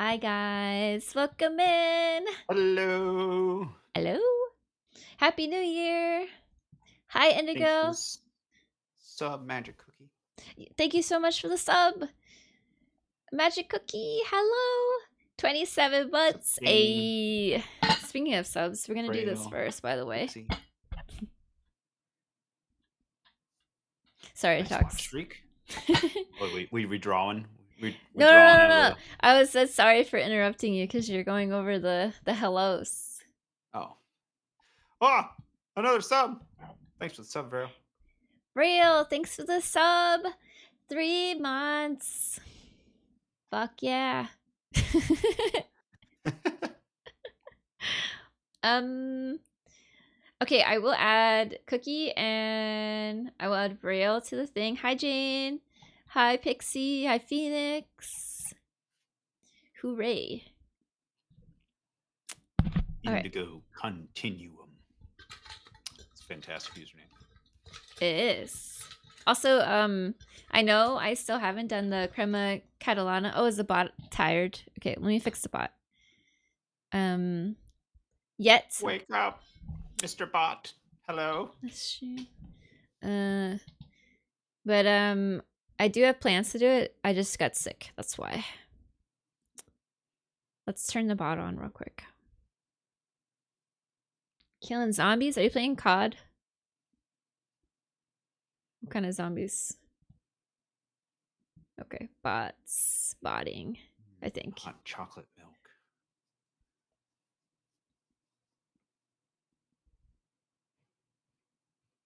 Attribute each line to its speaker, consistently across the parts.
Speaker 1: Hi guys, welcome in.
Speaker 2: Hello.
Speaker 1: Hello. Happy New Year. Hi
Speaker 2: Thanks for
Speaker 1: Indigo.
Speaker 2: this sub magic cookie.
Speaker 1: Thank you so much for the sub. Magic Cookie, hello. 27 months.
Speaker 2: Jane,
Speaker 1: Speaking of subs, we're gonna do this
Speaker 2: Frail,
Speaker 1: first, by the way.
Speaker 2: Pixie.
Speaker 1: Sorry,
Speaker 2: Nice
Speaker 1: Talks.
Speaker 2: watch streak. we redrawing. We
Speaker 1: No,
Speaker 2: drawing
Speaker 1: no, no,
Speaker 2: out
Speaker 1: no.
Speaker 2: of
Speaker 1: I was so sorry for interrupting you because you're going over the hellos.
Speaker 2: the. Oh, another sub. Thanks for the sub, bro.
Speaker 1: Real, thanks for the sub. 3 months. Fuck yeah. Okay, I will add Cookie and I will add Braille to the thing. Hi Jane. Hi Pixie. Hi Phoenix. Hooray.
Speaker 2: Indigo Continuum. It's a fantastic username.
Speaker 1: It is. Also, I know I still haven't done the Crema Catalana. Oh, is the bot tired? Okay, let me fix the bot. Yet.
Speaker 2: Wake up, Mr. Bot. Hello.
Speaker 1: But I do have plans to do it. I just got sick. That's why. Let's turn the bot on real quick. Killing zombies? Are you playing COD? What kind of zombies? Okay, bots. Botting, I think.
Speaker 2: Hot chocolate milk.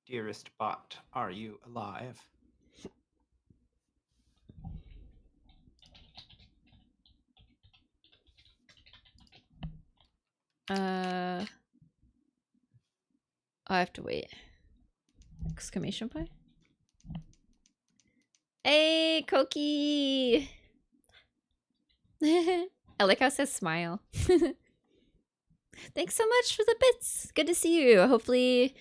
Speaker 2: Dearest bot, are you alive?
Speaker 1: I have to wait. Exclamation point. Hey, Koki! I like how it says smile. Thanks so much for the bits. Good to see you. Hopefully,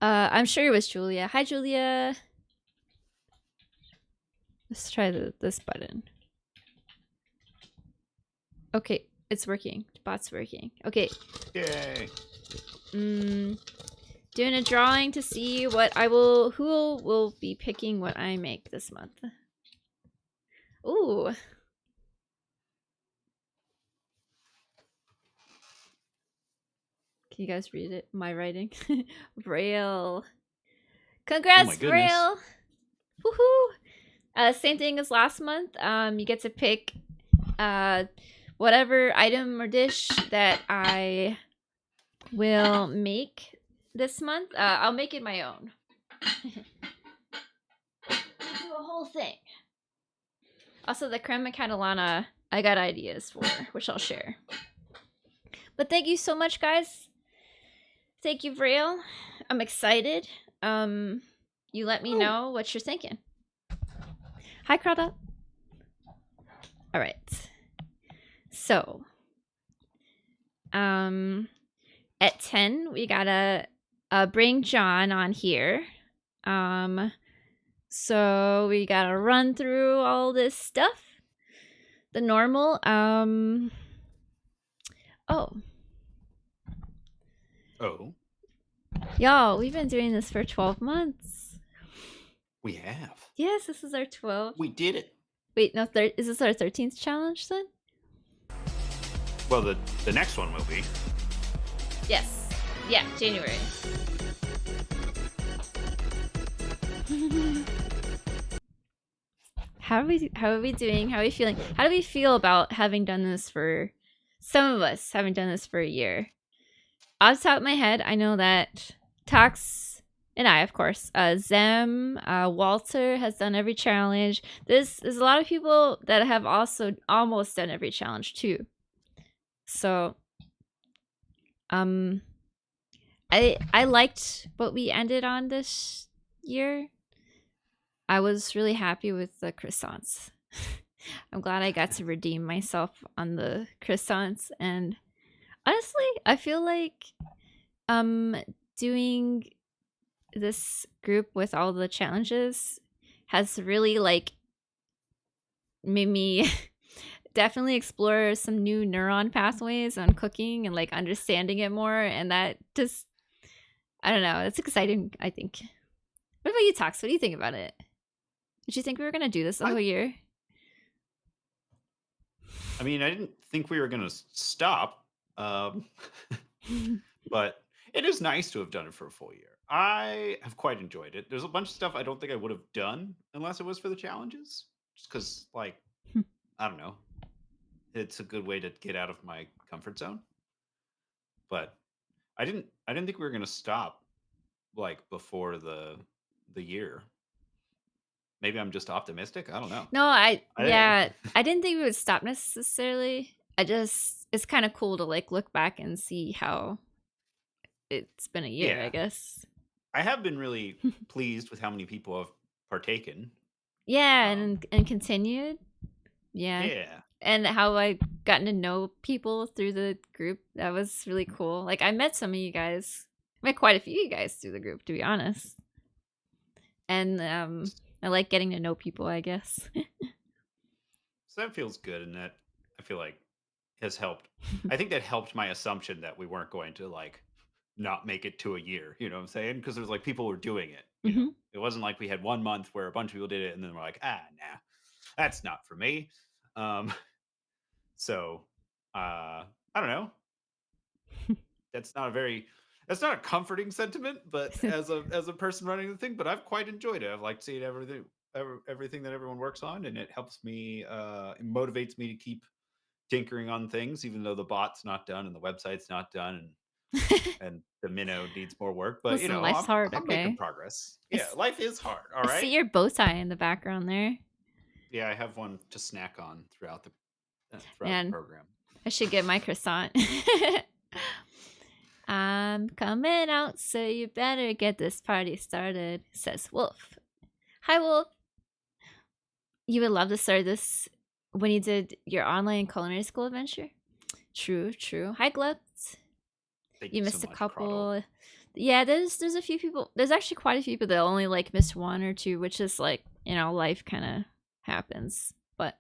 Speaker 1: I'm sure it was Julia. Hi, Julia. Let's try this button. Okay, it's working. The bot's working. Okay.
Speaker 2: Yay.
Speaker 1: Doing a drawing to see what I will, who will be picking what I make this month. Ooh. Can you guys read it? My writing. Braille. Congrats,
Speaker 2: Oh my goodness.
Speaker 1: Braille. Woohoo. Same thing as last month. You get to pick whatever item or dish that I will make this month. I'll make it my own. Do a whole thing. Also, the crema catalana, I got ideas for, which I'll share. But thank you so much, guys. Thank you, Vrail. I'm excited. You let me know what you're thinking. Hi, Crowda. All right. So, at 10, we gotta bring John on here. So we gotta run through all this stuff. The normal. Oh.
Speaker 2: Y'all,
Speaker 1: we've been doing this for 12 months.
Speaker 2: We have.
Speaker 1: Yes, this is our 12th.
Speaker 2: We did it.
Speaker 1: Wait, no, is this our 13th challenge then?
Speaker 2: Well, the next one will be.
Speaker 1: Yes. Yeah, January. How are we doing? How are we feeling? How do we feel about having done this for some of us having done this for a year? Off the top of my head, I know that Tox and I, of course, Zem, Walter has done every challenge. There's a lot of people that have also almost done every challenge too. So, I liked what we ended on this year. I was really happy with the croissants. I'm glad I got to redeem myself on the croissants, and honestly, I feel like doing this group with all the challenges has really like made me definitely explore some new neuron pathways on cooking and like understanding it more. And that just, I don't know, it's exciting, I think. What about you, Tox? What do you think about it? Did you think we were going to do this the whole year?
Speaker 2: I mean, I didn't think we were going to stop, but it is nice to have done it for a full year. I have quite enjoyed it. There's a bunch of stuff I don't think I would have done unless it was for the challenges. Just because, like, I don't know. It's a good way to get out of my comfort zone. But I didn't think we were going to stop like before the year. Maybe I'm just optimistic. I don't know.
Speaker 1: No, I didn't think we would stop necessarily. It's kind of cool to like look back and see how it's been a year, I guess.
Speaker 2: I have been really pleased with how many people have partaken.
Speaker 1: Yeah, and continued. Yeah.
Speaker 2: Yeah.
Speaker 1: And how I gotten to know people through the group. That was really cool. Like I met some of you guys. I met quite a few of you guys through the group, to be honest. And I like getting to know people, I guess.
Speaker 2: So that feels good, and that I feel like has helped. I think that helped my assumption that we weren't going to like not make it to a year. You know what I'm saying? Because there's like people were doing it. You know? It wasn't like we had 1 month where a bunch of people did it, and then we're like, nah, that's not for me. So I don't know. That's not a comforting sentiment, but as a person running the thing, but I've quite enjoyed it. I've liked seeing everything that everyone works on, and it helps me, it motivates me to keep tinkering on things, even though the bot's not done and the website's not done, and the minnow needs more work. But
Speaker 1: Listen, life's hard.
Speaker 2: I'm making progress. Yeah, life is hard. All right.
Speaker 1: I see your bow tie in the background there.
Speaker 2: Yeah, I have one to snack on throughout the program.
Speaker 1: I should get my croissant. I'm coming out, so you better get this party started, says Wolf. Hi, Wolf. You would love to start this when you did your online culinary school adventure? True. Hi, Glutz. You missed so a couple. Crottle. Yeah, there's a few people. There's actually quite a few people that only like missed 1 or 2, which is like, life kind of happens. But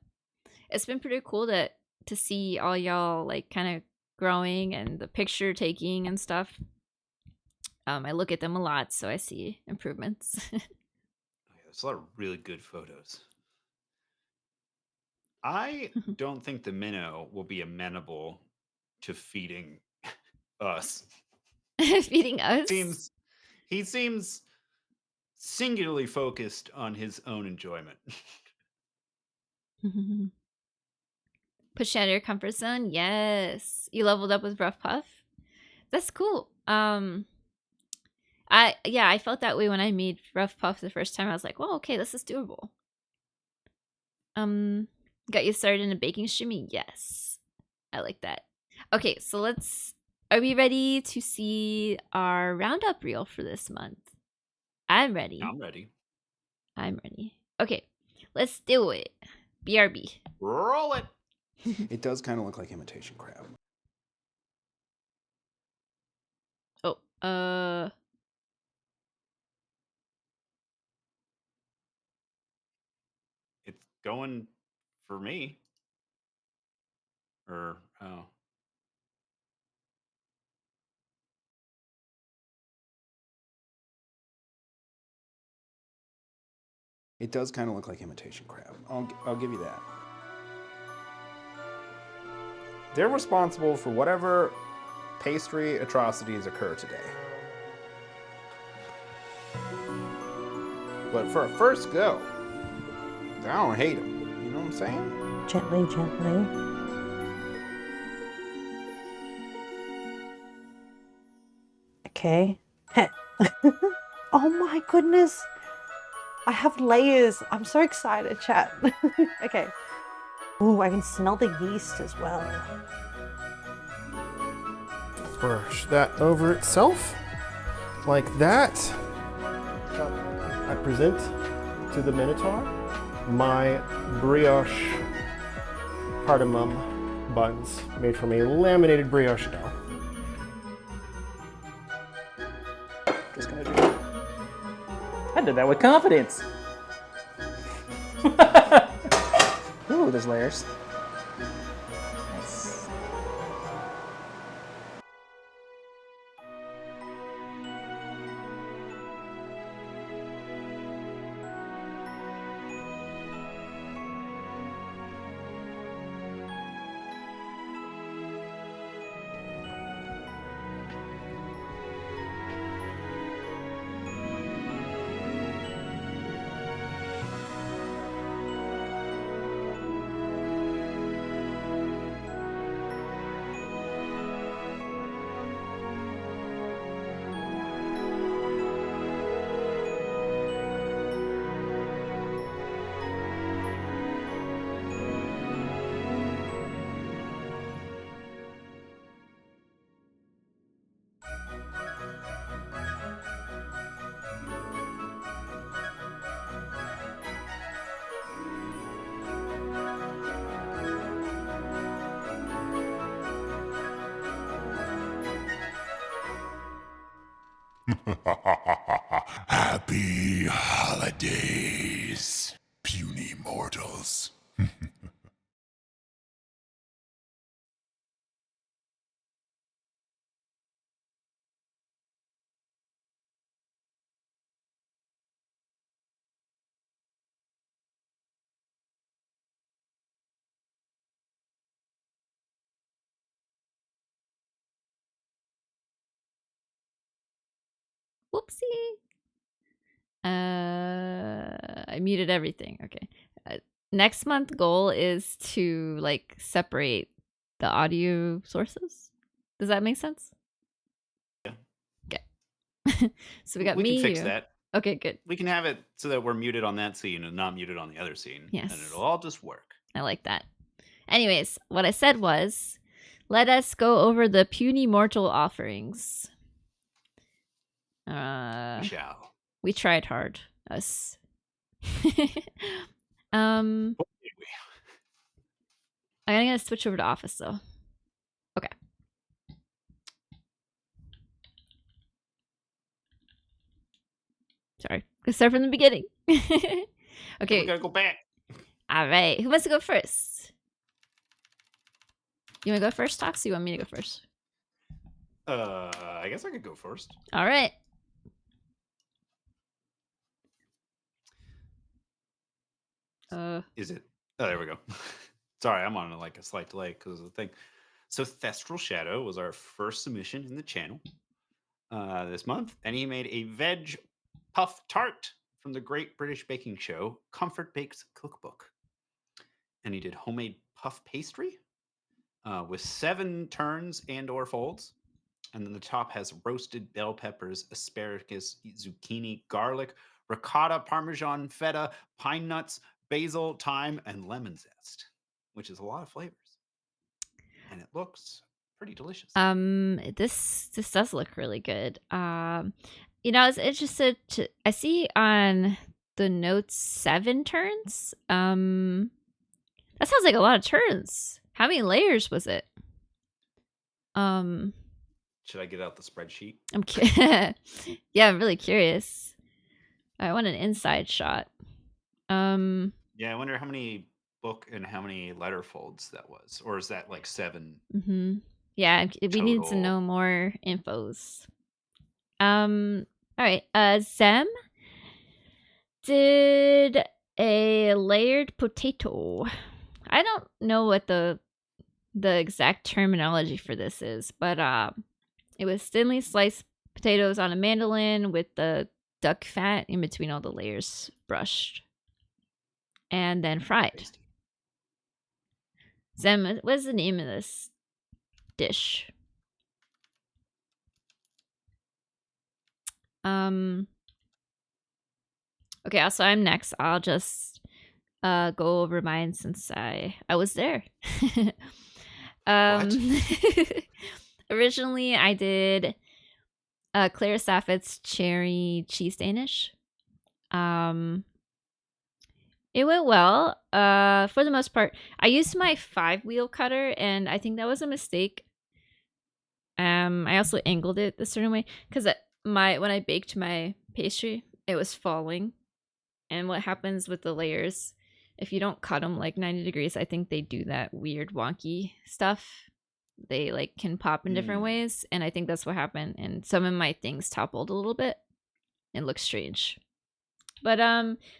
Speaker 1: it's been pretty cool to see all y'all like kind of growing and the picture taking and stuff. I look at them a lot, so I see improvements.
Speaker 2: There's a lot of really good photos. I don't think the minnow will be amenable to feeding us.
Speaker 1: Feeding us?
Speaker 2: He seems singularly focused on his own enjoyment.
Speaker 1: Push you out of your comfort zone? Yes. You leveled up with Rough Puff? That's cool. I felt that way when I made Rough Puff the first time. I was like, well, okay, this is doable. Got you started in a baking shimmy? Yes. I like that. Okay, so are we ready to see our roundup reel for this month? I'm ready.
Speaker 2: I'm ready.
Speaker 1: Okay, let's do it. BRB.
Speaker 2: Roll it.
Speaker 3: It does kind of look like imitation crab.
Speaker 2: It's going for me.
Speaker 3: It does kind of look like imitation crab. I'll give you that. They're responsible for whatever pastry atrocities occur today. But for a first go, I don't hate them. You know what I'm saying?
Speaker 4: Gently. Okay. Oh my goodness. I have layers. I'm so excited, chat. Okay. Ooh, I can smell the yeast as well.
Speaker 5: Brush that over itself, like that. I present to the Minotaur my brioche cardamom buns made from a laminated brioche dough. Just gonna do that.
Speaker 6: I did that with confidence. Ooh, there's layers.
Speaker 7: Happy holidays, puny mortals.
Speaker 1: Whoopsie. I muted everything. Okay. Next month goal is to like separate the audio sources. Does that make sense?
Speaker 2: Yeah.
Speaker 1: Okay. So we got
Speaker 2: We
Speaker 1: me.
Speaker 2: can fix
Speaker 1: you.
Speaker 2: that.
Speaker 1: Okay, good.
Speaker 2: We can have it so that we're muted on that scene and not muted on the other scene.
Speaker 1: Yes.
Speaker 2: And it'll all just work.
Speaker 1: I like that. Anyways, what I said was, let us go over the puny mortal offerings.
Speaker 2: We shall.
Speaker 1: We tried hard, us. I'm gonna switch over to Office though. Okay. Sorry. Let's start from the beginning.
Speaker 2: Okay.
Speaker 1: Okay.
Speaker 2: We gotta go back.
Speaker 1: All right. Who wants to go first? You want to go first, Tox? Or you want me to go first?
Speaker 2: I guess I could go first.
Speaker 1: All right.
Speaker 2: Is it? Oh, there we go. Sorry, I'm on like a slight delay because of the thing. So Thestral Shadow was our first submission in the channel this month, and he made a veg puff tart from the Great British Baking Show, Comfort Bakes Cookbook. And he did homemade puff pastry with 7 turns and or folds. And then the top has roasted bell peppers, asparagus, zucchini, garlic, ricotta, parmesan, feta, pine nuts, basil, thyme, and lemon zest, which is a lot of flavors. And it looks pretty delicious.
Speaker 1: This does look really good. You know, I was interested to I see on the notes 7 turns. That sounds like a lot of turns. How many layers was it?
Speaker 2: Should I get out the spreadsheet?
Speaker 1: Yeah, I'm really curious. I want an inside shot.
Speaker 2: Yeah, I wonder how many book and how many letter folds that was, or is that like 7?
Speaker 1: Yeah, we need to
Speaker 2: Total.
Speaker 1: know more infos. All right. Zem did a layered potato. I don't know what the exact terminology for this is, but it was thinly sliced potatoes on a mandolin with the duck fat in between all the layers brushed and then fried.
Speaker 2: Tasty.
Speaker 1: Zem, what's the name of this dish? Okay, also I'm next. I'll just go over mine since I was there. Originally I did Claire Saffit's cherry cheese Danish. It went well. For the most part, I used my 5-wheel cutter, and I think that was a mistake. I also angled it a certain way because when I baked my pastry, it was falling. And what happens with the layers, if you don't cut them like 90 degrees, I think they do that weird wonky stuff. They like can pop in different ways, and I think that's what happened. And some of my things toppled a little bit. It looks strange, but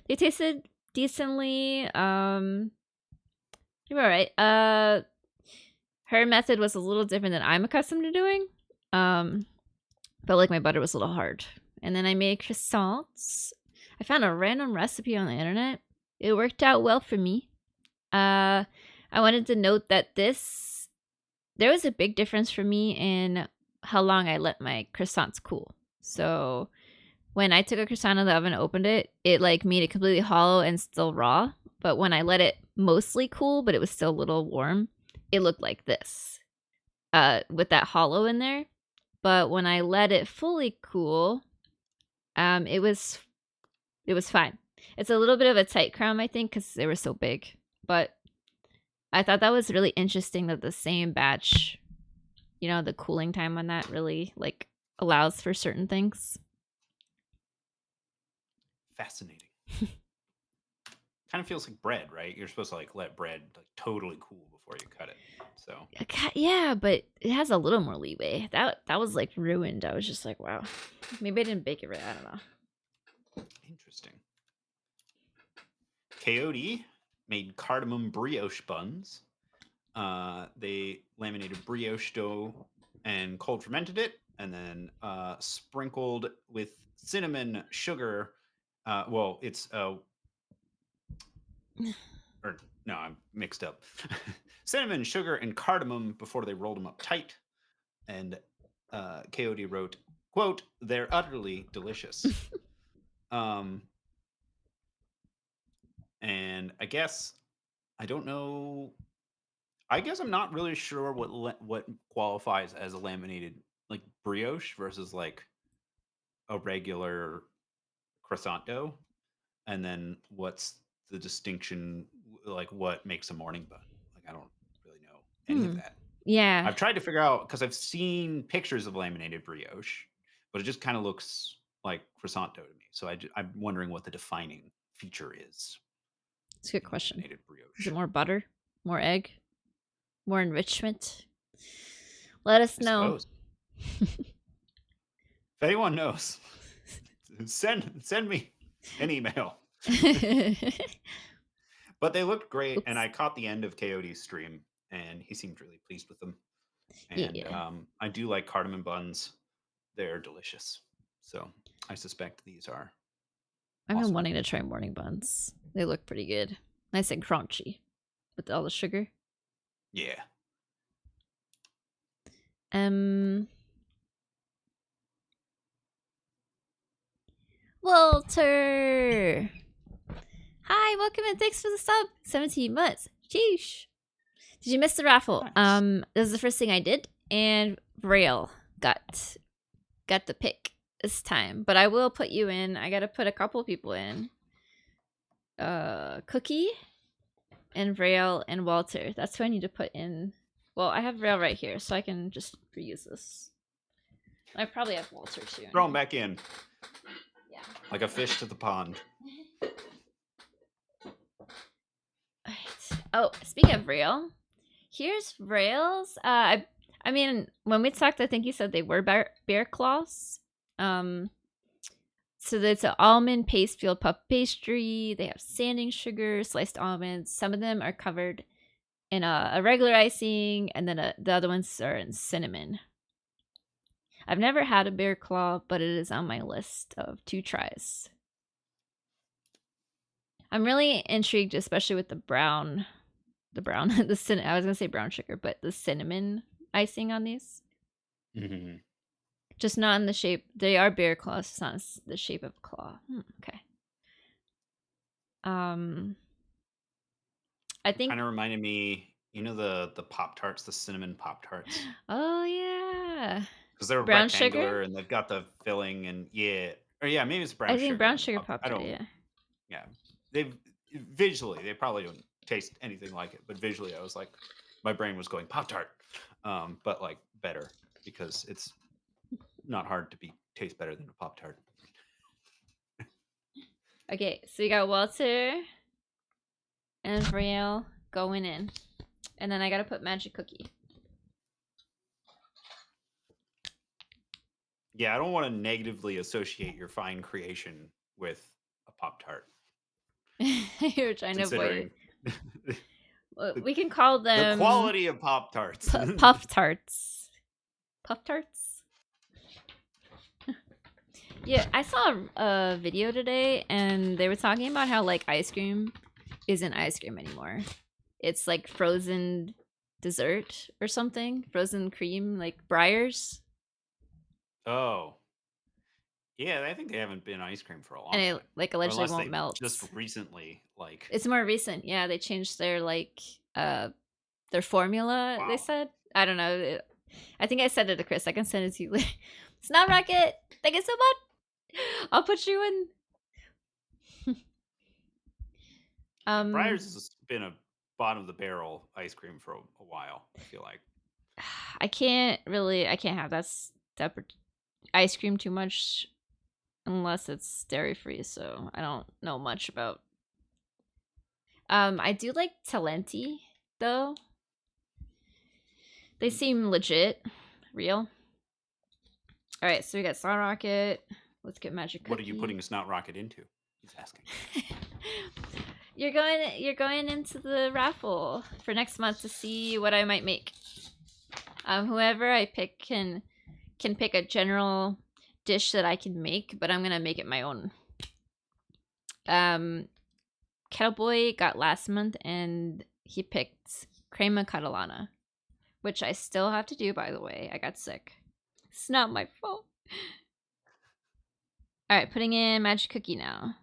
Speaker 1: they tasted decently. You were all right. Her method was a little different than I'm accustomed to doing. Felt like my butter was a little hard. And then I made croissants. I found a random recipe on the internet. It worked out well for me. I wanted to note that there was a big difference for me in how long I let my croissants cool. So when I took a croissant out of the oven and opened it, it like made it completely hollow and still raw. But when I let it mostly cool, but it was still a little warm, it looked like this, with that hollow in there. But when I let it fully cool, it was fine. It's a little bit of a tight crumb, I think, because they were so big. But I thought that was really interesting that the same batch, you know, the cooling time on that really like allows for certain things.
Speaker 2: Fascinating. Kind of feels like bread, right? You're supposed to like let bread like totally cool before you cut it. So
Speaker 1: Yeah, but it has a little more leeway. That was like ruined. I was just like, wow, maybe I didn't bake it right. I don't know.
Speaker 2: interesting. Coyote made cardamom brioche buns. They laminated brioche dough and cold fermented it, and then sprinkled with cinnamon, sugar. Well, it's or no, I'm mixed up. Cinnamon, sugar, and cardamom before they rolled them up tight. And Coyote wrote, "quote They're utterly delicious." And I guess I don't know. I guess I'm not really sure what qualifies as a laminated like brioche versus like a regular croissant dough, and then what's the distinction, like what makes a morning bun. Like I don't really know any of that.
Speaker 1: Yeah,
Speaker 2: I've tried to figure out because I've seen pictures of laminated brioche, but it just kind of looks like croissant dough to me. So I'm wondering what the defining feature is.
Speaker 1: it's a good
Speaker 2: in
Speaker 1: question.
Speaker 2: laminated
Speaker 1: Is
Speaker 2: brioche.
Speaker 1: it more butter, more egg, more enrichment? Let us
Speaker 2: I
Speaker 1: know.
Speaker 2: suppose. If anyone knows, send me an email. But they looked great, and I caught the end of Coyote's stream, and he seemed really pleased with them. And
Speaker 1: Yeah.
Speaker 2: I do like cardamom buns; they're delicious. So I suspect these are.
Speaker 1: I've been
Speaker 2: awesome.
Speaker 1: wanting to try morning buns. They look pretty good, nice and crunchy with all the sugar.
Speaker 2: Yeah.
Speaker 1: Walter. Hi, welcome and thanks for the sub. 17 months. Sheesh. Did you miss the raffle?
Speaker 2: Nice.
Speaker 1: This is the first thing I did, and Braille got the pick this time. But I will put you in. I gotta put a couple people in. Cookie and Braille and Walter. That's who I need to put in. Well, I have Braille right here, so I can just reuse this. I probably have Walter too.
Speaker 2: Throw them back in.
Speaker 1: Yeah.
Speaker 2: Like a fish to the pond.
Speaker 1: Alright. Oh, speaking of Braille, here's Braille's. I mean, when we talked, I think you said they were bear claws. So it's an almond paste filled puff pastry. They have sanding sugar, sliced almonds. Some of them are covered in a regular icing, and then the other ones are in cinnamon. I've never had a bear claw, but it is on my list of 2 tries. I'm really intrigued, especially with the brown, I was gonna say brown sugar, but the cinnamon icing on these.
Speaker 2: Mm-hmm.
Speaker 1: Just not in the shape. They are bear claws. It's not the shape of a claw. Okay. I think
Speaker 2: Kind of reminded me, the Pop-Tarts, the cinnamon Pop-Tarts.
Speaker 1: Oh yeah.
Speaker 2: Because they're
Speaker 1: Brown
Speaker 2: rectangular
Speaker 1: sugar?
Speaker 2: and they've got the filling and maybe it's brown
Speaker 1: I
Speaker 2: sugar.
Speaker 1: think brown
Speaker 2: in the
Speaker 1: sugar
Speaker 2: Pop-Tart.
Speaker 1: Pop-Tart, yeah.
Speaker 2: Yeah. Visually, they probably don't taste anything like it, but visually I was like, my brain was going Pop-Tart. But like better because it's not hard to taste better than a Pop-Tart.
Speaker 1: Okay, so you got Walter and Brielle going in. And then I gotta put Magic Cookie.
Speaker 2: Yeah, I don't want to negatively associate your fine creation with a Pop-Tart.
Speaker 1: You're trying to avoid
Speaker 2: Considering
Speaker 1: it. We can call them
Speaker 2: the quality of Pop-Tarts.
Speaker 1: Puff Tarts. Puff Tarts? Yeah, I saw a video today and they were talking about how like ice cream isn't ice cream anymore. It's like frozen dessert or something. Frozen cream, like Breyers.
Speaker 2: Oh. Yeah, I think they haven't been ice cream for a long
Speaker 1: And
Speaker 2: time.
Speaker 1: it like
Speaker 2: Or
Speaker 1: allegedly
Speaker 2: unless
Speaker 1: won't
Speaker 2: they
Speaker 1: melt.
Speaker 2: just recently, like
Speaker 1: It's more recent. Yeah, they changed their like their formula, they
Speaker 2: Wow.
Speaker 1: said. I don't know. I think I said it to Chris. I can send it to you later. Snap Rocket, thank you so much. I'll put you in.
Speaker 2: Breyers has been a bottom of the barrel ice cream for a while, I feel like.
Speaker 1: I can't have that ice cream too much unless it's dairy free, so I don't know much about. I do like Talenti though. They seem legit, real. All right, so we got Snot Rocket. Let's get Magic Cookie.
Speaker 2: What are you putting Snot Rocket into? He's asking.
Speaker 1: You're going into the raffle for next month to see what I might make. Whoever I pick can pick a general dish that I can make, but I'm gonna make it my own. Kettleboy got last month, and he picked crema catalana, which I still have to do. By the way, I got sick. It's not my fault. All right, putting in Magic Cookie now.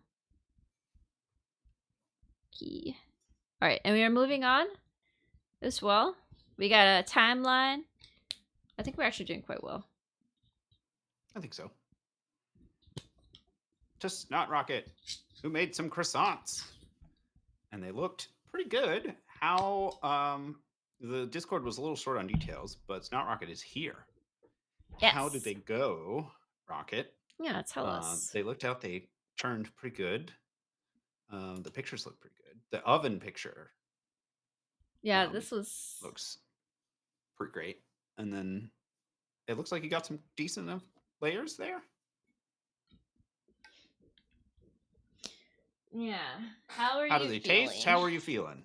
Speaker 1: Key. All right, and we are moving on as well. We got a timeline. I think we're actually doing quite well.
Speaker 2: I think so. Just Snot Rocket, who made some croissants, and they looked pretty good. How the Discord was a little short on details, but Snot Rocket is here.
Speaker 1: Yes.
Speaker 2: How did they go, Rocket?
Speaker 1: Yeah, tell us.
Speaker 2: They looked out. They turned pretty good. The pictures look pretty good. The oven picture.
Speaker 1: Yeah, this was
Speaker 2: looks pretty great. And then it looks like you got some decent enough layers there.
Speaker 1: Yeah. How
Speaker 2: do they taste? How are you feeling?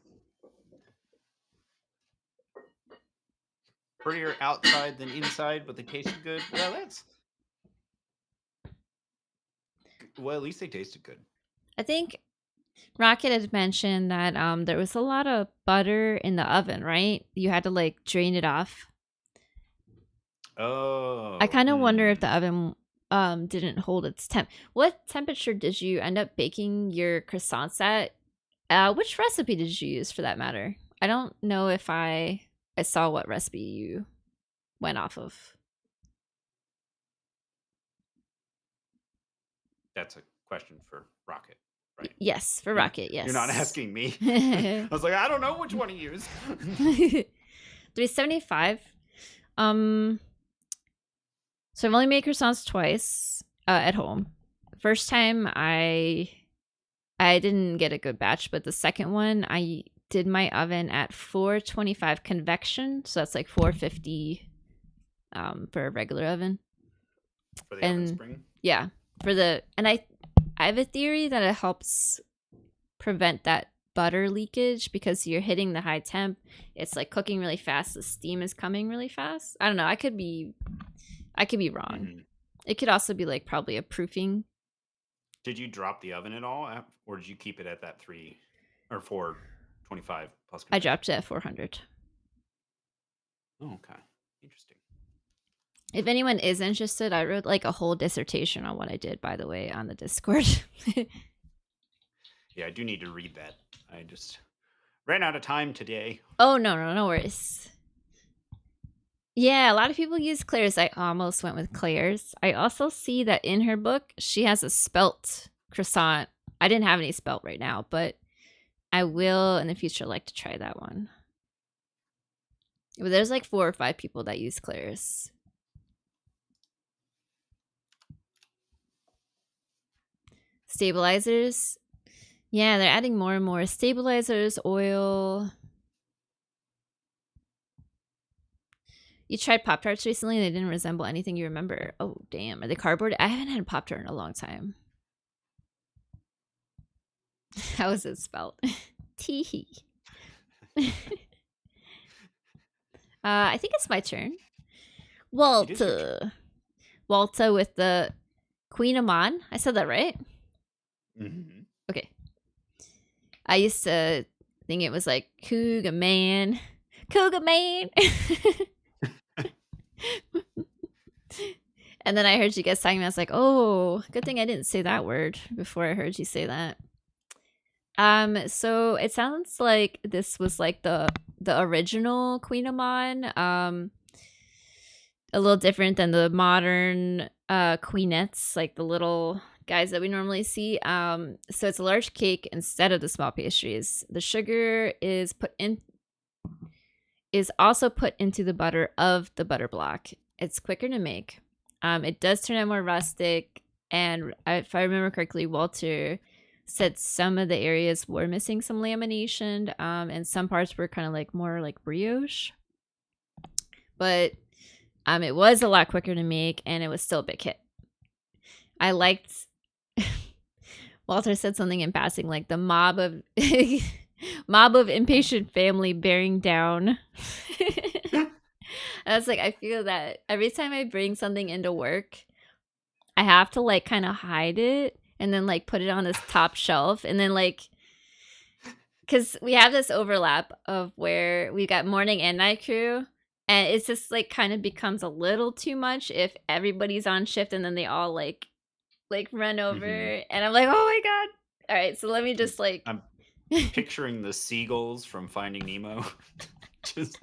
Speaker 2: Prettier outside than inside, but they tasted good. Well, at least they tasted good.
Speaker 1: I think Rocket had mentioned that there was a lot of butter in the oven, right? You had to like drain it off.
Speaker 2: Oh.
Speaker 1: I kind of wonder if the oven didn't hold its temp. What temperature did you end up baking your croissants at? Which recipe did you use for that matter? I don't know if I saw what recipe you went off of.
Speaker 2: That's a question for Rocket, right?
Speaker 1: Yes, for Rocket, yes.
Speaker 2: You're not asking me. I was like, I don't know which one to use.
Speaker 1: 375. So I've only made croissants twice at home. First time I didn't get a good batch, but the second one I did my oven at 425 convection, so that's like 450 for a regular oven.
Speaker 2: For the oven spring?
Speaker 1: Yeah. I have a theory that it helps prevent that butter leakage because you're hitting the high temp. It's like cooking really fast. The steam is coming really fast. I don't know. I could be wrong. Mm-hmm. It could also be like probably a proofing.
Speaker 2: Did you drop the oven at all, or did you keep it at that 3 or 425 plus?
Speaker 1: I dropped it at 400.
Speaker 2: Oh, okay. Interesting.
Speaker 1: If anyone is interested, I wrote like a whole dissertation on what I did, by the way, on the Discord.
Speaker 2: Yeah, I do need to read that. I just ran out of time today.
Speaker 1: Oh, no worries. Yeah, a lot of people use Claire's. I almost went with Claire's. I also see that in her book, she has a spelt croissant. I didn't have any spelt right now, but I will in the future like to try that one. But there's like 4 or 5 people that use Claire's. Stabilizers. Yeah, they're adding more and more stabilizers, oil. You tried Pop-Tarts recently and they didn't resemble anything you remember. Oh, damn. Are they cardboard? I haven't had a Pop-Tart in a long time. How is it spelled? Tee. I think it's my turn. Walter. Walter with the Queen Amman. I said that right?
Speaker 2: Mm-hmm.
Speaker 1: Okay. I used to think it was like Cougar Man. Cougar Man! And then I heard you guys talking, and I was like, oh, good thing I didn't say that word before I heard you say that. So it sounds like this was like the original Queen Amman. A little different than the modern queenettes, like the little guys that we normally see. So it's a large cake instead of the small pastries. The sugar is also put into the butter of the butter block. It's quicker to make. It does turn out more rustic, and if I remember correctly, Walter said some of the areas were missing some lamination, and some parts were kind of like more like brioche. But it was a lot quicker to make, and it was still a big hit. I liked Walter said something in passing, like the mob of impatient family bearing down. I was like, I feel that every time I bring something into work, I have to like kind of hide it and then like put it on this top shelf, and then like, because we have this overlap of where we got morning and night crew, and it's just like kind of becomes a little too much if everybody's on shift and then they all like run over, and I'm like, oh my god. All right, so let me just like
Speaker 2: I'm picturing the seagulls from Finding Nemo. Just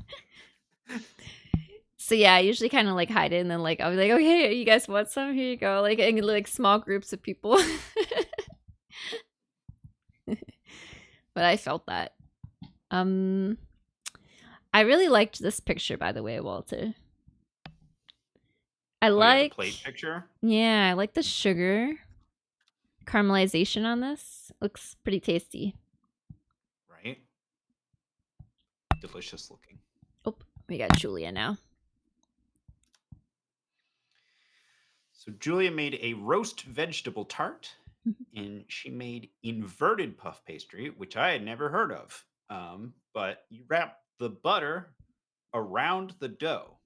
Speaker 1: so yeah, I usually kind of like hide it, and then like I'll be like, okay, you guys want some? Here you go. Like in like small groups of people. But I felt that. I really liked this picture, by the way, Walter. I like
Speaker 2: the plate picture.
Speaker 1: Yeah, I like the sugar caramelization on this. Looks pretty tasty.
Speaker 2: Right. Delicious looking.
Speaker 1: Oh, we got Julia now.
Speaker 2: So Julia made a roast vegetable tart, and she made inverted puff pastry, which I had never heard of. But you wrap the butter around the dough,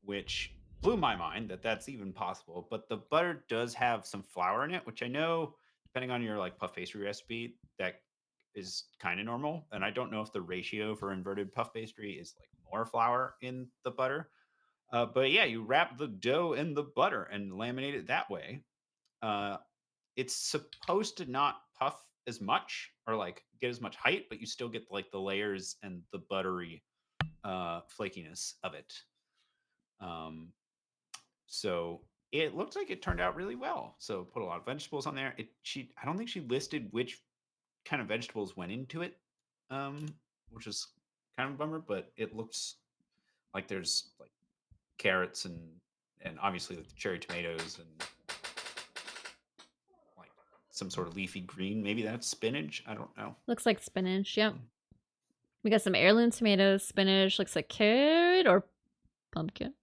Speaker 2: which blew my mind that that's even possible. But the butter does have some flour in it, which I know, depending on your like puff pastry recipe, that is kind of normal. And I don't know if the ratio for inverted puff pastry is like more flour in the butter. But yeah, you wrap the dough in the butter and laminate it that way. It's supposed to not puff as much or like get as much height, but you still get like the layers and the buttery flakiness of it. So it looks like it turned out really well. So put a lot of vegetables on there. I don't think she listed which kind of vegetables went into it, which is kind of a bummer. But it looks like there's like carrots and obviously like the cherry tomatoes and like some sort of leafy green. Maybe that's spinach. I don't know.
Speaker 1: Looks like spinach. Yep. We got some heirloom tomatoes, spinach. Looks like carrot or pumpkin.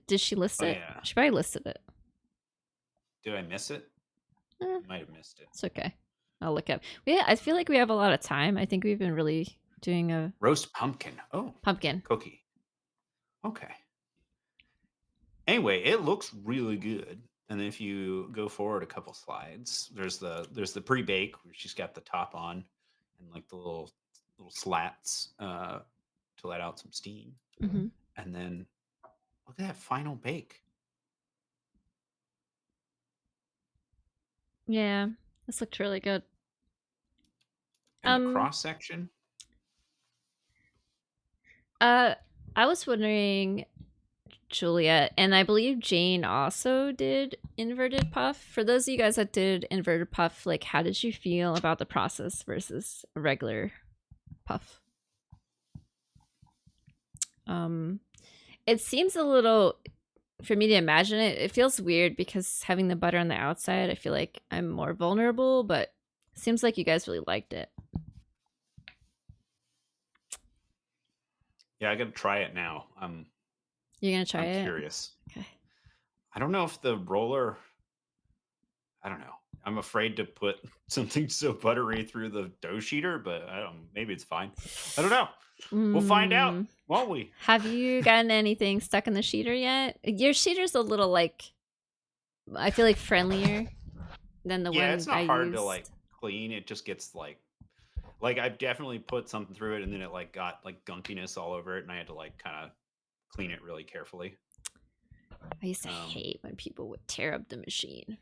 Speaker 1: Did she list it?
Speaker 2: Yeah.
Speaker 1: She probably listed it.
Speaker 2: Did I miss it?
Speaker 1: Eh,
Speaker 2: I might have missed it.
Speaker 1: it's okay. I'll look up. I feel like we have a lot of time. I think we've been really doing a
Speaker 2: Roast pumpkin. Oh,
Speaker 1: pumpkin.
Speaker 2: cookie. Okay. Anyway, it looks really good. And if you go forward a couple slides, there's the pre-bake where she's got the top on and like the little slats to let out some steam.
Speaker 1: Mm-hmm.
Speaker 2: And then look at that final bake.
Speaker 1: Yeah, this looked really good.
Speaker 2: And the cross section.
Speaker 1: I was wondering, Julia, and I believe Jane also did inverted puff. For those of you guys that did inverted puff, like how did you feel about the process versus a regular puff? It seems a little, for me to imagine it, it feels weird because having the butter on the outside, I feel like I'm more vulnerable, but it seems like you guys really liked it.
Speaker 2: Yeah, I gotta try it now.
Speaker 1: You're gonna try
Speaker 2: I'm
Speaker 1: it?
Speaker 2: curious.
Speaker 1: Okay.
Speaker 2: I don't know if the roller. I don't know. I'm afraid to put something so buttery through the dough sheeter, but I don't. Maybe it's fine. I don't know. We'll find out, won't we?
Speaker 1: Have you gotten anything stuck in the sheeter yet? Your sheeter's a little like, I feel like friendlier than the one
Speaker 2: it's not
Speaker 1: I
Speaker 2: hard
Speaker 1: used.
Speaker 2: to like clean. It just gets like I've definitely put something through it, and then it like got like gunkiness all over it, and I had to like kind of clean it really carefully.
Speaker 1: I used to hate when people would tear up the machine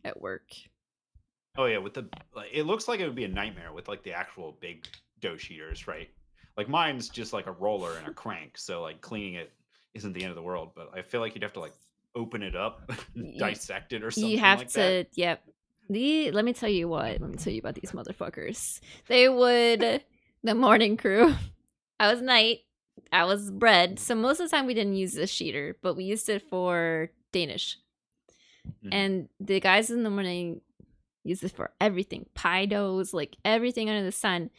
Speaker 1: at work.
Speaker 2: Oh yeah, with it looks like it would be a nightmare with like the actual big dough sheeters, right? Like mine's just like a roller and a crank, so like cleaning it isn't the end of the world. But I feel like you'd have to like open it up, dissect it or something.
Speaker 1: You have
Speaker 2: like
Speaker 1: to,
Speaker 2: that.
Speaker 1: yep. Let me tell you what. Let me tell you about these motherfuckers. They would, the morning crew. I was night. that was bread. So most of the time we didn't use the sheeter, but we used it for Danish. And the guys in the morning use it for everything, pie doughs, like everything under the sun.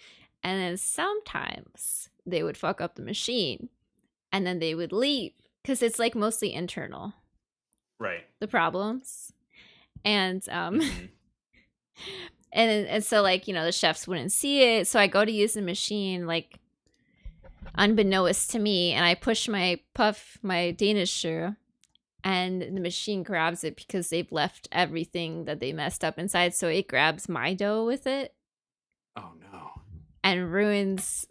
Speaker 1: And then sometimes they would fuck up the machine, and then they would leave because it's like mostly internal,
Speaker 2: Right.
Speaker 1: the problems. And
Speaker 2: Mhm.
Speaker 1: and so like, you know, the chefs wouldn't see it, so I go to use the machine like unbeknownst to me, and I push my Danish through, and the machine grabs it because they've left everything that they messed up inside, so it grabs my dough with it
Speaker 2: Oh no.
Speaker 1: and ruins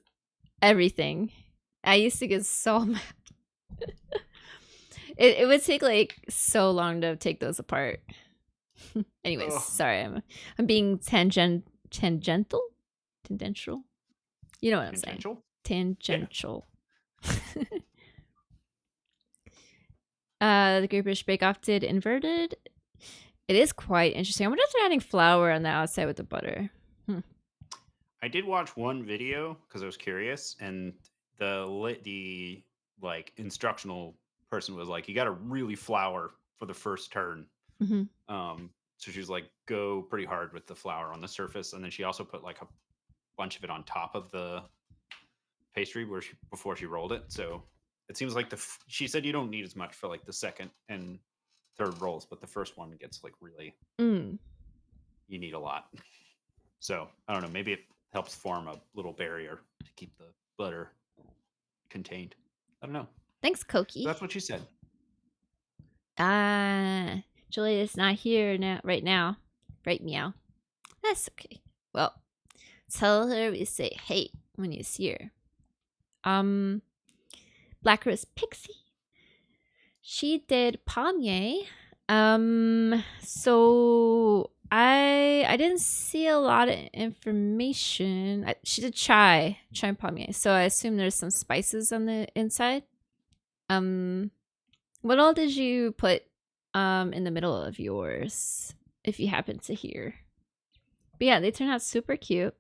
Speaker 1: everything. I used to get so mad. It would take like so long to take those apart. Anyways,
Speaker 2: Ugh.
Speaker 1: sorry, I'm being tangential. You know what I'm saying?
Speaker 2: Tangential?
Speaker 1: Tangential. The Great British Bake Off did inverted. It is quite interesting. I wonder if they're adding flour on the outside with the butter.
Speaker 2: I did watch one video because I was curious, and the like instructional person was like, "You got to really flour for the first turn."
Speaker 1: Mhm.
Speaker 2: So she was like, "Go pretty hard with the flour on the surface," and then she also put like a bunch of it on top of the pastry before she rolled it. So it seems like she said you don't need as much for like the second and third rolls, but the first one gets like really
Speaker 1: Mm.
Speaker 2: you need a lot. So I don't know. Maybe it helps form a little barrier to keep the butter contained. I don't know.
Speaker 1: Thanks, Koki.
Speaker 2: So that's what she said.
Speaker 1: Julia's not here now, right now. Right, meow. That's okay. Well, tell her we say hey when you see her. Black Rose Pixie. She did palmier. So I didn't see a lot of information. She did chai palmier. So I assume there's some spices on the inside. What all did you put in the middle of yours, if you happen to hear? But yeah, they turn out super cute.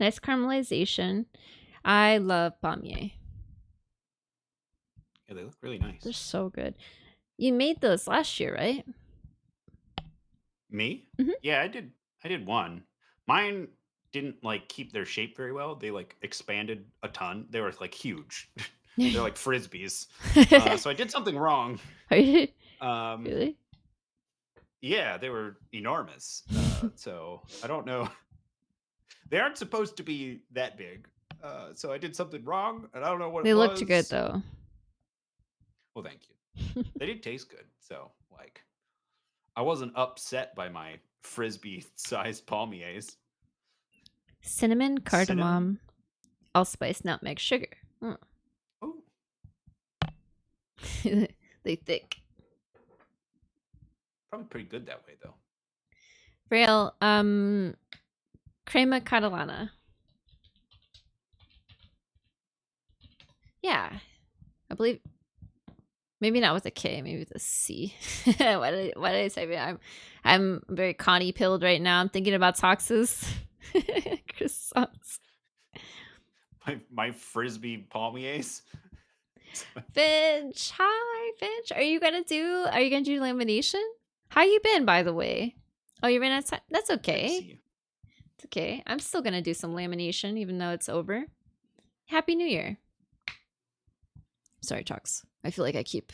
Speaker 1: Nice caramelization. I love palmier.
Speaker 2: Yeah, they look really nice.
Speaker 1: They're so good. You made those last year, right?
Speaker 2: Me?
Speaker 1: Mhm.
Speaker 2: Yeah, I did one. Mine didn't like keep their shape very well. They like expanded a ton. They were like huge. They're like frisbees. So I did something wrong.
Speaker 1: Are you
Speaker 2: Um,
Speaker 1: really?
Speaker 2: Yeah, they were enormous. So I don't know. They aren't supposed to be that big. So I did something wrong, and I don't know what
Speaker 1: They
Speaker 2: it was.
Speaker 1: looked good though.
Speaker 2: Well, thank you. They did taste good. So like, I wasn't upset by my frisbee-sized palmiers.
Speaker 1: Cinnamon, cardamom,
Speaker 2: Cinnamon?
Speaker 1: allspice, nutmeg, sugar.
Speaker 2: Ooh.
Speaker 1: They thick.
Speaker 2: Probably pretty good that way though.
Speaker 1: Real, crema catalana. Yeah, I believe. Maybe not with a K, maybe with a C. why did I say that? I'm very Connie pilled right now. I'm thinking about toxes. Croissants.
Speaker 2: My frisbee palmiers.
Speaker 1: Finch, hi Finch. Are you gonna do lamination? How you been, by the way? Oh, you ran out of time. That's
Speaker 2: Good to
Speaker 1: okay.
Speaker 2: see you.
Speaker 1: It's okay. I'm still gonna do some lamination, even though it's over. Happy New Year. Sorry, Tox. I feel like I keep.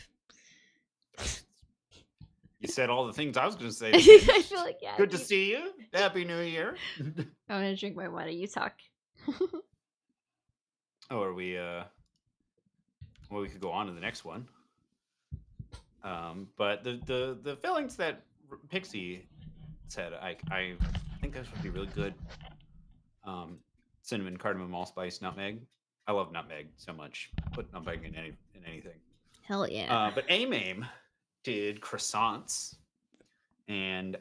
Speaker 2: You said all the things I was going to say.
Speaker 1: I feel like, yeah.
Speaker 2: Good to see you. Happy New Year.
Speaker 1: I'm gonna drink my water. You talk.
Speaker 2: Oh, are we? Well, we could go on to the next one. But the fillings that Pixie said, I think those would be really good. Cinnamon, cardamom, allspice, nutmeg. I love nutmeg so much. Put nutmeg in anything.
Speaker 1: Hell yeah.
Speaker 2: But Aim did croissants, and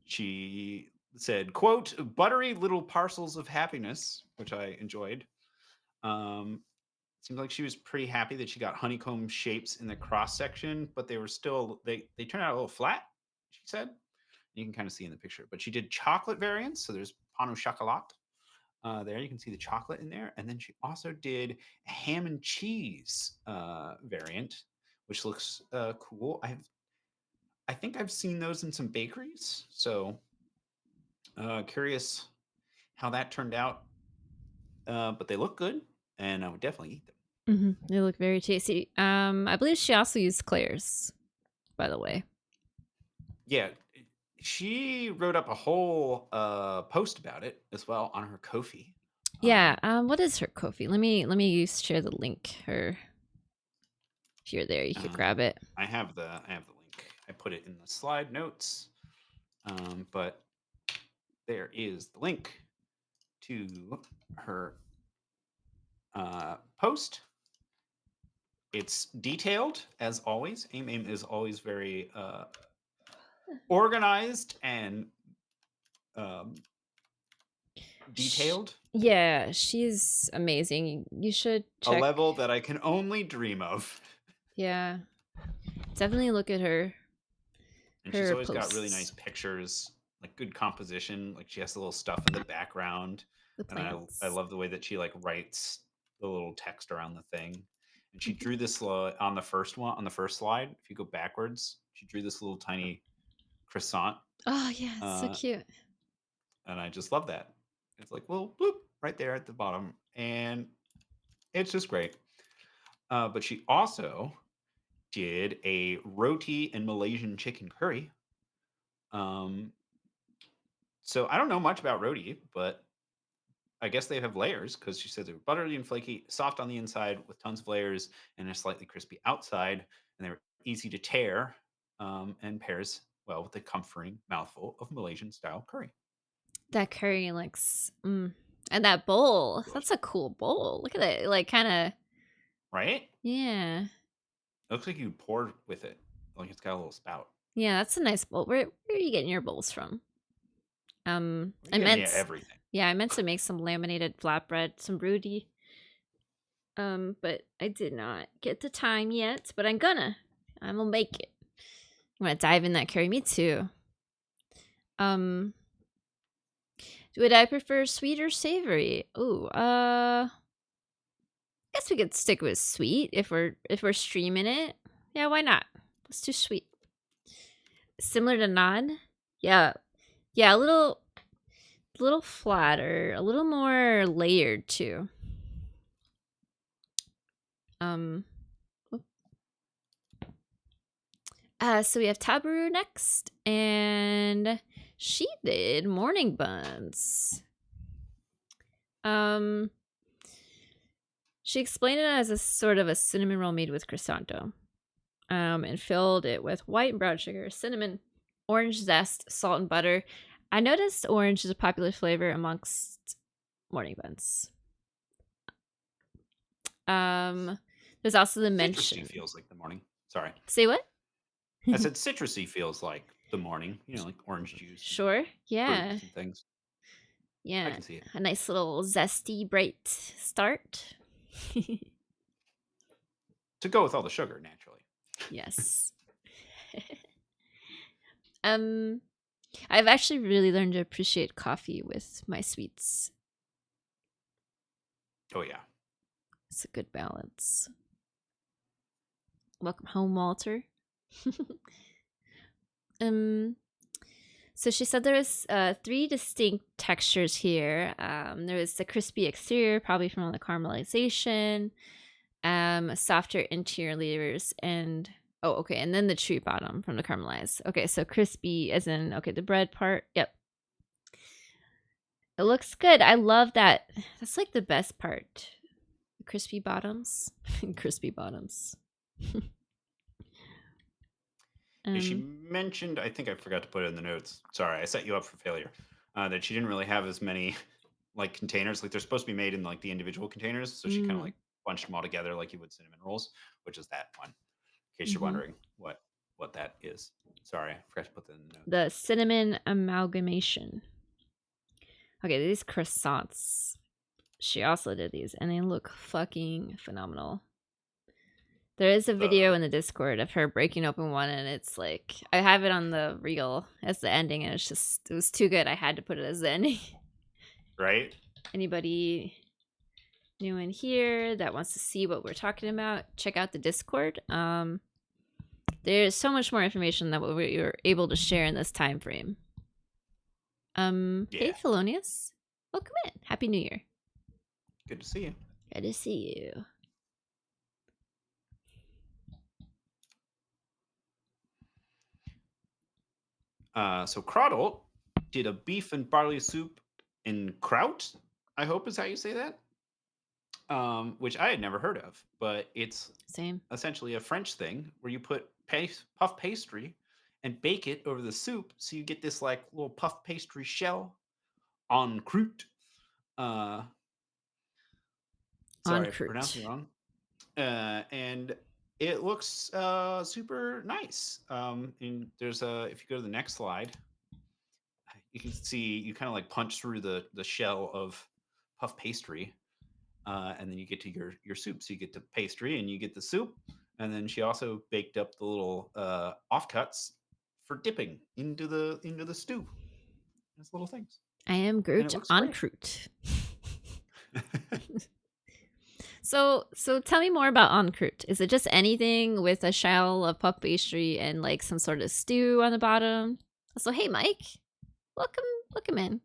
Speaker 2: she said, quote, buttery little parcels of happiness, which I enjoyed. Seems like she was pretty happy that she got honeycomb shapes in the cross section, but they were still, they turned out a little flat, she said. You can kind of see in the picture, but she did chocolate variants. So there's pain au chocolat, There you can see the chocolate in there, and then she also did a ham and cheese variant, which looks cool. I think I've seen those in some bakeries, so curious how that turned out. But they look good, and I would definitely eat them.
Speaker 1: They look very tasty. I believe she also used Claire's, by the way.
Speaker 2: Yeah, she wrote up a whole post about it as well on her Ko-fi.
Speaker 1: Yeah. What is her Ko-fi? Let me share the link. Her. If you're there, you could grab it.
Speaker 2: I have the link. I put it in the slide notes. But there is the link to her post. It's detailed as always. Aim is always very organized and detailed.
Speaker 1: Yeah, she's amazing. You should check.
Speaker 2: A level that I can only dream of.
Speaker 1: Yeah, definitely look at her.
Speaker 2: And she's always got really nice pictures, like good composition. Like she has the little stuff in the background. And I love the way that she like writes the little text around the thing. And she drew this on the first slide. If you go backwards, she drew this little tiny croissant.
Speaker 1: Oh yeah, it's so cute.
Speaker 2: And I just love that. It's like, well, bloop, right there at the bottom. And it's just great. But she also did a roti and Malaysian chicken curry. So I don't know much about roti, but I guess they have layers because she said they were buttery and flaky, soft on the inside with tons of layers and a slightly crispy outside. And they were easy to tear and pairs well with a comforting mouthful of Malaysian style curry.
Speaker 1: That curry looks, and that bowl. That's a cool bowl. Look at it, like kind of.
Speaker 2: Right?
Speaker 1: Yeah.
Speaker 2: It looks like you pour with it. Like it's got a little spout.
Speaker 1: Yeah, that's a nice bowl. Where are you getting your bowls from? I meant
Speaker 2: everything.
Speaker 1: Yeah, I meant to make some laminated flatbread, some roti. But I did not get the time yet. But I'm gonna make it. I'm gonna dive in that curry. Me too. Would I prefer sweet or savory? Ooh, I guess we could stick with sweet if we're streaming it. Yeah, why not? Let's do sweet. Similar to naan? Yeah, a little flatter, a little more layered too. So we have Tabaru next, and she did morning buns. She explained it as a sort of a cinnamon roll made with croissant dough. And filled it with white and brown sugar, cinnamon, orange zest, salt, and butter. I noticed orange is a popular flavor amongst morning buns. There's also the mention.
Speaker 2: Citrusy feels like the morning. Sorry.
Speaker 1: Say what?
Speaker 2: I said citrusy feels like the morning. You know, like orange juice.
Speaker 1: Sure. Yeah.
Speaker 2: And things.
Speaker 1: Yeah.
Speaker 2: I can see it.
Speaker 1: A nice little zesty, bright start.
Speaker 2: To go with all the sugar, naturally.
Speaker 1: Yes. I've actually really learned to appreciate coffee with my sweets.
Speaker 2: Oh yeah.
Speaker 1: It's a good balance. Welcome home, Walter. So she said there was 3 distinct textures here. There was the crispy exterior, probably from all the caramelization, softer interior layers, and and then the chewy bottom from the caramelized. Okay, so crispy as in the bread part. Yep. It looks good. I love that. That's like the best part. The crispy bottoms. Crispy bottoms.
Speaker 2: She mentioned, I think I forgot to put it in the notes. Sorry, I set you up for failure. That she didn't really have as many like containers. Like they're supposed to be made in like the individual containers. So she kind of like bunched them all together like you would cinnamon rolls, which is that one. In case you're wondering what that is. Sorry, I forgot to put that in the notes.
Speaker 1: The cinnamon amalgamation. Okay, these croissants. She also did these, and they look fucking phenomenal. There is a video in the Discord of her breaking open one, and it's like, I have it on the reel as the ending, and it was too good. I had to put it as the ending.
Speaker 2: Right?
Speaker 1: anybody new in here that wants to see what we're talking about, check out the Discord. There's so much more information that we were able to share in this time frame. Hey
Speaker 2: Yeah.
Speaker 1: Thelonious, welcome in. Happy New Year.
Speaker 2: Good to see you.
Speaker 1: Good to see you.
Speaker 2: So Crawdle did a beef and barley soup in kraut, I hope is how you say that. Which I had never heard of, but it's
Speaker 1: Same.
Speaker 2: essentially a French thing where you put puff pastry and bake it over the soup, so you get this like little puff pastry shell en croûte. Sorry if I'm pronouncing it wrong. And it looks super nice. And there's if you go to the next slide, you can see you kind of like punch through the shell of puff pastry, and then you get to your soup. So you get the pastry and you get the soup, and then she also baked up the little offcuts for dipping into the stew. Those little things.
Speaker 1: I am Groot on Croûte. So tell me more about en croûte. Is it just anything with a shell of puff pastry and like some sort of stew on the bottom? So hey Mike, welcome in.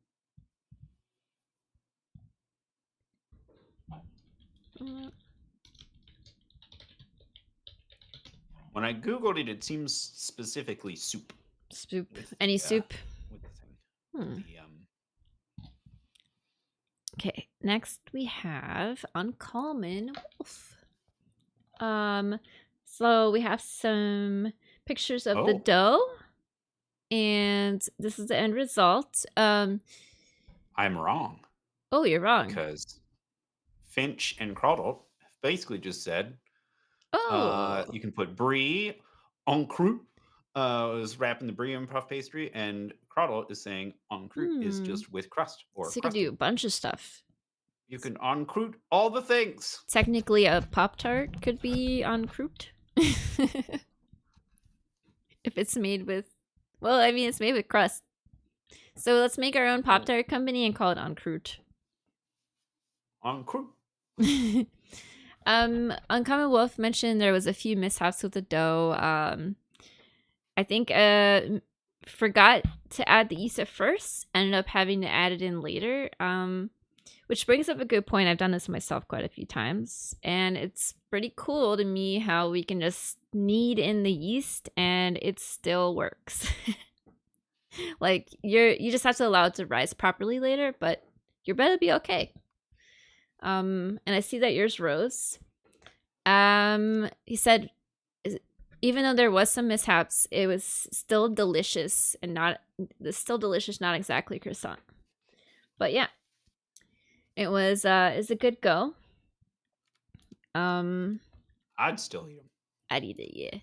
Speaker 2: When I googled it, it seems specifically soup.
Speaker 1: Soup. Any soup.
Speaker 2: With the thing.
Speaker 1: Okay, next we have Uncommon Wolf. So we have some pictures of the dough, and this is the end result.
Speaker 2: I'm wrong.
Speaker 1: Oh, you're wrong.
Speaker 2: Because Finch and Crawdle basically just said, you can put brie en croûte. Is wrapping the brie in puff pastry, and Crawdle is saying en croûte is just with crust or
Speaker 1: so you can do a bunch of stuff.
Speaker 2: You can en croûte all the things.
Speaker 1: Technically, a Pop-Tart could be en croûte. If it's made with, well, I mean, it's made with crust. So let's make our own Pop-Tart company and call it en croûte.
Speaker 2: En croûte.
Speaker 1: Uncommon Wolf mentioned there was a few mishaps with the dough. I think forgot to add the yeast at first, ended up having to add it in later. Which brings up a good point. I've done this myself quite a few times, and it's pretty cool to me how we can just knead in the yeast and it still works. Like you just have to allow it to rise properly later, but you're better be okay. And I see that yours rose. He said, even though there was some mishaps, it was still delicious and not exactly croissant. But yeah, it was is a good go.
Speaker 2: I'd still eat them.
Speaker 1: I'd eat it, yeah.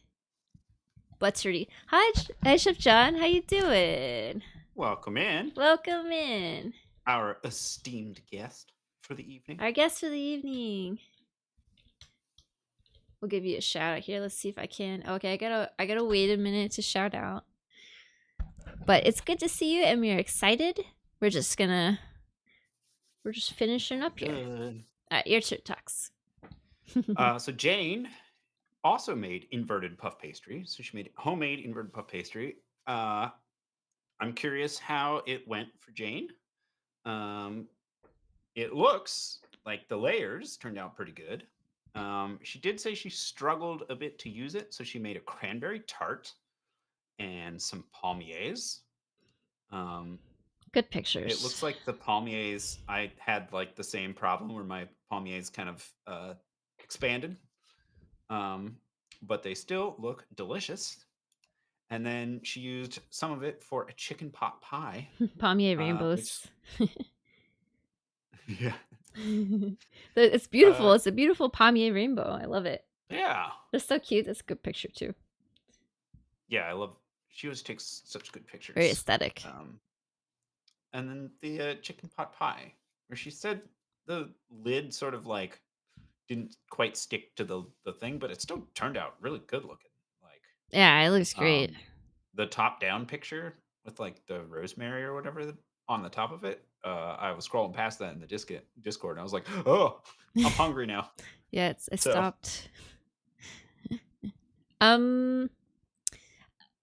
Speaker 1: Buttery. Hi, Chef John. How you doing?
Speaker 2: Welcome in.
Speaker 1: Welcome in.
Speaker 2: Our esteemed guest for the evening.
Speaker 1: Our guest for the evening. We'll give you a shout out here. Let's see if I can. Okay, I gotta wait a minute to shout out. But it's good to see you, and we're excited. We're just finishing up here. Your turn, Tux.
Speaker 2: So Jane also made inverted puff pastry. So she made homemade inverted puff pastry. I'm curious how it went for Jane. It looks like the layers turned out pretty good. She did say she struggled a bit to use it, so she made a cranberry tart and some palmiers.
Speaker 1: Good pictures.
Speaker 2: It looks like the palmiers, I had like the same problem where my palmiers kind of expanded, but they still look delicious. And then she used some of it for a chicken pot pie.
Speaker 1: Palmier rainbows.
Speaker 2: Yeah.
Speaker 1: It's beautiful. It's a beautiful palmier rainbow. I love it.
Speaker 2: Yeah.
Speaker 1: They're so cute. That's a good picture too.
Speaker 2: Yeah, I love. She always takes such good pictures.
Speaker 1: Very aesthetic.
Speaker 2: And then the chicken pot pie, where she said the lid sort of like didn't quite stick to the thing, but it still turned out really good looking. Like,
Speaker 1: yeah, it looks great.
Speaker 2: The top down picture with like the rosemary or whatever on the top of it. I was scrolling past that in the Discord, and I was like, "Oh, I'm hungry now."
Speaker 1: Yeah, I
Speaker 2: So
Speaker 1: stopped.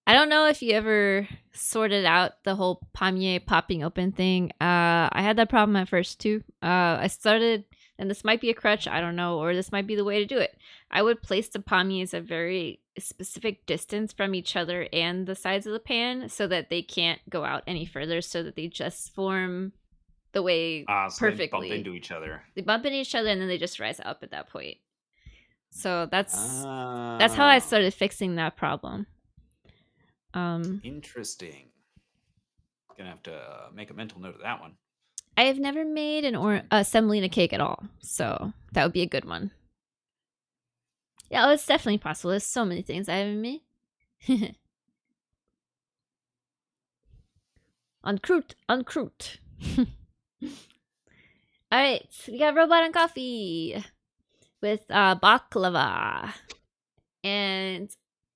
Speaker 1: I don't know if you ever sorted out the whole palmier popping open thing. I had that problem at first too. I started, and this might be a crutch, I don't know, or this might be the way to do it. I would place the palmiers a very specific distance from each other and the sides of the pan so that they can't go out any further, so that they just form the way
Speaker 2: so they bump
Speaker 1: perfectly.
Speaker 2: into each other.
Speaker 1: They bump into each other and then they just rise up at that point. So that's how I started fixing that problem.
Speaker 2: Interesting. Gonna have to make a mental note of that one.
Speaker 1: I have never made a semolina cake at all, so that would be a good one. Yeah, it's definitely possible. There's so many things I haven't made. Uncroot. Alright, we got Robot and Coffee with baklava. And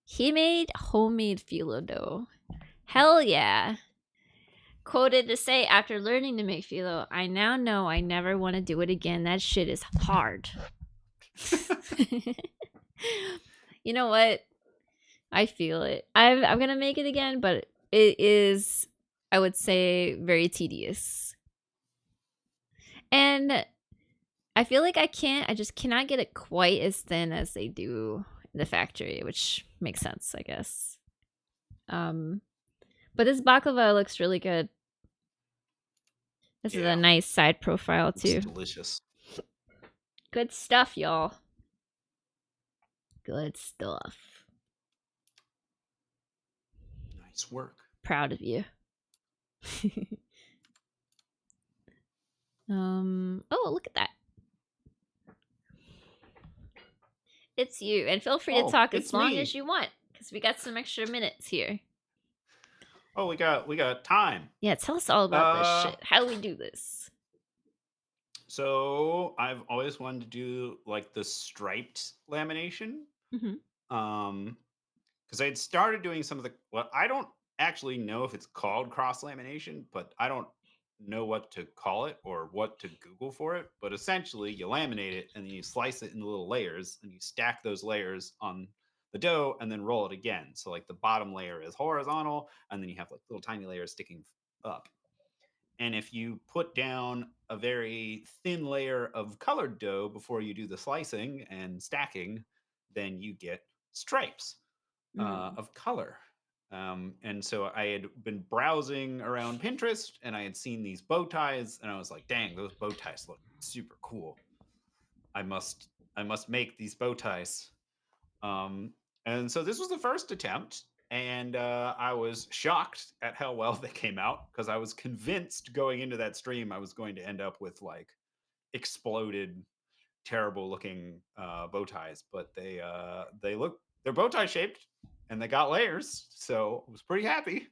Speaker 1: he made homemade phyllo dough. Hell yeah. Quoted to say, after learning to make phyllo, I now know I never want to do it again. That shit is hard. You know what? I feel it. I'm gonna make it again, but it is, I would say, very tedious. And I feel like I just cannot get it quite as thin as they do in the factory, which makes sense, I guess. But this baklava looks really good. This is a nice side profile too.
Speaker 2: It's delicious.
Speaker 1: Good stuff, y'all. Good stuff.
Speaker 2: Nice work.
Speaker 1: Proud of you. Oh, look at that. It's you. And feel free to talk as long as you want, because we got some extra minutes here.
Speaker 2: Oh, we got time.
Speaker 1: Yeah, tell us all about this shit. How do we do this?
Speaker 2: So I've always wanted to do like the striped lamination. Because I had started doing some of the, well, I don't actually know if it's called cross lamination, but I don't know what to call it or what to Google for it. But essentially, you laminate it and then you slice it into little layers and you stack those layers on the dough and then roll it again. So like the bottom layer is horizontal and then you have like little tiny layers sticking up. And if you put down a very thin layer of colored dough before you do the slicing and stacking, then you get stripes of color. And so I had been browsing around Pinterest and I had seen these bow ties and I was like, dang, those bow ties look super cool. I must make these bow ties. And so this was the first attempt. And I was shocked at how well they came out because I was convinced going into that stream I was going to end up with like exploded, terrible looking bow ties. But they're bow tie shaped and they got layers, so I was pretty happy.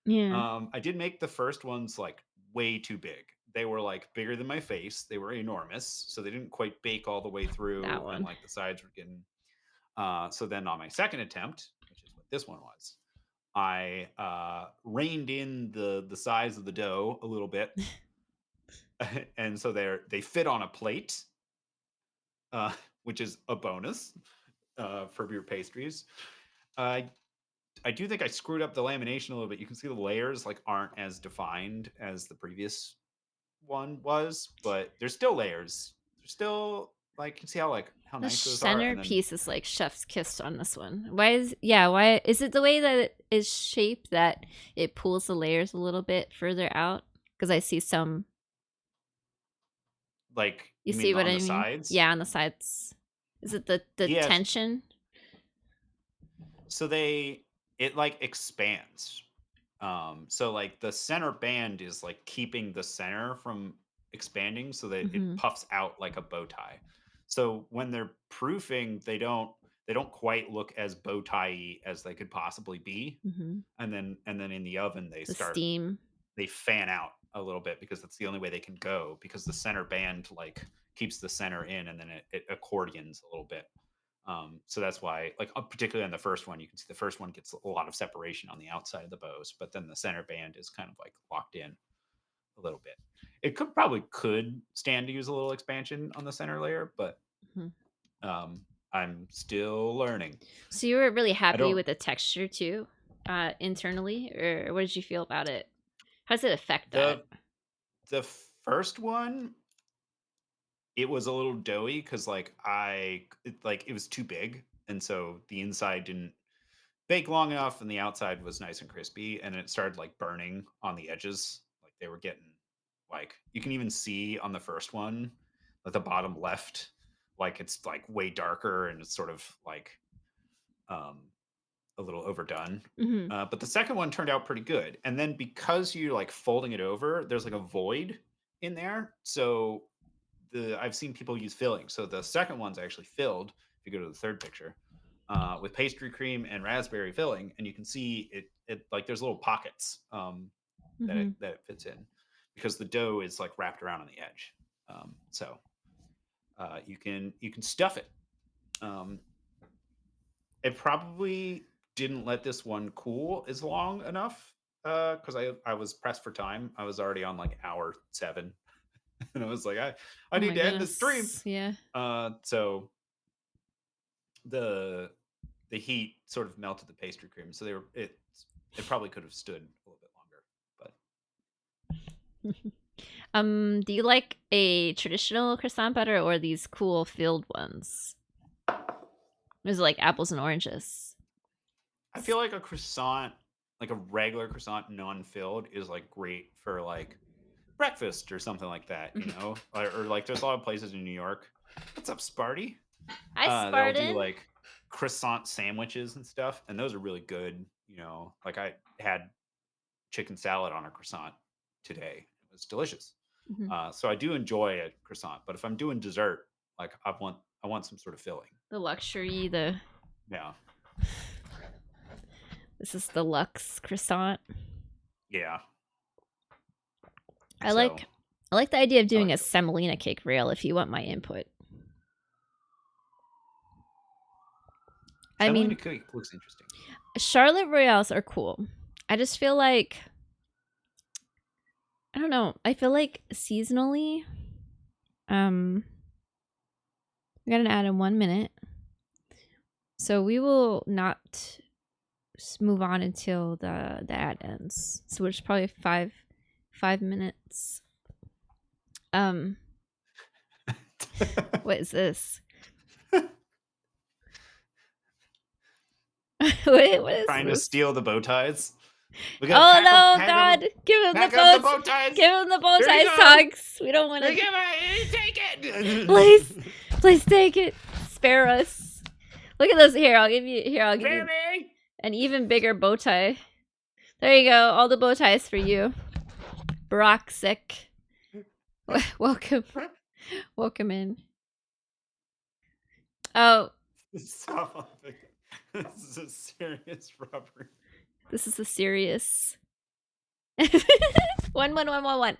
Speaker 1: Yeah.
Speaker 2: I did make the first ones like way too big. They were like bigger than my face. They were enormous, so they didn't quite bake all the way through, and like the sides were getting. So then on my second attempt, which is what this one was, I reined in the size of the dough a little bit, and so they fit on a plate, which is a bonus for your pastries. I do think I screwed up the lamination a little bit. You can see the layers like aren't as defined as the previous one was, but there's still layers. There's still like, you can see how nice those are.
Speaker 1: The centerpiece is like chef's kiss on this one. Why is it the way that it is shaped that it pulls the layers a little bit further out? Because I see some.
Speaker 2: Like
Speaker 1: you see what I mean?
Speaker 2: Sides?
Speaker 1: Yeah, on the sides. Is it the tension?
Speaker 2: So it like expands. So like the center band is like keeping the center from expanding so that it puffs out like a bow tie. So when they're proofing, they don't quite look as bow tie-y as they could possibly be. And then in the oven they start
Speaker 1: steam.
Speaker 2: They fan out a little bit because that's the only way they can go, because the center band like keeps the center in and then it accordions a little bit. So that's why, like, particularly on the first one, you can see the first one gets a lot of separation on the outside of the bows, but then the center band is kind of like locked in. little bit. It could stand to use a little expansion on the center layer, but
Speaker 1: Mhm.
Speaker 2: I'm still learning.
Speaker 1: So you were really happy
Speaker 2: don't-
Speaker 1: with the texture too, internally, or what did you feel about it? How does it affect that?
Speaker 2: The first one, it was a little doughy because it was too big, and so the inside didn't bake long enough, and the outside was nice and crispy, and it started like burning on the edges. Like they were getting like you can even see on the first one, at the bottom left, like it's like way darker and it's sort of like um a little overdone.
Speaker 1: Hmm.
Speaker 2: But the second one turned out pretty good. And then because you're like folding it over, there's like a void in there. So I've seen people use filling. So the second one's actually filled. If you go to the third picture, with pastry cream and raspberry filling, and you can see it like there's little pockets that
Speaker 1: Hmm.
Speaker 2: it fits in because the dough is like wrapped around on the edge. So you can stuff it. It probably didn't let this one cool as long enough because I was pressed for time. I was already on like hour 7, and I was like, I
Speaker 1: Oh
Speaker 2: need
Speaker 1: my
Speaker 2: to end the stream.
Speaker 1: goodness. Yeah.
Speaker 2: So the heat sort of melted the pastry cream, so it probably could have stood a little bit longer. But
Speaker 1: Do you like a traditional croissant better or these cool filled ones? Is it like apples and oranges?
Speaker 2: I feel like a croissant, like a regular croissant, non-filled, is like great for like breakfast or something like that, you know, or like there's a lot of places in New York. What's up, Sparty?
Speaker 1: Hi,
Speaker 2: They'll
Speaker 1: Spartan.
Speaker 2: do like croissant sandwiches and stuff, and those are really good. You know, like I had chicken salad on a croissant today. It was delicious.
Speaker 1: Mhm.
Speaker 2: So I do enjoy a croissant, but if I'm doing dessert, like I want some sort of filling.
Speaker 1: The luxury,
Speaker 2: Yeah,
Speaker 1: this is the luxe croissant.
Speaker 2: yeah.
Speaker 1: I like the idea of doing
Speaker 2: like
Speaker 1: a semolina cake rail if you want my input. I
Speaker 2: Semolina
Speaker 1: mean,
Speaker 2: cake looks interesting.
Speaker 1: Charlotte Royales are cool. I just feel like, I don't know. I feel like seasonally, we got an ad in 1 minute, so we will not move on until the ad ends. So which is probably 5 minutes. What is this? what is
Speaker 2: Trying to
Speaker 1: this?
Speaker 2: steal the bow ties. We
Speaker 1: Oh
Speaker 2: gotta
Speaker 1: no,
Speaker 2: pack 'em-
Speaker 1: God! Give him the
Speaker 2: pack up the
Speaker 1: bow.
Speaker 2: bow ties.
Speaker 1: Give him the bow
Speaker 2: Here you
Speaker 1: ties,
Speaker 2: go.
Speaker 1: Tonks. We don't want to.
Speaker 2: Take it.
Speaker 1: Please take it. Spare us. Look at this. Here, I'll give you. I'll give you
Speaker 2: Baby.
Speaker 1: an even bigger bow tie. There you go. All the bow ties for you. Broxic. Welcome. Welcome in. Oh,
Speaker 2: Stop. This is a serious robbery.
Speaker 1: this is a serious. 11111.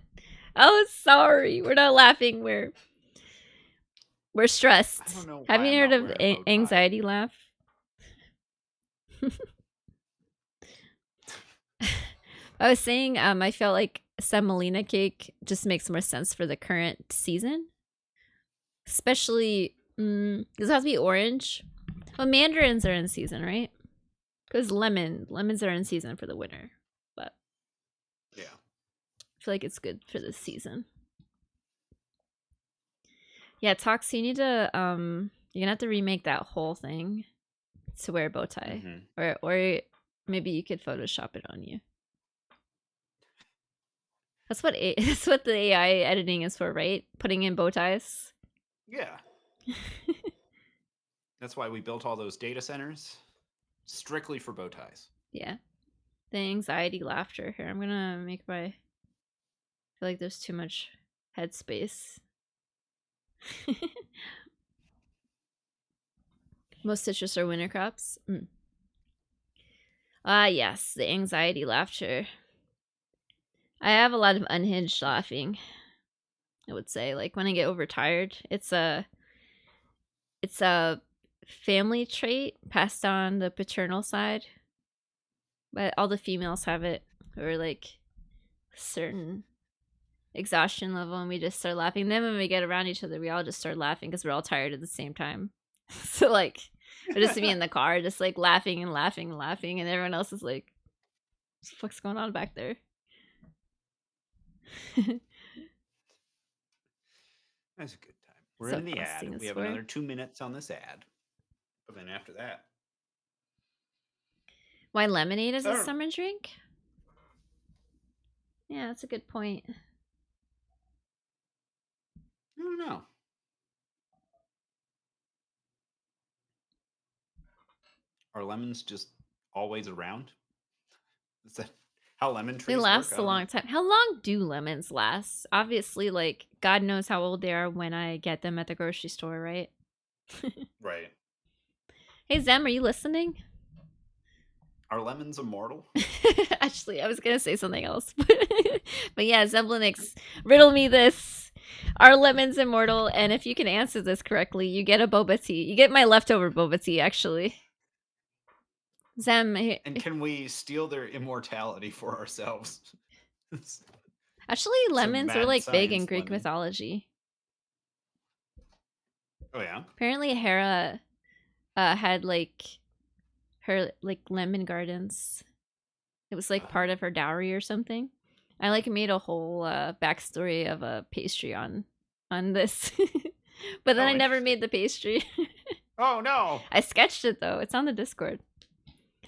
Speaker 1: Oh, sorry. We're not laughing. We're stressed.
Speaker 2: I don't know
Speaker 1: Have
Speaker 2: why
Speaker 1: you
Speaker 2: I'm
Speaker 1: heard
Speaker 2: not
Speaker 1: of
Speaker 2: wearing a bow tie.
Speaker 1: anxiety laugh? I was saying, I felt like semolina cake just makes more sense for the current season, especially does it have to be orange? Well, mandarins are in season, right? Because lemons are in season for the winter, but
Speaker 2: Yeah.
Speaker 1: I feel like it's good for this season. Yeah, Tox, you need to you're gonna have to remake that whole thing to wear a bow tie,
Speaker 2: Mhm.
Speaker 1: or maybe you could Photoshop it on you. That's what that's what the AI editing is for, right? Putting in bow ties.
Speaker 2: Yeah. That's why we built all those data centers strictly for bow ties.
Speaker 1: Yeah. The anxiety laughter here. I'm gonna make my. I feel like there's too much headspace. Most citrus are winter crops. Ah, yes, the anxiety laughter. I have a lot of unhinged laughing. I would say, like when I get overtired, it's a family trait passed on the paternal side, but all the females have it, or like certain exhaustion level, and we just start laughing. Then when we get around each other, we all just start laughing because we're all tired at the same time. So like, it'll just be in the car, just like laughing and laughing and laughing, and everyone else is like, "What the fuck's going on back there?"
Speaker 2: That's a good time. We're
Speaker 1: So
Speaker 2: in the
Speaker 1: costing
Speaker 2: ad.
Speaker 1: us
Speaker 2: We have
Speaker 1: for-
Speaker 2: another 2 minutes on this ad. But then after that,
Speaker 1: Why lemonade is a
Speaker 2: Oh.
Speaker 1: summer drink? Yeah, that's a good point.
Speaker 2: I don't know. Are lemons just always around? Is that how lemon trees
Speaker 1: They last
Speaker 2: work?
Speaker 1: a long time. How long do lemons last? Obviously, like, God knows how old they are when I get them at the grocery store, right?
Speaker 2: Right.
Speaker 1: Hey, Zem, are you listening?
Speaker 2: Are lemons immortal?
Speaker 1: Actually, I was going to say something else. But yeah, Zemblinix, riddle me this. Are lemons immortal? And if you can answer this correctly, you get a boba tea. You get my leftover boba tea, actually. Zem,
Speaker 2: And can we steal their immortality for ourselves?
Speaker 1: actually, lemons are
Speaker 2: mad
Speaker 1: like big in
Speaker 2: science
Speaker 1: Greek
Speaker 2: lemon.
Speaker 1: mythology.
Speaker 2: Oh yeah.
Speaker 1: Apparently, Hera had like her like lemon gardens. It was like part of her dowry or something. I like made a whole backstory of a pastry on this, but then
Speaker 2: Oh,
Speaker 1: I never
Speaker 2: interesting.
Speaker 1: made the pastry.
Speaker 2: Oh no.
Speaker 1: I sketched it though. It's on the Discord.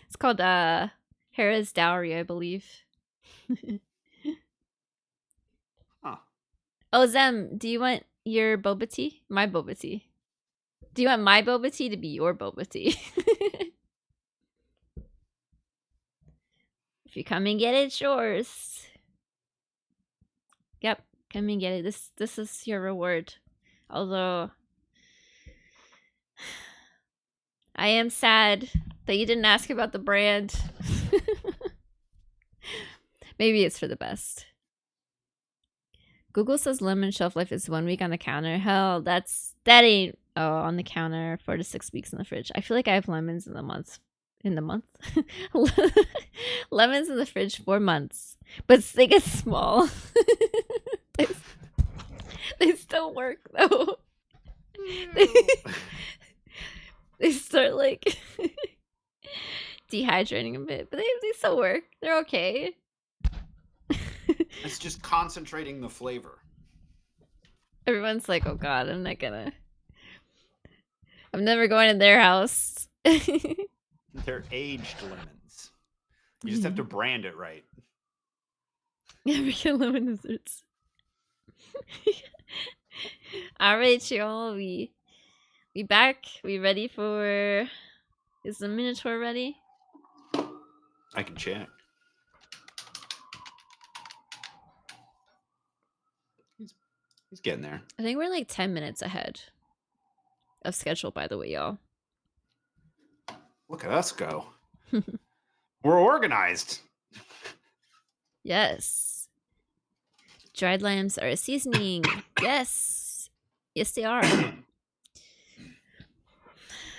Speaker 1: It's called Hera's Dowry, I believe.
Speaker 2: Huh.
Speaker 1: Oh, Zem, do you want your boba tea? My boba tea. Do you want my boba tea to be your boba tea? If you come and get it, it's yours. Yep, come and get it. This is your reward. Although I am sad that you didn't ask about the brand. Maybe it's for the best. Google says lemon shelf life is 1 week on the counter. Hell, that ain't on the counter, 4 to 6 weeks in the fridge. I feel like I have lemons in the month. Lemons in the fridge 4 months, but they get small. they still work though. They start like dehydrating a bit, but they still work. They're okay.
Speaker 2: It's just concentrating the flavor.
Speaker 1: Everyone's like, "Oh God, I'm never going to their house."
Speaker 2: They're aged lemons. You just have to brand it right.
Speaker 1: Never get lemon desserts. All right, y'all. We back. We ready for? Is the Minotaur ready?
Speaker 2: I can check. He's getting there.
Speaker 1: I think we're like 10 minutes ahead of schedule, by the way, y'all.
Speaker 2: Look at us go. We're organized.
Speaker 1: Yes. Dried lambs are a seasoning. Yes. Yes, they are.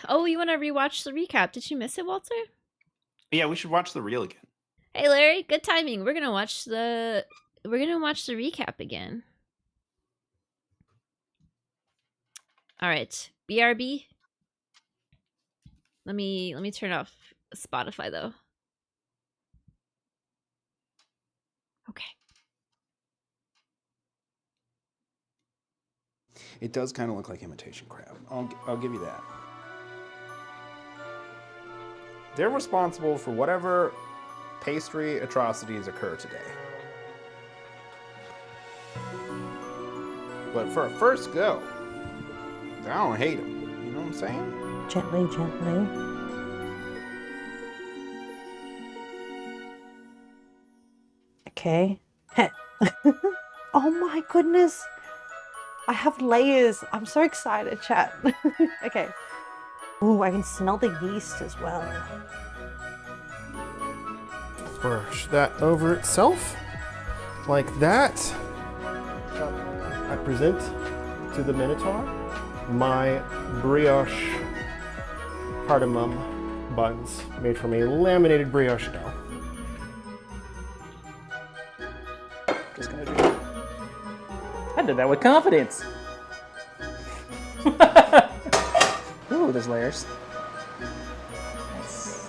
Speaker 1: Oh, you want to rewatch the recap? Did you miss it, Walter?
Speaker 2: Yeah, we should watch the reel again.
Speaker 1: Hey, Larry. Good timing. We're gonna watch the recap again. All right, BRB. Let me turn off Spotify though. Okay.
Speaker 3: It does kind of look like imitation crab. I'll give you that. They're responsible for whatever pastry atrocities occur today. But for a first go, I don't hate them. You know what I'm saying?
Speaker 4: Gently, gently. Okay. Oh my goodness. I have layers. I'm so excited, chat. Okay. Ooh, I can smell the yeast as well.
Speaker 5: Brush that over itself, like that. I present to the Minotaur my brioche cardamom buns made from a laminated brioche dough.
Speaker 3: Just gonna do
Speaker 6: did that with confidence. Ooh, there's layers. Nice.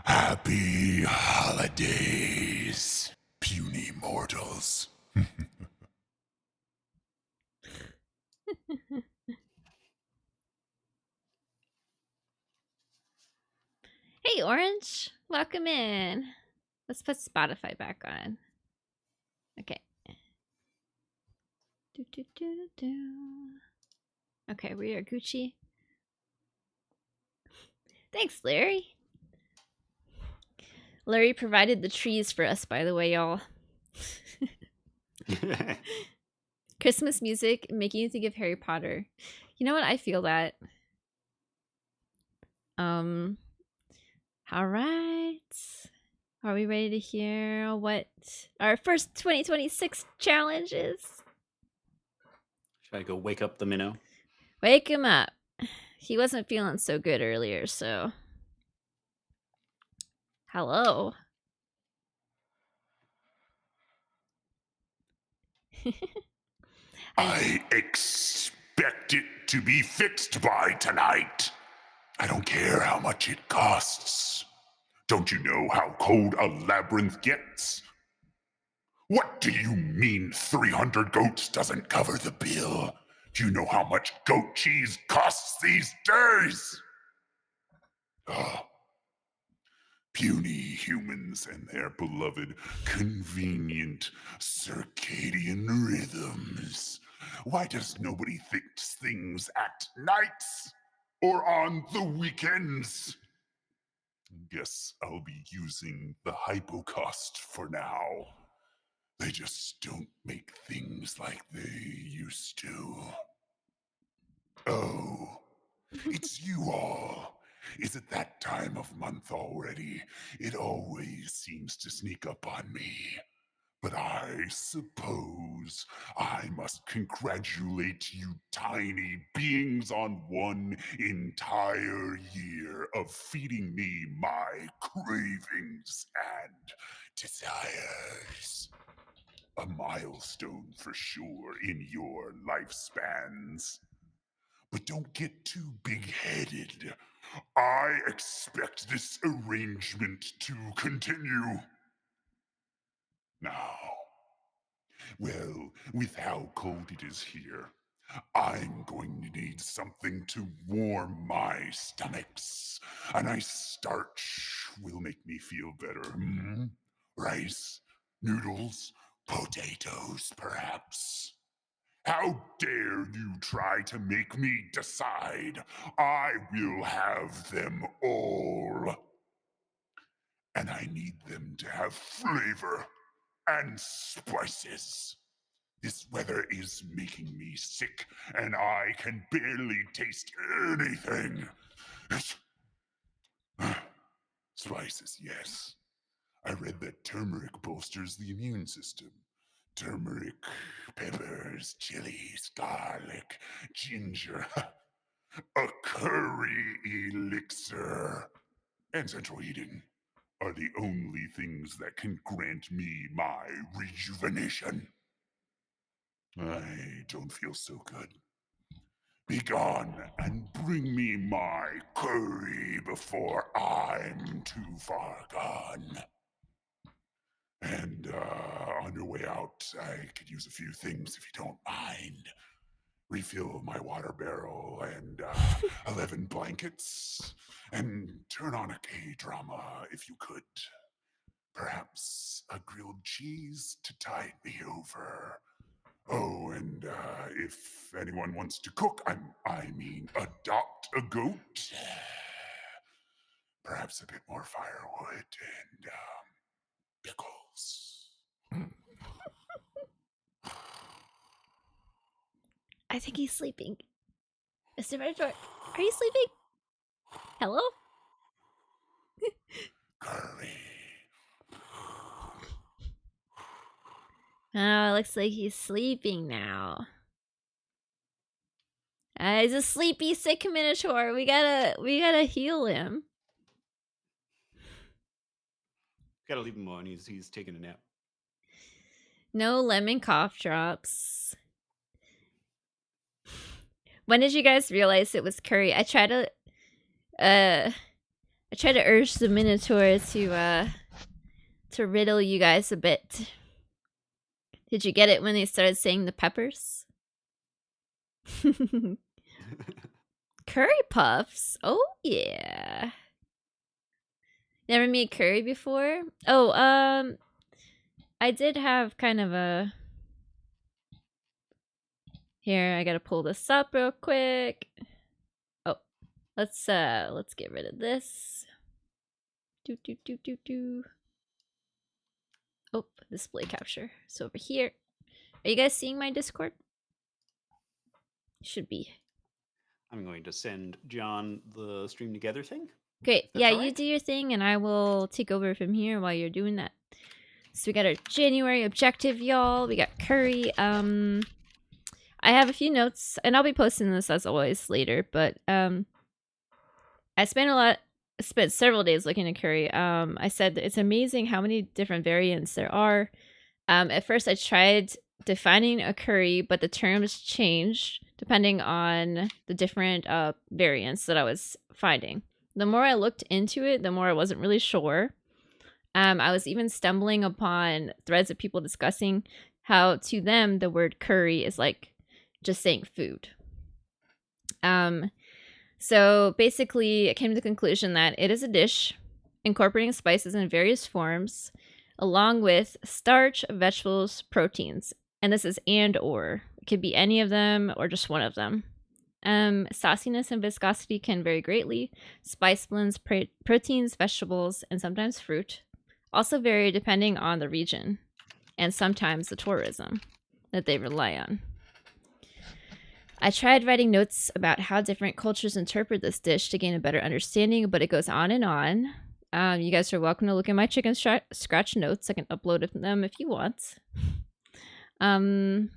Speaker 7: Happy holidays, puny mortals.
Speaker 1: Hey, Orange. Welcome in. Let's put Spotify back on. Okay. Do, do, do, do, do. Okay, we are Gucci. Thanks, Larry. Larry provided the trees for us, by the way, y'all. Christmas music making you think of Harry Potter. You know what? I feel that. All right. Are we ready to hear what our first 2026 challenge is?
Speaker 2: Should I go wake up the minnow?
Speaker 1: Wake him up. He wasn't feeling so good earlier, so. Hello.
Speaker 7: I expect it to be fixed by tonight. I don't care how much it costs. Don't you know how cold a labyrinth gets? What do you mean 300 goats doesn't cover the bill? Do you know how much goat cheese costs these days? Oh, puny humans and their beloved convenient circadian rhythms. Why does nobody fix things at nights or on the weekends? Guess I'll be using the hypocost for now. They just don't make things like they used to. Oh, it's you all. Is it that time of month already? It always seems to sneak up on me. But I suppose I must congratulate you tiny beings on one entire year of feeding me my cravings and desires. A milestone for sure in your lifespans. But don't get too big-headed. I expect this arrangement to continue. Now, well, with how cold it is here, I'm going to need something to warm my stomachs. A nice starch will make me feel better. Rice, noodles, potatoes, perhaps. How dare you try to make me decide? I will have them all. And I need them to have flavor and spices. This weather is making me sick, and I can barely taste anything. Spices, yes. I read that turmeric bolsters the immune system. Turmeric, peppers, chilies, garlic, ginger. A curry elixir. And central heating are the only things that can grant me my rejuvenation. I don't feel so good. Begone and bring me my curry before I'm too far gone. And on your way out, I could use a few things if you don't mind. Refill my water barrel and 11 blankets. And turn on a K-drama if you could. Perhaps a grilled cheese to tide me over. Oh, and if anyone wants to cook, I mean adopt a goat. Perhaps a bit more firewood and pickles.
Speaker 1: I think he's sleeping. Mr. Minotaur, are you sleeping? Hello?
Speaker 7: Curry.
Speaker 1: Oh, it looks like he's sleeping now. He's a sleepy, sick Minotaur. We gotta heal him.
Speaker 2: Gotta leave him alone. He's taking a nap.
Speaker 1: No lemon cough drops. When did you guys realize it was curry? I tried to urge the Minotaur to riddle you guys a bit. Did you get it when they started saying the peppers? Curry puffs? Oh yeah. Never made curry before? Oh, I did have kind of a... Here, I gotta pull this up real quick. Oh, let's get rid of this. Oh, display capture. So over here. Are you guys seeing my Discord? Should be.
Speaker 2: I'm going to send John the stream together thing.
Speaker 1: Great.
Speaker 2: That's
Speaker 1: Yeah,
Speaker 2: all
Speaker 1: you
Speaker 2: right.
Speaker 1: do your thing and I will take over from here while you're doing that. So we got our January objective, y'all. We got curry. I have a few notes and I'll be posting this as always later, but I spent several days looking at curry. I said that it's amazing how many different variants there are. At first I tried defining a curry, but the terms changed depending on the different variants that I was finding. The more I looked into it, the more I wasn't really sure. I was even stumbling upon threads of people discussing how to them the word curry is like just saying food. So basically I came to the conclusion that it is a dish incorporating spices in various forms along with starch, vegetables, proteins. And this is and or. It could be any of them or just one of them. Sauciness and viscosity can vary greatly. Spice blends, proteins, vegetables, and sometimes fruit also vary depending on the region and sometimes the tourism that they rely on. I tried writing notes about how different cultures interpret this dish to gain a better understanding, but it goes on and on. You guys are welcome to look at my chicken scratch notes. I can upload them if you want. And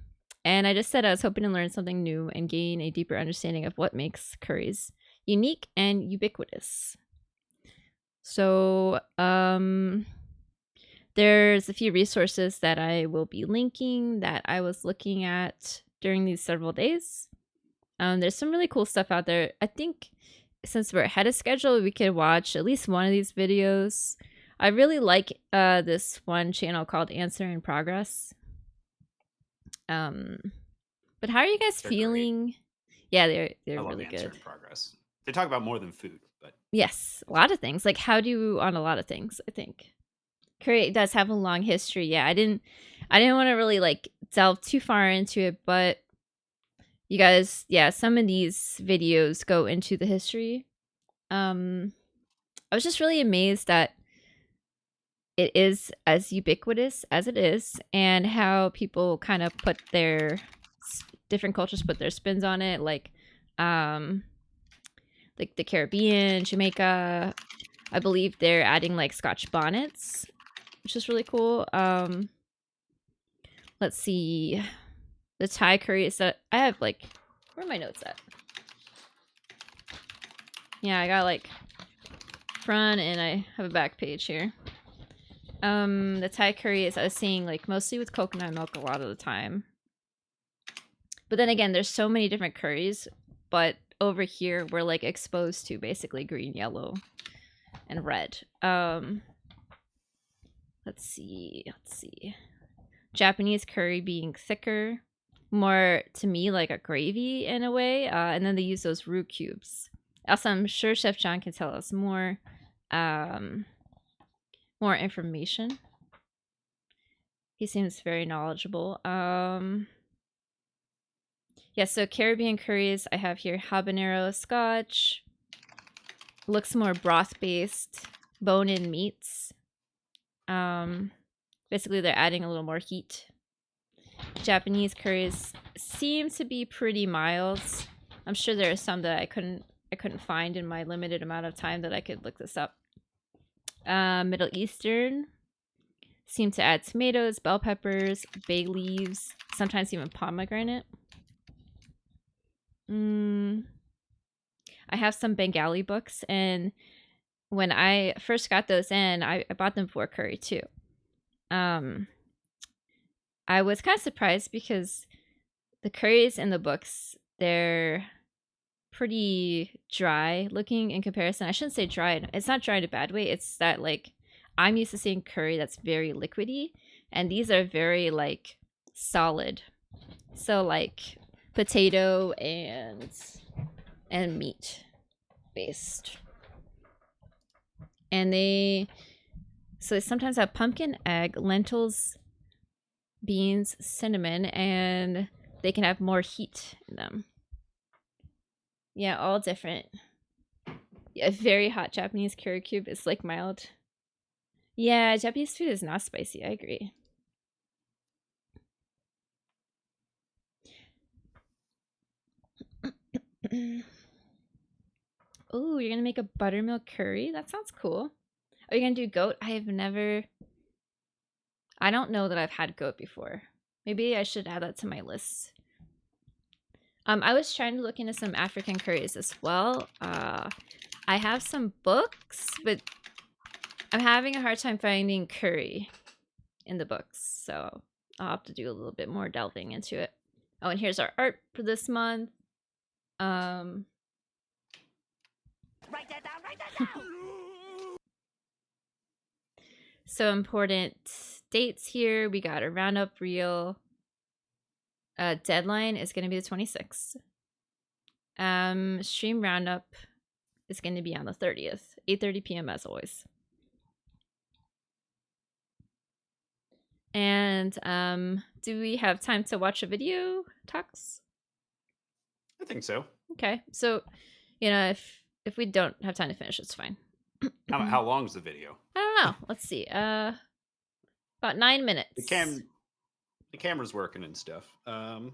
Speaker 1: I just said I was hoping to learn something new and gain a deeper understanding of what makes curries unique and ubiquitous. So, there's a few resources that I will be linking that I was looking at during these several days. There's some really cool stuff out there. I think since we're ahead of schedule, we could watch at least one of these videos. I really like this one channel called Answer in Progress. But how are you guys
Speaker 2: They're
Speaker 1: feeling?
Speaker 2: great.
Speaker 1: Yeah, they're
Speaker 2: I love
Speaker 1: really
Speaker 2: Answer
Speaker 1: good.
Speaker 2: in Progress. They talk about more than food, but
Speaker 1: Yes, a lot of things. Like how do on a lot of things, I think. Curry does have a long history. Yeah, I didn't want to really like delve too far into it, but you guys, yeah, some of these videos go into the history. I was just really amazed that it is as ubiquitous as it is and how people kind of put their different cultures put their spins on it, like the Caribbean, Jamaica. I believe they're adding like Scotch bonnets, which is really cool. Let's see. The Thai curry is that I have like, where are my notes at? Yeah, I got like front and I have a back page here. The Thai curry is I was seeing like mostly with coconut milk a lot of the time. But then again, there's so many different curries but over here we're like exposed to basically green, yellow, and red. Let's see. Japanese curry being thicker, more to me like a gravy in a way, and then they use those roux cubes. Also, I'm sure Chef John can tell us more information. He seems very knowledgeable. Yeah, so Caribbean curries I have here: habanero scotch. Looks more broth-based, bone-in meats. Basically they're adding a little more heat. Japanese curries seem to be pretty mild. I'm sure there are some that I couldn't find in my limited amount of time that I could look this up. Middle Eastern seem to add tomatoes, bell peppers, bay leaves, sometimes even pomegranate. I have some Bengali books, and when I first got those in, I bought them for curry too. I was kind of surprised because the curries in the books, they're pretty dry looking in comparison. I shouldn't say dry. It's not dry in a bad way. It's that like I'm used to seeing curry that's very liquidy, and these are very like solid. So like potato and meat based. And they sometimes have pumpkin, egg, lentils, beans, cinnamon, and they can have more heat in them. Yeah, all different. Yeah, very hot Japanese curry cube is like mild. Yeah, Japanese food is not spicy, I agree. Oh, you're gonna make a buttermilk curry? That sounds cool. Are you gonna do goat? I don't know that I've had goat before. Maybe I should add that to my list. I was trying to look into some African curries as well. I have some books, but I'm having a hard time finding curry in the books, so I'll have to do a little bit more delving into it. Oh, and here's our art for this month. Write that down, write that down! So important dates here. We got a roundup reel. Deadline is going to be the 26th. Stream roundup is going to be on the 30th, 8:30 p.m. as always. And do we have time to watch a video, Tux?
Speaker 2: I think so.
Speaker 1: Okay, so if we don't have time to finish, it's fine.
Speaker 2: How long is the video?
Speaker 1: I don't know. Let's see. About 9 minutes.
Speaker 2: The camera's working and stuff.
Speaker 1: Do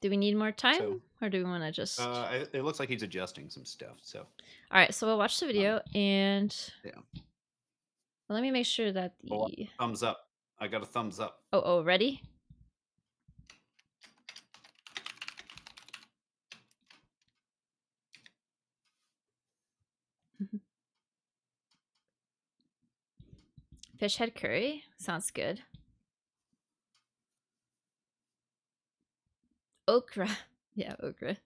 Speaker 1: we need more time, or do we want to just?
Speaker 2: It looks like he's adjusting some stuff. So.
Speaker 1: All right, so we'll watch the video and.
Speaker 2: Yeah.
Speaker 1: Let me make sure that the
Speaker 2: thumbs up. I got a thumbs up.
Speaker 1: Oh, ready? Fish head curry sounds good. Okra. Yeah, okra.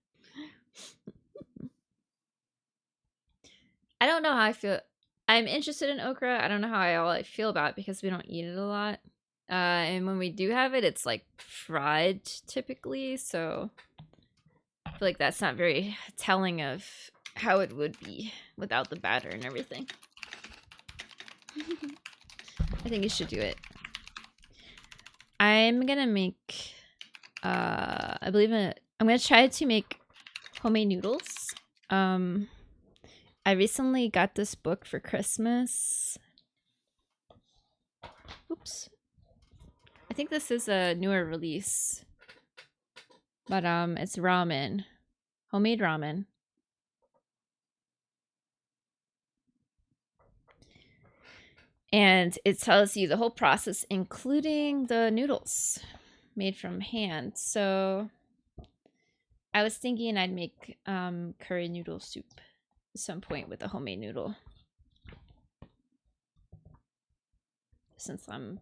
Speaker 1: I don't know how I feel. I'm interested in okra. I don't know how I feel about it because we don't eat it a lot. And when we do have it, it's like fried typically. So I feel like that's not very telling of how it would be without the batter and everything. I think you should do it. I'm gonna make I'm gonna try to make homemade noodles. I recently got this book for Christmas. Oops. I think this is a newer release. But it's ramen. Homemade ramen. And it tells you the whole process, including the noodles made from hand. So I was thinking I'd make curry noodle soup at some point with a homemade noodle. Since I'm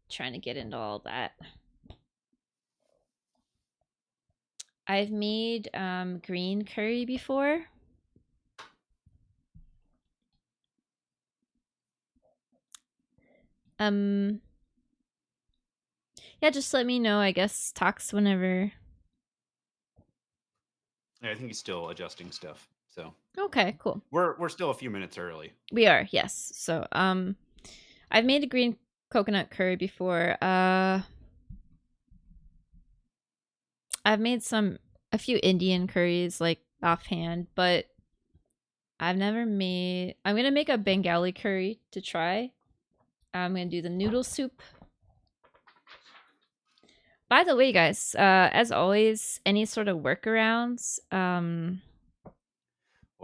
Speaker 1: trying to get into all that. I've made green curry before. Yeah, just let me know, I guess, talks whenever.
Speaker 2: Yeah, I think he's still adjusting stuff. So
Speaker 1: Okay, cool.
Speaker 2: we're still a few minutes early.
Speaker 1: We are, yes. So I've made a green coconut curry before. I've made a few Indian curries like offhand, but I've never made. I'm gonna make a Bengali curry to try. I'm gonna do the noodle soup. By the way, guys, as always, any sort of workarounds,
Speaker 2: Oh,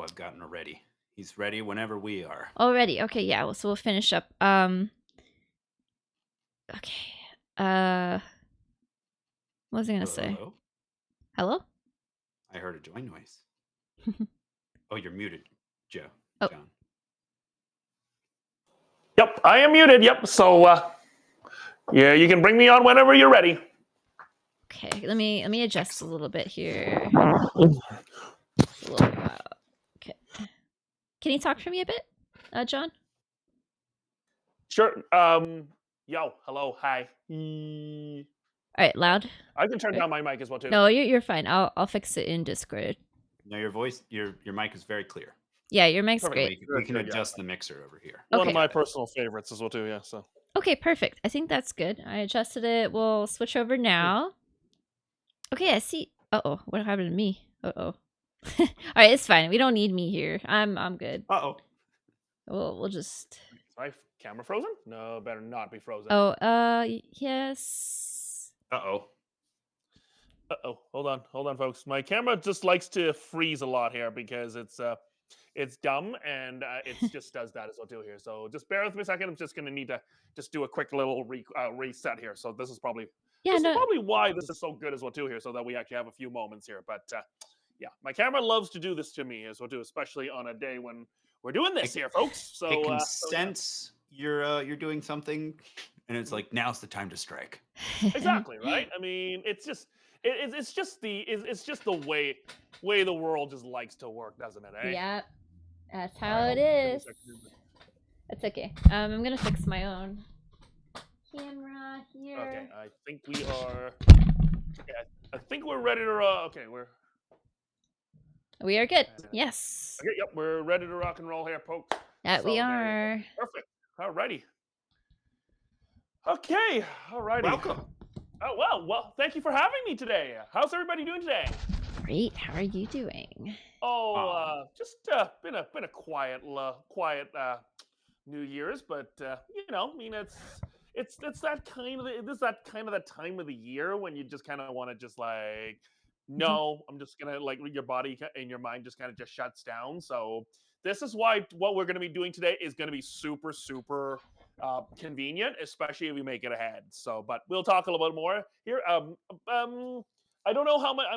Speaker 2: I've gotten her ready. He's ready whenever we are.
Speaker 1: already. Okay, yeah, well, so we'll finish up. Okay. What was I gonna say?
Speaker 2: Hello?
Speaker 1: Hello?
Speaker 2: I heard a join noise. Oh, you're muted, Joe.
Speaker 1: Oh.
Speaker 2: John.
Speaker 5: Yep, I am muted. Yep. So, yeah, you can bring me on whenever you're ready.
Speaker 1: Okay, let me adjust a little bit here. It's a little okay. Can you talk for me a bit, John?
Speaker 5: Sure. Yo, hello, hi.
Speaker 1: All right, loud.
Speaker 5: I can turn down my mic as well too.
Speaker 1: No, you're fine. I'll fix it in Discord.
Speaker 2: No, your voice, your mic is very clear.
Speaker 1: Yeah, your mic's
Speaker 5: Perfect.
Speaker 1: great.
Speaker 2: We can adjust the mixer over here.
Speaker 5: One
Speaker 1: Okay.
Speaker 5: of my personal favorites as well too. Yeah. So.
Speaker 1: Okay, perfect. I think that's good. I adjusted it. We'll switch over now. Okay, I see. Uh-oh, what happened to me? Uh-oh. All right, it's fine. We don't need me here. I'm good.
Speaker 2: Uh-oh.
Speaker 1: We'll just.
Speaker 5: Is my camera frozen? No, better not be frozen.
Speaker 1: Oh, yes.
Speaker 2: Uh-oh.
Speaker 5: Uh-oh. Hold on, folks. My camera just likes to freeze a lot here because it's dumb and it just does that as well too here. So just bear with me a second. I'm just gonna need to just do a quick little reset here. So this is probably
Speaker 1: Yeah,
Speaker 5: is
Speaker 1: no.
Speaker 5: probably why this is so good as well too here, so that we actually have a few moments here. But yeah, my camera loves to do this to me as well too, especially on a day when we're doing this here, folks. So
Speaker 2: it can
Speaker 5: so, yeah.
Speaker 2: sense you're doing something, and it's like now's the time to strike.
Speaker 5: Exactly right. I mean, it's just it's just the way the world just likes to work, doesn't it? Eh?
Speaker 1: Yep. That's
Speaker 5: All
Speaker 1: how
Speaker 5: right,
Speaker 1: it
Speaker 5: hold on,
Speaker 1: is.
Speaker 5: give me a second.
Speaker 1: That's okay. I'm gonna fix my own camera here.
Speaker 5: Okay, I think we are. Yeah, I think we're ready to. Okay,
Speaker 1: We are good. Yes.
Speaker 5: okay. Yep, we're ready to rock and roll here, folks.
Speaker 1: That we
Speaker 5: So, there you go.
Speaker 1: are.
Speaker 5: Perfect. Alrighty. Okay. Alrighty.
Speaker 2: Welcome.
Speaker 5: Oh well. Thank you for having me today. How's everybody doing today?
Speaker 1: Great. How are you doing?
Speaker 5: Oh, just been a quiet New Year's, but you know, I mean, it's that kind of the time of the year when you just kind of want to just like, no, I'm just gonna like your body and your mind just kind of just shuts down. So this is why what we're gonna be doing today is gonna be super convenient, especially if we make it ahead. So, but we'll talk a little bit more here. I don't know how much.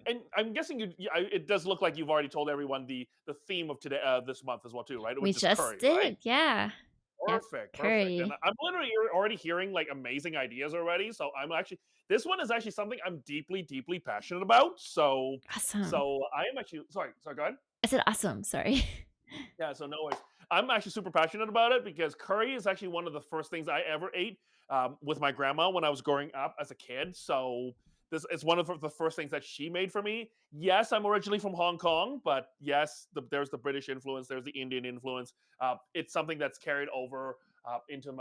Speaker 5: And I'm guessing it does look like you've already told everyone the theme of today, this month as well too, right?
Speaker 1: We
Speaker 5: Which is
Speaker 1: just
Speaker 5: curry,
Speaker 1: did.
Speaker 5: right?
Speaker 1: Yeah. Yep,
Speaker 5: Perfect.
Speaker 1: curry.
Speaker 5: And I'm literally already hearing like amazing ideas already. So I'm actually this one is actually something I'm deeply passionate about. So
Speaker 1: Awesome.
Speaker 5: I am actually sorry. Go ahead.
Speaker 1: I said awesome. Sorry.
Speaker 5: Yeah, so no worries. I'm actually super passionate about it because curry is actually one of the first things I ever ate with my grandma when I was growing up as a kid. So this is one of the first things that she made for me. Yes, I'm originally from Hong Kong, but yes, there's the British influence, there's the Indian influence. It's something that's carried over into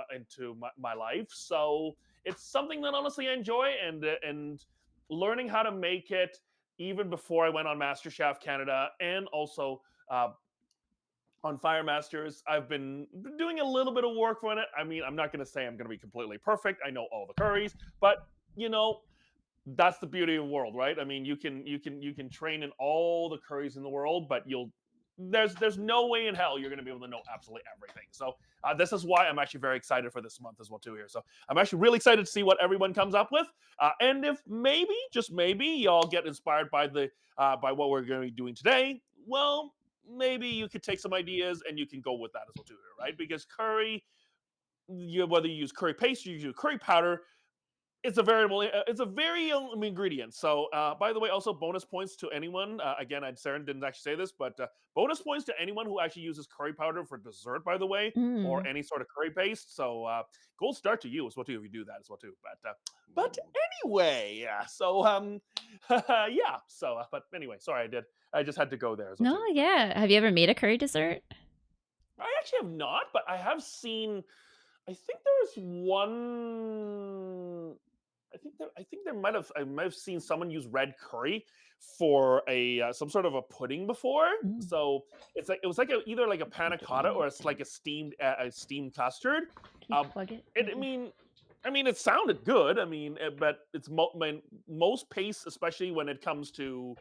Speaker 5: my life. So it's something that honestly I enjoy and learning how to make it even before I went on MasterChef Canada and also on Fire Masters. I've been doing a little bit of work on it. I mean, I'm not going to say I'm going to be completely perfect. I know all the curries, but you know, that's the beauty of the world, right? I mean, you can train in all the curries in the world, but there's no way in hell you're going to be able to know absolutely everything. So this is why I'm actually very excited for this month as well too here. So I'm actually really excited to see what everyone comes up with, and if maybe, just maybe, y'all get inspired by what we're going to be doing today. Well, maybe you could take some ideas and you can go with that as well too, right? Because curry, whether you use curry paste or you use curry powder, it's a variable. It's a variable ingredient. So, by the way, also bonus points to anyone. Again, Saren didn't actually say this, but bonus points to anyone who actually uses curry powder for dessert. By the way, or
Speaker 1: Mm.
Speaker 5: any sort of curry paste. So, gold star to you as well too if you do that as well too. But anyway, yeah. So, yeah. So, but anyway, sorry, I just had to go there as well
Speaker 1: No,
Speaker 5: too.
Speaker 1: yeah. Have you ever made a curry dessert?
Speaker 5: I actually have not, but I have seen. I think there was one. I think I might have seen someone use red curry for a some sort of a pudding before.
Speaker 1: Mm.
Speaker 5: So it was like either like a panna cotta or it's like a steamed custard.
Speaker 1: Can you
Speaker 5: Um,
Speaker 1: plug it?
Speaker 5: it, I mean, it sounded good. I mean, but it's most paste, especially when it comes to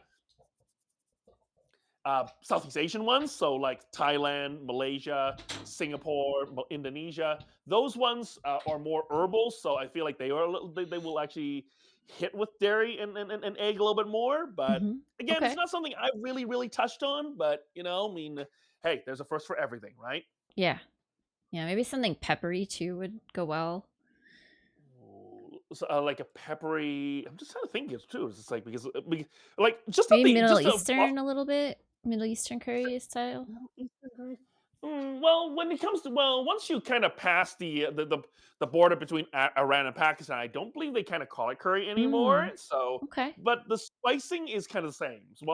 Speaker 5: Southeast Asian ones, so like Thailand, Malaysia, Singapore, Indonesia. Those ones are more herbal, so I feel like they will actually hit with dairy and egg a little bit more. But
Speaker 1: Mhm.
Speaker 5: again, it's
Speaker 1: Okay.
Speaker 5: not something I've really touched on. But I mean, hey, there's a first for everything, right?
Speaker 1: Yeah. Yeah, maybe something peppery too would go well.
Speaker 5: Ooh, so, like a peppery. I'm just trying to think it too. It's just like like just
Speaker 1: Maybe
Speaker 5: something,
Speaker 1: Middle
Speaker 5: just a
Speaker 1: Eastern a little bit. Middle Eastern curry style.
Speaker 5: Middle Eastern curry? Well, when it comes to once you kind of pass the border between Iran and Pakistan, I don't believe they kind of call it curry anymore.
Speaker 1: Mm.
Speaker 5: So,
Speaker 1: Okay.
Speaker 5: but the spicing is kind of the same. So,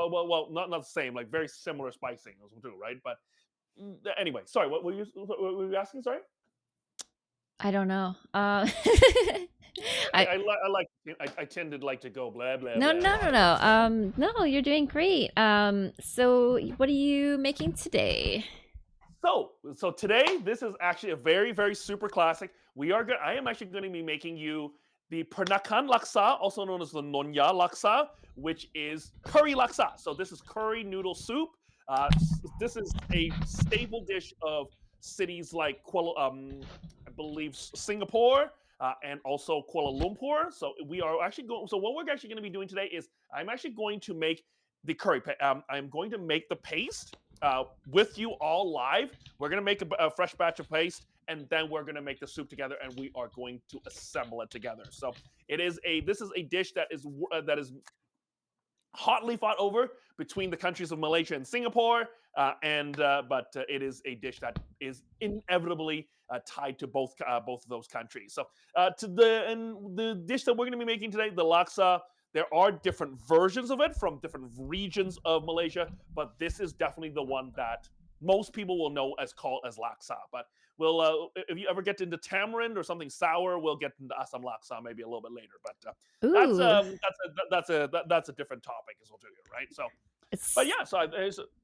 Speaker 5: not the same, like very similar spicing as well too, right? But anyway, sorry, what were you asking? Sorry,
Speaker 1: I don't know. I
Speaker 5: I tend to like to go blah blah
Speaker 1: no
Speaker 5: blah.
Speaker 1: no no no. No, you're doing great. So what are you making today?
Speaker 5: So today, this is actually a very super classic. I am actually going to be making you the Peranakan laksa, also known as the Nonya laksa, which is curry laksa. So this is curry noodle soup. This is a staple dish of cities like I believe Singapore. And also Kuala Lumpur. So we are actually going. So what we're actually going to be doing today is I'm actually going to make the curry. I'm going to make the paste with you all live. We're going to make a fresh batch of paste, and then we're going to make the soup together, and we are going to assemble it together. So this is a dish that is hotly fought over between the countries of Malaysia and Singapore, but it is a dish that is inevitably tied to both of those countries. So the dish that we're going to be making today, the laksa. There are different versions of it from different regions of Malaysia, but this is definitely the one that most people will know as laksa. But if you ever get into tamarind or something sour, we'll get into asam laksa maybe a little bit later. But
Speaker 1: Ooh,
Speaker 5: that's a different topic as well too, right? So, but
Speaker 1: it's
Speaker 5: yeah, sorry,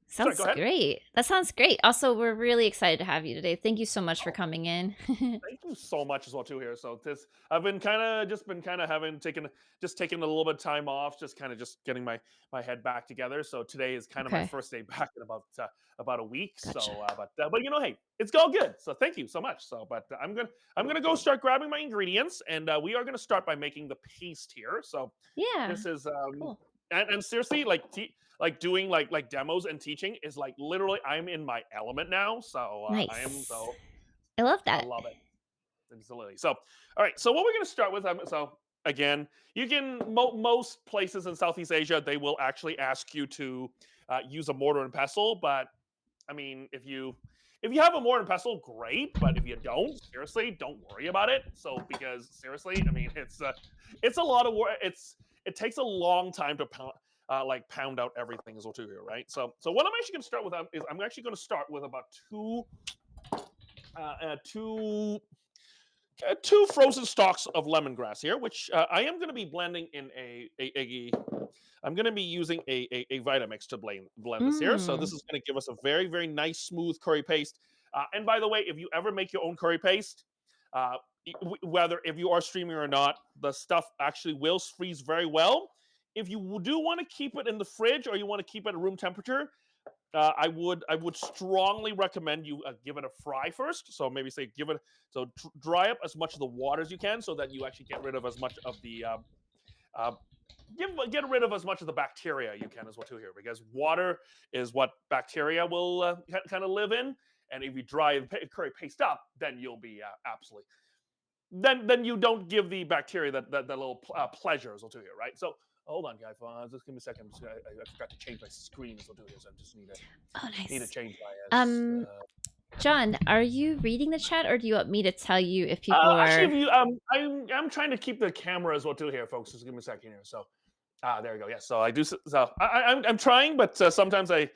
Speaker 1: sounds
Speaker 5: go ahead.
Speaker 1: great. That sounds great. Also, we're really excited to have you today. Thank you so much for coming in.
Speaker 5: Thank you so much as well too here. So I've been kind of having taken a little bit of time off, just getting my head back together. So today is kind of my
Speaker 1: Okay.
Speaker 5: first day back in about a week.
Speaker 1: Gotcha.
Speaker 5: So but hey, it's all good. So thank you so much. So but I'm gonna go start grabbing my ingredients, and we are gonna start by making the paste here. So
Speaker 1: Yeah.
Speaker 5: this is
Speaker 1: Cool.
Speaker 5: and seriously like doing like demos and teaching is like literally I'm in my element now. So
Speaker 1: Nice.
Speaker 5: I am so.
Speaker 1: I love
Speaker 5: I
Speaker 1: that.
Speaker 5: love it. Absolutely. So, all right. So, what we're going to start with. So, again, you can most places in Southeast Asia they will actually ask you to use a mortar and pestle. But I mean, if you have a mortar and pestle, great. But if you don't, seriously, don't worry about it. So, because seriously, I mean, it's a lot of work. It takes a long time to pound out everything as well too here, right? So what I'm actually going to start with is I'm actually going to start with about two frozen stalks of lemongrass here, which I am going to be blending in I'm going to be using a Vitamix to blend this here. So this is going to give us a very nice smooth curry paste. And by the way, if you ever make your own curry paste, whether if you are streaming or not, the stuff actually will freeze very well. If you do want to keep it in the fridge or you want to keep it at room temperature, I would strongly recommend you give it a fry first. So maybe say dry up as much of the water as you can, so that you actually get rid of as much of the get rid of as much of the bacteria you can as well too here, because water is what bacteria will kind of live in, and if you dry the curry paste up, then you'll be absolutely then you don't give the bacteria that little pleasure as well too here, right? So hold on, guys. Just give me a second. I forgot to change my screen as well too here, so I just need
Speaker 1: Oh,
Speaker 5: to
Speaker 1: nice.
Speaker 5: change my.
Speaker 1: John, are you reading the chat, or do you want me to tell you if people
Speaker 5: Actually,
Speaker 1: are?
Speaker 5: if you I'm trying to keep the camera as well too here, folks. Just give me a second here. So there we go. Yes. So I do. So I'm trying, but sometimes I.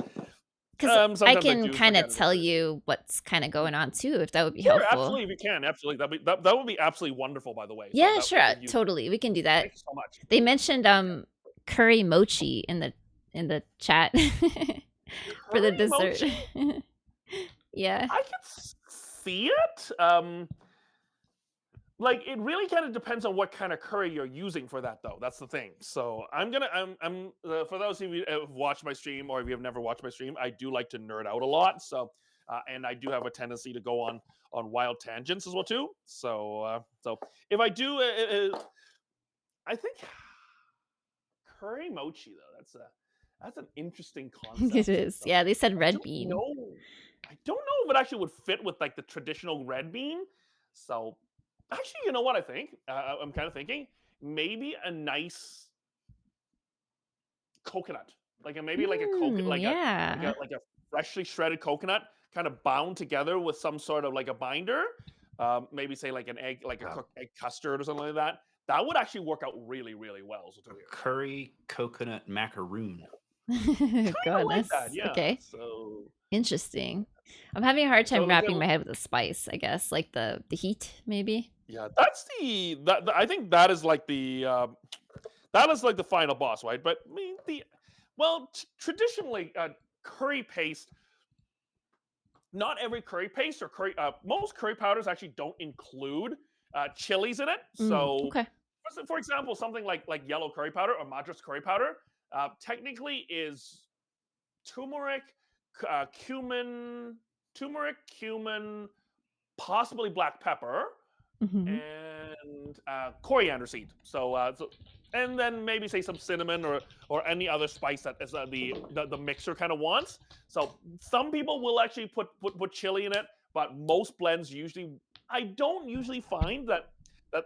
Speaker 1: Because I
Speaker 5: sometimes
Speaker 1: can
Speaker 5: do
Speaker 1: kind
Speaker 5: forget
Speaker 1: of
Speaker 5: as well,
Speaker 1: tell
Speaker 5: too.
Speaker 1: you what's kind of going on too, if that would be
Speaker 5: Sure,
Speaker 1: helpful.
Speaker 5: absolutely. If you can, absolutely. That would be absolutely wonderful. By the way.
Speaker 1: Yeah,
Speaker 5: So
Speaker 1: sure,
Speaker 5: if you,
Speaker 1: totally. We can do that.
Speaker 5: thank you so much.
Speaker 1: They mentioned curry mochi in the chat for the
Speaker 5: Curry
Speaker 1: dessert.
Speaker 5: mochi?
Speaker 1: Yeah.
Speaker 5: I can see it. Like it really kind of depends on what kind of curry you're using for that, though. That's the thing. So I'm for those of you who have watched my stream, or if you have never watched my stream, I do like to nerd out a lot. So and I do have a tendency to go on wild tangents as well too. So if I do, I think curry mochi though. That's an interesting concept.
Speaker 1: It is.
Speaker 5: So
Speaker 1: Yeah, they said red bean.
Speaker 5: I don't know if it actually would fit with like the traditional red bean. So actually, you know what I think? I'm kind of thinking maybe a nice coconut, maybe like a coconut,
Speaker 1: Yeah.
Speaker 5: like a freshly shredded coconut, kind of bound together with some sort of like a binder. Maybe say like an egg, like a cooked egg custard or something like that. That would actually work out really, really well. So
Speaker 2: Curry coconut macaroon.
Speaker 1: Goodness.
Speaker 5: like that, yeah.
Speaker 1: Okay.
Speaker 5: So
Speaker 1: interesting. I'm having a hard time
Speaker 5: So,
Speaker 1: wrapping my head with the spice, I guess. Like the heat, maybe.
Speaker 5: yeah, that's I think that is like the final boss, right? But I mean traditionally curry paste. Not every curry paste or curry. Most curry powders actually don't include chilies in it. So,
Speaker 1: okay.
Speaker 5: for example, something like yellow curry powder or Madras curry powder technically is turmeric, cumin, possibly black pepper, and coriander seed. So and then maybe say some cinnamon or any other spice that is the mixer kind of wants. So some people will actually put chili in it, but most blends usually I don't usually find that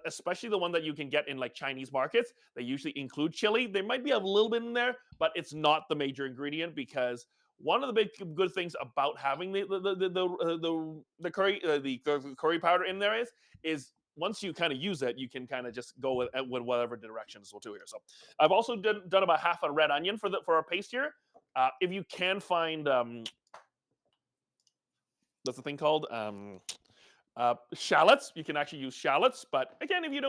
Speaker 5: especially the one that you can get in like Chinese markets, they usually include chili. There might be a little bit in there, but it's not the major ingredient because one of the big good things about having the curry powder in there is once you kind of use it, you can kind of just go with whatever direction as well too here. So I've also done about half a red onion for our paste here. If you can find what's the thing called shallots, you can actually use shallots. But again, if you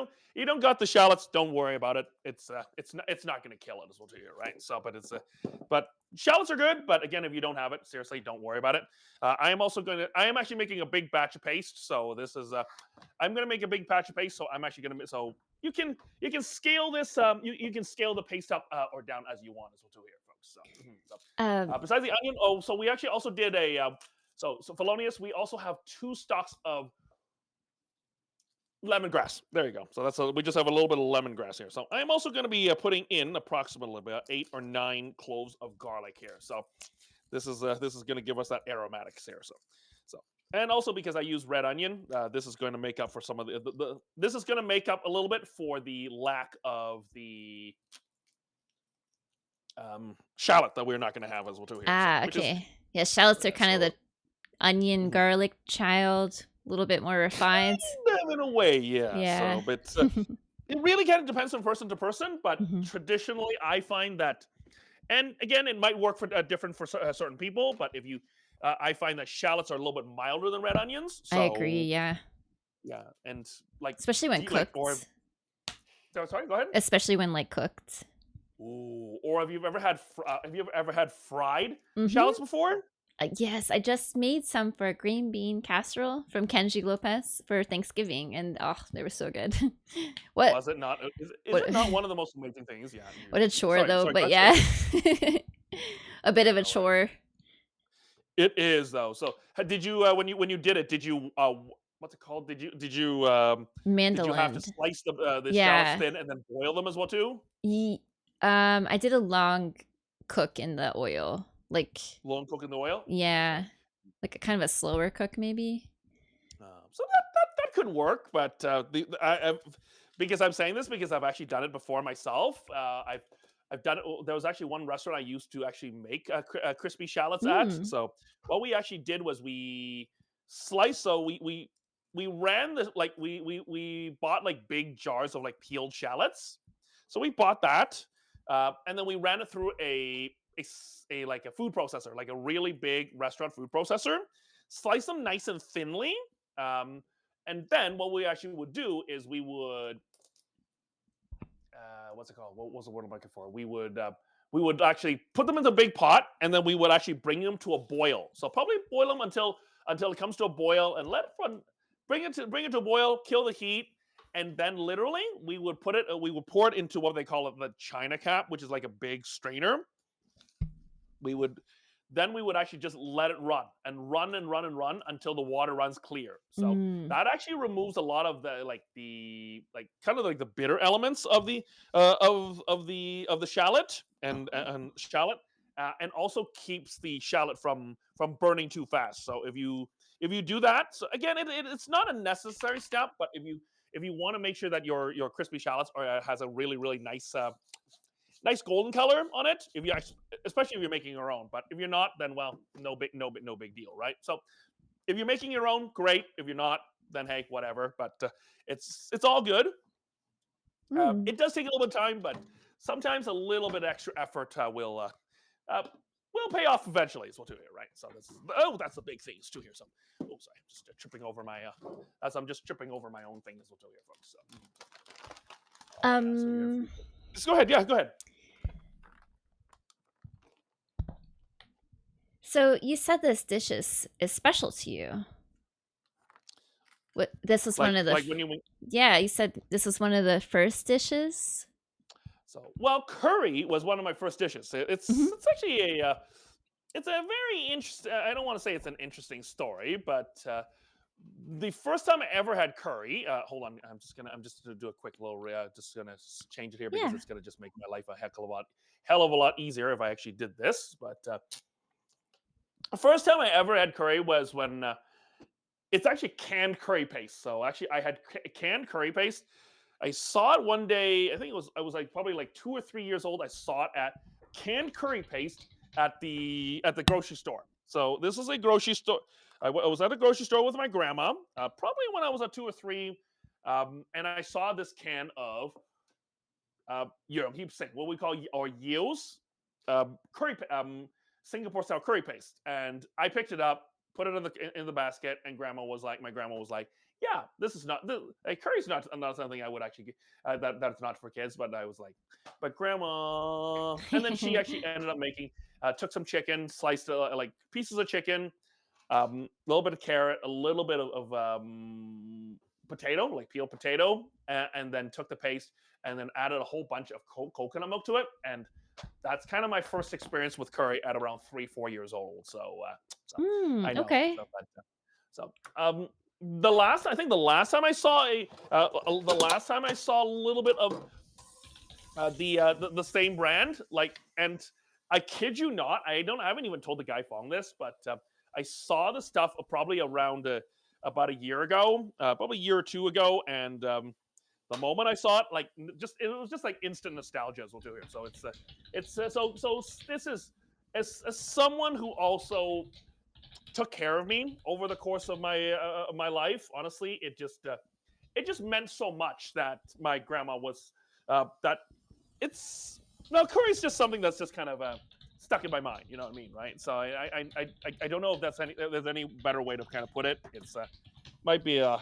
Speaker 5: don't got the shallots, don't worry about it. It's not going to kill it as well too here, right? So but shallots are good. But again, if you don't have it, seriously, don't worry about it. I am actually making a big batch of paste. So this is I'm going to make a big batch of paste. So I'm actually going to so you can scale this. You can scale the paste up or down as you want as well too here, folks. So, besides the onion, so we actually also did a. So Felonious, we also have 2 stalks of lemongrass. There you go. So we just have a little bit of lemongrass here. So I'm also going to be putting in approximately about 8 or 9 cloves of garlic here. So this is going to give us that aromatics here. So and also because I use red onion, this is going to make up for some of this is going to make up a little bit for the lack of the shallot that we're not going to have as well too here.
Speaker 1: Okay. Yeah, shallots are kind of the onion garlic child, a little bit more refined.
Speaker 5: In a way, yeah.
Speaker 1: Yeah.
Speaker 5: So, but it really kind of depends from person to person. But traditionally, I find that, and again, it might work for different for certain people. But if you, I find that shallots are a little bit milder than red onions. So,
Speaker 1: I agree. Yeah.
Speaker 5: Yeah, and like
Speaker 1: especially when cooked.
Speaker 5: Sorry, go ahead.
Speaker 1: Especially when cooked.
Speaker 5: Ooh, or have you ever had fried shallots before?
Speaker 1: Yes, I just made some for a green bean casserole from Kenji Lopez for Thanksgiving, and they were so good. What
Speaker 5: was it not? Is it not one of the most amazing things? Yeah.
Speaker 1: What a chore, though. But yeah, a bit of a chore.
Speaker 5: It is though. So did you when you did it? Did you what's it called? Did you
Speaker 1: mandolin?
Speaker 5: Did you have to slice the shallots thin and then boil them as well too?
Speaker 1: I did a long cook in the oil.
Speaker 5: Long cook in the oil?
Speaker 1: Yeah. Like a kind of a slower cook, maybe.
Speaker 5: So that could work, but because I'm saying this because I've actually done it before myself. I've done it. There was actually one restaurant I used to actually make crispy shallots at.
Speaker 1: Mm.
Speaker 5: So what we actually did was we sliced. So we ran the like we bought like big jars of like peeled shallots. So we bought that, and then we ran it through a like a food processor, like a really big restaurant food processor. Slice them nice and thinly, and then what we actually would do is we would what's it called? What was the word I'm looking for? We would actually put them in the big pot, and then we would actually bring them to a boil. So probably boil them until it comes to a boil, and let it run. Bring it to a boil, kill the heat, and then literally we would we would pour it into what they call it the China cap, which is like a big strainer. We would actually just let it run and run and run and run until the water runs clear. So
Speaker 1: Mm.
Speaker 5: that actually removes a lot of the kind of like the bitter elements of the shallot and shallot, and also keeps the shallot from burning too fast. So if you do that, so again, it's not a necessary step, but if you want to make sure that your crispy shallots has a really really nice golden color on it, especially if you're making your own. But if you're not, then well, no big deal, right? So if you're making your own, great. If you're not, then hey, whatever. But it's all good.
Speaker 1: Mm.
Speaker 5: It does take a little bit of time, but sometimes a little bit extra effort will pay off eventually. Is what we'll do here, right? So that's the big thing is too here. So sorry, I'm just tripping over my as I'm just tripping over my own thing. Is what we'll do here, folks. So. Just go ahead. Yeah, go ahead.
Speaker 1: So you said this dish is special to you. What this was one of the yeah, you said this was one of the first dishes.
Speaker 5: So curry was one of my first dishes. It's actually it's a very interesting. I don't want to say it's an interesting story, but the first time I ever had curry. Hold on, I'm just gonna do a quick little. Just gonna change it here because it's gonna just make my life a hell of a lot easier if I actually did this. But the first time I ever had curry was when it's actually canned curry paste. So actually, I had canned curry paste. I saw it one day. I think I was like probably like 2 or 3 years old. I saw it at canned curry paste at the grocery store. So this is a grocery store. I was at a grocery store with my grandma, probably when I was at 2 or 3, and I saw this can of keep saying what we call or Yeo's curry, Singapore style curry paste, and I picked it up, put it in the basket, and my grandma was like, yeah, this is not curry's not something I would actually that's not for kids, but I was like, but grandma, and then she actually ended up making took some chicken, sliced like pieces of chicken, a little bit of carrot, a little bit of potato, like peeled potato, and then took the paste and then added a whole bunch of coconut milk to it, and that's kind of my first experience with curry at around 3-4 years old. So I know.
Speaker 1: Okay.
Speaker 5: The last time I saw a little bit of the same brand, like, and I kid you not, I haven't even told the guy found this, but I saw the stuff probably around about a year ago, probably a year or two ago, and the moment I saw it, like, it was just like instant nostalgia, as we'll do here. So so this is as someone who also took care of me over the course of my life. Honestly, it just meant so much that my grandma was that it's curry's just something that's just kind of stuck in my mind. You know what I mean, right? So I don't know if there's any better way to kind of put it. It's might be a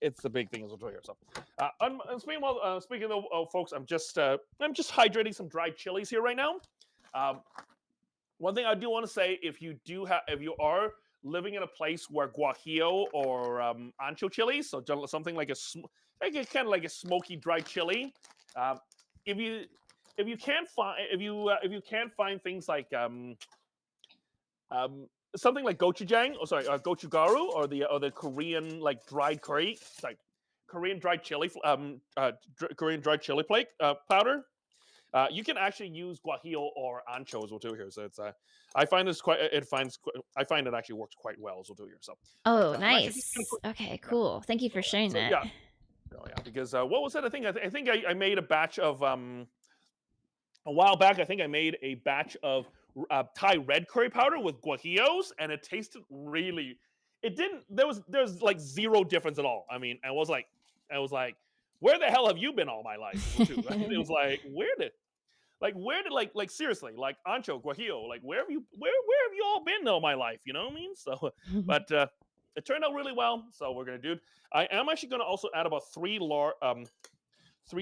Speaker 5: it's the big thing as well here. So, speaking of folks, I'm just hydrating some dried chilies here right now. One thing I do want to say, if you are living in a place where guajillo or ancho chilies, so something like kind of like a smoky dried chili, if you can't find things like something like gochujang, or the Korean like dried curry, Korean dried chili, Korean dried chili flake powder. You can actually use guajillo or ancho as well too here. So it's I find this quite I find it actually works quite well as well too here. So
Speaker 1: Oh,
Speaker 5: I'm actually just gonna
Speaker 1: nice.
Speaker 5: put
Speaker 1: Okay, cool. Thank you for sharing
Speaker 5: so
Speaker 1: that.
Speaker 5: yeah. Oh yeah, because what was it? I think I made a batch of a while back. I think I made a batch of Thai red curry powder with guajillos, and it tasted really. It didn't. There's like zero difference at all. I mean, I was like, where the hell have you been all my life? Too, right? It was like, where did like seriously, like ancho guajillo, like where have you all been all my life? You know what I mean? So, but it turned out really well. So we're gonna do it. I am actually gonna also add about three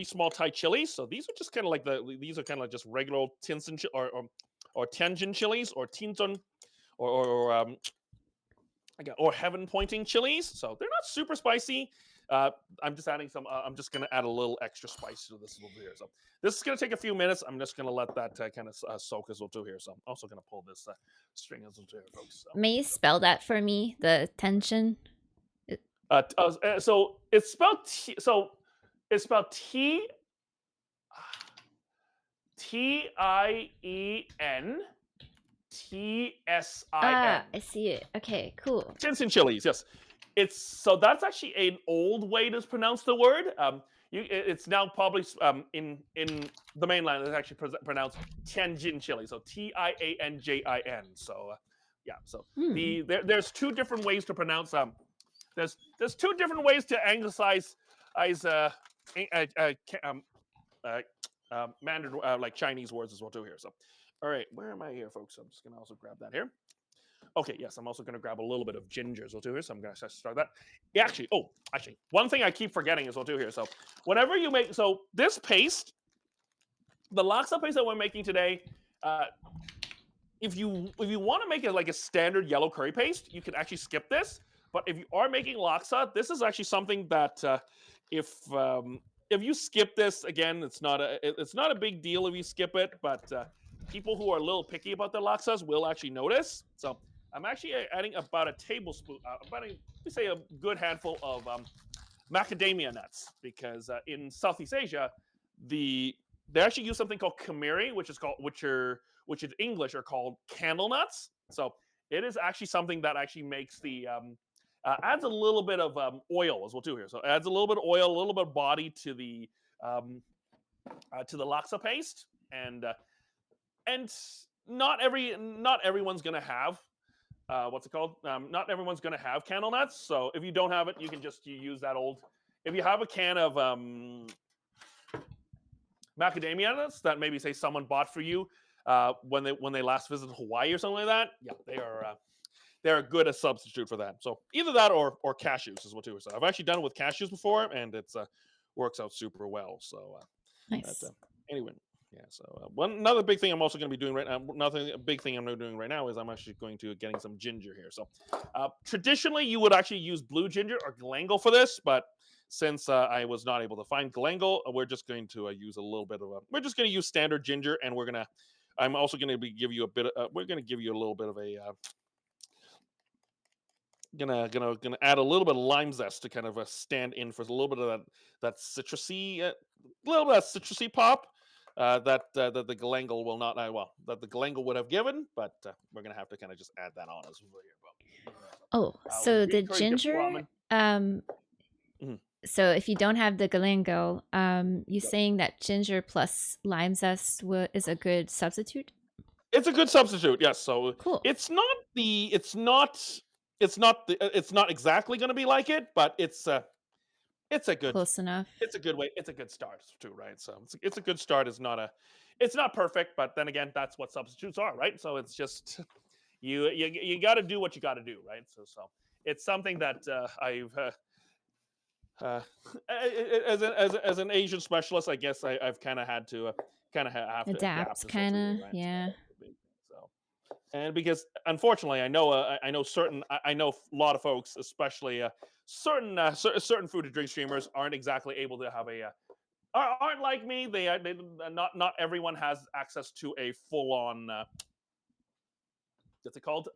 Speaker 5: small Thai chilies. So these are just kind of like these are kind of like just regular old Tinson or Tianjin chilies or Tinton or heaven pointing chilies. So they're not super spicy. I'm just adding some. I'm just gonna add a little extra spice to this over here. So this is gonna take a few minutes. I'm just gonna let that kind of soak as well too here. So I'm also gonna pull this string as well too here, folks. So,
Speaker 1: May you spell that for me? The tension.
Speaker 5: so it's spelled it's spelled TIEN TSIN.
Speaker 1: Ah, I see it. Okay, cool.
Speaker 5: Tinson chilies, yes. That's actually an old way to pronounce the word. It's now probably in the mainland it's actually pronounced Tianjin chili, so TIANJIN. So yeah, so there's two different ways to pronounce there's two different ways to anglicize Mandarin like Chinese words as well too here. So all right, where am I here, folks? I'm just gonna also grab that here. Okay, yes, I'm also going to grab a little bit of ginger as well too here, so I'm going to start that. Actually, one thing I keep forgetting as well too here. So whenever you make, so this paste, the laksa paste that we're making today, if you want to make it like a standard yellow curry paste, you can actually skip this. But if you are making laksa, this is actually something that if you skip this, again, it's not a big deal if you skip it, but people who are a little picky about their laksas will actually notice. So I'm actually adding about a tablespoon, a good handful of macadamia nuts, because in Southeast Asia, they actually use something called kumiri, which in English are called candle nuts. So it is actually something that actually makes the adds a little bit of oil as well too here. So it adds a little bit of oil, a little bit of body to the laksa paste, and not everyone's gonna have what's it called? Not everyone's gonna have candle nuts. So if you don't have it, you can just use that old. If you have a can of macadamia nuts that maybe say someone bought for you when they last visited Hawaii or something like that, yeah, they're a good substitute for that. So either that or cashews is what too. So I've actually done it with cashews before, and it's works out super well. So
Speaker 1: Nice.
Speaker 5: Anyway. Yeah, so another big thing I'm also going to be doing right now, a big thing I'm doing right now is I'm actually going to getting some ginger here. So traditionally, you would actually use blue ginger or galangal for this, but since I was not able to find galangal, we're just going to use a little bit of we're just going to use standard ginger, and I'm also going to give you we're going to give you a little bit of a gonna add a little bit of lime zest to kind of stand in for a little bit of that citrusy, little bit of citrusy pop. That the galangal will not that the galangal would have given, but we're gonna have to kind of just add that on as well here.
Speaker 1: Oh, so the ginger. So if you don't have the galangal, you saying that ginger plus lime zest is a good substitute?
Speaker 5: It's a good substitute, yes. So
Speaker 1: cool.
Speaker 5: It's not exactly going to be like it, but it's a good
Speaker 1: close enough.
Speaker 5: It's a good way. It's a good start too, right? So it's a good start. It's not perfect, but then again, that's what substitutes are, right? So it's just you got to do what you got to do, right? So it's something that I've as an Asian specialist, I guess I've kind of had to have to adapt
Speaker 1: kind of,
Speaker 5: right?
Speaker 1: yeah.
Speaker 5: So and because unfortunately, I know a lot of folks, especially certain food and drink streamers, aren't exactly able to have aren't like me. They not everyone has access to a full on what's it called?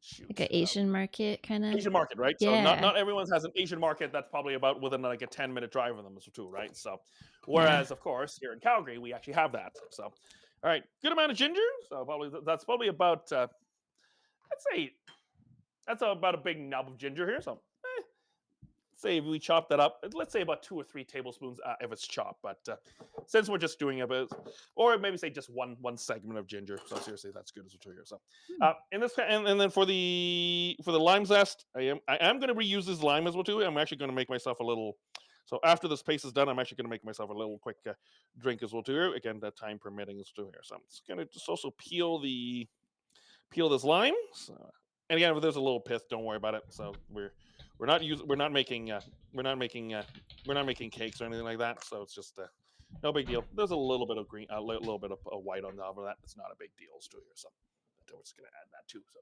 Speaker 5: shoot.
Speaker 1: Like an Asian market kind of.
Speaker 5: Asian market, right? So
Speaker 1: Yeah.
Speaker 5: not everyone has an Asian market that's probably about within like a 10-minute drive of them too, right? So whereas of course here in Calgary we actually have that. So all right, good amount of ginger. So that's probably about I'd say that's about a big nub of ginger here. So say if we chop that up, let's say about 2 or 3 tablespoons if it's chopped. But since we're just doing a bit, or maybe say just one segment of ginger. So seriously, that's good as well here. So in this and then for the lime zest, I am going to reuse this lime as well too. I'm actually going to make myself a little. So after this paste is done, I'm actually going to make myself a little quick drink as well too. Again, that time permitting as well here. So I'm just going to just also peel this lime. So, and again, if there's a little pith, don't worry about it. So we're not making cakes or anything like that. So it's just no big deal. There's a little bit of green, a little bit of white on top of that. It's not a big deal to here. So we're just gonna add that too. So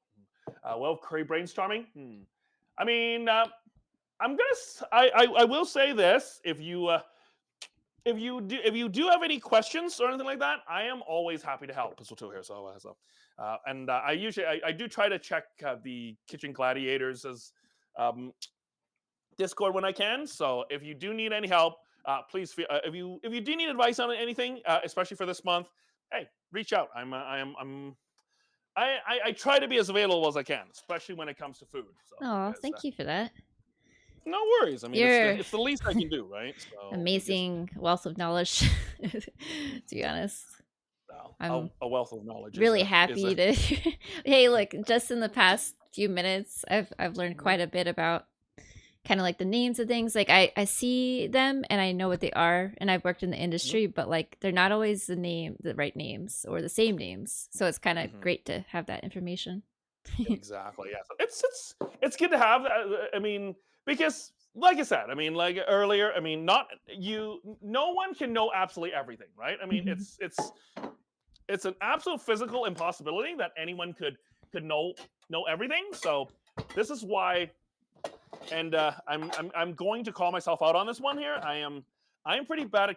Speaker 5: well, curry brainstorming. I mean, I will say this: if you do have any questions or anything like that, I am always happy to help as well too here. So and I do try to check the Kitchen Gladiators as Discord when I can. So if you do need any help, please feel, if you do need advice on anything, especially for this month, hey, reach out. I try to be as available as I can, especially when it comes to food. So
Speaker 1: Oh, thank you for that.
Speaker 5: no worries. I mean, it's the least I can do, right? So
Speaker 1: amazing wealth of knowledge. To be honest, I'm
Speaker 5: a wealth of knowledge.
Speaker 1: Really happy to. Hey, look, just in the past few minutes, I've learned quite a bit about kind of like the names of things. Like I see them and I know what they are, and I've worked in the industry, but like they're not always the right names or the same names. So it's kind of great to have that information.
Speaker 5: Exactly. Yeah. So it's good to have that. I mean, because like I said, I mean, like earlier, I mean, no one can know absolutely everything, right? I mean, it's an absolute physical impossibility that anyone could know everything. So this is why, and I'm going to call myself out on this one here. I'm pretty bad at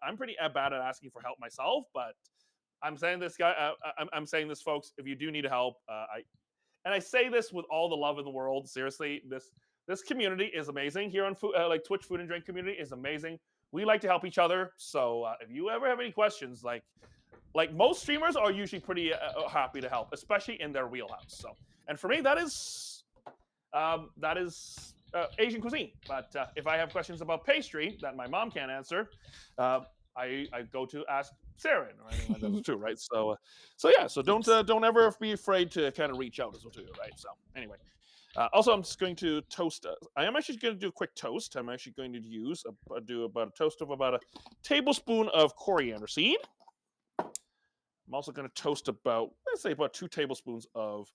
Speaker 5: I'm pretty bad at asking for help myself, but I'm saying this, I'm saying this, folks. If you do need help, I say this with all the love in the world. Seriously, this community is amazing here on like Twitch Food and Drink community is amazing. We like to help each other. So if you ever have any questions, like most streamers are usually pretty happy to help, especially in their wheelhouse. So, and for me, that is Asian cuisine. But if I have questions about pastry that my mom can't answer, I go to ask Sarah or anything like that too, right? So yeah. So don't ever be afraid to kind of reach out as well too, right? So anyway. Also, I'm just going to toast. I am actually going to do a quick toast. I'm actually going to do about a toast of about a tablespoon of coriander seed. I'm also going to toast let's say about 2 tablespoons of,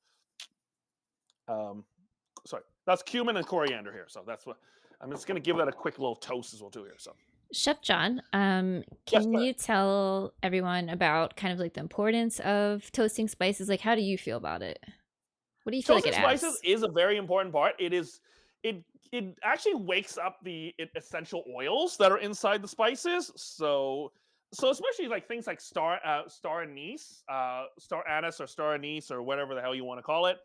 Speaker 5: that's cumin and coriander here. So that's what I'm just going to give that a quick little toast as well too here. So,
Speaker 1: Chef John, can you tell everyone about kind of like the importance of toasting spices? Like, how do you feel about it? What do you feel like it adds?
Speaker 5: Spices is a very important part. It actually wakes up the essential oils that are inside the spices. So especially like things like star anise, star anise or star anise or whatever the hell you want to call it.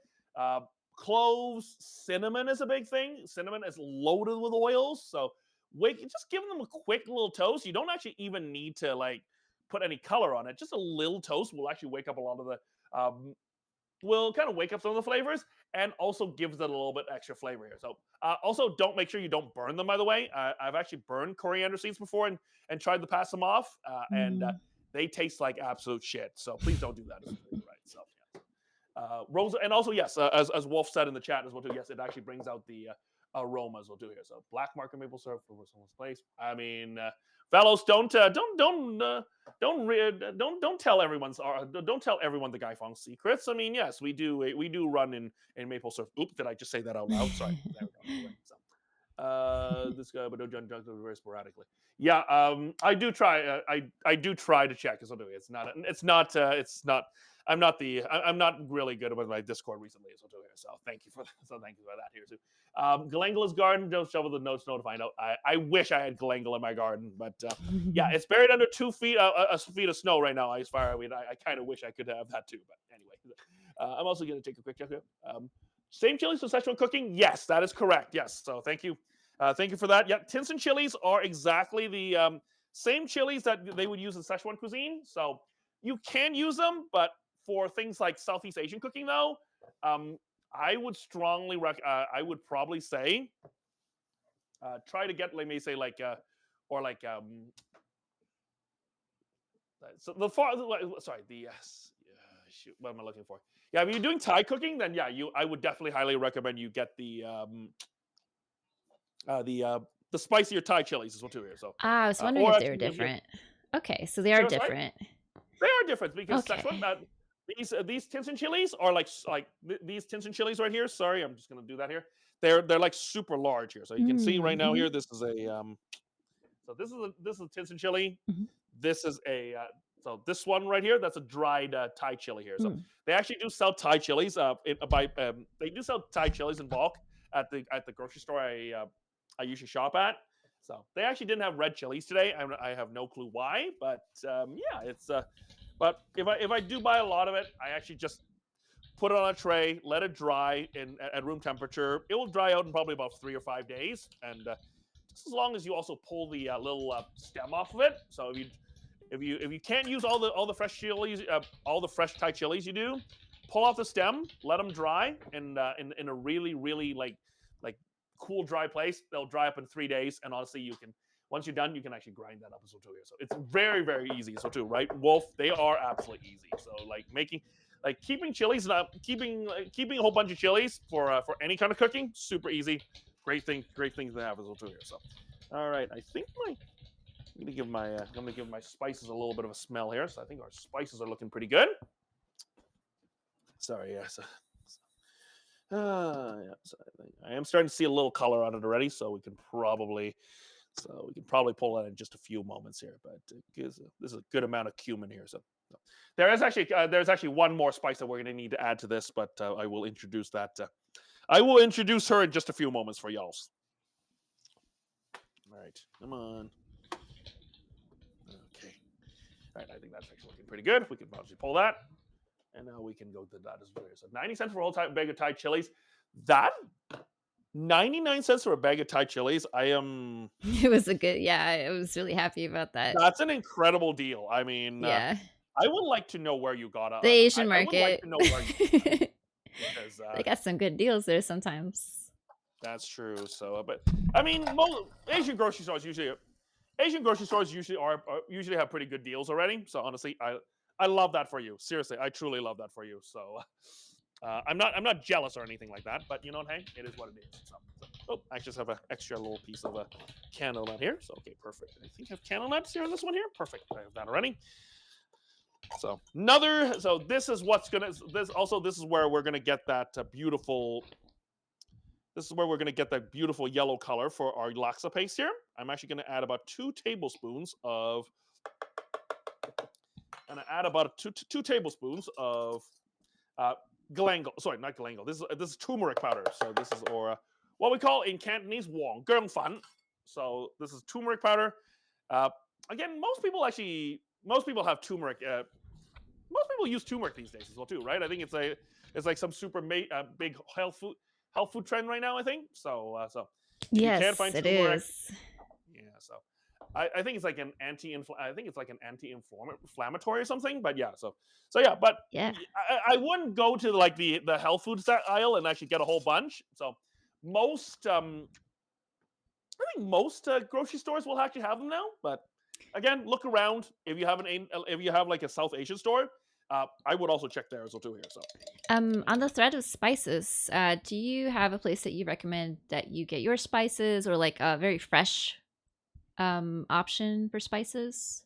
Speaker 5: Cloves, cinnamon is a big thing. Cinnamon is loaded with oils. So just give them a quick little toast. You don't actually even need to like put any color on it. Just a little toast will actually wake up a lot of the will kind of wake up some of the flavors and also gives it a little bit extra flavor here. So also make sure you don't burn them, by the way. I've actually burned coriander seeds before and tried to pass them off and they taste like absolute shit. So please don't do that. Right. So Rosa, and also yes, as Wolf said in the chat as well too. Yes, it actually brings out the aroma as well too here. So black market maple syrup for someone's place. I mean, fellows, don't tell everyone the Guy Fawkes secrets. I mean, yes, we do run in maple syrup. Oops, did I just say that out loud? Sorry. There we go. So, this guy, but no junk very sporadically. Yeah, I do try. I do try to check. It's not. I'm not really good about my Discord recently, so thank you for that. So thank you for that here too. Galengula's garden, don't shovel the notes to find out. I wish I had Galengula in my garden, but yeah, it's buried under 2 feet of snow right now. I kind of wish I could have that too, but anyway. I'm also going to take a quick check here. Same chilies for Szechuan cooking? Yes, that is correct. Yes. So thank you. Thank you for that. Yeah, Tinson chilies are exactly the same chilies that they would use in Szechuan cuisine. So you can use them, but for things like Southeast Asian cooking, though, I would strongly I would probably say try to get, let me say, like or like so the far sorry the yes shoot, what am I looking for? Yeah, if you're doing Thai cooking, then yeah, I would definitely highly recommend you get the spicier Thai chilies as well too here. So
Speaker 1: I was wondering
Speaker 5: or
Speaker 1: if they were
Speaker 5: actually
Speaker 1: different. Okay, so they are
Speaker 5: Sarah, sorry?
Speaker 1: different.
Speaker 5: They are different because
Speaker 1: Okay.
Speaker 5: Szechuan these Tinson chilies are these Tinson chilies right here. Sorry, I'm just gonna do that here. They're like super large here. So you can see right now here. This is a so this is a Tinson chili.
Speaker 1: Mhm.
Speaker 5: This is a so this one right here. That's a dried Thai chili here. So
Speaker 1: Mm.
Speaker 5: they actually do sell Thai chilies. They do sell Thai chilies in bulk at the grocery store I usually shop at. So they actually didn't have red chilies today. I have no clue why, but yeah, it's but if I do buy a lot of it, I actually just put it on a tray, let it dry at room temperature. It will dry out in probably about 3 or 5 days, and just as long as you also pull the little stem off of it. So if you can't use all the fresh chilies, all the fresh Thai chilies you do, pull off the stem, let them dry in a really like cool dry place. They'll dry up in 3 days, and honestly, you can once you're done, you can actually grind that up as well too. So it's very easy. So too, right? Wolf, they are absolutely easy. So like keeping chilies, keeping a whole bunch of chilies for any kind of cooking, super easy. Great thing to have as well too here. So, all right, I think I'm gonna give my spices a little bit of a smell here. So I think our spices are looking pretty good. Sorry, yeah. Yeah. So I am starting to see a little color on it already. So we can probably pull that in just a few moments here. But this is a good amount of cumin here. So there's actually one more spice that we're going to need to add to this, but I will introduce that. I will introduce her in just a few moments for y'all. All right, come on. Okay. All right, I think that's actually looking pretty good. We can obviously pull that, and now we can go to that as well. So 90 cents for a whole bag of Thai chilies. That 99 cents for a bag of Thai chilies.
Speaker 1: It was a good, yeah, I was really happy about that.
Speaker 5: That's an incredible deal. I mean,
Speaker 1: Yeah.
Speaker 5: I would like to know where you got it.
Speaker 1: The Asian
Speaker 5: I would like
Speaker 1: market.
Speaker 5: to know where you because
Speaker 1: They got some good deals there sometimes.
Speaker 5: that's true. So, but I mean, Asian grocery stores usually usually have pretty good deals already. So honestly, I love that for you. Seriously, I truly love that for you. So I'm not jealous or anything like that. But you know what? Hey, it is what it is. So I just have an extra little piece of a candle nut here. So okay, perfect. I think I have candle nuts here on this one here. Perfect. I have that already. So this is where we're gonna get that beautiful. This is where we're gonna get that beautiful yellow color for our laksa paste here. I'm actually gonna add about 2 tablespoons of. And I add about two tablespoons of galangal. Sorry, not galangal. This is turmeric powder. So this is what we call in Cantonese wong gong fan. So this is turmeric powder. Again, most people have turmeric. Most people use turmeric these days as well too, right? I think it's like some super big health food trend right now. I think so. If you
Speaker 1: Yes,
Speaker 5: can't find
Speaker 1: it
Speaker 5: turmeric,
Speaker 1: is.
Speaker 5: yeah. So I think it's like an anti-inflammatory or something. But yeah, so yeah. But
Speaker 1: Yeah.
Speaker 5: I wouldn't go to like the health food aisle and actually get a whole bunch. So most I think most grocery stores will actually have them now. But again, look around. If you have like a South Asian store, I would also check there as well too here. So
Speaker 1: On the thread of spices, do you have a place that you recommend that you get your spices, or like a very fresh option for spices?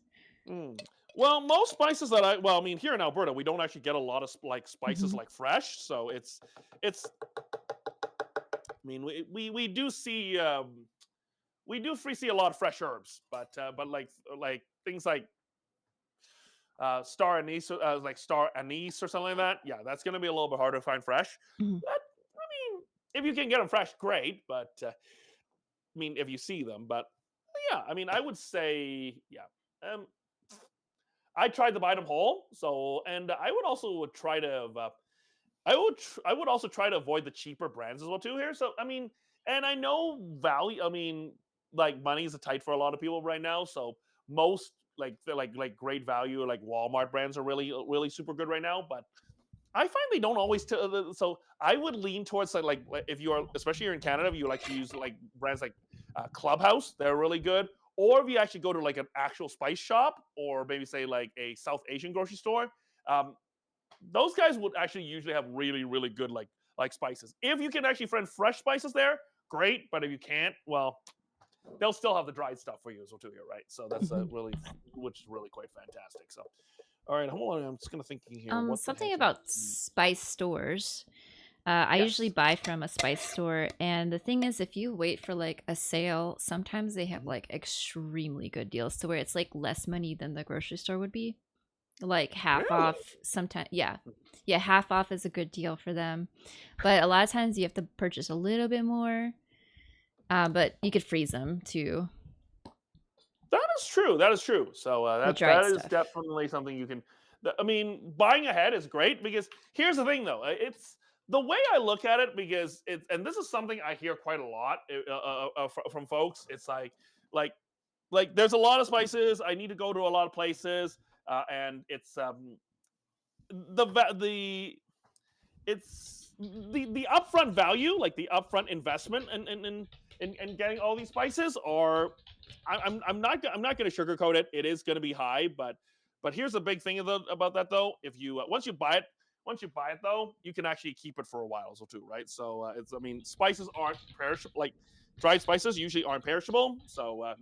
Speaker 5: Well, most spices that I mean, here in Alberta, we don't actually get a lot of like spices like fresh. So it's. I mean, we do see see a lot of fresh herbs, but like things like star anise, like star anise or something like that. Yeah, that's going to be a little bit harder to find fresh.
Speaker 1: Mhm.
Speaker 5: But I mean, if you can get them fresh, great. But I mean, if you see them, but yeah, I mean, I would say yeah. I tried to buy them whole, so and I would also try to I would also try to avoid the cheaper brands as well too here. So I mean, and I know value. I mean, like money is tight for a lot of people right now. So most like great value like Walmart brands are really super good right now. But I find they don't always. So I would lean towards like if you are, especially you're in Canada, if you like to use like brands like Clubhouse, they're really good. Or if you actually go to like an actual spice shop, or maybe say like a South Asian grocery store, um, those guys would actually usually have really good like spices. If you can actually find fresh spices there, great. But if you can't, well, they'll still have the dried stuff for you as well too here, right? So that's really, which is really quite fantastic. So, all right, hold on. I'm just gonna thinking here. What the
Speaker 1: Something
Speaker 5: heck?
Speaker 1: about spice stores. I usually
Speaker 5: Yes.
Speaker 1: buy from a spice store, and the thing is, if you wait for like a sale, sometimes they have like extremely good deals to where it's like less money than the grocery store would be. Like half
Speaker 5: Really?
Speaker 1: off sometimes. Yeah, half off is a good deal for them, but a lot of times you have to purchase a little bit more. But you could freeze them too.
Speaker 5: That is true. That is true. So
Speaker 1: The dried
Speaker 5: that is
Speaker 1: stuff.
Speaker 5: definitely something you can. I mean, buying ahead is great because here's the thing, though. It's the way I look at it because it's and this is something I hear quite a lot from folks. It's like there's a lot of spices. I need to go to a lot of places, and it's the it's the upfront value, like the upfront investment in getting all these spices, or I'm not going to sugarcoat it. It is going to be high, but here's the big thing about that though. If you once you buy it though, you can actually keep it for a while, so too, right? So it's I mean spices aren't perishable. Like dried spices usually aren't perishable, so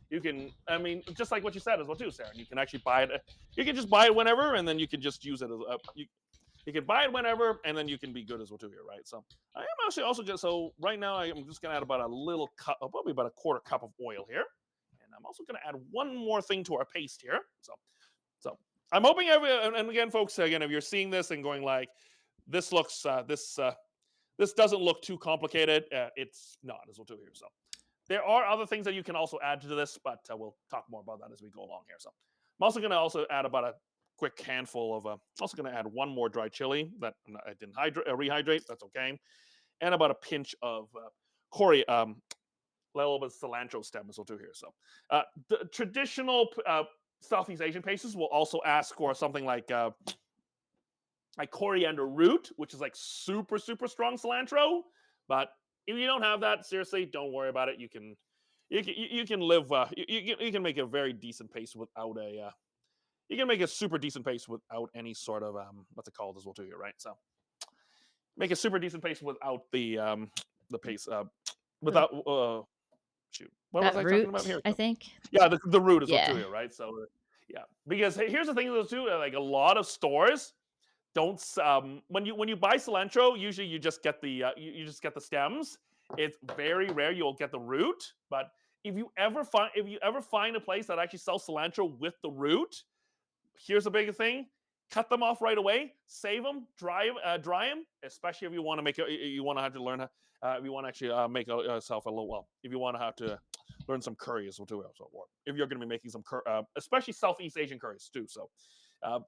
Speaker 5: you can I mean just like what you said as well too, Sarah. You can actually buy it. You can just buy it whenever, and then you can just use it as you can buy it whenever, and then you can be good as well too here, right? So I am actually also good. So right now I'm just gonna add about a little cup, probably about a quarter cup of oil here, and I'm also gonna add one more thing to our paste here. So I'm hoping and again, folks, again, if you're seeing this and going like, this looks this doesn't look too complicated, it's not as well too here. So there are other things that you can also add to this, but we'll talk more about that as we go along here. So I'm also gonna also add about a quick handful of. Also going to add one more dry chili that I didn't rehydrate. That's okay, and about a pinch of coriander, a little bit of cilantro stem as well too here. So the traditional Southeast Asian pastes will also ask for something like coriander root, which is like super strong cilantro. But if you don't have that, seriously, don't worry about it. You can live. You can make a very decent paste without a you can make a super decent paste without any sort of what's it called as well too here, right? So make a super decent paste without the paste without shoot. What was
Speaker 1: That
Speaker 5: I talking about
Speaker 1: root,
Speaker 5: here?
Speaker 1: I think.
Speaker 5: Yeah, the root as well too
Speaker 1: Yeah.
Speaker 5: here, right? So yeah, because here's the thing though too, like a lot of stores don't when you buy cilantro, usually you just get the you just get the stems. It's very rare you'll get the root, but if you ever find a place that actually sells cilantro with the root, here's a big thing: cut them off right away, save them, dry them. Especially if you want to make you want to have to learn if you want to actually make yourself a little if you want to have to learn some curries or so, or if you're going to be making some especially Southeast Asian curries too. So. Uh,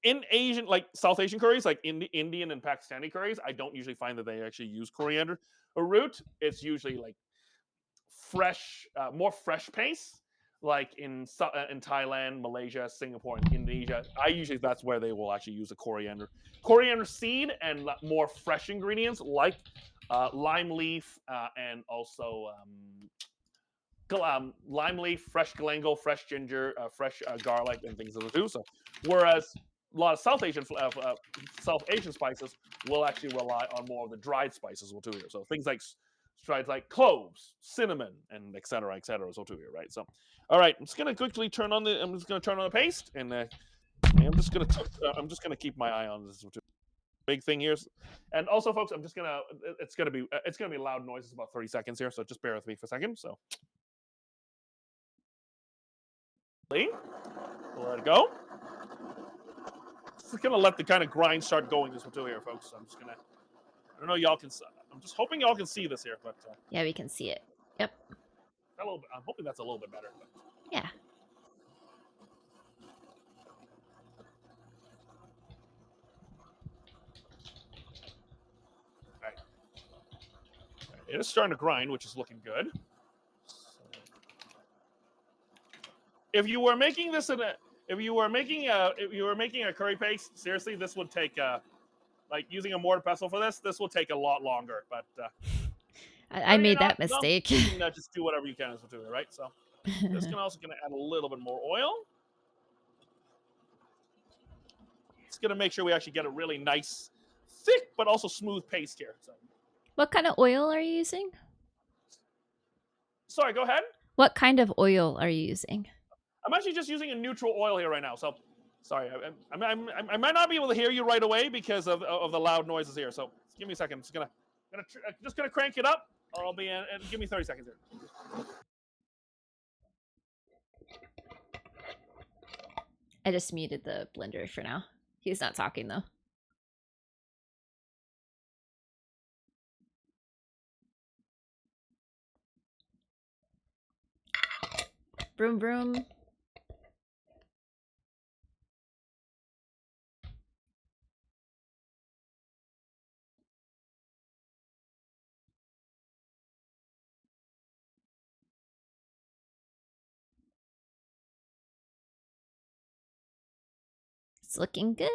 Speaker 5: in Asian, like South Asian curries, like in the Indian and Pakistani curries, I don't usually find that they actually use coriander or root. It's usually like fresh, more fresh paste, like in Thailand, Malaysia, Singapore, and Indonesia. I usually that's where they will actually use the coriander seed, and more fresh ingredients like lime leaf and also lime leaf, fresh galangal, fresh ginger, fresh garlic, and things of the do. So, whereas a lot of South Asian spices will actually rely on more of the dried spices will too here. So things like dried like cloves, cinnamon, and et cetera, so too here, right? So, all right, I'm just gonna quickly turn on the paste, and I'm just gonna keep my eye on this too. Big thing here, and also, folks, it's gonna be loud noises about 30 seconds here, so just bear with me for a second. So. Let it go. Just gonna let the kind of grind start going as well here, folks. So I'm just gonna. I don't know, y'all can. I'm just hoping y'all can see this here, but
Speaker 1: Yeah, we can see it. Yep.
Speaker 5: a little bit. I'm hoping that's a little bit better. But.
Speaker 1: Yeah.
Speaker 5: It is starting to grind, which is looking good. If you were making this if you were making a curry paste, seriously, this would take like using a mortar pestle for this will take a lot longer. But
Speaker 1: I made that
Speaker 5: well,
Speaker 1: mistake.
Speaker 5: you can just do whatever you can as well, right? So this can also add a little bit more oil. It's gonna make sure we actually get a really nice, thick but also smooth paste here. So.
Speaker 1: What kind of oil are you using?
Speaker 5: Sorry, go ahead.
Speaker 1: What kind of oil are you using?
Speaker 5: I'm actually just using a neutral oil here right now. So, sorry, I might not be able to hear you right away because of the loud noises here. So, give me a second. Just gonna crank it up, or I'll be in. And give me 30 seconds here.
Speaker 1: I just muted the blender for now. He's not talking though. Broom broom. It's looking good.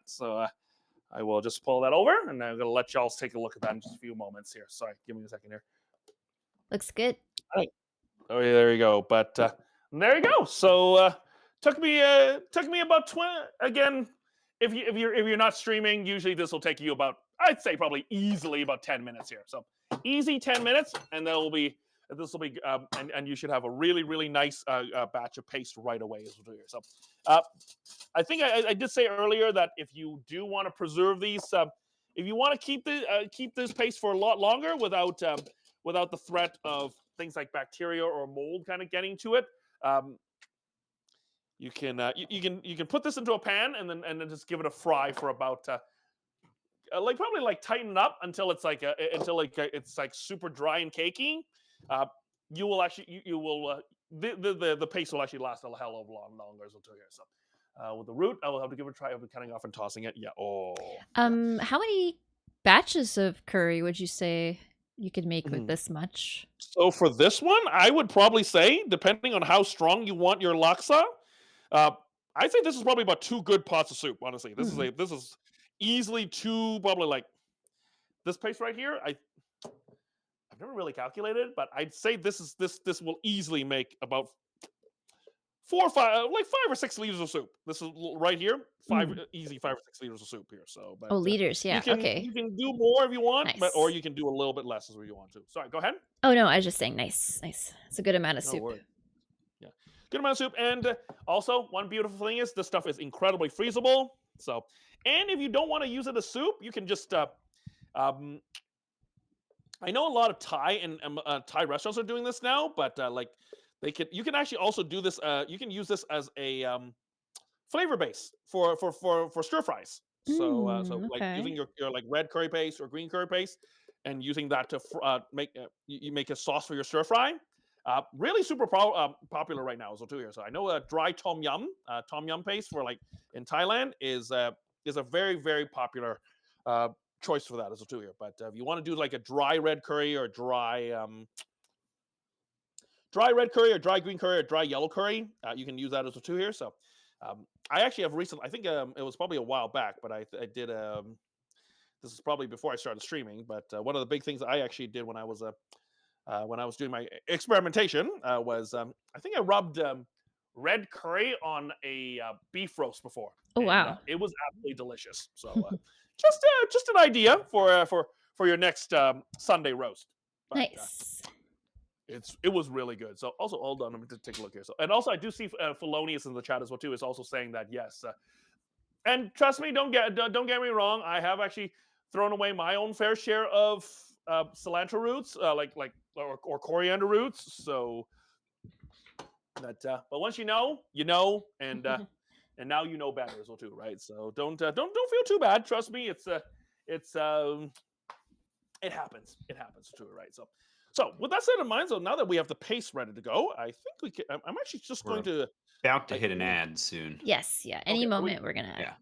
Speaker 5: So I will just pull that over, and I'm gonna let y'all take a look at that in just a few moments here. Sorry, give me a second here.
Speaker 1: Looks good.
Speaker 5: All right. Oh, yeah, there you go. But there you go. So took me about 20 again. If you're not streaming, usually this will take you about, I'd say probably easily about 10 minutes here. So easy 10 minutes, and this will be and you should have a really nice batch of paste right away as well here. So I think I did say earlier that if you do want to preserve these, if you want to keep this paste for a lot longer without the threat of things like bacteria or mold kind of getting to it, you can put this into a pan and then just give it a fry for about probably tighten it up until it's it's super dry and cakey. You will actually the paste will actually last a hell of a lot longer as well too here. So with the root, I will have to give it a try. I'll be cutting off and tossing it. Yeah. Oh.
Speaker 1: How many batches of curry would you say you could make with this much?
Speaker 5: So for this one, I would probably say, depending on how strong you want your laksa, I'd say this is probably about 2 good pots of soup. Honestly, this is easily 2, probably this paste right here. I've never really calculated, but I'd say this will easily make about 4 or 5, 5 or 6 liters of soup. This is right here, easy 5 or 6 liters of soup here. So, but,
Speaker 1: liters, yeah, okay.
Speaker 5: You can do more if you want,
Speaker 1: Nice.
Speaker 5: or you can do a little bit less as you want to. Sorry, go ahead.
Speaker 1: Oh no, I was just saying, nice. It's a good amount of soup.
Speaker 5: Yeah, good amount of soup, and also one beautiful thing is this stuff is incredibly freezable. So, and if you don't want to use it as soup, you can just I know a lot of Thai and Thai restaurants are doing this now, but you can actually also do this. You can use this as a flavor base for stir fries. So
Speaker 1: okay.
Speaker 5: using your red curry paste or green curry paste, and using that to make you make a sauce for your stir fry. Really super popular right now as well too here. So I know a dry tom yum paste for in Thailand is a very popular choice for that as well too here. But if you want to do a dry red curry or dry red curry or dry green curry or dry yellow curry, you can use that as well too here. So I actually have recently, I think it was probably a while back, but I did this is probably before I started streaming, but one of the big things I actually did when I was doing my experimentation was I think I rubbed red curry on a beef roast before.
Speaker 1: Oh wow!
Speaker 5: It was absolutely delicious. So just an idea for your next Sunday roast. But,
Speaker 1: nice.
Speaker 5: It was really good. So also, hold on, let me just take a look here. So, and also I do see Felonius in the chat as well too. Is also saying that yes, and trust me, don't get me wrong. I have actually thrown away my own fair share of cilantro roots, or coriander roots. So that, but once you know, and and now you know better as well too, right? So don't feel too bad. Trust me, it happens. It happens too, right? So with that set in mind, so now that we have the paste ready to go, I think we can. I'm actually just going to
Speaker 2: about to hit an ad soon.
Speaker 1: Yes, yeah. Any moment we're gonna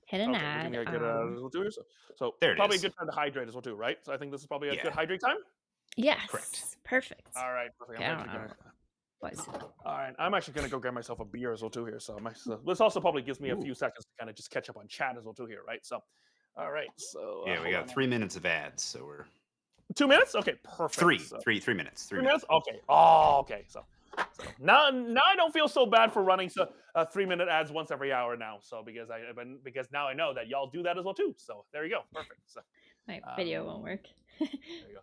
Speaker 1: hit Hit an
Speaker 5: Okay,
Speaker 1: ad.
Speaker 5: we're gonna get we'll do it. So
Speaker 2: There it
Speaker 5: probably
Speaker 2: is.
Speaker 5: a good time to hydrate as well too, right? So I think this is probably a
Speaker 2: Yeah.
Speaker 5: good hydrate time.
Speaker 1: Yes.
Speaker 2: Correct.
Speaker 1: Perfect.
Speaker 5: All right, perfect.
Speaker 1: Okay,
Speaker 5: I'm
Speaker 1: I
Speaker 5: actually
Speaker 1: don't
Speaker 5: gonna.
Speaker 1: know. What is it?
Speaker 5: All right, I'm actually gonna go grab myself a beer as well too here. So this also probably gives me a
Speaker 2: Ooh.
Speaker 5: few seconds to kind of just catch up on chat as well too here, right? So, all right, so
Speaker 2: Yeah, we
Speaker 5: hold
Speaker 2: got
Speaker 5: on.
Speaker 2: 3 minutes of ads, so we're
Speaker 5: 2 minutes. Okay, perfect.
Speaker 2: three,
Speaker 5: So,
Speaker 2: three, 3 minutes. 3
Speaker 5: 3
Speaker 2: minutes.
Speaker 5: minutes. Okay. Oh, okay. So now I don't feel so bad for running 3-minute ads once every hour now. So because now I know that y'all do that as well too. So there you go. Perfect. So
Speaker 1: My video won't work.
Speaker 5: there you go.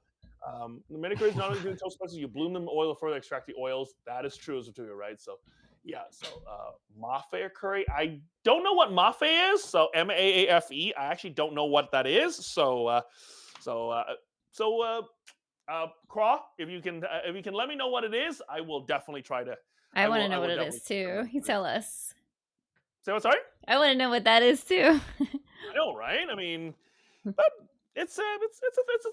Speaker 5: The manicure is not only doing toast spices, you bloom them, oil further, extract the oils. That is true as well too, right? So yeah. So mafe curry. I don't know what mafe is. So MAAFE. I actually don't know what that is. So Craw, if you can let me know what it is, I will definitely try to.
Speaker 1: I want to know
Speaker 5: will
Speaker 1: what it
Speaker 5: definitely
Speaker 1: is too. You tell us.
Speaker 5: Say what? Sorry.
Speaker 1: I want to know what that is too.
Speaker 5: I know, right? I mean, but it's a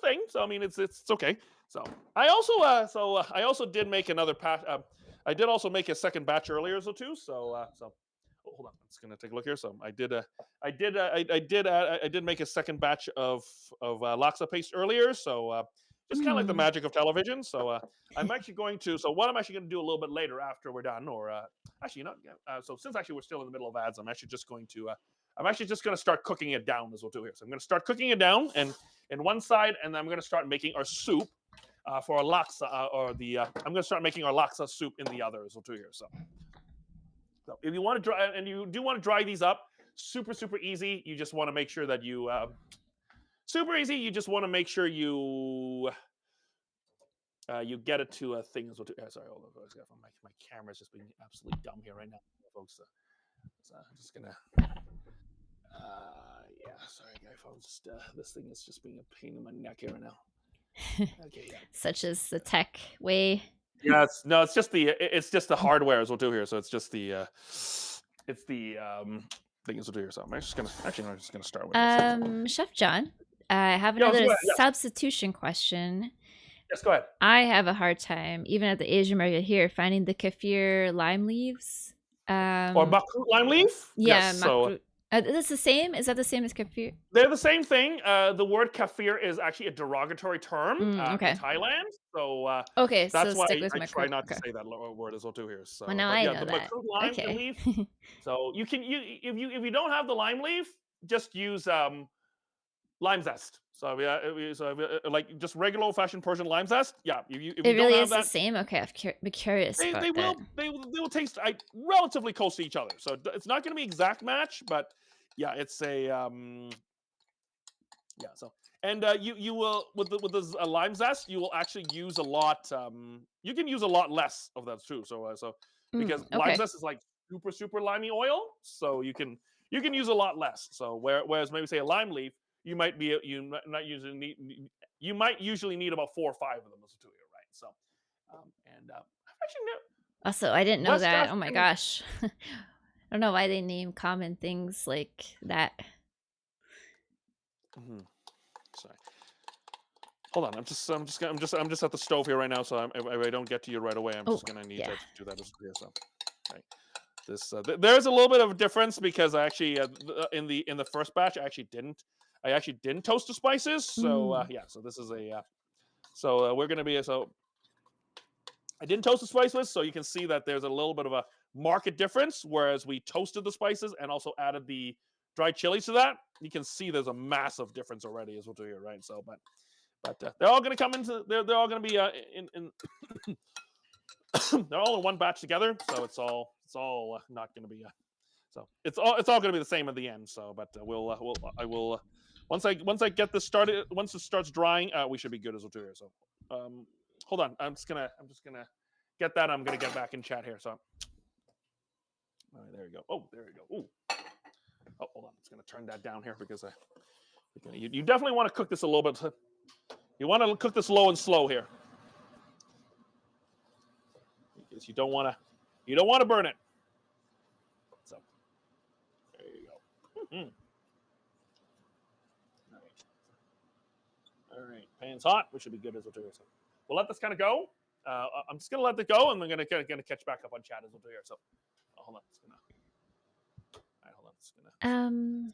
Speaker 5: thing. So I mean, it's okay. So I also did make another patch. I did also make a second batch earlier, so too. So hold on, I'm just gonna take a look here. So I did make a second batch of laksa paste earlier. So just kind of like the magic of television. So I'm actually going to. So what I'm actually going to do a little bit later after we're done, or actually not. So since actually we're still in the middle of ads, I'm actually just going to. I'm actually just going to start cooking it down as well too here. So I'm going to start cooking it down and in one side, and then I'm going to start making our soup for our laksa, I'm going to start making our laksa soup in the other as well too here. So if you want to dry, and you do want to dry these up, super easy. You just want to make sure that you super easy. You just want to make sure you get it to a thing as well too. Sorry, hold on, my camera's just being absolutely dumb here right now, folks. So I'm just gonna. Yeah, sorry, guy phones. This thing is just being a pain in my neck here right now. Okay, yeah.
Speaker 1: Such as the tech way.
Speaker 5: Yeah, it's just the hardware as well too here. So it's just the thing as well too here. So I'm just gonna start with this.
Speaker 1: Chef John, I have
Speaker 5: Yeah,
Speaker 1: another
Speaker 5: go ahead, yeah.
Speaker 1: substitution question.
Speaker 5: Yes, go ahead.
Speaker 1: I have a hard time, even at the Asian market here, finding the kaffir lime leaves.
Speaker 5: Or makrut lime leaf.
Speaker 1: Yeah,
Speaker 5: yes,
Speaker 1: makrut. That's the same? Is that the same as kaffir?
Speaker 5: They're the same thing. The word kafir is actually a derogatory term
Speaker 1: okay.
Speaker 5: in Thailand. So
Speaker 1: okay,
Speaker 5: that's
Speaker 1: so
Speaker 5: why
Speaker 1: stick with
Speaker 5: I try
Speaker 1: makrut.
Speaker 5: not to
Speaker 1: Okay.
Speaker 5: say that word as well too here. So
Speaker 1: Well, now
Speaker 5: but
Speaker 1: I
Speaker 5: yeah,
Speaker 1: know
Speaker 5: the
Speaker 1: that.
Speaker 5: makrut lime
Speaker 1: Okay.
Speaker 5: leaf. So if you don't have the lime leaf, just use lime zest. So like just regular old fashioned Persian lime zest. Yeah, if you
Speaker 1: It
Speaker 5: don't
Speaker 1: really
Speaker 5: have
Speaker 1: is
Speaker 5: that,
Speaker 1: the same? Okay, be curious about
Speaker 5: they
Speaker 1: that.
Speaker 5: will taste relatively close to each other. So it's not going to be exact match, but yeah, it's a yeah. So and you will with this lime zest, you will actually use a lot. You can use a lot less of that too. So because lime
Speaker 1: okay.
Speaker 5: zest is like super limey oil, so you can use a lot less. So whereas maybe say a lime leaf, you might usually need about 4 or 5 of them as two here, right? So actually
Speaker 1: Also, I didn't know
Speaker 5: West
Speaker 1: that. Oh my
Speaker 5: African-
Speaker 1: gosh. I don't know why they name common things like that.
Speaker 5: Sorry. Hold on. I'm just at the stove here right now, so if I don't get to you right away, I'm just gonna need to do that as well. So, right. This there's a little bit of a difference because I actually in the first batch I actually didn't toast the spices. So yeah. So this is a we're gonna be so. I didn't toast the spices, so you can see that there's a little bit of a market difference. Whereas we toasted the spices and also added the dried chilies to that, you can see there's a massive difference already as well too here, right? So, but they're all going to come into they're all going to be in they're all in one batch together, so it's all not going to be so it's all going to be the same at the end. So, but I will once I get this started, once it starts drying, we should be good as well too here. So, hold on, I'm just gonna get that. I'm gonna get back in chat here. So, all right, there you go. Oh, there you go. Ooh. Oh, hold on. I'm just gonna turn that down here because you definitely want to cook this a little bit. You want to cook this low and slow here because you don't want to burn it. So, there you go. Mm-hmm. All right, pan's hot. We should be good as well too. So we'll let this kind of go. I'm just gonna let it go, and we're gonna catch back up on chat as well too here. So hold on, all right, hold on. Gonna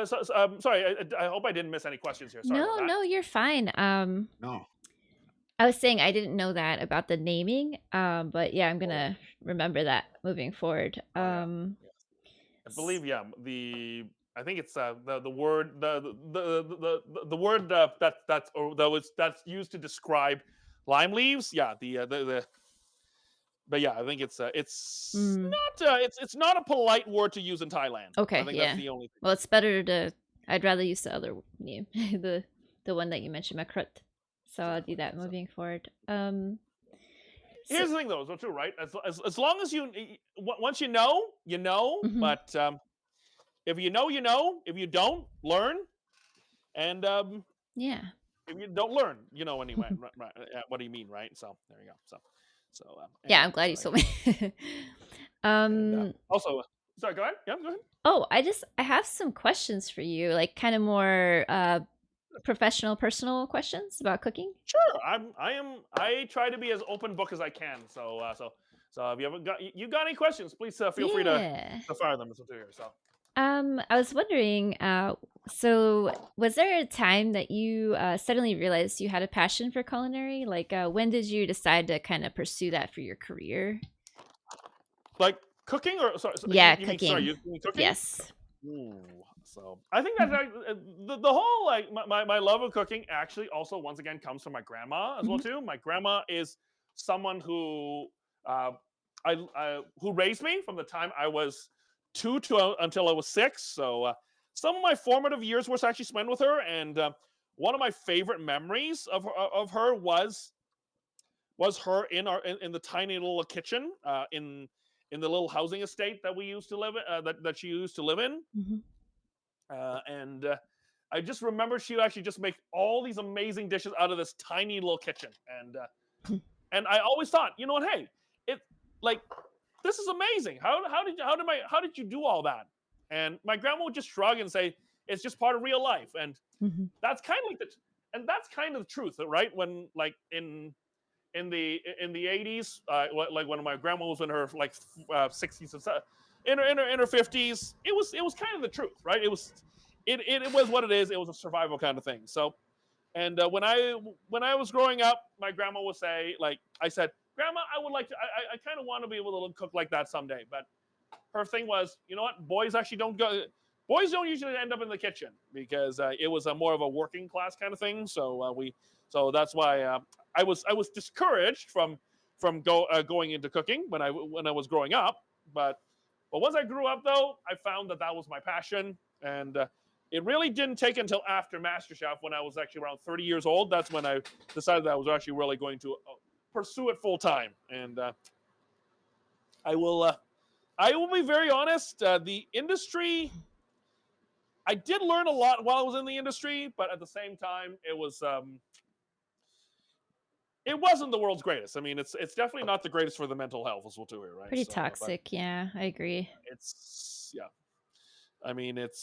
Speaker 5: listen to sorry. I hope I didn't miss any questions here. Sorry about that.
Speaker 1: No, you're fine.
Speaker 2: No.
Speaker 1: I was saying I didn't know that about the naming. But yeah, I'm gonna remember that moving forward.
Speaker 5: I believe I think it's the word the word that's used to describe lime leaves. Yeah, the but yeah, I think it's
Speaker 1: Mm,
Speaker 5: not it's not a polite word to use in Thailand.
Speaker 1: okay,
Speaker 5: I think
Speaker 1: yeah.
Speaker 5: that's the only thing.
Speaker 1: Well, it's better to. I'd rather use the other name, the one that you mentioned, Makrut. So I'll do that moving forward.
Speaker 5: Here's the thing, though, so too, right? As long as once you know, you know.
Speaker 1: Mhm.
Speaker 5: But if you know, you know. If you don't, learn. And
Speaker 1: Yeah.
Speaker 5: if you don't learn, you know anyway. Right? What do you mean, right? So there you go. So
Speaker 1: Yeah,
Speaker 5: anyway,
Speaker 1: I'm glad you
Speaker 5: so,
Speaker 1: told me.
Speaker 5: and, also, sorry, go ahead. Yeah, go ahead.
Speaker 1: Oh, I have some questions for you, like kind of more professional, personal questions about cooking.
Speaker 5: Sure, I try to be as open book as I can. So if you haven't got you got any questions, please feel free
Speaker 1: Yeah.
Speaker 5: to fire them. So
Speaker 1: I was wondering, so was there a time that you suddenly realized you had a passion for culinary? Like, when did you decide to kind of pursue that for your career?
Speaker 5: like cooking or sorry,
Speaker 1: Yeah,
Speaker 5: you mean sorry,
Speaker 1: cooking.
Speaker 5: you mean cooking?
Speaker 1: Yes.
Speaker 5: Ooh, so I think that's the whole like my love of cooking actually also once again comes from my grandma as well
Speaker 1: Mhm.
Speaker 5: too. My grandma is someone who who raised me from the time I was 2 to until I was 6. So some of my formative years were actually spent with her, and one of my favorite memories of her was her in the tiny little kitchen in the little housing estate that we used to live in, that she used to live in.
Speaker 1: Mhm.
Speaker 5: And I just remember she would actually just make all these amazing dishes out of this tiny little kitchen. And I always thought, you know what, hey, it like this is amazing. How did you do all that? And my grandma would just shrug and say, it's just part of real life. And
Speaker 1: Mhm.
Speaker 5: that's kind of like that's kind of the truth, right? When like in the 80s, like when my grandma was in her like 60s and in her 50s, it was kind of the truth, right? It was what it is. It was a survival kind of thing. So, and when I was growing up, my grandma would say, like I said, Grandma, I would like to, I kind of want to be able to cook like that someday. But her thing was, you know what, boys don't usually end up in the kitchen because it was a more of a working class kind of thing. So that's why I was discouraged from going into cooking when I was growing up. But once I grew up, though, I found that was my passion, and it really didn't take until after MasterChef, when I was actually around 30 years old. That's when I decided that I was actually really going to pursue it full time. And I will be very honest. The industry, I did learn a lot while I was in the industry, but at the same time, it wasn't the world's greatest. I mean, it's definitely not the greatest for the mental health as well too, right?
Speaker 1: Pretty
Speaker 5: So,
Speaker 1: toxic. Yeah, I agree.
Speaker 5: it's yeah. I mean, it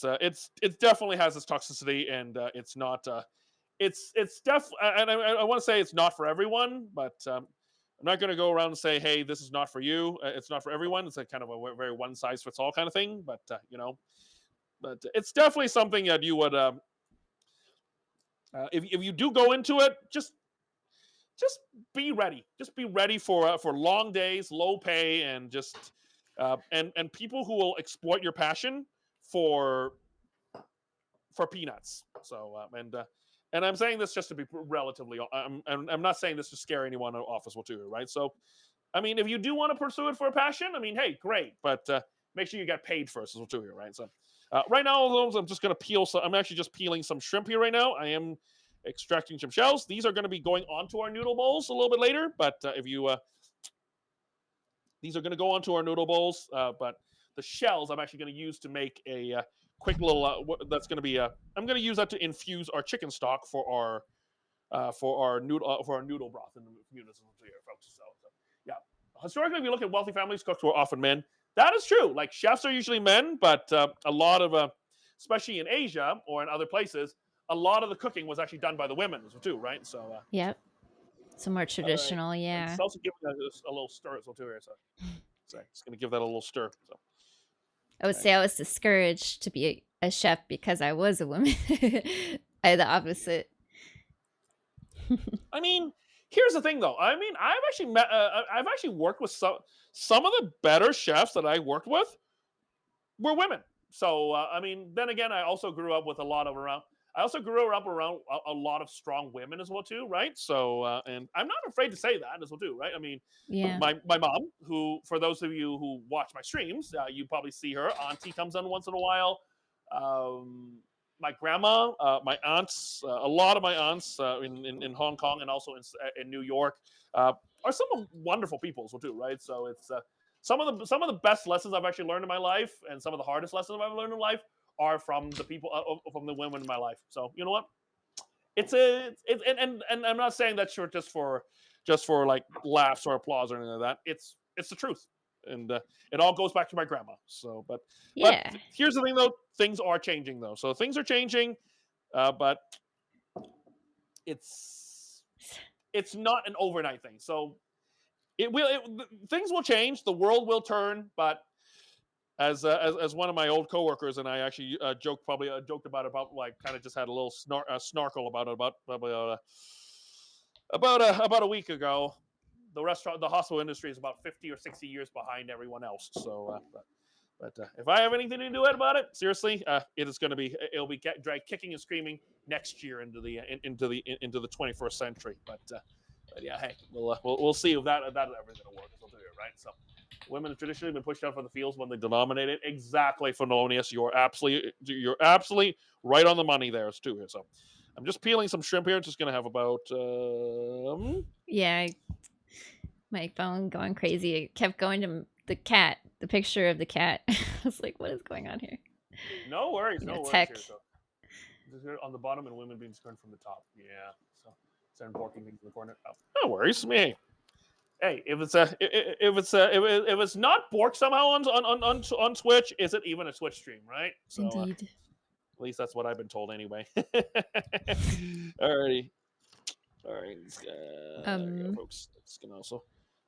Speaker 5: definitely has its toxicity, and it's not. It's and I want to say it's not for everyone, but I'm not going to go around and say, hey, this is not for you. It's not for everyone. It's a kind of a very one size fits all kind of thing. But but it's definitely something that you would, if you do go into it, just be ready. Just be ready for long days, low pay, and just and people who will exploit your passion for peanuts. So and I'm saying this just to be relatively. I'm not saying this to scare anyone off as well too, right? So, I mean, if you do want to pursue it for a passion, I mean, hey, great, but make sure you get paid first as well too here, right? So, right now, I'm just gonna peel. I'm actually just peeling some shrimp here right now. I am extracting some shells. These are going to be going onto our noodle bowls a little bit later, but if you these are going to go onto our noodle bowls, but the shells I'm actually going to use to make a quick little. That's going to be. I'm going to use that to infuse our chicken stock for our noodle broth in the community here, folks. So yeah, historically, if you look at wealthy families, cooks were often men. That is true. Like chefs are usually men, but a lot of, especially in Asia or in other places, a lot of the cooking was actually done by the women too, right? So
Speaker 1: Yep. So more traditional.
Speaker 5: and it's
Speaker 1: Yeah.
Speaker 5: also giving a little stir as well too here. So just gonna give that a little stir. So
Speaker 1: I would say I was discouraged to be a chef because I was a woman. I had the opposite.
Speaker 5: I mean, here's the thing, though. I mean, I've actually worked with some of the better chefs that I worked with were women. So I mean, then again, I also grew up with a lot of around. I also grew up around a lot of strong women as well too, right? So and I'm not afraid to say that as well too, right? I mean,
Speaker 1: Yeah.
Speaker 5: my mom, who for those of you who watch my streams, you probably see her. Auntie comes on once in a while. My grandma, my aunts, a lot of my aunts in Hong Kong and also in New York are some wonderful people as well too, right? So it's some of the best lessons I've actually learned in my life, and some of the hardest lessons I've learned in life are from the people from the women in my life. So you know what? And I'm not saying that just for like laughs or applause or anything like that. It's the truth, and it all goes back to my grandma. So, but
Speaker 1: Yeah.
Speaker 5: here's the thing though, things are changing though. So things are changing, but it's not an overnight thing. So things will change, the world will turn, but as one of my old coworkers and I actually joked about like kind of just had a little snarkle about it about a week ago. The hospital industry is about 50 or 60 years behind everyone else. So, but if I have anything to do about it, seriously, it'll be dragged kicking and screaming next year into the 21st century. But yeah, hey, we'll see if that's ever going to work. We'll do it, right? So. Women have traditionally been pushed out from the fields when they denominated. Exactly, Felonius. You're absolutely right on the money there, too. So, I'm just peeling some shrimp here. Just gonna have about.
Speaker 1: Yeah. My phone going crazy. It kept going to the picture of the cat. I was like, what is going on here?
Speaker 5: No worries, no worries.
Speaker 1: Tech.
Speaker 5: Here, so. Just here on the bottom, and women being turned from the top. Yeah. So, send porking things in the corner. Oh, no worries, me. Hey, if it's not Bork somehow on Twitch, is it even a Twitch stream, right? So,
Speaker 1: Indeed.
Speaker 5: At least that's what I've been told anyway. Alrighty. All right, folks. It's gonna also.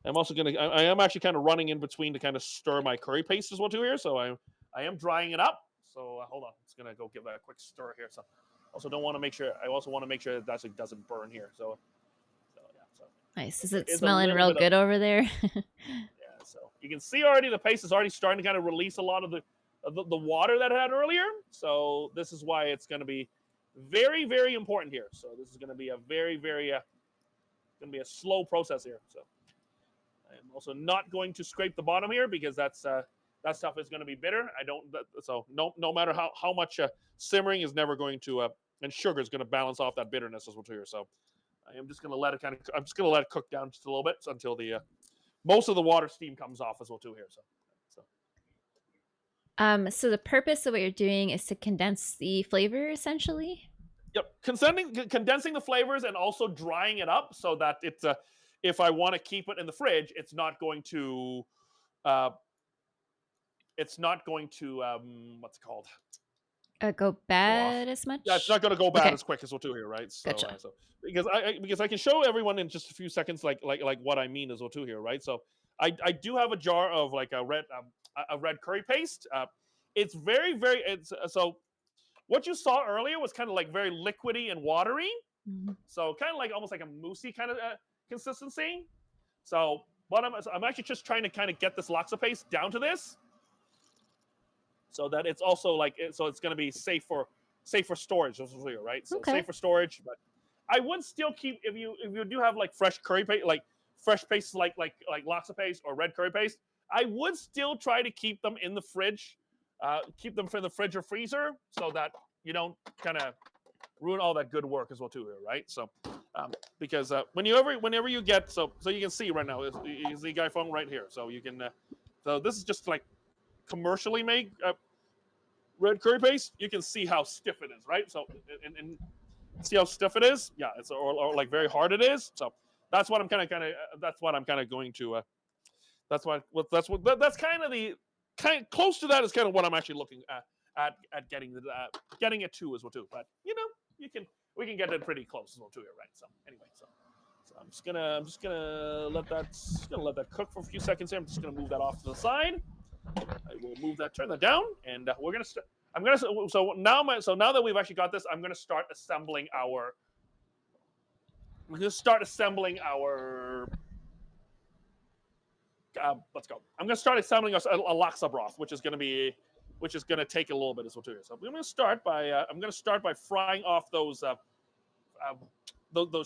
Speaker 5: I'm also gonna. I am actually kind of running in between to kind of stir my curry paste as well too here. So I am drying it up. So hold on. It's gonna go give that a quick stir here. So also don't want to make sure. I also want to make sure that actually doesn't burn here. So yeah. So
Speaker 1: nice. Is it smelling real good over there?
Speaker 5: Yeah. So you can see already the paste is already starting to kind of release a lot of the water that it had earlier. So this is why it's going to be very, very important here. So this is going to be a very, very going to be a slow process here. So I'm also not going to scrape the bottom here because that stuff is going to be bitter. So no matter how much simmering is never going to and sugar is going to balance off that bitterness as well too here. So I am just going to let it cook down just a little bit until the most of the water steam comes off as well too here.
Speaker 1: So the purpose of what you're doing is to condense the flavor, essentially.
Speaker 5: Yep, condensing the flavors and also drying it up so that it's if I want to keep it in the fridge, it's not going to what's it called?
Speaker 1: Go bad as much.
Speaker 5: Yeah, it's not going to go bad as quick as well too here, right? So,
Speaker 1: gotcha.
Speaker 5: So because I can show everyone in just a few seconds like what I mean as well too here, right? So I do have a jar of like a red curry paste. It's very so what you saw earlier was kind of like very liquidy and watery.
Speaker 1: Mm-hmm.
Speaker 5: So kind of like almost like a moussey kind of consistency. So I'm actually just trying to kind of get this laksa paste down to this, so that it's also like so it's going to be safe for storage, right? So safe for storage, but I would still keep if you do have like fresh curry paste, like fresh paste like laksa paste or red curry paste, I would still try to keep them in the fridge. Keep them in the fridge or freezer so that you don't kind of ruin all that good work as well too here, right? So because whenever you get so you can see right now is the guy phone right here, so you can so this is just like commercially made red curry paste. You can see how stiff it is, right? So and see how stiff it is, yeah, it's or like very hard it is. So that's what I'm kind of going to that's kind of the close to that is kind of what I'm actually looking at getting it to as well too. But we can get it pretty close as well too here, right? So anyway, so I'm just gonna let that cook for a few seconds here. I'm just gonna move that off to the side. I will move that, turn that down, and we're gonna. I'm gonna. So now that we've actually got this, I'm gonna start assembling our. Let's go. I'm gonna start assembling a laksa broth, which is gonna take a little bit as well too. So I'm gonna start by frying off those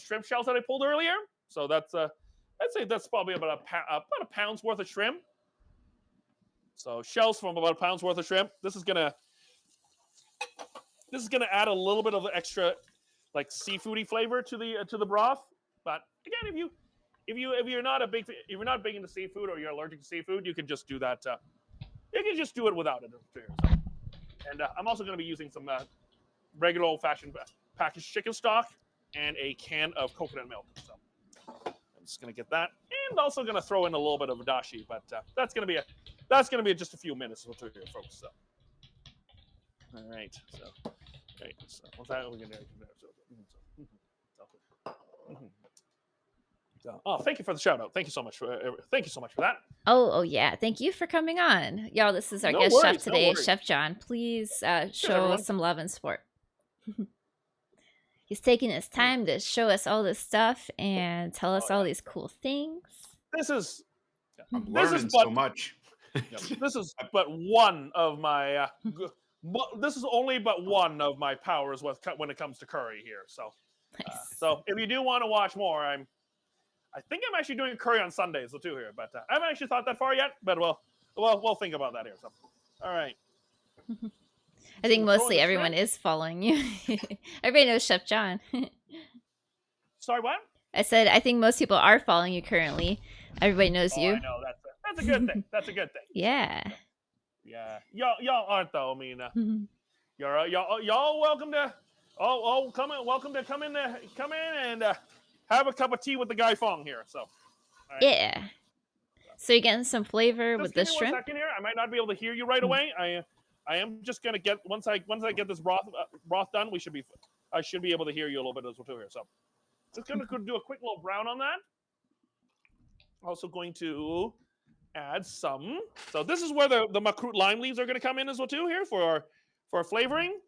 Speaker 5: shrimp shells that I pulled earlier. So that's I'd say that's probably about a pound's worth of shrimp. So shells from about a pound's worth of shrimp. This is gonna add a little bit of extra like seafoody flavor to the broth. But again, if you're not big into seafood or you're allergic to seafood, you can just do that. You can just do it without it. And I'm also going to be using some regular old-fashioned packaged chicken stock and a can of coconut milk. So I'm just going to get that, and also going to throw in a little bit of dashi. But that's going to be just a few minutes or two here, folks. So all right. So what's that? We're going to. Oh, thank you for the shout out. Thank you so much for that.
Speaker 1: Oh yeah. Thank you for coming on. Y'all, this is our
Speaker 5: No
Speaker 1: guest
Speaker 5: worries,
Speaker 1: chef
Speaker 5: no
Speaker 1: today,
Speaker 5: worries.
Speaker 1: Chef John. Please show
Speaker 5: everyone.
Speaker 1: us some love and support. He's taking his time to show us all this stuff and tell us all these cool things.
Speaker 5: This is
Speaker 2: I'm
Speaker 5: This is
Speaker 2: learning
Speaker 5: but-
Speaker 2: so much.
Speaker 5: this is but one of my this is only but one of my powers when it comes to curry here. So
Speaker 1: Nice.
Speaker 5: so if you do want to watch more, I think I'm actually doing curry on Sundays too here, but I haven't actually thought that far yet. But we'll think about that here. So all right.
Speaker 1: I think
Speaker 5: So
Speaker 1: mostly
Speaker 5: throwing the
Speaker 1: everyone is following you. Everybody knows Chef John.
Speaker 5: Sorry, what?
Speaker 1: I said I think most people are following you currently. Everybody knows
Speaker 5: Oh,
Speaker 1: you.
Speaker 5: I know that's a good thing. That's a good thing.
Speaker 1: Yeah.
Speaker 5: Yeah, y'all aren't though. I mean, y'all welcome to. Welcome to come in and have a cup of tea with the Guy Fong here. So, all right.
Speaker 1: Yeah. So you're getting some flavor with
Speaker 5: Just
Speaker 1: the
Speaker 5: give me
Speaker 1: shrimp.
Speaker 5: 1 second here. I might not be able to hear you right away. I am just gonna get once I get this broth done. I should be able to hear you a little bit as well too here. So, just gonna do a quick little brown on that. Also going to add some. So this is where the makrut lime leaves are going to come in as well too here for flavoring.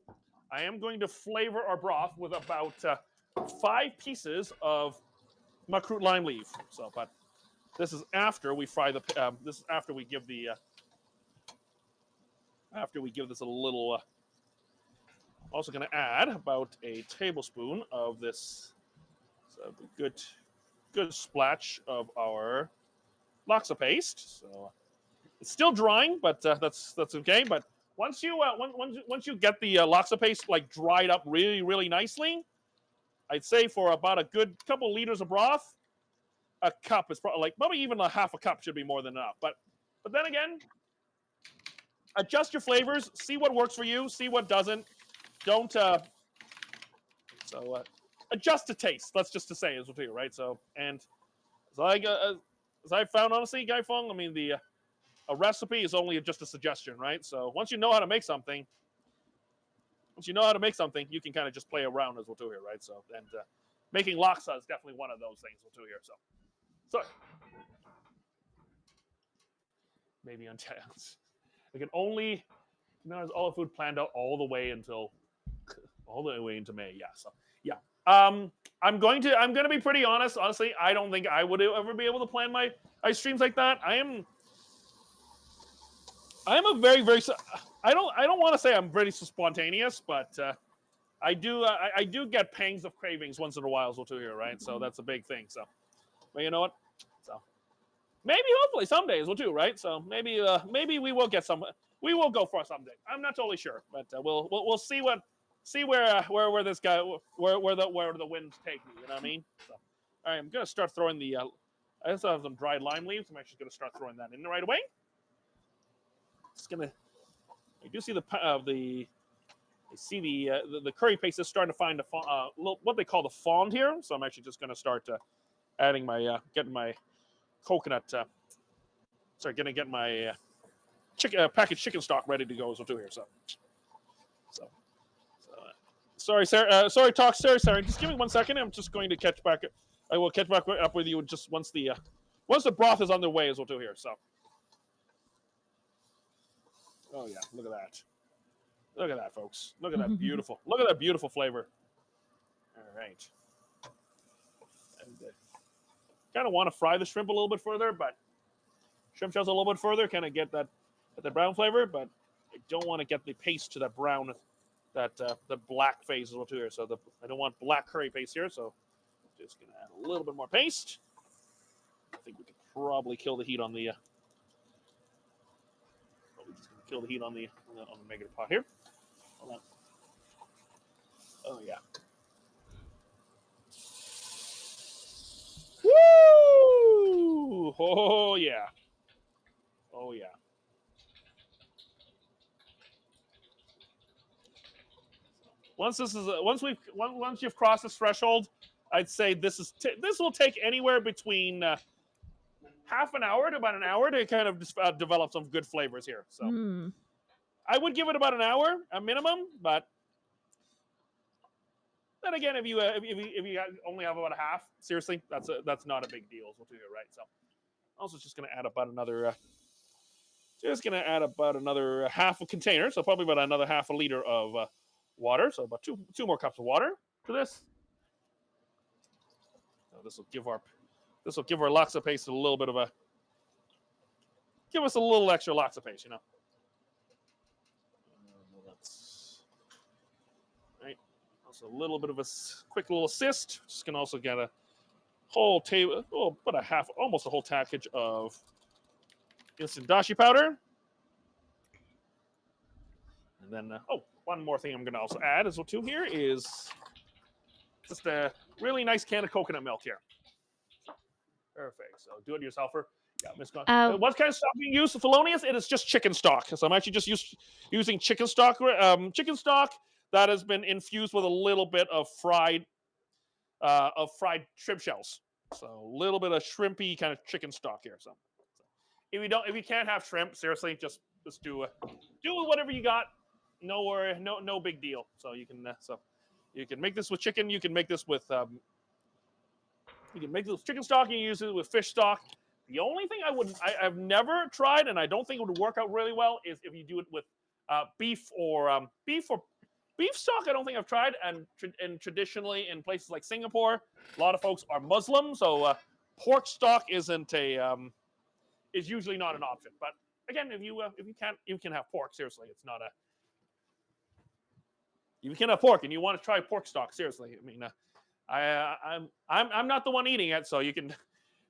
Speaker 5: I am going to flavor our broth with about 5 pieces of makrut lime leaf. So, but this is after we fry the. This is after we give the. After we give this a little. Also going to add about a tablespoon of this. So the good splash of our laksa paste. So it's still drying, but that's okay. But once you get the laksa paste like dried up really nicely, I'd say for about a good couple liters of broth, a cup is probably even a half a cup should be more than enough. But then again, adjust your flavors, see what works for you, see what doesn't. Don't adjust to taste. Let's just to say as well too, right? So and as I found honestly, Guy Fong, I mean a recipe is only just a suggestion, right? So once you know how to make something, you can kind of just play around as well too here, right? So and making laksa is definitely one of those things as well too here. So maybe on chance. I can only all the food planned out all the way into May. Yeah. So yeah. I'm going to be pretty honest. Honestly, I don't think I would ever be able to plan my ice streams like that. I am a very I don't want to say I'm very spontaneous, but I do get pangs of cravings once in a while as well too here, right? So that's a big thing. So, but you know what? So maybe hopefully some days we'll too, right? So maybe we will get some. We will go for someday. I'm not totally sure, but we'll see what. See where this guy where the winds take me. You know what I mean? So, all right, I'm gonna start throwing the. I also have some dried lime leaves. I'm actually gonna start throwing that in right away. Just gonna. I do see the curry paste is starting to find what they call the fond here. So I'm actually just gonna start adding my getting my coconut. Get my packaged chicken stock ready to go as well too here. So. Sorry, Sarah. Sorry, Sarah. Just give me 1 second. I'm just going to catch back. I will catch back up with you just once the broth is on their way as well too here. So Oh yeah, look at that. Look at that, folks. Look at that beautiful. Look at that beautiful flavor. All right. And kind of want to fry the shrimp a little bit further, but shrimp shells a little bit further, kind of get that brown flavor, but I don't want to get the paste to that brown, the black phase as well too here. So I don't want black curry paste here, so just gonna add a little bit more paste. I think we could probably kill the heat on the. Probably just gonna kill the heat on the negative pot here. Hold on. Oh yeah. Woo! Oh yeah. Oh yeah. Once you've crossed this threshold, I'd say this will take anywhere between half an hour to about an hour to kind of develop some good flavors here. So I would give it about an hour, a minimum, but then again, if you only have about a half, seriously, that's not a big deal. We'll do it right. So also just going to add about another. Just going to add about another half a container, so probably about another half a liter of water. So about two more cups of water to this. So this will give our laksa paste a little bit of a give us a little extra laksa paste, you know. Right. Also a little bit of a quick little assist. Just gonna also get a whole table, about almost a whole package of instant dashi powder. And then, one more thing I'm going to also add as well too here is just a really nice can of coconut milk here. Perfect. So do it yourselfer. Yeah, Miss Con. What kind of stock do you use, Thelonious? It is just chicken stock. So I'm actually just using chicken stock. Chicken stock that has been infused with a little bit of fried shrimp shells. So a little bit of shrimpy kind of chicken stock here. So if you can't have shrimp, seriously, just do whatever you got. No worry, no big deal. So you can make this with chicken. You can make this with chicken stock. You can use it with fish stock. The only thing I've never tried, and I don't think it would work out really well, is if you do it with beef stock. I don't think I've tried, and traditionally in places like Singapore, a lot of folks are Muslim, so pork stock is usually not an option. But again, if you can have pork. Seriously, it's not a. If you can have pork and you want to try pork stock, seriously, I mean, I'm not the one eating it, so you can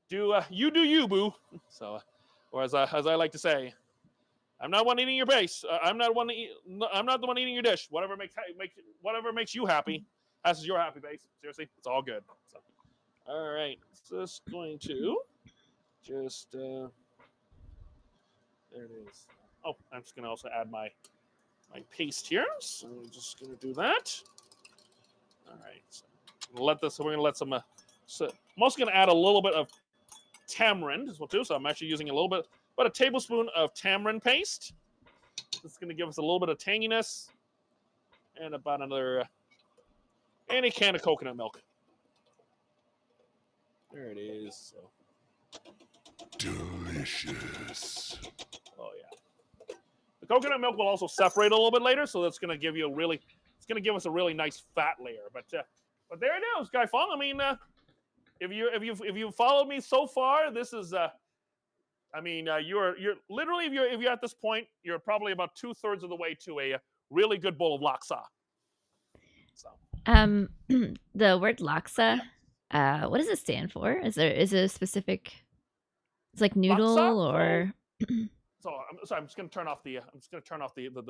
Speaker 5: do you, boo. So, or as I like to say, I'm not one eating your base. I'm not the one eating your dish. Whatever makes you happy, that's your happy base. Seriously, it's all good. So, all right, so just going to there it is. Oh, I'm just gonna also add my paste here. So I'm just gonna do that. All right. So we're gonna let some. So I'm also gonna add a little bit of tamarind as well too. So I'm actually using about a tablespoon of tamarind paste. This is gonna give us a little bit of tanginess, and about any can of coconut milk. There it is. So.
Speaker 7: Delicious.
Speaker 5: Oh yeah. The coconut milk will also separate a little bit later, so that's going to give us a really nice fat layer. But there it is, Guy Fong. I mean, if you followed me so far, this is you're literally if you're at this point, you're probably about 2/3 of the way to a really good bowl of laksa. So
Speaker 1: the word laksa, what does it stand for? Is it a specific? It's like noodle
Speaker 5: laksa?
Speaker 1: or.
Speaker 5: So I'm just going to turn off the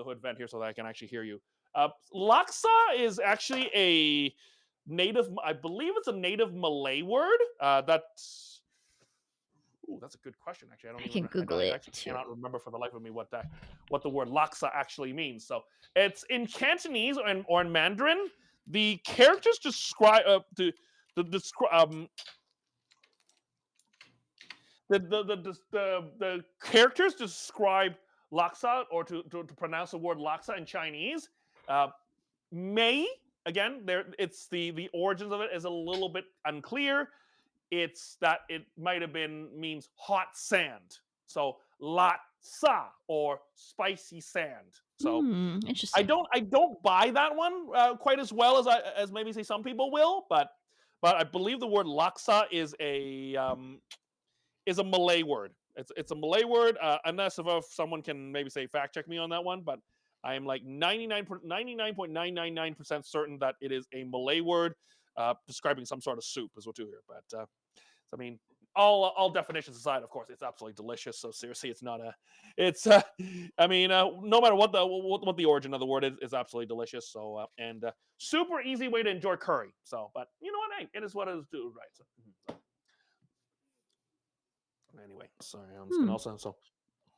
Speaker 5: hood vent here so that I can actually hear you. Laksa is actually I believe it's a native Malay word. That's a good question. Actually,
Speaker 1: I can Google it.
Speaker 5: I actually cannot remember for the life of me what the word laksa actually means. So it's in Cantonese or in Mandarin. The characters describe the characters describe laksa, or to pronounce the word laksa in Chinese, it's the origins of it is a little bit unclear. It's that it might have means hot sand. So lat laksa or spicy sand. So I
Speaker 1: Interesting.
Speaker 5: don't buy that one quite as well as maybe say some people will, but I believe the word laksa is a Malay word. It's a Malay word. Unless if someone can maybe say fact check me on that one, but I am like 99.999% certain that it is a Malay word describing some sort of soup is what you hear. But I mean, all definitions aside, of course, it's absolutely delicious. So seriously, it's not a, it's. I mean, no matter what the origin of the word is absolutely delicious. So and super easy way to enjoy curry. So, but you know what? Hey, it is what it is. Do right. So anyway, sorry, I'm just gonna also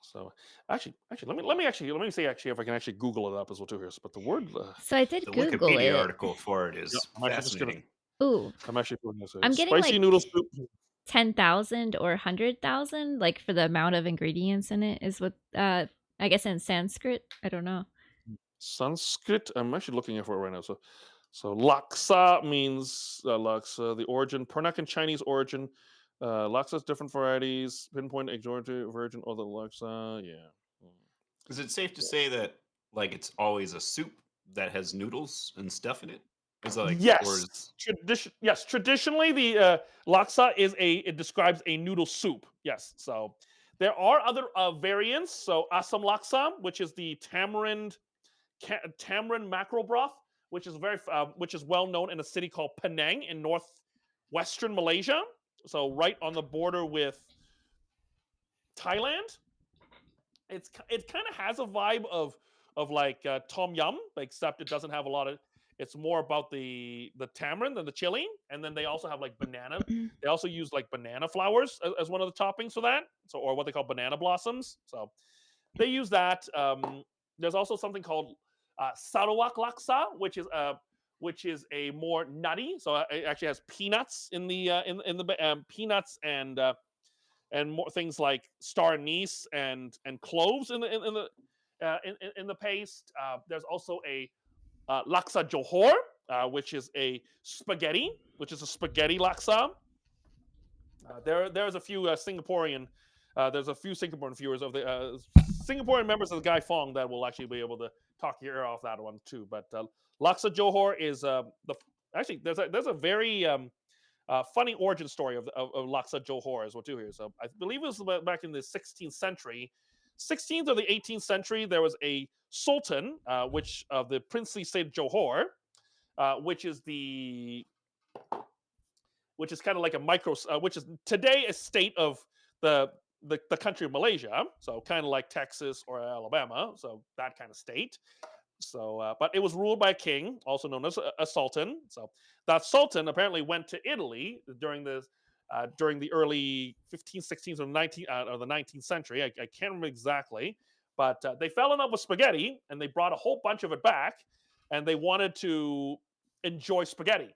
Speaker 5: so actually let me see actually if I can actually Google it up as well too here. But the word
Speaker 1: So I did
Speaker 2: The
Speaker 1: Google
Speaker 2: Wikipedia
Speaker 1: it.
Speaker 2: article for it is
Speaker 5: I'm actually just gonna
Speaker 2: fascinating.
Speaker 1: Ooh,
Speaker 5: I'm actually putting this
Speaker 1: I'm getting
Speaker 5: spicy
Speaker 1: like
Speaker 5: noodle soup.
Speaker 1: 10,000 or 100,000, like for the amount of ingredients in it, is what I guess in Sanskrit. I don't know.
Speaker 5: Sanskrit. I'm actually looking for it right now. So laksa means laksa. The origin, Pernak and Chinese origin. Laksa's different varieties. Pinpoint exotic virgin or the laksa. Yeah.
Speaker 2: Is it safe to say that like it's always a soup that has noodles and stuff in it? Is it like or
Speaker 5: Yes.
Speaker 2: is
Speaker 5: Yes. Traditionally, the laksa it describes a noodle soup. Yes. So there are other variants. So asam laksa, which is the tamarind mackerel broth, which is which is well known in a city called Penang in northwestern Malaysia. So right on the border with Thailand. It kind of has a vibe of like tom yum, except it doesn't have a lot of. It's more about the tamarind and the chili, and then they also have like banana. They also use like banana flowers as one of the toppings for that, so or what they call banana blossoms. So they use that. There's also something called Sarawak laksa, which is a more nutty. So it actually has peanuts in the peanuts and more things like star anise and cloves in the paste. There's also a laksa johor, which is a spaghetti laksa. There's a few Singaporean. There's a few Singaporean viewers of the Singaporean members of the Guy Fong that will actually be able to talk your ear off that one too. But laksa johor is actually there's a very funny origin story of laksa johor is what you hear. So I believe it was back in the 16th century, 16th or the 18th century. There was a sultan, which of the princely state of Johor, which is kind of like a which is today a state of the the country of Malaysia. So kind of like Texas or Alabama. So that kind of state. So, but it was ruled by a king, also known as a sultan. So that sultan apparently went to Italy during the early 15th, 16th, or the 19th century. I can't remember exactly, but they fell in love with spaghetti and they brought a whole bunch of it back, and they wanted to enjoy spaghetti.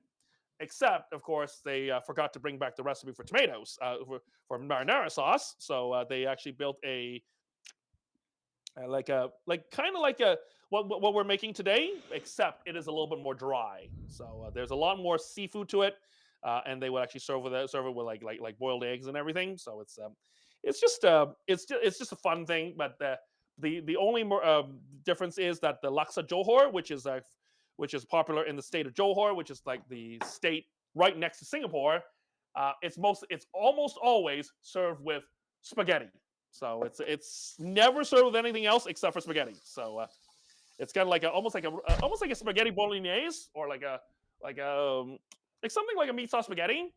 Speaker 5: Except, of course, they forgot to bring back the recipe for tomatoes for marinara sauce. So they actually built a kind of like a what we're making today, except it is a little bit more dry. So there's a lot more seafood to it, and they would actually serve it with like boiled eggs and everything. So it's just a fun thing. But the only more difference is that the laksa johor, which is popular in the state of Johor, which is like the state right next to Singapore, it's almost always served with spaghetti. So it's never served with anything else except for spaghetti. So it's kind of like almost like a spaghetti bolognese or like something like a meat sauce spaghetti,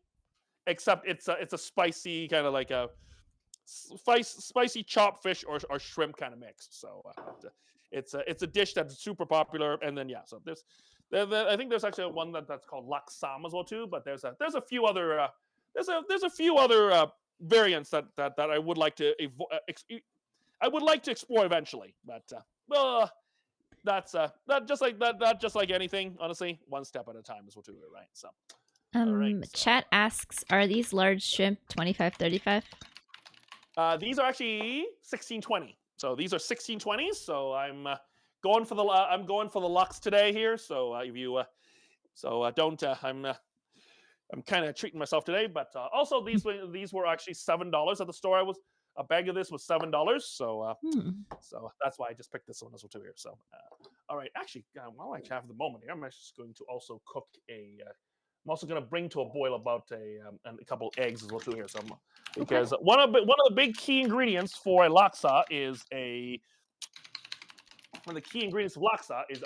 Speaker 5: except it's a spicy kind of like a spicy chopped fish or shrimp kind of mix. So it's a dish that's super popular. And then so I think there's actually one that's called laksam as well too. But there's a few other there's a few other variants that I would like to I would like to explore eventually. But well, that's that just like anything, honestly, one step at a time is what we do, right? So all right. So,
Speaker 1: Chat asks, are these large shrimp 25-35?
Speaker 5: these are actually 1620. So these are 1620s. So I'm going for the Lux today here. So if you don't I'm kind of treating myself today, but also these were actually $7 at the store a bag of this was $7. So so that's why I just picked this one as well too here. So all right, actually, while I have the moment here, I'm just going to also cook a. I'm also going to bring to a boil about a couple eggs as well too here. So because one of the big key ingredients for a laksa is a. One of the key ingredients of laksa is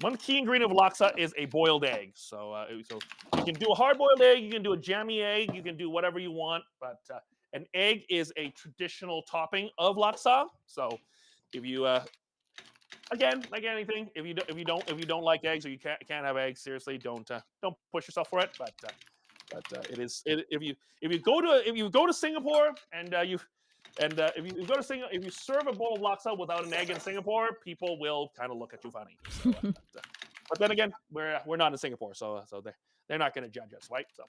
Speaker 5: one key ingredient of laksa is a boiled egg. So so you can do a hard-boiled egg, you can do a jammy egg, you can do whatever you want, but an egg is a traditional topping of laksa. So if you again, like anything, if you don't like eggs or you can't have eggs, seriously, don't push yourself for it. But if you go to Singapore and if you serve a bowl of laksa without an egg in Singapore, people will kind of look at you funny. So, but then again, we're not in Singapore, so they're not going to judge us, right? So,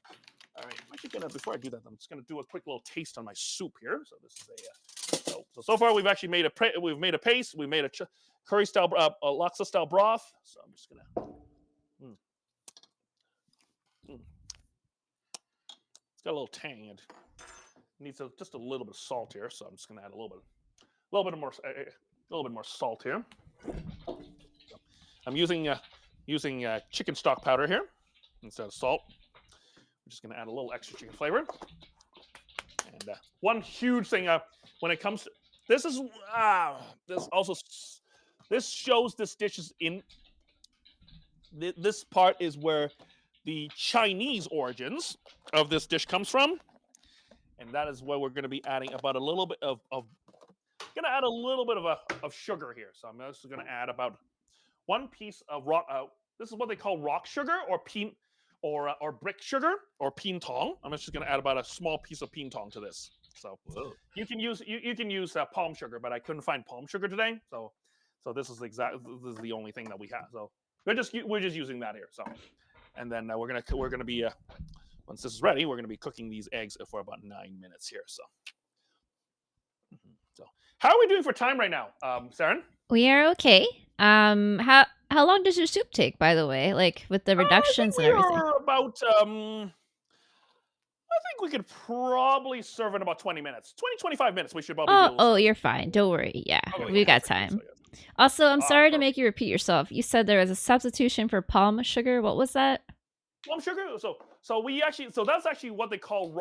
Speaker 5: all right, I'm actually before I do that, I'm just gonna do a quick little taste on my soup here. So this is so far we've actually made a paste, we made a curry style laksa style broth. So I'm just gonna. It's got a little tang and needs just a little bit of salt here. So I'm just gonna add a little bit more salt here. I'm using chicken stock powder here instead of salt. I'm just gonna add a little extra chicken flavor. And one huge thing when it comes to this shows this dish is in this part is where the Chinese origins of this dish comes from, and that is where we're going to be adding about a little bit of sugar here. So I'm also going to add about one piece of rock. This is what they call rock sugar or brick sugar or pintong. I'm just going to add about a small piece of pintong to this. So you can use palm sugar, but I couldn't find palm sugar today. So this is the only thing that we have. So we're just using that here. So, and then we're gonna be once this is ready, we're gonna be cooking these eggs for about 9 minutes here. So how are we doing for time right now, Saren?
Speaker 1: We are okay. How long does your soup take, by the way? Like with the reductions and everything?
Speaker 5: We're about I think we could probably serve in about 20 minutes. 25 minutes we should probably be able to serve.
Speaker 1: You're fine. Don't worry. Yeah,
Speaker 5: Okay,
Speaker 1: we've got time. Also, I'm sorry to make you repeat yourself. You said there was a substitution for palm sugar. What was that?
Speaker 5: Palm sugar? So that's actually what they call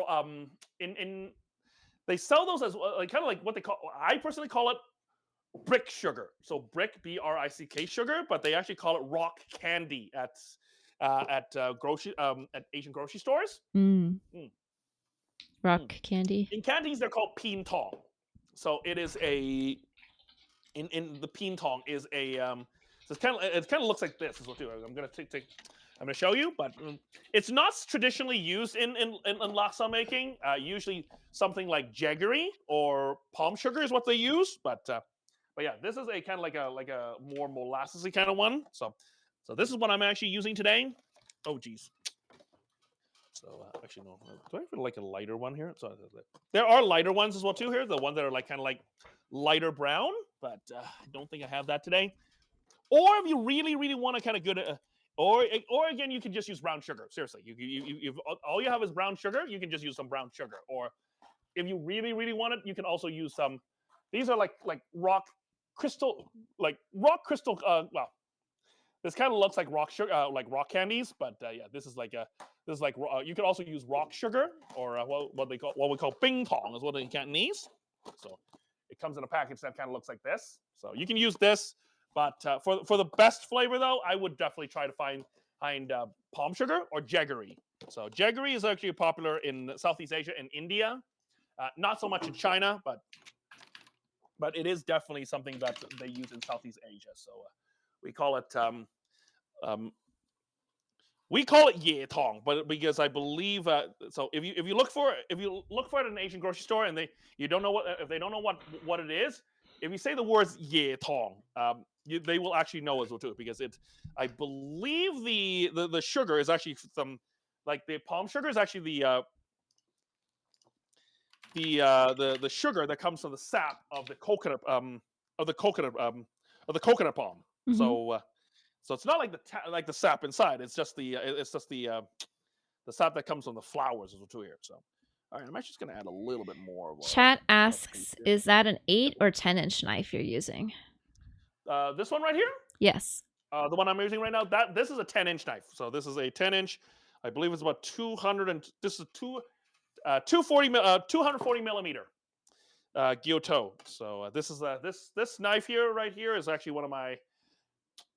Speaker 5: they sell those as kind of like what they call, I personally call it brick sugar. So brick, BRICK sugar, but they actually call it rock candy at Asian grocery stores.
Speaker 1: Rock candy.
Speaker 5: In candies, they're called pintong. So it is in the pintong is a so it kind of looks like this as well too. I'm gonna show you, but it's not traditionally used in laksa making. Usually something like jaggery or palm sugar is what they use. But yeah, this is a kind of like a more molassesy kind of one. So this is what I'm actually using today. Oh geez. So actually no, do I have like a lighter one here? So there are lighter ones as well too here. The ones that are like kind of like lighter brown, but I don't think I have that today. Or if you really want to kind of good, or again, you can just use brown sugar. Seriously, you all you have is brown sugar. You can just use some brown sugar. Or if you really want it, you can also use some. These are like rock crystal. Well, this kind of looks like rock sugar, like rock candies. But yeah, this is like you can also use rock sugar or what we call bing tong is what in Cantonese. So it comes in a package that kind of looks like this. So you can use this. But for the best flavor, though, I would definitely try to find palm sugar or jaggery. So jaggery is actually popular in Southeast Asia and India. Not so much in China, but it is definitely something that they use in Southeast Asia. So we call it ye tong, but because I believe so if you look for it in an Asian grocery store and they don't know what it is, if you say the words ye tong, they will actually know as well too, because I believe the sugar is actually some, like the palm sugar is actually the sugar that comes from the sap of the coconut palm. Mm-hmm. So it's not like the sap inside. It's just the sap that comes from the flowers as well too here. So All right, I'm actually just gonna add a little bit more of
Speaker 1: Chat
Speaker 5: paste
Speaker 1: asks,
Speaker 5: here.
Speaker 1: is that an 8 or 10-inch knife you're using?
Speaker 5: This one right here,
Speaker 1: Yes.
Speaker 5: the one I'm using right now, this is a 10-inch knife. So this is a 10-inch. I believe it's about 200 and this is 240 millimeter Gyoto. So this knife here right here is actually one of my.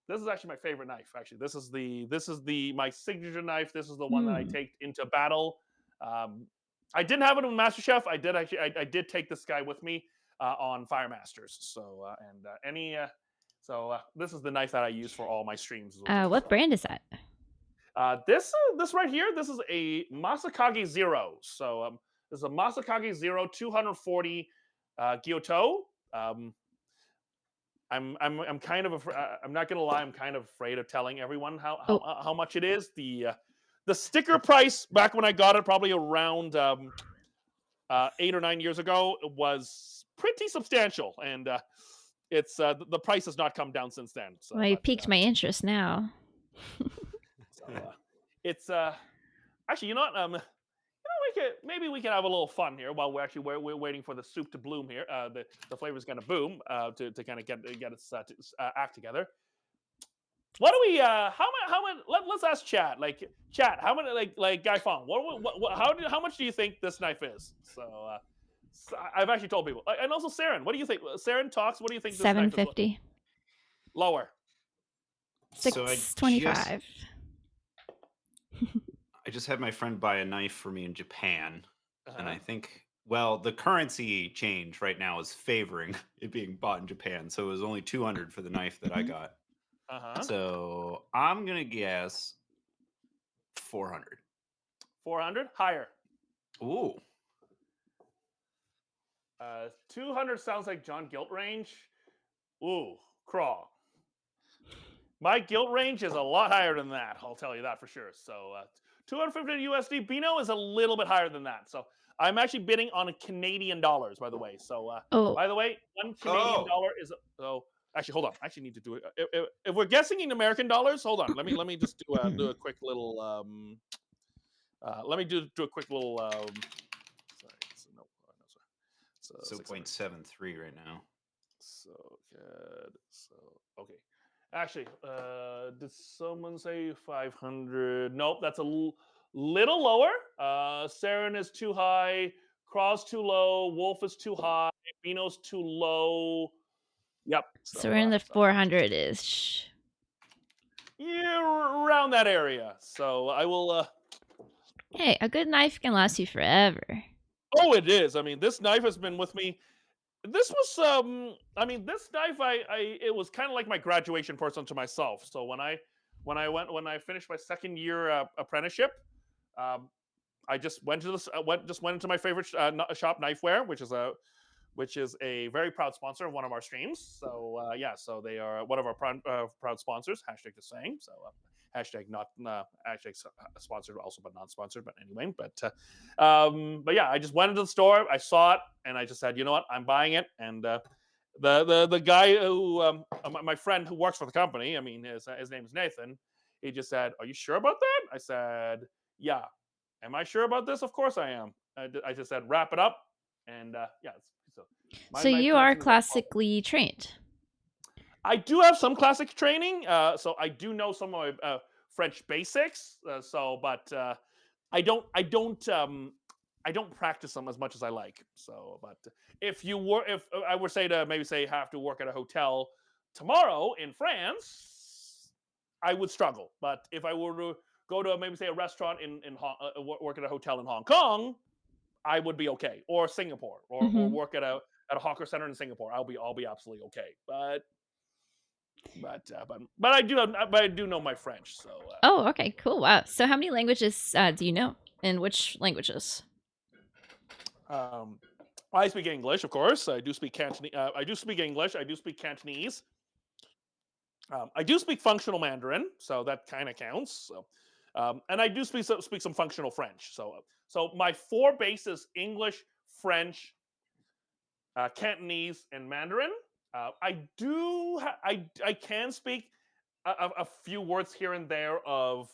Speaker 5: This is actually my favorite knife. Actually, this is the my signature knife. This is the one that I
Speaker 1: Hmm.
Speaker 5: take into battle. Um, I didn't have it on MasterChef. I did take this guy with me on Fire Masters. So this is the knife that I use for all my streams as well.
Speaker 1: What brand is that?
Speaker 5: This right here, this is a Masakage Zero. So this is a Masakage Zero 240 Gyoto. I'm kind of I'm not gonna lie, I'm kind of afraid of telling everyone how much it is. The sticker price back when I got it, probably around 8 or 9 years ago, was pretty substantial, and it's the price has not come down since then. So,
Speaker 1: Well, you piqued my interest now.
Speaker 5: it's actually, you know what? Maybe we can have a little fun here while we're waiting for the soup to bloom here. The flavor's gonna boom to kind of get its act together. What do we? How much? Let's ask chat. Like chat, how many? Like Guy Fong. How much do you think this knife is? So I've actually told people, and also Saren. What do you think? Saren talks. What do you think this knife is?
Speaker 1: $7.50.
Speaker 5: Lower.
Speaker 2: So
Speaker 1: $6.25.
Speaker 2: I just had my friend buy a knife for me in Japan, and I
Speaker 5: Uh-huh.
Speaker 2: think, well, the currency change right now is favoring it being bought in Japan, so it was only 200 for the knife that I got.
Speaker 5: Uh-huh.
Speaker 2: So I'm gonna guess 400.
Speaker 5: 400 higher.
Speaker 2: Ooh,
Speaker 5: 200 sounds like John Gilt range. Ooh, crawl. My guilt range is a lot higher than that. I'll tell you that for sure. So 250 USD. Bino is a little bit higher than that. So I'm actually bidding on Canadian dollars, by the way. So
Speaker 1: Oh,
Speaker 5: by the way, one Canadian dollar is so. Actually, hold on. I actually need to do it. If we're guessing in American dollars, hold on. Let me just do a quick little. Let me do a quick little. Sorry. So, no, sorry.
Speaker 2: so 0.73 right now.
Speaker 5: So good. So okay. Actually, did someone say 500? Nope, that's a little lower. Saren is too high. Craw's too low. Wolf is too high. Bino's too low. Yep.
Speaker 1: so we're in the 400-ish.
Speaker 5: Yeah, around that area. So I will.
Speaker 1: Hey, a good knife can last you forever.
Speaker 5: Oh, it is. I mean, this knife has been with me. This was I mean, this knife it was kind of like my graduation present to myself. So when I finished my second year apprenticeship, um, I just went to this went into my favorite shop, Knifeware, which is a very proud sponsor of one of our streams. So yeah, so they are one of our proud sponsors. Hashtag just saying. So hashtag not hashtag sponsored also, but not sponsored. But anyway, but yeah, I just went into the store. I saw it, and I just said, you know what, I'm buying it. And the guy who my friend who works for the company, I mean, his name is Nathan. He just said, "Are you sure about that?" I said, "Yeah." Am I sure about this? Of course I am. I just said, wrap it up, and yeah. So,
Speaker 1: So you are classically trained.
Speaker 5: I do have some classic training, so I do know some of my French basics. But I don't practice them as much as I like. So, but if I were to maybe say have to work at a hotel tomorrow in France, I would struggle. But if I were to go to maybe say a restaurant work at a hotel in Hong Kong, I would be okay, or Singapore, or work at a hawker center in Singapore. I'll be absolutely okay. But I do know my French. So.
Speaker 1: Oh, okay, cool. Wow. So how many languages do you know, and which languages?
Speaker 5: I speak English, of course. I do speak Cantonese. I do speak English. I do speak Cantonese. I do speak functional Mandarin, so that kind of counts. So, and I do speak some functional French. So my 4 bases: English, French, Cantonese, and Mandarin. I can speak a few words here and there of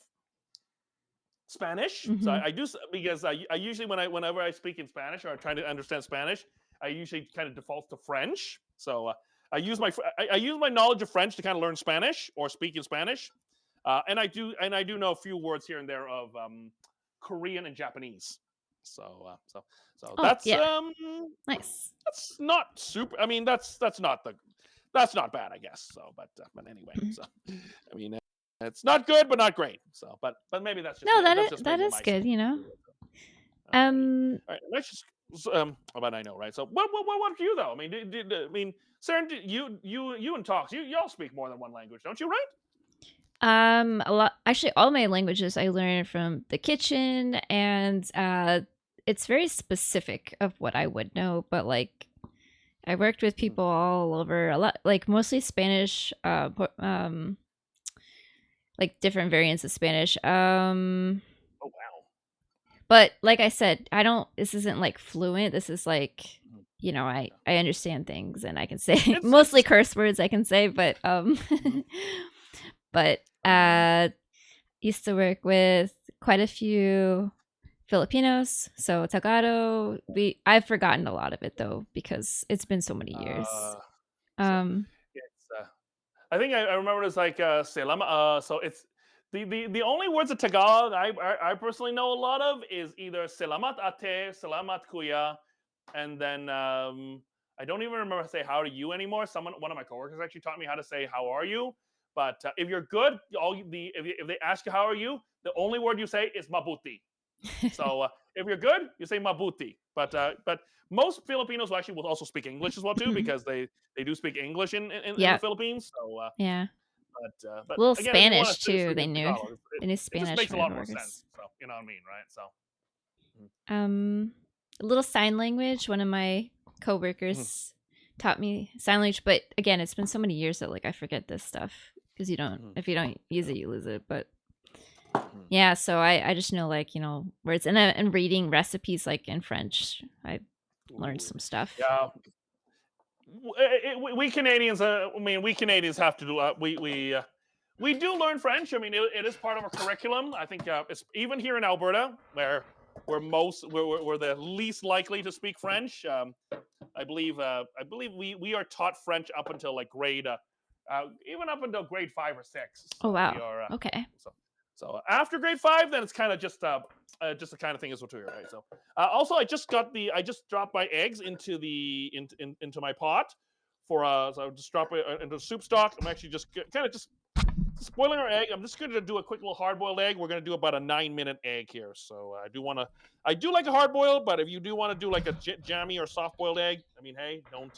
Speaker 5: Spanish. So
Speaker 1: Mhm.
Speaker 5: I do because I usually whenever I speak in Spanish or I try to understand Spanish, I usually kind of default to French. So I use I use my knowledge of French to kind of learn Spanish or speak in Spanish, and I do know a few words here and there of Korean and Japanese. So
Speaker 1: Oh,
Speaker 5: that's
Speaker 1: yeah. Nice.
Speaker 5: that's not super. I mean, that's not bad, I guess. So, but anyway,
Speaker 1: Mhm.
Speaker 5: so I mean, it's not good, but not great. So, but maybe that's just
Speaker 1: No,
Speaker 5: that's just
Speaker 1: that
Speaker 5: maybe
Speaker 1: is
Speaker 5: my
Speaker 1: good, you know.
Speaker 5: Alrighty. All right, let's just about I know, right? So, what do you though? I mean, I mean, Saren, you and Talks, y'all speak more than one language, don't you? Right?
Speaker 1: A lot. Actually, all my languages I learned from the kitchen, and it's very specific of what I would know. But like, I worked with people all over a lot, like mostly Spanish, like different variants of Spanish.
Speaker 5: Oh wow.
Speaker 1: But like I said, I don't. This isn't like fluent. This is like,
Speaker 5: Mhm.
Speaker 1: you know, I understand things and I can say
Speaker 5: It's
Speaker 1: mostly curse words. I can say, but
Speaker 5: Mhm.
Speaker 1: but used to work with quite a few Filipinos. So Tagalog, I've forgotten a lot of it though because it's been so many years.
Speaker 5: So it's I think I remember it's like Selama. So it's the only words of Tagalog I personally know a lot of is either Selamat Ate, Selamat Kuya, and then I don't even remember how to say how are you anymore. One of my coworkers actually taught me how to say how are you. But if you're good, if they ask you how are you, the only word you say is mabuti. So if you're good, you say mabuti. But most Filipinos actually will also speak English as well too because they do speak English in the
Speaker 1: Yeah,
Speaker 5: Philippines. So
Speaker 1: yeah.
Speaker 5: but
Speaker 1: A little
Speaker 5: again, if you want to
Speaker 1: Spanish too.
Speaker 5: seriously
Speaker 1: They
Speaker 5: get
Speaker 1: knew.
Speaker 5: Tagalog,
Speaker 1: They knew
Speaker 5: it just
Speaker 1: Spanish.
Speaker 5: makes a
Speaker 1: My
Speaker 5: lot more
Speaker 1: coworkers.
Speaker 5: sense. So you know what I mean, right? So
Speaker 1: A little sign language. One of my coworkers taught me sign language, but again, it's been so many years that like I forget this stuff because if you don't use it, you lose it. But yeah, so I just know like words and reading recipes like in French. I learned some stuff.
Speaker 5: yeah. We Canadians, I mean, we Canadians have to do. We do learn French. I mean, it is part of our curriculum. I think it's even here in Alberta, where we're the least likely to speak French. I believe we are taught French up until like even up until grade 5 or 6.
Speaker 1: Oh
Speaker 5: So
Speaker 1: wow.
Speaker 5: we are
Speaker 1: Okay.
Speaker 5: so after grade 5, then it's kind of just the kind of thing is what we're right. So also, I just dropped my eggs into into my pot for so I just drop it into soup stock. I'm actually just kind of just spoiling our egg. I'm just going to do a quick little hard boiled egg. We're going to do about a 9-minute egg here. So I do like a hard boiled, but if you do want to do like a jammy or soft boiled egg, I mean, hey, don't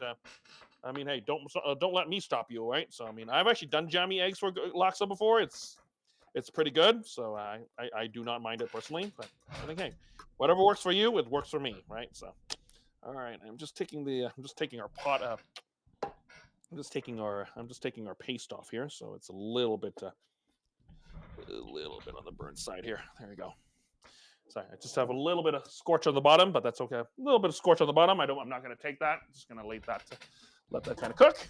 Speaker 5: let me stop you, right? So I mean, I've actually done jammy eggs for laksa before. It's pretty good. So I do not mind it personally, but I think hey, whatever works for you, it works for me, right? So all right, I'm just taking our pot up. I'm just taking our paste off here, so it's a little bit on the burnt side here. There we go. Sorry, I just have a little bit of scorch on the bottom, but that's okay. A little bit of scorch on the bottom. I'm not going to take that. I'm just going to let that kind of cook.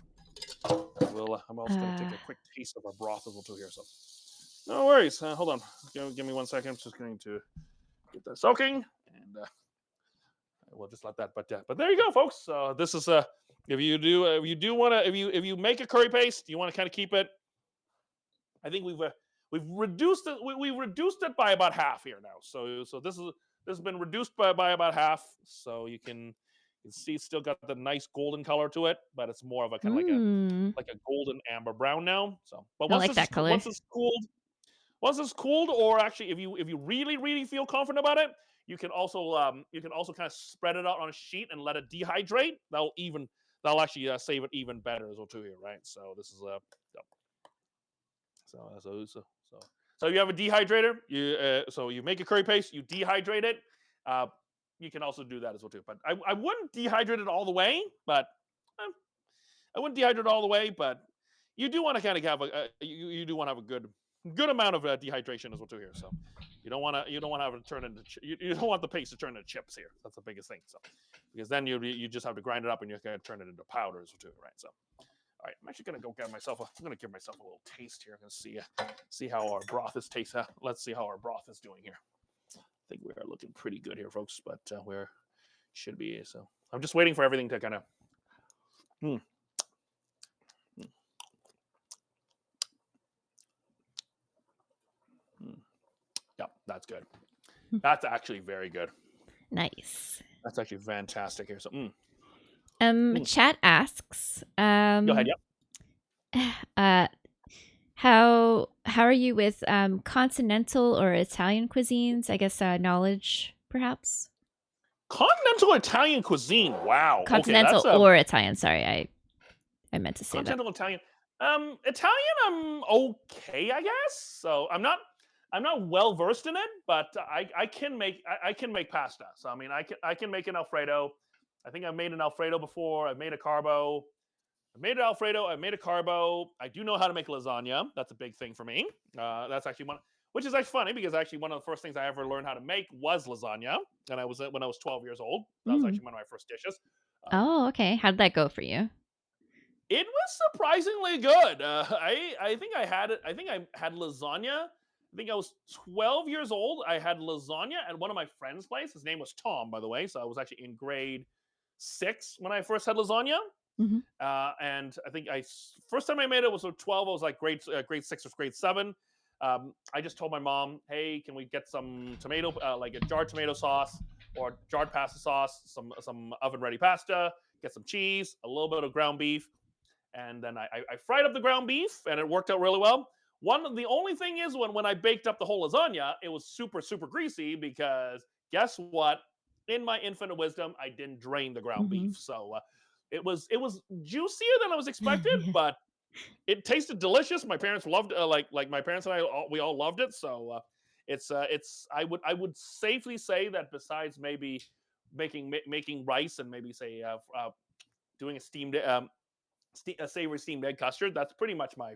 Speaker 5: I'm also going to take a quick taste of our broth as well too here. So no worries. Hold on. Give me 1 second. I'm just going to get that soaking, and we'll just let that. But there you go, folks. This is if you make a curry paste, you want to kind of keep it. I think we've reduced it. We reduced it by about half here now. So this has been reduced by about half. So you can see it's still got the nice golden color to it, but it's more of a kind of like a golden amber brown now. So, but
Speaker 1: I like that color.
Speaker 5: once it's cooled, or actually if you really feel confident about it, you can also kind of spread it out on a sheet and let it dehydrate. That'll actually save it even better as well too here, right? So this is so you have a dehydrator. So you make a curry paste, you dehydrate it. You can also do that as well too. But I wouldn't dehydrate it all the way. But you do want to kind of have you do want to have a good amount of dehydration as well too here. So you don't want to have it turn into you don't want the paste to turn into chips here. That's the biggest thing. So because then you just have to grind it up and you're going to turn it into powder as well too, right? So All right, I'm actually gonna go get myself. I'm gonna give myself a little taste here. I'm gonna see how our broth is tasting. Let's see how our broth is doing here. I think we are looking pretty good here, folks. But where should be so. I'm just waiting for everything to kind of. Yep, that's good. That's actually very good.
Speaker 1: Nice.
Speaker 5: That's actually fantastic here. So,
Speaker 1: Chat asks,
Speaker 5: go ahead. Yep.
Speaker 1: how are you with continental or Italian cuisines? I guess knowledge, perhaps.
Speaker 5: Continental Italian cuisine. Wow.
Speaker 1: Continental
Speaker 5: Okay, that's
Speaker 1: or Italian. Sorry, I meant to say
Speaker 5: continental Italian. Italian, I'm okay, I guess. So I'm not well versed in it, but I can make pasta. So I mean, I can make an Alfredo. I think I've made an Alfredo before. I've made a carbo. I made an Alfredo. I made a carbo. I do know how to make lasagna. That's a big thing for me. That's actually one, which is actually funny because actually one of the first things I ever learned how to make was lasagna, and I was when I was 12 years old. That was actually one of my first dishes.
Speaker 1: Oh, okay. How did that go for you?
Speaker 5: It was surprisingly good. I think I had it. I think I had lasagna. I think I was 12 years old. I had lasagna at one of my friend's place. His name was Tom, by the way. So I was actually in grade 6 when I first had lasagna.
Speaker 1: Mhm.
Speaker 5: And I think first time I made it was at 12. I was like grade 6 or grade 7. I just told my mom, "Hey, can we get some tomato, like a jarred tomato sauce or jarred pasta sauce, some oven ready pasta, get some cheese, a little bit of ground beef." And then I fried up the ground beef, and it worked out really well. The only thing is when I baked up the whole lasagna, it was super greasy because guess what? In my infinite wisdom, I didn't drain the ground beef, so it was juicier than I was expected, but it tasted delicious. My parents loved like my parents and we all loved it. So it's I would safely say that besides maybe making rice and maybe say doing a steamed a savory steamed egg custard. That's pretty much my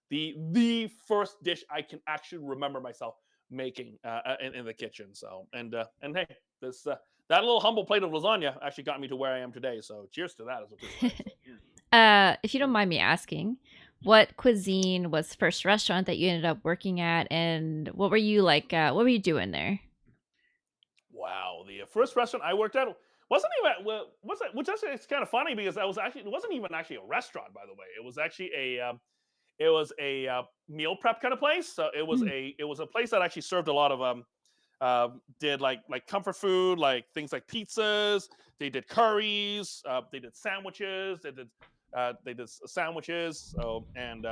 Speaker 5: the first dish I can actually remember myself making in the kitchen. So and hey, this that little humble plate of lasagna actually got me to where I am today. So cheers to that as well.
Speaker 1: If you don't mind me asking, what cuisine was the first restaurant that you ended up working at, and what were you like? What were you doing there?
Speaker 5: Wow, the first restaurant I worked at wasn't even which actually it's kind of funny because it wasn't even actually a restaurant, by the way. It was actually a meal prep kind of place. So it was a place that actually served a lot of did like comfort food, like things like pizzas. They did curries. They did sandwiches. They did sandwiches. So and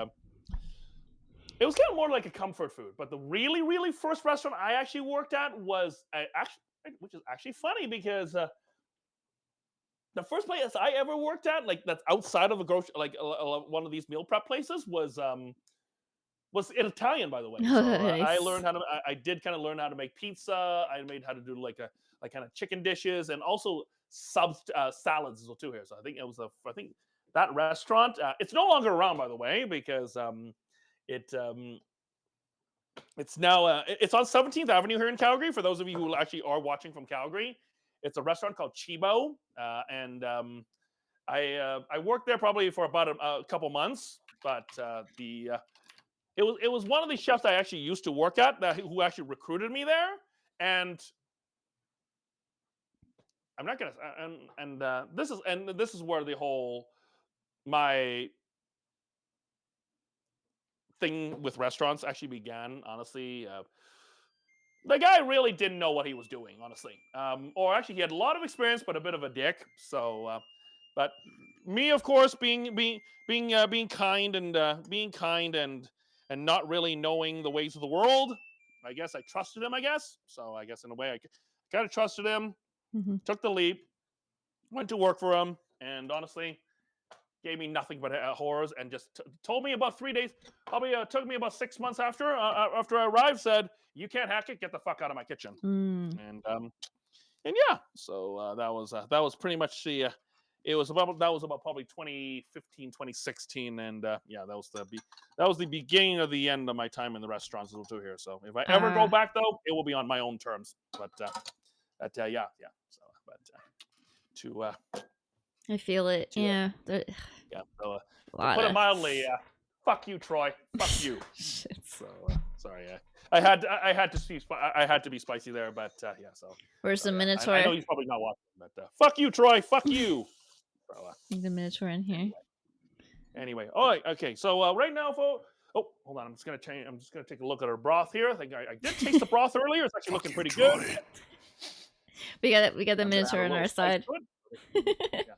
Speaker 5: it was kind of more like a comfort food. But the really first restaurant I actually worked at was which is actually funny because the first place I ever worked at, like that's outside of a grocery, like one of these meal prep places, was Italian, by the way. So I learned how to. I did kind of learn how to make pizza. I made how to do like kind of chicken dishes and also salads as well too here. So I think I think that restaurant. It's no longer around, by the way, because it's now it's on 17th Avenue here in Calgary. For those of you who actually are watching from Calgary, it's a restaurant called Chibo, and I worked there probably for about a couple months. But it was one of the chefs I actually used to work at who actually recruited me there, and I'm not gonna and this is where the whole my thing with restaurants actually began. Honestly, the guy really didn't know what he was doing, honestly. Or actually, he had a lot of experience, but a bit of a dick. So, but me, of course, being kind and not really knowing the ways of the world, I guess I trusted him. I guess so. I guess in a way, I kind of trusted him. Took the leap, went to work for him, and honestly, gave me nothing but horrors, and just told me about 3 days. Probably took me about 6 months after I arrived. Said, "You can't hack it. Get the fuck out of my kitchen." And yeah, so that was pretty much the. It was about probably 2015, 2016, and yeah, that was the beginning of the end of my time in the restaurants too here. So if I ever go back though, it will be on my own terms. But yeah. So but to.
Speaker 1: I feel it. Yeah.
Speaker 5: Yeah. So,
Speaker 1: lot
Speaker 5: put it
Speaker 1: of
Speaker 5: mildly, fuck you, Troy. Fuck you.
Speaker 1: shit.
Speaker 5: So sorry, I had to be spicy there, but yeah. So
Speaker 1: Where's the
Speaker 5: yeah.
Speaker 1: Minotaur?
Speaker 5: I know he's probably not watching, but fuck you, Troy. Fuck you. So,
Speaker 1: The Minotaur in here.
Speaker 5: anyway, all right, okay. So right now, folks. Oh, hold on. I'm just gonna change. I'm just gonna take a look at our broth here. I think I did taste the broth earlier. It's actually looking pretty good.
Speaker 1: We got the
Speaker 5: I'm gonna add
Speaker 1: Minotaur
Speaker 5: a
Speaker 1: on
Speaker 5: little
Speaker 1: our
Speaker 5: spice
Speaker 1: side.
Speaker 5: to it. Yeah.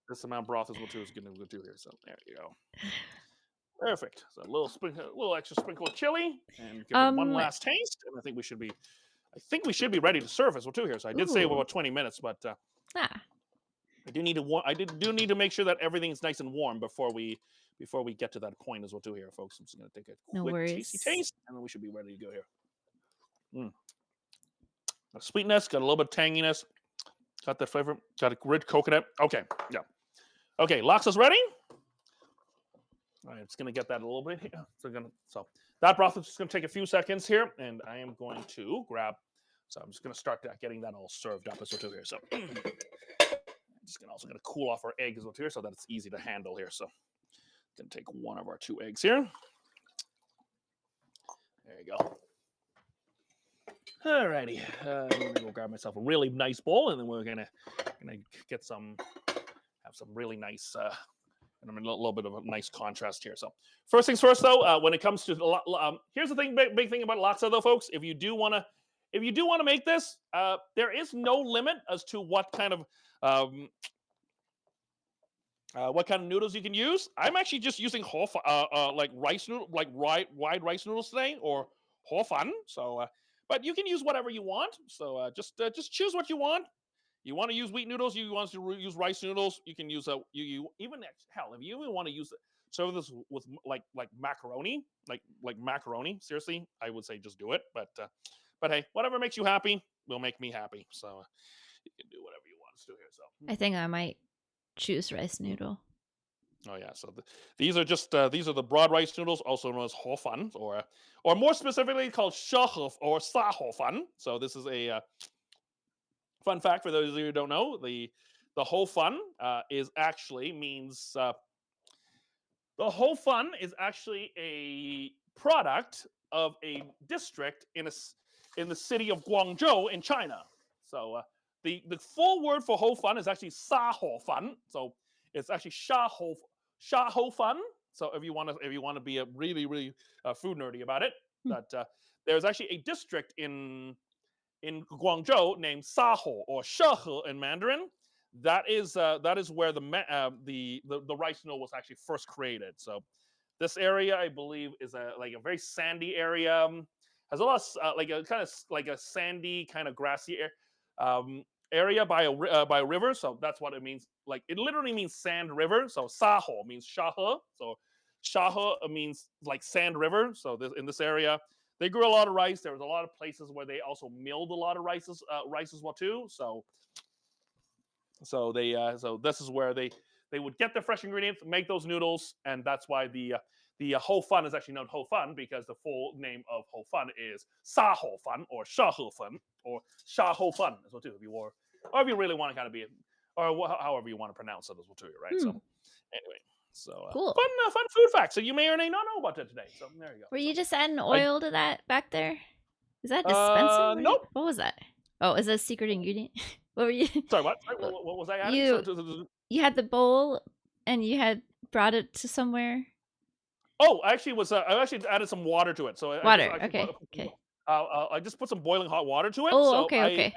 Speaker 5: This amount of broth as well too is gonna go too here. So there you go. Perfect. So a little extra sprinkle of chili, and give it one last taste. And I think we should be ready to serve as well too here. So I did say
Speaker 1: Ooh.
Speaker 5: about 20 minutes, but
Speaker 1: Ah,
Speaker 5: I do need to make sure that everything's nice and warm before we get to that point as well too here, folks. I'm just gonna take a
Speaker 1: No
Speaker 5: quick
Speaker 1: worries.
Speaker 5: tasty taste, and then we should be ready to go here. Got sweetness, got a little bit of tanginess, got the flavor, got a rich coconut. Okay, yeah. Okay, Laksa's ready. All right, it's gonna get that a little bit here. So that broth is just gonna take a few seconds here, and I am going to grab. So I'm just gonna start getting that all served up as well too here. So I'm just also gonna cool off our egg as well too here, so that it's easy to handle here. So I'm gonna take one of our 2 eggs here. There you go. Alrighty, I'm gonna go grab myself a really nice bowl, and then we're gonna get have some really nice. And I'm a little bit of a nice contrast here. So first things first, though, when it comes to here's the thing, big thing about laksa, though, folks. If you do want to make this, there is no limit as to what kind of noodles you can use. I'm actually just using like rice noodle, like wide rice noodles today, or ho fan. So, but you can use whatever you want. So just choose what you want. You want to use wheat noodles? You want to use rice noodles? You can use you even hell if you even want to use serve this with like macaroni, like macaroni. Seriously, I would say just do it. But hey, whatever makes you happy will make me happy. So you can do whatever you want to do here. So
Speaker 1: I think I might choose rice noodle.
Speaker 5: oh yeah, so these are the broad rice noodles, also known as ho fan, or more specifically called shahe or sa ho fan. So this is a fun fact for those of you who don't know, the ho fun is actually means the ho fun is actually a product of a district in the city of Guangzhou in China. So the full word for ho fun is actually sa ho fun. So it's actually sha ho fun. So if you want to be a really food nerdy about it, that there's actually a district in Guangzhou named Saho or Shehe in Mandarin. That is where the rice noodle was actually first created. So this area, I believe, is a very sandy area. Has a lot of a sandy kind of grassy area by a river. So that's what it means. Like it literally means sand river. So Saho means Shahe. So Shahe means like sand river. So in this area, they grew a lot of rice. There was a lot of places where they also milled a lot of rice as well too. So this is where they would get the fresh ingredients, make those noodles, and that's why the ho fun is actually known ho fun, because the full name of ho fun is sa ho fun or sha ho fun or sha ho fun as well too. If you really want to kind of be, or however you want to pronounce it as well too, right? So anyway. So
Speaker 1: Cool.
Speaker 5: Fun food facts. So you may or may not know about that today. So there you go.
Speaker 1: Were you just adding oil to that back there? Is that dispenser?
Speaker 5: Nope.
Speaker 1: What was that? Oh, is that a secret ingredient? What were you?
Speaker 5: Sorry, what? What was I adding?
Speaker 1: You had the bowl and you had brought it to somewhere.
Speaker 5: Oh, I actually added some water to it. So
Speaker 1: Water.
Speaker 5: Okay. I just put some boiling hot water to it.
Speaker 1: Oh,
Speaker 5: so
Speaker 1: okay.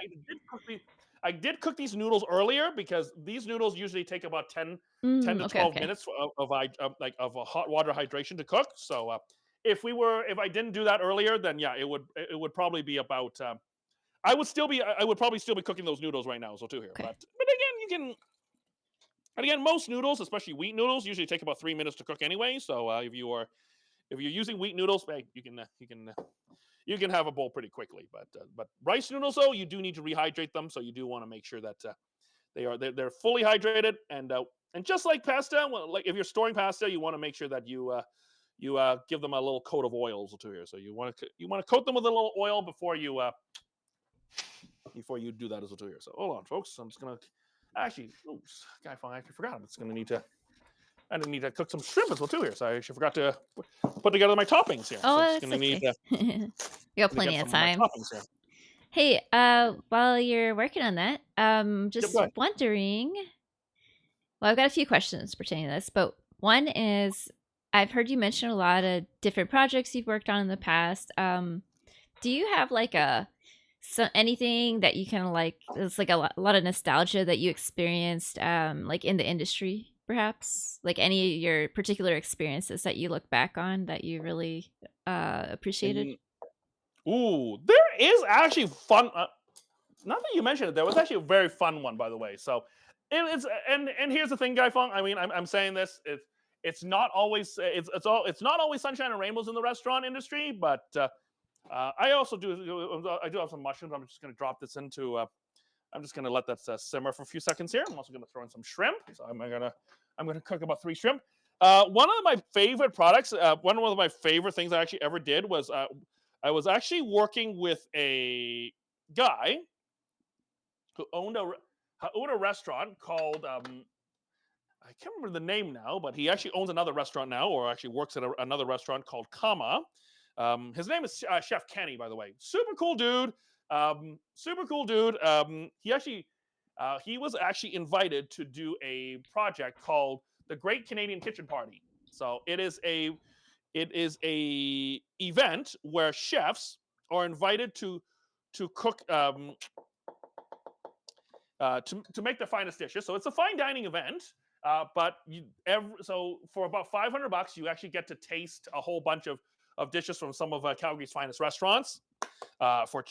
Speaker 5: I did cook these noodles earlier, because these noodles usually take about 10 to 12 minutes of hot water hydration to cook. So if I didn't do that earlier, then yeah, it would probably be about. I would probably still be cooking those noodles right now, so too here.
Speaker 1: Okay.
Speaker 5: But again, you can. And again, most noodles, especially wheat noodles, usually take about 3 minutes to cook anyway. So if you're using wheat noodles, you can have a bowl pretty quickly. But rice noodles, though, you do need to rehydrate them, so you do want to make sure that they're fully hydrated. And just like pasta, like if you're storing pasta, you want to make sure that you give them a little coat of oils too here. So you want to coat them with a little oil before you do that as well too here. So hold on, folks. I'm just gonna actually. Oops, I forgot. I'm just gonna need to I need to cook some shrimp as well too here. So I actually forgot to put together my toppings here.
Speaker 1: Oh,
Speaker 5: so I'm
Speaker 1: that's
Speaker 5: just gonna need
Speaker 1: okay. We got
Speaker 5: to
Speaker 1: plenty
Speaker 5: get
Speaker 1: of
Speaker 5: some of my
Speaker 1: time.
Speaker 5: toppings here.
Speaker 1: Hey, while you're working on that, just
Speaker 5: go ahead.
Speaker 1: wondering. Well, I've got a few questions pertaining to this, but one is I've heard you mention a lot of different projects you've worked on in the past. Do you have like anything that you kind of like? It's like a lot of nostalgia that you experienced, like in the industry, perhaps, like any of your particular experiences that you look back on that you really appreciated.
Speaker 5: Ooh, there is actually fun. Not that you mentioned it, there was actually a very fun one, by the way. So it's and here's the thing, Guy Fong. I mean, I'm saying this. It's not always it's not always sunshine and rainbows in the restaurant industry, but I also I do have some mushrooms. I'm just gonna drop this into. I'm just gonna let that simmer for a few seconds here. I'm also gonna throw in some shrimp. So I'm gonna cook about 3 shrimp. One of my favorite products, one of my favorite things I actually ever did was I was actually working with a guy who owned a restaurant called I can't remember the name now, but he actually owns another restaurant now, or actually works at another restaurant called Kama. His name is Chef Kenny, by the way. Super cool dude. Super cool dude. He was actually invited to do a project called the Great Canadian Kitchen Party. So it is a event where chefs are invited to cook to make the finest dishes. So it's a fine dining event. So for about $500, you actually get to taste a whole bunch of dishes from some of Calgary's finest restaurants for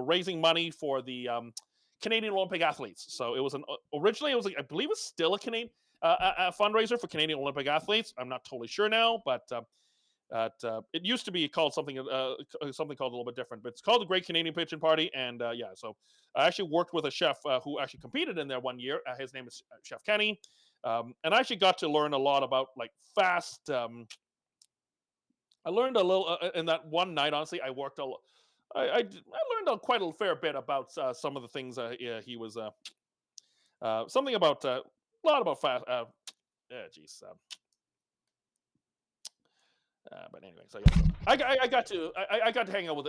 Speaker 5: raising money for the Canadian Olympic athletes. So it was originally it was I believe it's still a Canadian a fundraiser for Canadian Olympic athletes. I'm not totally sure now, but it used to be called something called a little bit different. But it's called the Great Canadian Kitchen Party, and yeah. So I actually worked with a chef who actually competed in there one year. His name is Chef Kenny, and I actually got to learn a lot about like fast. I learned a little in that one night. Honestly, I worked I learned quite a fair bit about some of the things he was something about a lot about fast. Geez. But anyway, so yeah, I got to hang out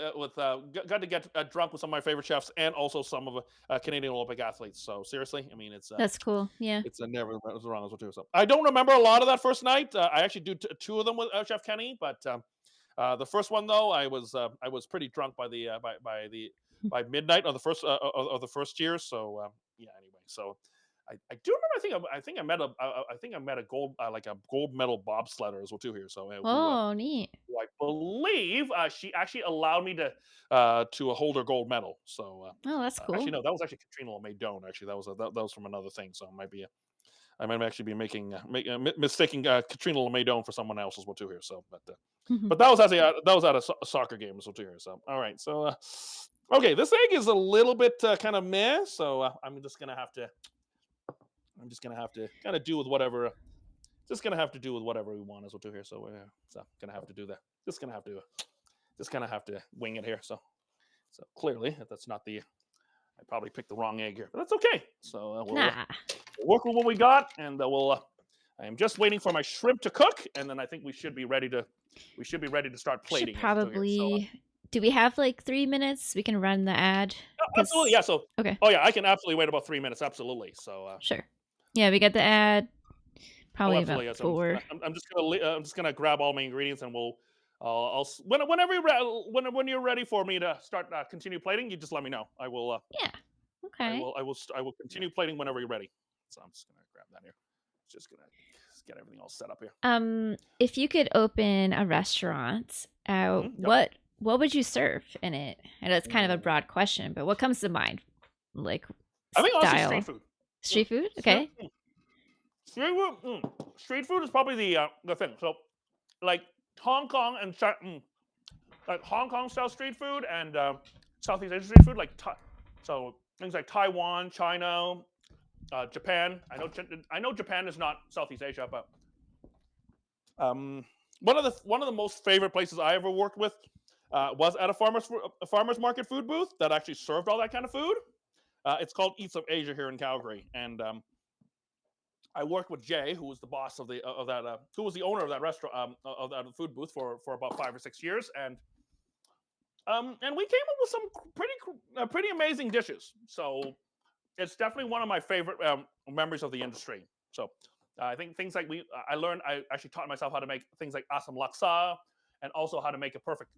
Speaker 5: got to get drunk with some of my favorite chefs and also some of Canadian Olympic athletes. So seriously, I mean,
Speaker 1: That's cool. Yeah.
Speaker 5: it's never was wrong as well too. So I don't remember a lot of that first night. I actually do 2 of them with Chef Kenny, but the first one though, I was pretty drunk by by midnight of the first year. So yeah, anyway, so. I do remember. I think I met a gold like a gold medal bobsledder as well too here. So
Speaker 1: Oh, neat.
Speaker 5: who I believe she actually allowed me to hold her gold medal. So
Speaker 1: Oh, that's cool.
Speaker 5: actually no, that was actually Katrina LeMaidon. Actually, that was from another thing. So I might actually be mistaking Katrina LeMaidon for someone else as well too here. So but that was actually that was at a soccer game as well too here. So all right, so okay, this egg is a little bit kind of meh. So I'm just gonna have to kind of do with whatever. Just gonna have to do with whatever we want as well too here. So gonna have to do that. Just gonna have to wing it here. So clearly that's not the. I probably picked the wrong egg here, but that's okay. So we'll work with what we got, and I am just waiting for my shrimp to cook, and then I think we should be ready to start plating.
Speaker 1: Should probably. Do we have like 3 minutes? We can run the ad.
Speaker 5: Absolutely, yeah. So
Speaker 1: okay.
Speaker 5: Oh yeah, I can absolutely wait about 3 minutes. Absolutely. So
Speaker 1: sure. Yeah, we got the ad. Probably about
Speaker 5: yes.
Speaker 1: 4.
Speaker 5: I'm just gonna grab all my ingredients, and when you're ready for me to start continue plating, you just let me know. I will.
Speaker 1: Yeah. Okay.
Speaker 5: I will continue plating whenever you're ready. So I'm just gonna grab that here. Just gonna get everything all set up here.
Speaker 1: If you could open a restaurant, what would you serve in it? I know it's kind of a broad question, but what comes to mind? Like
Speaker 5: I think also
Speaker 1: style.
Speaker 5: street food.
Speaker 1: Street food? Okay.
Speaker 5: Street food is probably the thing. So, like Hong Kong and like Hong Kong style street food and Southeast Asian street food, so things like Taiwan, China, Japan. I know Japan is not Southeast Asia, but one of the most favorite places I ever worked with was at a farmers market food booth that actually served all that kind of food. It's called Eats of Asia here in Calgary, and I worked with Jay, who was the boss of that, who was the owner of that restaurant, of that food booth for about 5 or 6 years, and we came up with some pretty amazing dishes. So it's definitely one of my favorite memories of the industry. So I think things like I actually taught myself how to make things like asam laksa, and also how to make a perfect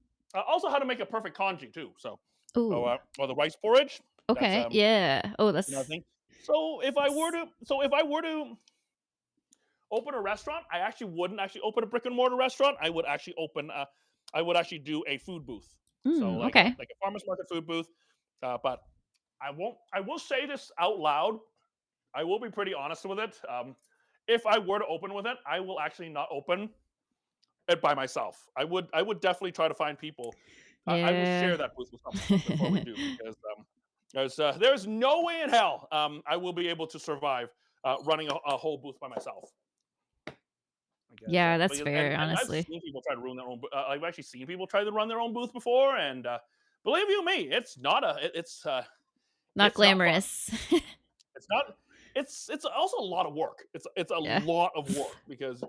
Speaker 5: congee too. So
Speaker 1: Ooh.
Speaker 5: or the rice porridge.
Speaker 1: Okay. Yeah. Oh, that's
Speaker 5: Another thing. So if I were to open a restaurant, I actually wouldn't actually open a brick and mortar restaurant. I would actually do a food booth. So like
Speaker 1: okay.
Speaker 5: a farmer's market food booth. But I will say this out loud. I will be pretty honest with it. If I were to open with it, I will actually not open it by myself. I would definitely try to find people. I will
Speaker 1: Yeah.
Speaker 5: share that booth with someone before we do, because there's no way in hell I will be able to survive running a whole booth by myself.
Speaker 1: Yeah, that's fair,
Speaker 5: and I've
Speaker 1: honestly.
Speaker 5: seen people try to ruin their own. I've actually seen people try to run their own booth before, and believe you me, it's not
Speaker 1: Not
Speaker 5: it's not fun.
Speaker 1: glamorous.
Speaker 5: It's not. It's also a lot of work. It's a
Speaker 1: Yeah.
Speaker 5: lot of work because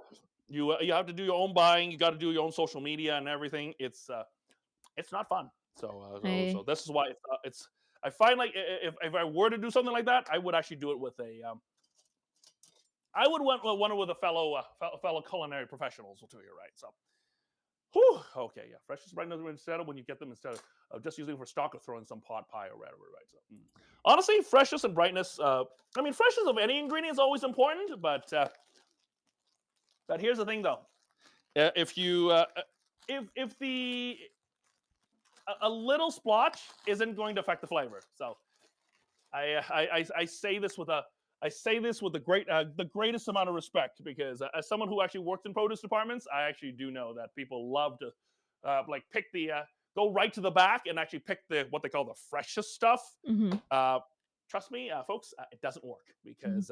Speaker 5: you have to do your own buying. You got to do your own social media and everything. It's not fun. So
Speaker 1: I
Speaker 5: this is why it's. I find like if I were to do something like that, I would actually do it with I would want one with a fellow culinary professionals. Will tell you right. So. Whew, okay, yeah. Freshness, brightness instead of when you get them instead of just using for stock or throwing some pot pie or whatever, right? So, honestly, freshness and brightness. Freshness of any ingredient is always important, but here's the thing, though. If you if the a little splotch isn't going to affect the flavor. So I say this with the greatest amount of respect, because as someone who actually worked in produce departments, I actually do know that people love to pick go right to the back and actually pick what they call the freshest stuff. Trust me, folks, it doesn't work, because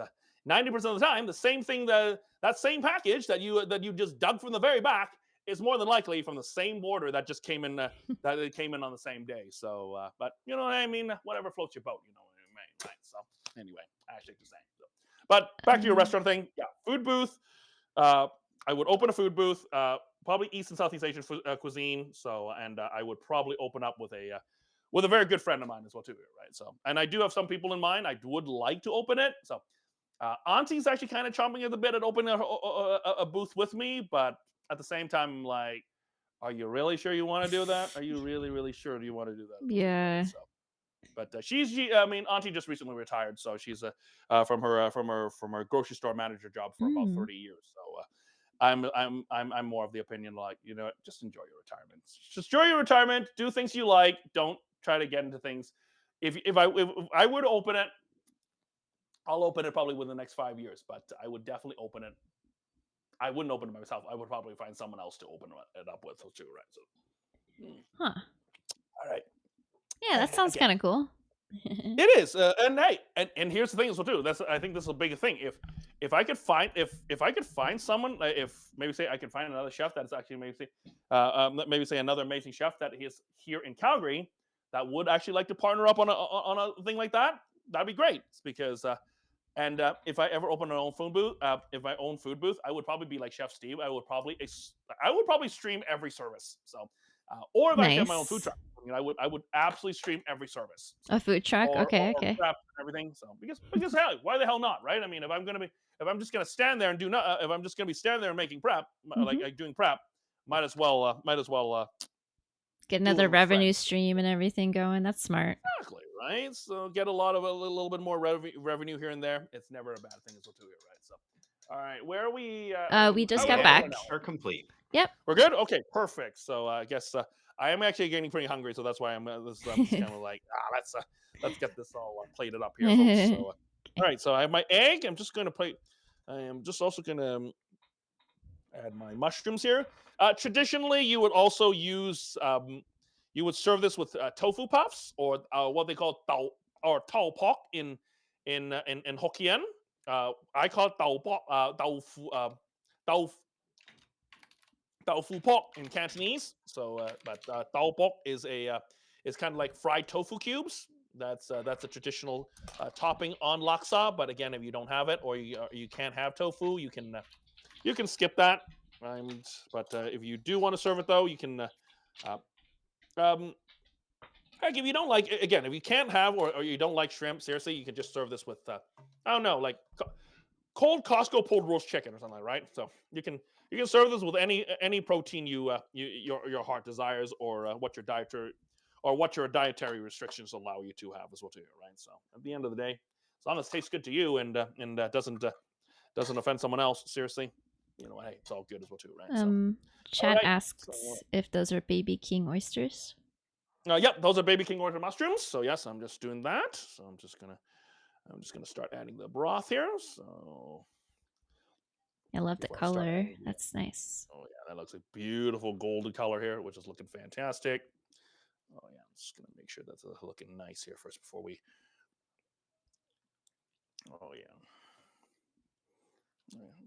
Speaker 5: 90% of the time, the same thing that same package that you just dug from the very back is more than likely from the same order that just came in that it came in on the same day. So, but you know what I mean? Whatever floats your boat, you know what I mean, right? So anyway, I shake the same. So. But back to your restaurant thing, yeah, food booth. I would open a food booth, probably East and Southeast Asian cuisine. So, and I would probably open up with a very good friend of mine as well too, right? So, and I do have some people in mind. I would like to open it. So, Auntie's actually kind of chomping at the bit at opening a booth with me, but at the same time, I'm like, are you really sure you want to do that? Are you really, really sure you want to do that?
Speaker 1: Yeah.
Speaker 5: So, but Auntie just recently retired, so she's from her grocery store manager job for about 30 years. So I'm more of the opinion, like, just enjoy your retirement. Just enjoy your retirement. Do things you like. Don't try to get into things. If I were to open it, I'll open it probably within the next 5 years. But I would definitely open it. I wouldn't open it myself. I would probably find someone else to open it up with too, right? So,
Speaker 1: Huh.
Speaker 5: all right.
Speaker 1: Yeah, that sounds kind of cool.
Speaker 5: It is, and hey, and here's the thing as well too. I think this is a big thing. If I could find someone, if maybe say I could find another chef that's actually maybe say another amazing chef that is here in Calgary that would actually like to partner up on a thing like that, that'd be great. Because if I ever open my own food booth, I would probably be like Chef Steve. I would probably stream every service. So, or if I actually have my own food truck, I would absolutely stream every service. So,
Speaker 1: a food truck, okay.
Speaker 5: Prep and everything. So because hell, why the hell not, right? I mean, if I'm just gonna stand there and if I'm just gonna be standing there and making prep, like doing prep, might as well
Speaker 1: get another revenue stream and everything going. That's smart.
Speaker 5: Exactly, right? So get a little bit more revenue here and there. It's never a bad thing as well too, right? So, all right, where are we?
Speaker 1: We just got back.
Speaker 2: We're complete.
Speaker 1: Yep.
Speaker 5: We're good. Okay, perfect. So I guess I am actually getting pretty hungry, so that's why I'm just kind of like, let's get this all plated up here, folks. So, all right, so I have my egg. I'm just going to plate. I am just also going to add my mushrooms here. Traditionally, you would also use you would serve this with tofu puffs, or what they call tau pok in Hokkien. I call it tau fu pok in Cantonese. So, but tau pok is kind of like fried tofu cubes That's a traditional topping on laksa. But again, if you don't have it or you can't have tofu, you can skip that. But if you do want to serve it though, you can. Heck, if you don't like, again, if you can't have or you don't like shrimp, seriously, you can just serve this with I don't know, like cold Costco pulled roast chicken or something, right? So you can serve this with any protein your heart desires or what your dietary restrictions allow you to have as well too, right? So at the end of the day, as long as it tastes good to you and doesn't offend someone else, seriously, hey, it's all good as well too, right?
Speaker 1: Chad
Speaker 5: Alright,
Speaker 1: asks
Speaker 5: so-
Speaker 1: if those are baby king oysters.
Speaker 5: Yep, those are baby king oyster mushrooms. So yes, I'm just doing that. So I'm just gonna start adding the broth here. So
Speaker 1: I love the
Speaker 5: Before I start
Speaker 1: color.
Speaker 5: adding the-
Speaker 1: That's nice.
Speaker 5: oh yeah, that looks like beautiful golden color here, which is looking fantastic. Oh yeah, I'm just gonna make sure that's looking nice here first before we. Oh yeah.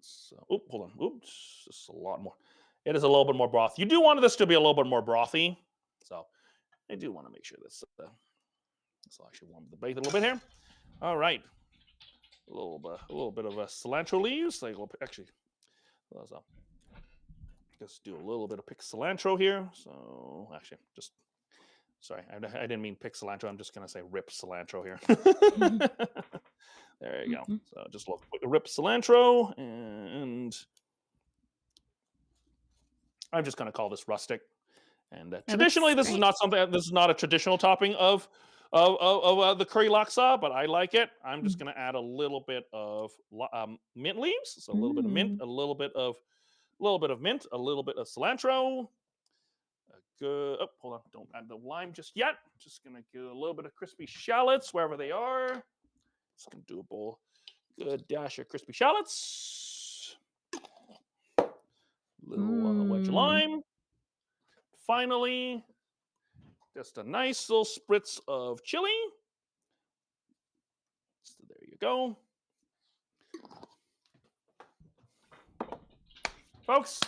Speaker 5: So, hold on. Oops, just a lot more. It is a little bit more broth. You do want this to be a little bit more brothy, so I do want to make sure this. This will actually warm the bait a little bit here. All right, a little bit of a cilantro leaves. Like actually, just do a little bit of picked cilantro here. So actually, just sorry, I didn't mean pick cilantro. I'm just gonna say rip cilantro here. There you go.
Speaker 1: Mhm.
Speaker 5: So just a little quick rip cilantro, and I'm just gonna call this rustic. And traditionally, this is
Speaker 1: great.
Speaker 5: not something. This is not a traditional topping of the curry laksa, but I like it. I'm just going to add a little bit of mint leaves, so a little bit of mint, a little bit of mint, a little bit of cilantro. Good. Oh, hold on! Don't add the lime just yet. Just going to get a little bit of crispy shallots wherever they are. Just going to do a bowl. Good dash of crispy shallots. Little wedge of lime. Finally, just a nice little spritz of chili. So there you go. Folks.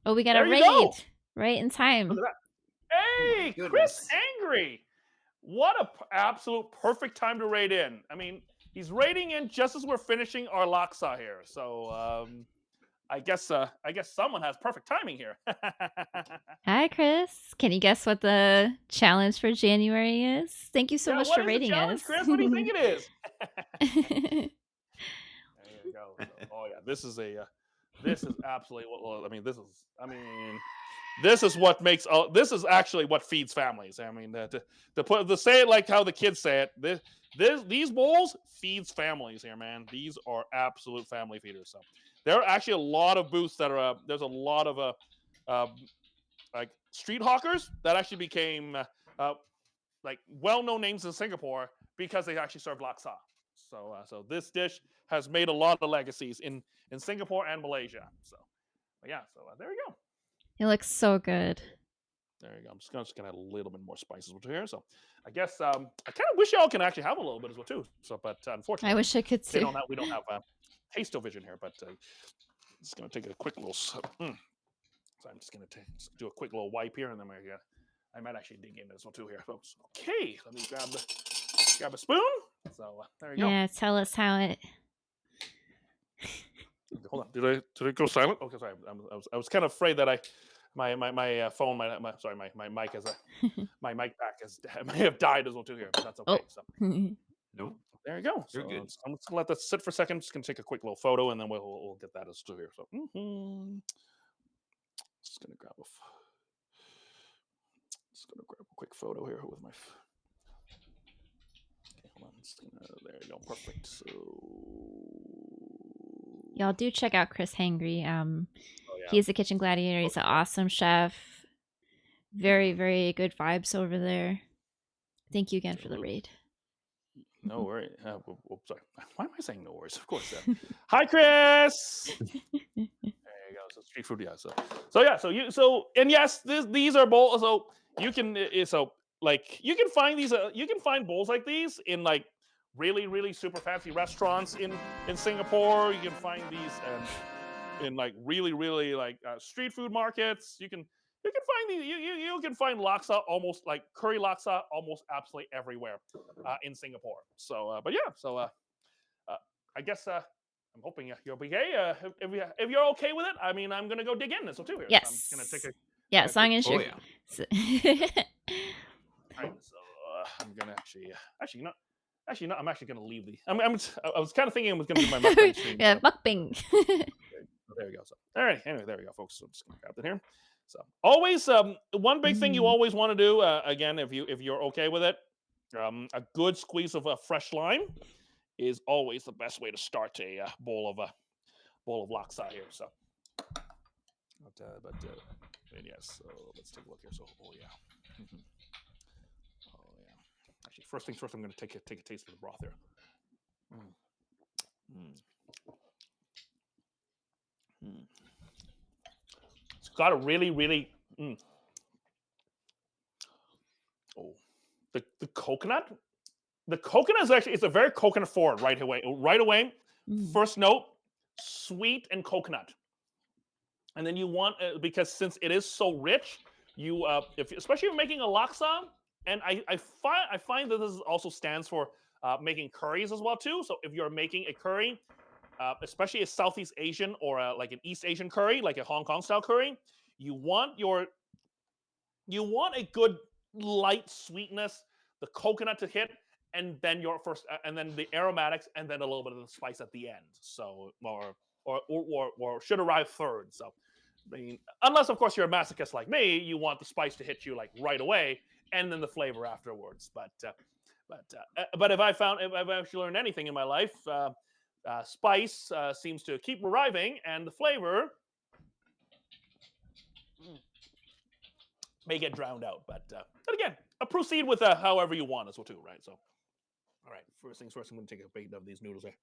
Speaker 1: Oh, we got a
Speaker 5: There you
Speaker 1: raid
Speaker 5: go.
Speaker 1: right in time.
Speaker 5: Look at that. Hey,
Speaker 2: Goodness.
Speaker 5: Chris Angry. What a absolute perfect time to raid in. I mean, he's raiding in just as we're finishing our laksa here. So I guess someone has perfect timing here.
Speaker 1: Hi, Chris. Can you guess what the challenge for January is? Thank you so much
Speaker 5: what
Speaker 1: for
Speaker 5: is the
Speaker 1: rating
Speaker 5: challenge,
Speaker 1: us.
Speaker 5: Chris? What do you think it is? There you go. So, oh yeah, this is absolutely what. This is what makes. This is actually what feeds families. I mean, to say it like how the kids say it. These bowls feeds families here, man. These are absolute family feeders. So there are actually a lot of booths that are. There's a lot of like street hawkers that actually became like well-known names in Singapore because they actually serve laksa. So this dish has made a lot of legacies in Singapore and Malaysia. So yeah, so there you go.
Speaker 1: It looks so good.
Speaker 5: There you go. I'm just gonna add a little bit more spices to here. So I guess I kind of wish y'all can actually have a little bit as well too. So, but unfortunately,
Speaker 1: I wish I could
Speaker 5: we
Speaker 1: too.
Speaker 5: don't have taste-o-vision here. But just gonna take a quick little. So I'm just gonna do a quick little wipe here, and then I might actually dig in as well too here, folks. Okay, let me grab a spoon. So there you go.
Speaker 1: Yeah, tell us how it.
Speaker 5: Hold on. Did I go silent? Okay, sorry. I was kind of afraid that my phone my mic is my mic pack may have died as well too here, but that's okay.
Speaker 1: Oh.
Speaker 5: So
Speaker 2: Nope.
Speaker 5: there you go.
Speaker 2: You're
Speaker 5: So
Speaker 2: good.
Speaker 5: I'm just gonna let that sit for a second. Just gonna take a quick little photo, and then we'll get that as well here. So just gonna grab a quick photo here with my. Okay, hold on. There you go. Perfect. So.
Speaker 1: Y'all do check out Chris Hangry.
Speaker 5: Oh, yeah.
Speaker 1: He's a Kitchen Gladiator. He's an awesome chef. Very, very good vibes over there. Thank you again for the raid.
Speaker 5: No worries. Sorry. Why am I saying no worries? Of course. Hi, Chris. There you go. So street food, yeah. And yes, these are bowls. So you can you can find these. You can find bowls like these in like really, really super fancy restaurants in Singapore. You can find these in like really, really like street food markets. You can You can find you can find laksa almost like curry laksa almost absolutely everywhere in Singapore. So, but yeah, so I guess I'm hoping you'll be okay. If you're okay with it, I mean, I'm gonna go dig in this one too here. So I'm just gonna take a
Speaker 1: Yeah, so I'm gonna
Speaker 2: Oh
Speaker 1: share.
Speaker 2: yeah.
Speaker 1: So-
Speaker 5: Right, so I'm gonna actually not. I'm actually gonna leave the. I was kind of thinking I was gonna do my mukbang stream.
Speaker 1: yeah,
Speaker 5: So,
Speaker 1: mukbang.
Speaker 5: there we go. So, all right. Anyway, there we go, folks. So I'm just gonna grab it here. So always, one big thing you always want to do, again, if you're okay with it, a good squeeze of fresh lime is always the best way to start a bowl of laksa here. So, and yes. So let's take a look here. So, oh yeah. Mhm. Oh yeah. Actually, first things first, I'm going to take a taste of the broth here. It's got a really, really. Oh, the coconut. The coconut is actually it's a very coconut forward right away. Right away, first note, sweet and coconut. And then you want because since it is so rich, you especially if you're making a laksa, and I find that this also stands for making curries as well too. So if you're making a curry, especially a Southeast Asian or like an East Asian curry, like a Hong Kong style curry, you want a good light sweetness, the coconut to hit, and then and then the aromatics, and then a little bit of the spice at the end. So or should arrive third. So, I mean, unless of course you're a masochist like me, you want the spice to hit you like right away, and then the flavor afterwards. But if I've actually learned anything in my life, spice seems to keep arriving, and the flavor may get drowned out. But again, proceed with however you want as well too, right? So, all right. First things first, I'm going to take a bite of these noodles here.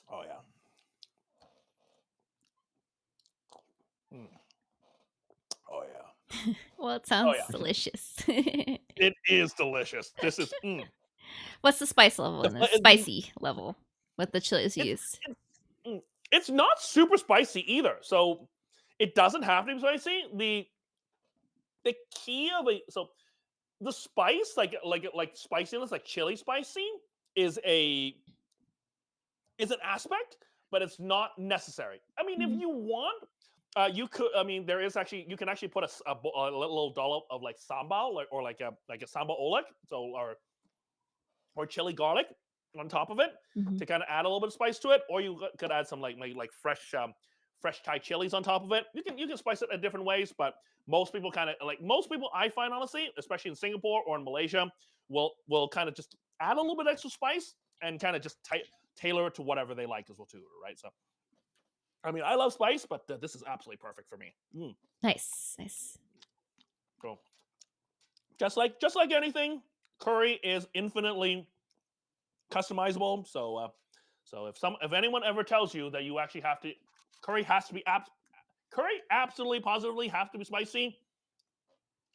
Speaker 5: Oh yeah. Oh yeah.
Speaker 1: Well, it sounds
Speaker 5: yeah.
Speaker 1: delicious.
Speaker 5: It is delicious. This is.
Speaker 1: What's the spice level in this? Spicy level with the chilies used.
Speaker 5: It's not super spicy either, so it doesn't have to be spicy. The key of the spice, like spiciness, like chili spicy, is an aspect, but it's not necessary. I mean, if you want, you could. I mean, you can actually put a little dollop of like sambal, or like a sambal oelek, so or chili garlic on top of it to kind of add a little bit of spice to it, or you could add some like fresh Thai chilies on top of it. You can spice it in different ways, but most people I find, honestly, especially in Singapore or in Malaysia, will kind of just add a little bit extra spice and kind of just tailor it to whatever they like as well too, right? So, I mean, I love spice, but this is absolutely perfect for me.
Speaker 1: Nice.
Speaker 5: So, just like anything, curry is infinitely customizable. So if anyone ever tells you that you actually have to curry absolutely positively have to be spicy,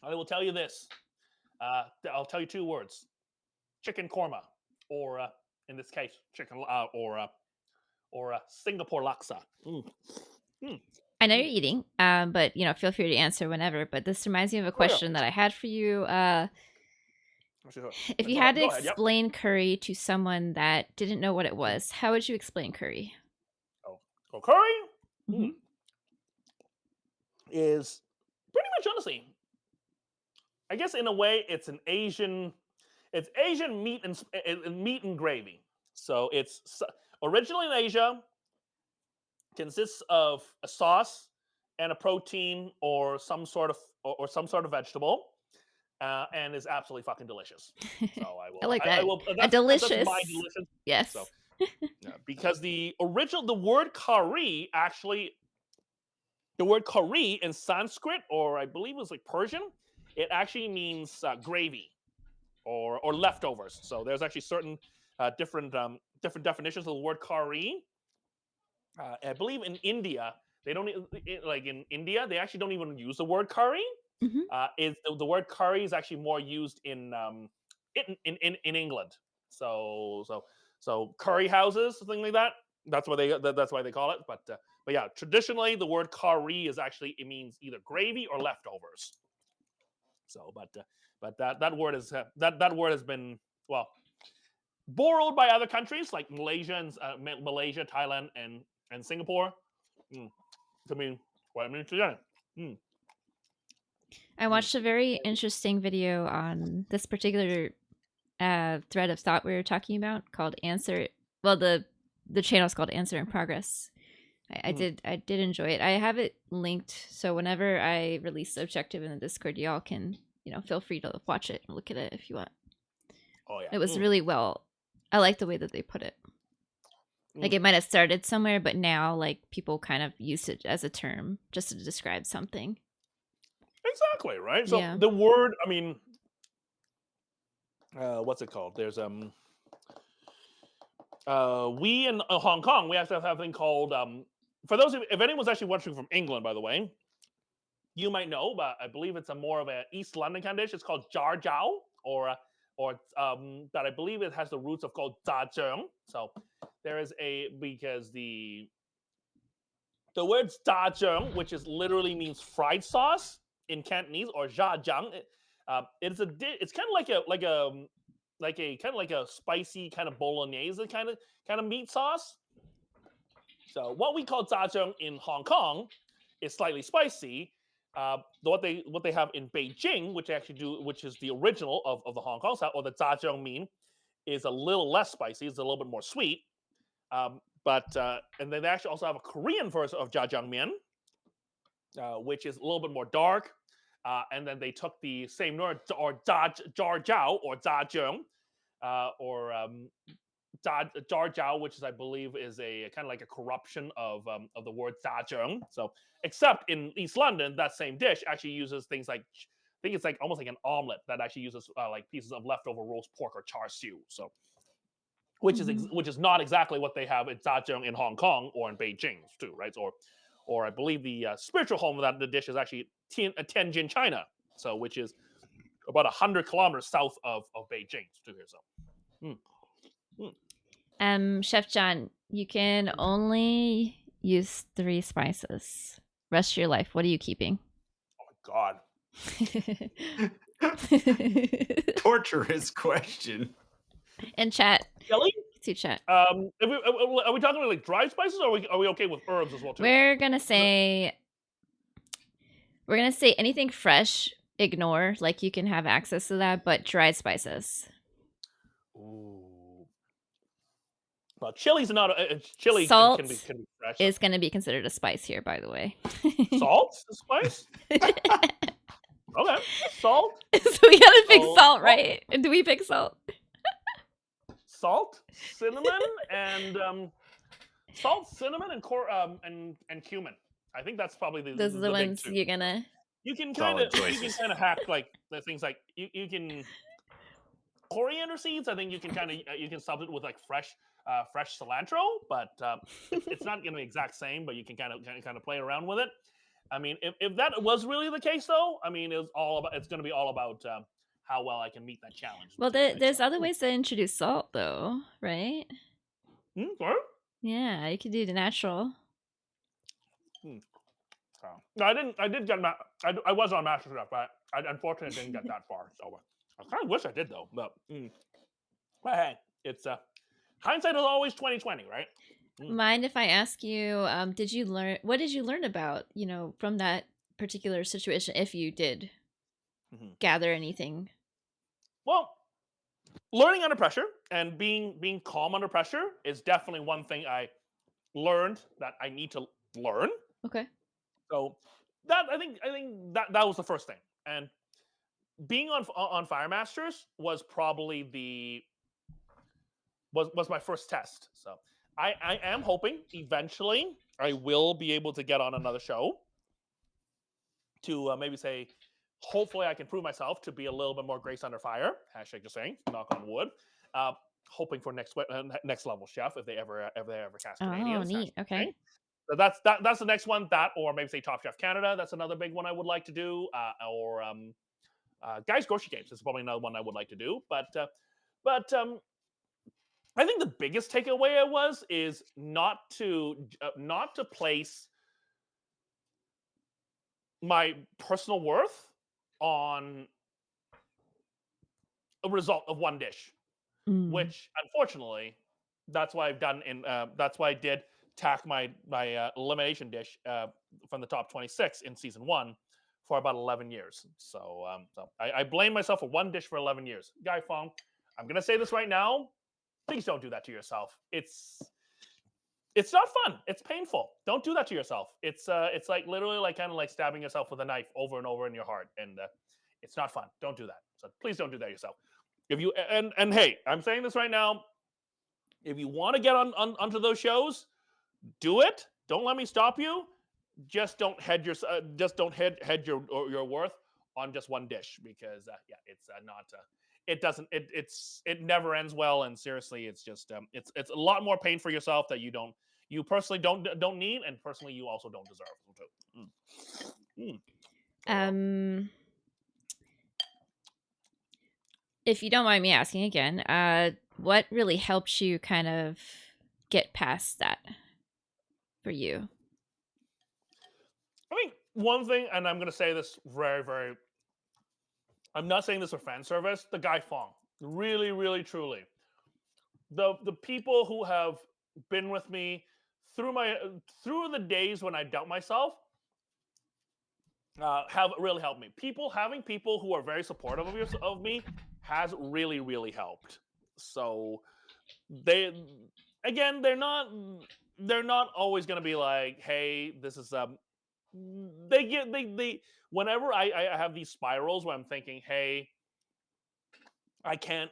Speaker 5: I will tell you this. I'll tell you two words: chicken korma, or in this case, chicken or Singapore laksa.
Speaker 1: I know you're eating, but feel free to answer whenever. But this reminds me of a question that I had for you. If you had to explain curry to someone that didn't know what it was, how would you explain curry?
Speaker 5: Oh, curry is pretty much, honestly, I guess in a way, it's Asian meat and gravy. So it's originally in Asia, consists of a sauce and a protein or some sort of vegetable. And is absolutely fucking delicious. So
Speaker 1: I like that.
Speaker 5: That's
Speaker 1: delicious.
Speaker 5: my delicious.
Speaker 1: Yes.
Speaker 5: So, because the word curry in Sanskrit, or I believe it was like Persian, it actually means gravy or leftovers. So there's actually certain different definitions of the word curry. I believe in India, they don't in India they actually don't even use the word curry. Is the word curry is actually more used in England. So curry houses, something like that. That's why they call it. But yeah, traditionally the word curry is actually it means either gravy or leftovers. So, but that word is that word has been well borrowed by other countries like Malaysia and Malaysia, Thailand, and Singapore. To mean what it means today.
Speaker 1: I watched a very interesting video on this particular thread of thought we were talking about called Answer. Well, the channel is called Answer in Progress. I did enjoy it. I have it linked, so whenever I release the objective in the Discord, y'all can feel free to watch it and look at it if you want.
Speaker 5: Oh yeah,
Speaker 1: It was really well. I like the way that they put it. Like it might have started somewhere, but now like people kind of use it as a term just to describe something.
Speaker 5: Exactly, right? So
Speaker 1: Yeah.
Speaker 5: the word, I mean, what's it called? There's we in Hong Kong, we have to have something called for those if anyone's actually watching from England, by the way, you might know, but I believe it's a more of a East London kind of dish. It's called jar jiao, or that I believe it has the roots of called da zheng. So there is because the word da zheng, which is literally means fried sauce in Cantonese, or jia jiang, it's kind of like a spicy kind of bolognese kind of meat sauce. So what we call da zheng in Hong Kong is slightly spicy. What they have in Beijing, which is the original of the Hong Kong style, or the da zheng mean, is a little less spicy. It's a little bit more sweet. And then they actually also have a Korean version of jjajangmyeon, which is a little bit more dark. And then they took the same word or jar jiao or zheng, or jar jiao, which is I believe is a kind of like a corruption of the word zheng. So except in East London, that same dish actually uses things like I think it's like almost like an omelet that actually uses like pieces of leftover roast pork or char siu. So which is not exactly what they have at zhajang in Hong Kong or in Beijing too, right? Or I believe the spiritual home of the dish is actually Tianjin, China. So which is about 100 kilometers south of Beijing too here. So.
Speaker 1: Chef John, you can only use 3 spices. Rest of your life, what are you keeping?
Speaker 5: Oh my
Speaker 1: God.
Speaker 2: Torturous question.
Speaker 1: And chat.
Speaker 5: Kelly?
Speaker 1: To chat.
Speaker 5: Are we talking like dry spices, or are we okay with herbs as well too?
Speaker 1: We're gonna say anything fresh, ignore. Like you can have access to that, but dried spices.
Speaker 5: Ooh. Well, chili's not chili.
Speaker 1: Salt
Speaker 5: can be fresh.
Speaker 1: Is going to be considered a spice here, by the way.
Speaker 5: Salt, a spice. Okay, salt.
Speaker 1: So we gotta pick salt, right? Do we pick salt?
Speaker 5: Salt, cinnamon, and salt, cinnamon, and cumin. I think that's probably
Speaker 1: those are the ones you're gonna.
Speaker 5: You can kind of hack like the things like you can coriander seeds. I think you can sub it with like fresh cilantro, but it's not going to be exact same. But you can kind of play around with it. I mean, if that was really the case, though, I mean, it's going to be all about how well I can meet that challenge.
Speaker 1: Well, there's other ways to introduce salt, though, right?
Speaker 5: Sorry?
Speaker 1: Yeah, you could do the natural.
Speaker 5: No, I didn't. I did get I was on MasterChef, but I unfortunately didn't get that far. So I kind of wish I did, though. But hey, it's hindsight is always 20/20, right?
Speaker 1: Mind if I ask you, what did you learn about, from that particular situation, if you did gather anything?
Speaker 5: Well, learning under pressure and being calm under pressure is definitely one thing I learned that I need to learn.
Speaker 1: Okay.
Speaker 5: So that I think that was the first thing. And being on Fire Masters was probably was my first test. So I am hoping eventually I will be able to get on another show to maybe say, hopefully I can prove myself to be a little bit more grace under fire. Hashtag just saying, knock on wood. Hoping for next level chef if they ever cast Canadians.
Speaker 1: Oh, neat. Okay.
Speaker 5: So that's the next one. That, or maybe say Top Chef Canada. That's another big one I would like to do. Or Guys Grocery Games is probably another one I would like to do. But I think the biggest takeaway is not to place my personal worth on a result of one dish,
Speaker 1: Mm.
Speaker 5: which unfortunately, that's why I've done that's why I did tack my elimination dish from the top 26 in season one for about 11 years. So I blame myself for one dish for 11 years. Guy Fong, I'm gonna say this right now. Please don't do that to yourself. It's not fun. It's painful. Don't do that to yourself. It's like literally like kind of like stabbing yourself with a knife over and over in your heart, and it's not fun. Don't do that. So please don't do that yourself. If you and hey, I'm saying this right now. If you want to get onto those shows, do it. Don't let me stop you. Just don't head your worth on just one dish because yeah, it's not. It doesn't. It never ends well. And seriously, it's just it's a lot more pain for yourself that you personally don't need, and personally you also don't deserve. Mm.
Speaker 1: Um, if you don't mind me asking again, what really helps you kind of get past that for you?
Speaker 5: I mean, one thing, and I'm going to say this very, very. I'm not saying this for fan service. The Guy Fong, really, really, truly, the people who have been with me through the days when I doubt myself have really helped me. Having people who are very supportive of me has really, really helped. So they again, they're not always going to be like, hey, this is they whenever I have these spirals where I'm thinking, hey, I can't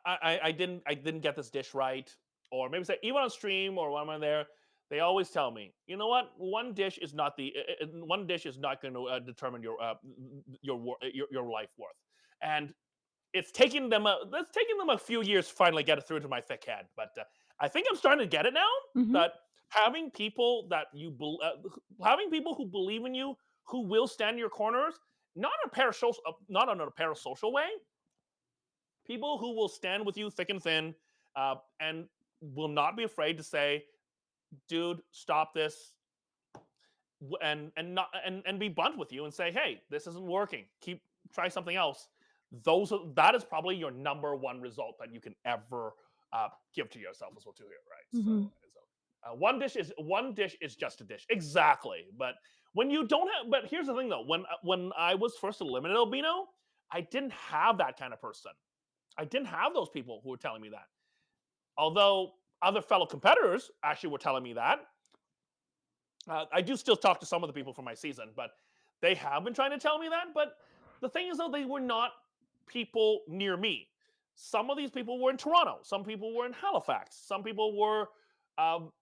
Speaker 5: I didn't get this dish right, or maybe say even on stream or when I'm there, they always tell me, you know what, one dish is not going to determine your life worth, and it's taking them a few years to finally get it through to my thick head, but I think I'm starting to get it now.
Speaker 1: Mhm.
Speaker 5: That having people having people who believe in you, who will stand in your corners, not on a parasocial way, people who will stand with you thick and thin, and will not be afraid to say, "Dude, stop this," and be blunt with you and say, "Hey, this isn't working. Try something else." That is probably your number one result that you can ever give to yourself as well too here, right?
Speaker 1: Mhm.
Speaker 5: One dish is just a dish, exactly. But when you don't have, but here's the thing though, when I was first eliminated albino, I didn't have that kind of person. I didn't have those people who were telling me that. Although other fellow competitors actually were telling me that. I do still talk to some of the people from my season, but they have been trying to tell me that. But the thing is, though, they were not people near me. Some of these people were in Toronto. Some people were in Halifax. Some people were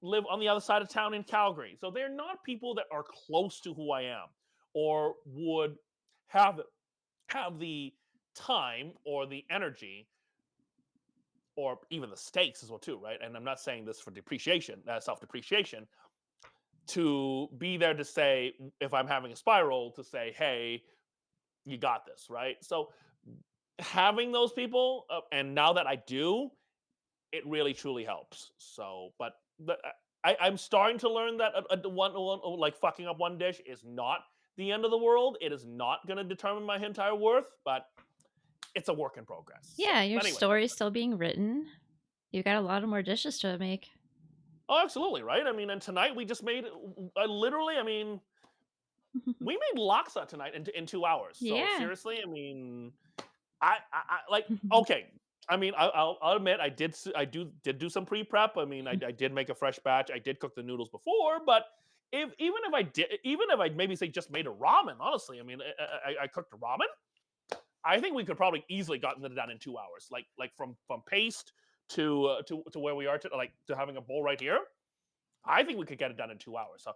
Speaker 5: live on the other side of town in Calgary. So they're not people that are close to who I am or would have have the time or the energy or even the stakes as well too, right? And I'm not saying this for depreciation, self depreciation, to be there to say if I'm having a spiral to say, hey, you got this, right? So having those people, and now that I do, it really truly helps. So, but I'm starting to learn that one like fucking up one dish is not the end of the world. It is not going to determine my entire worth, but it's a work in progress.
Speaker 1: Yeah,
Speaker 5: So,
Speaker 1: your
Speaker 5: anyway.
Speaker 1: story's still being written. You got a lot of more dishes to make.
Speaker 5: Oh, absolutely, right? I mean, and tonight we just made literally. I mean, we made laksa tonight in 2 hours. So
Speaker 1: Yeah.
Speaker 5: seriously, I mean, I like okay. I mean, I'll admit did do some pre prep. I mean, I did make a fresh batch. I did cook the noodles before, but even if I maybe say just made a ramen, honestly, I mean, I cooked a ramen. I think we could probably easily gotten it done in 2 hours, like from paste to where we are to having a bowl right here. I think we could get it done in 2 hours. So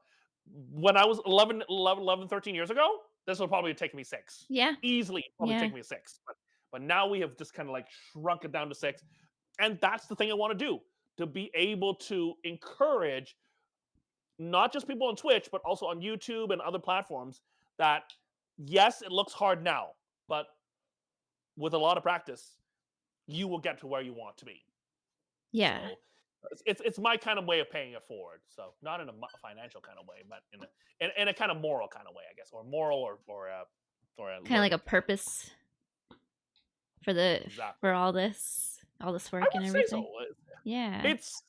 Speaker 5: when I was 11, 13 years ago, this will probably take me 6.
Speaker 1: Yeah.
Speaker 5: Easily probably
Speaker 1: Yeah.
Speaker 5: take me 6. But now we have just kind of like shrunk it down to 6. And that's the thing I want to do, to be able to encourage not just people on Twitch, but also on YouTube and other platforms that, yes, it looks hard now, but with a lot of practice, you will get to where you want to be.
Speaker 1: Yeah.
Speaker 5: So it's my kind of way of paying it forward. So not in a financial kind of way, but in a kind of moral kind of way, I guess, or moral or a
Speaker 1: Kind of like
Speaker 5: learning
Speaker 1: a
Speaker 5: kind of way.
Speaker 1: purpose for the
Speaker 5: Exactly.
Speaker 1: for all this
Speaker 5: I
Speaker 1: work and
Speaker 5: would say
Speaker 1: everything.
Speaker 5: so.
Speaker 1: Yeah.
Speaker 5: It's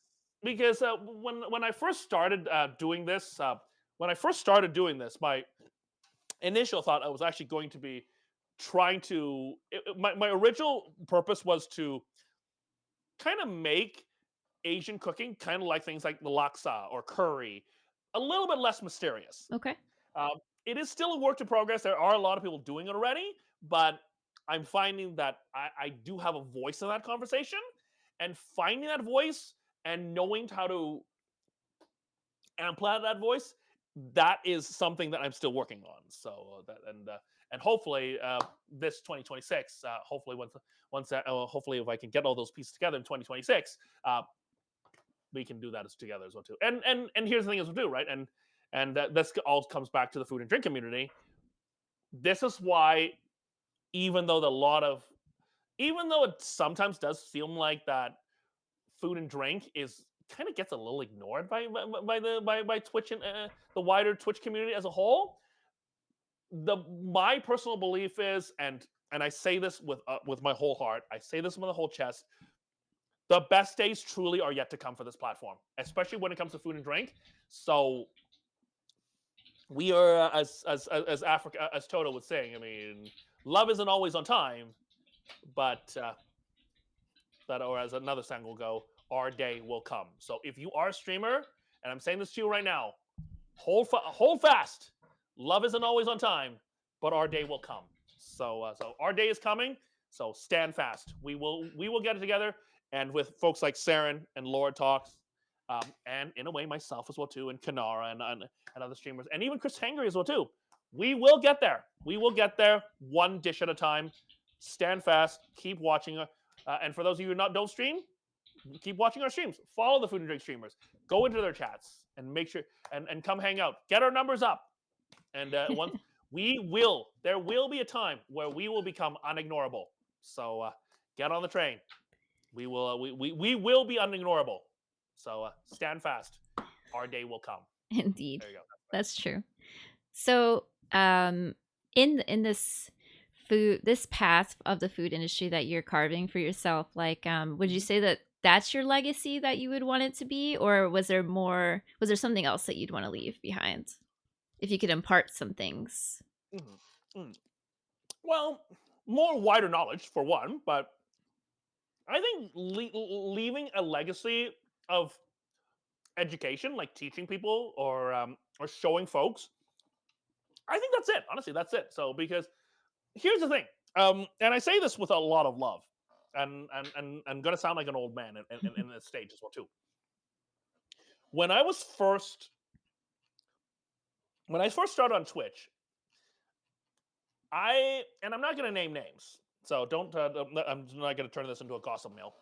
Speaker 5: because when I first started doing this, my initial thought I was actually going to be trying to. My original purpose was to kind of make Asian cooking kind of like things like the laksa or curry, a little bit less mysterious.
Speaker 1: Okay.
Speaker 5: Um, it is still a work in progress. There are a lot of people doing it already, but I'm finding that I do have a voice in that conversation, and finding that voice and knowing how to amplify that voice, that is something that I'm still working on. So and hopefully this 2026, hopefully hopefully if I can get all those pieces together in 2026, we can do that together as well too. And here's the thing as well too, right? And this all comes back to the food and drink community. This is why, even though even though it sometimes does seem like that food and drink is kind of gets a little ignored by Twitch and the wider Twitch community as a whole. My personal belief is, and I say this with my whole heart, I say this with my whole chest. The best days truly are yet to come for this platform, especially when it comes to food and drink. So we are, as Africa, as Toto was saying. I mean, love isn't always on time, but or as another sang will go, our day will come. So if you are a streamer, and I'm saying this to you right now, hold fast. Love isn't always on time, but our day will come. So our day is coming. So stand fast. We will get it together. And with folks like Saren and Lord Talks, and in a way myself as well too, and Kanara and other streamers, and even Chris Hangry as well too. We will get there. We will get there one dish at a time. Stand fast. Keep watching. And for those of you who don't stream, keep watching our streams. Follow the food and drink streamers. Go into their chats and make sure and come hang out. Get our numbers up. And once there will be a time where we will become unignorable. So get on the train. We will be unignorable. So stand fast. Our day will come.
Speaker 1: Indeed.
Speaker 5: There you go.
Speaker 1: That's true. So, in this path of the food industry that you're carving for yourself, like, would you say that that's your legacy that you would want it to be, or was there something else that you'd want to leave behind, if you could impart some things?
Speaker 5: Well, more wider knowledge for one, but I think leaving a legacy of education, like teaching people or showing folks, I think that's it. Honestly, that's it. So because here's the thing, and I say this with a lot of love, and I'm gonna sound like an old man in this stage as well too. When I first started on Twitch, and I'm not gonna name names, so don't. I'm not gonna turn this into a gossip mill.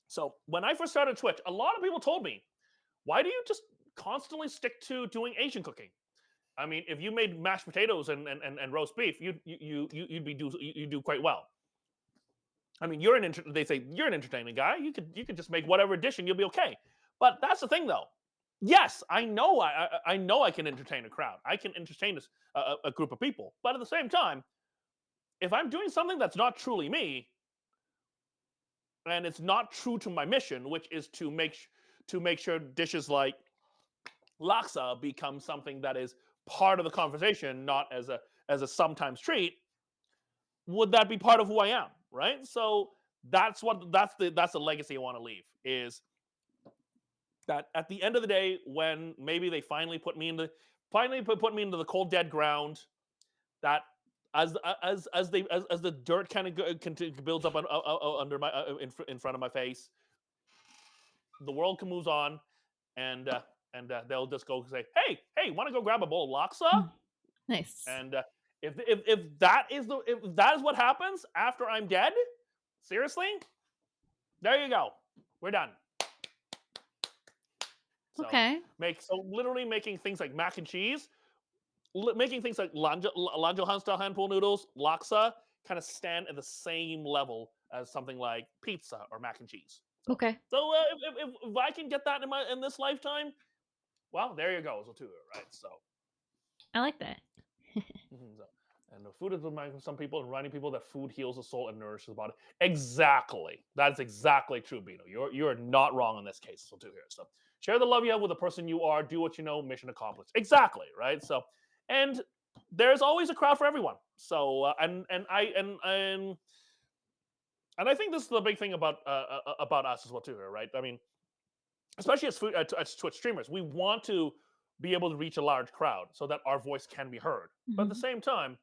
Speaker 5: So when I first started Twitch, a lot of people told me, "Why do you just constantly stick to doing Asian cooking? I mean, if you made mashed potatoes and roast beef, you'd do quite well. I mean, they say you're an entertaining guy. You could just make whatever dish and you'll be okay." But that's the thing, though. Yes, I know I know I can entertain a crowd. I can entertain a group of people. But at the same time, if I'm doing something that's not truly me, and it's not true to my mission, which is to make sure dishes like laksa become something that is part of the conversation, not as a sometimes treat, would that be part of who I am, right? So that's the legacy I want to leave, is that at the end of the day, when maybe they finally put me into the cold dead ground, that as the dirt kind of builds up under my in front of my face, the world can move on, and they'll just go say, hey, want to go grab a bowl of laksa?
Speaker 1: Nice.
Speaker 5: And if that is what happens after I'm dead, seriously, there you go, we're done. So
Speaker 1: Okay.
Speaker 5: Literally making things like mac and cheese, making things like lanjohan style hand pulled noodles, laksa, kind of stand at the same level as something like pizza or mac and cheese.
Speaker 1: Okay.
Speaker 5: So if I can get that in this lifetime, well, there you go, so too, right? So,
Speaker 1: I like that.
Speaker 5: so, and the food is reminding some people and reminding people that food heals the soul and nourishes the body. Exactly, that's exactly true, Bino. You're not wrong in this case, so too here. So share the love you have with the person you are. Do what you know. Mission accomplished. Exactly, right? So, and there's always a crowd for everyone. So and I think this is the big thing about us as well too here, right? I mean, especially as Twitch streamers, we want to be able to reach a large crowd so that our voice can be heard. But at the same time,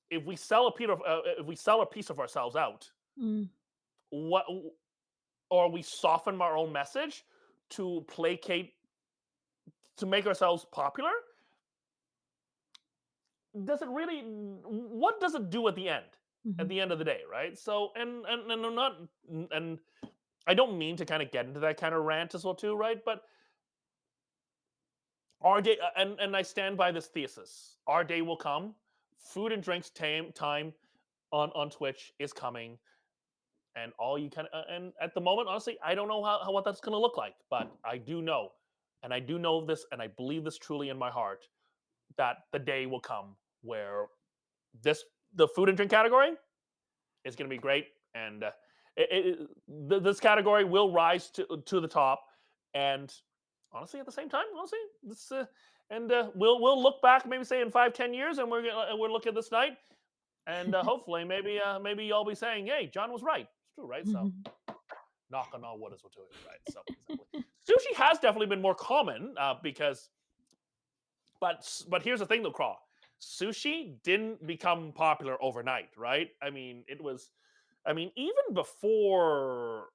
Speaker 5: if we sell a piece of ourselves out,
Speaker 1: Mm.
Speaker 5: what or we soften our own message to placate to make ourselves popular, does it really? What does it do at the end? At the end of the day, right? So and I'm not and I don't mean to kind of get into that kind of rant as well too, right? But our day, and I stand by this thesis. Our day will come. Food and drinks time on Twitch is coming, and all you kind of and at the moment, honestly, I don't know how what that's going to look like, but I do know, and I do know this, and I believe this truly in my heart that the day will come where the food and drink category is going to be great, and this category will rise to the top, and honestly, at the same time, honestly, this we'll look back maybe say in 5-10 years, and we're looking at this night, and hopefully maybe y'all be saying, "Hey, John was right." It's true, right? So knock on all wood as well too, right? So exactly. Sushi has definitely been more common because, but here's the thing though, Craw. Sushi didn't become popular overnight, right? I mean, even before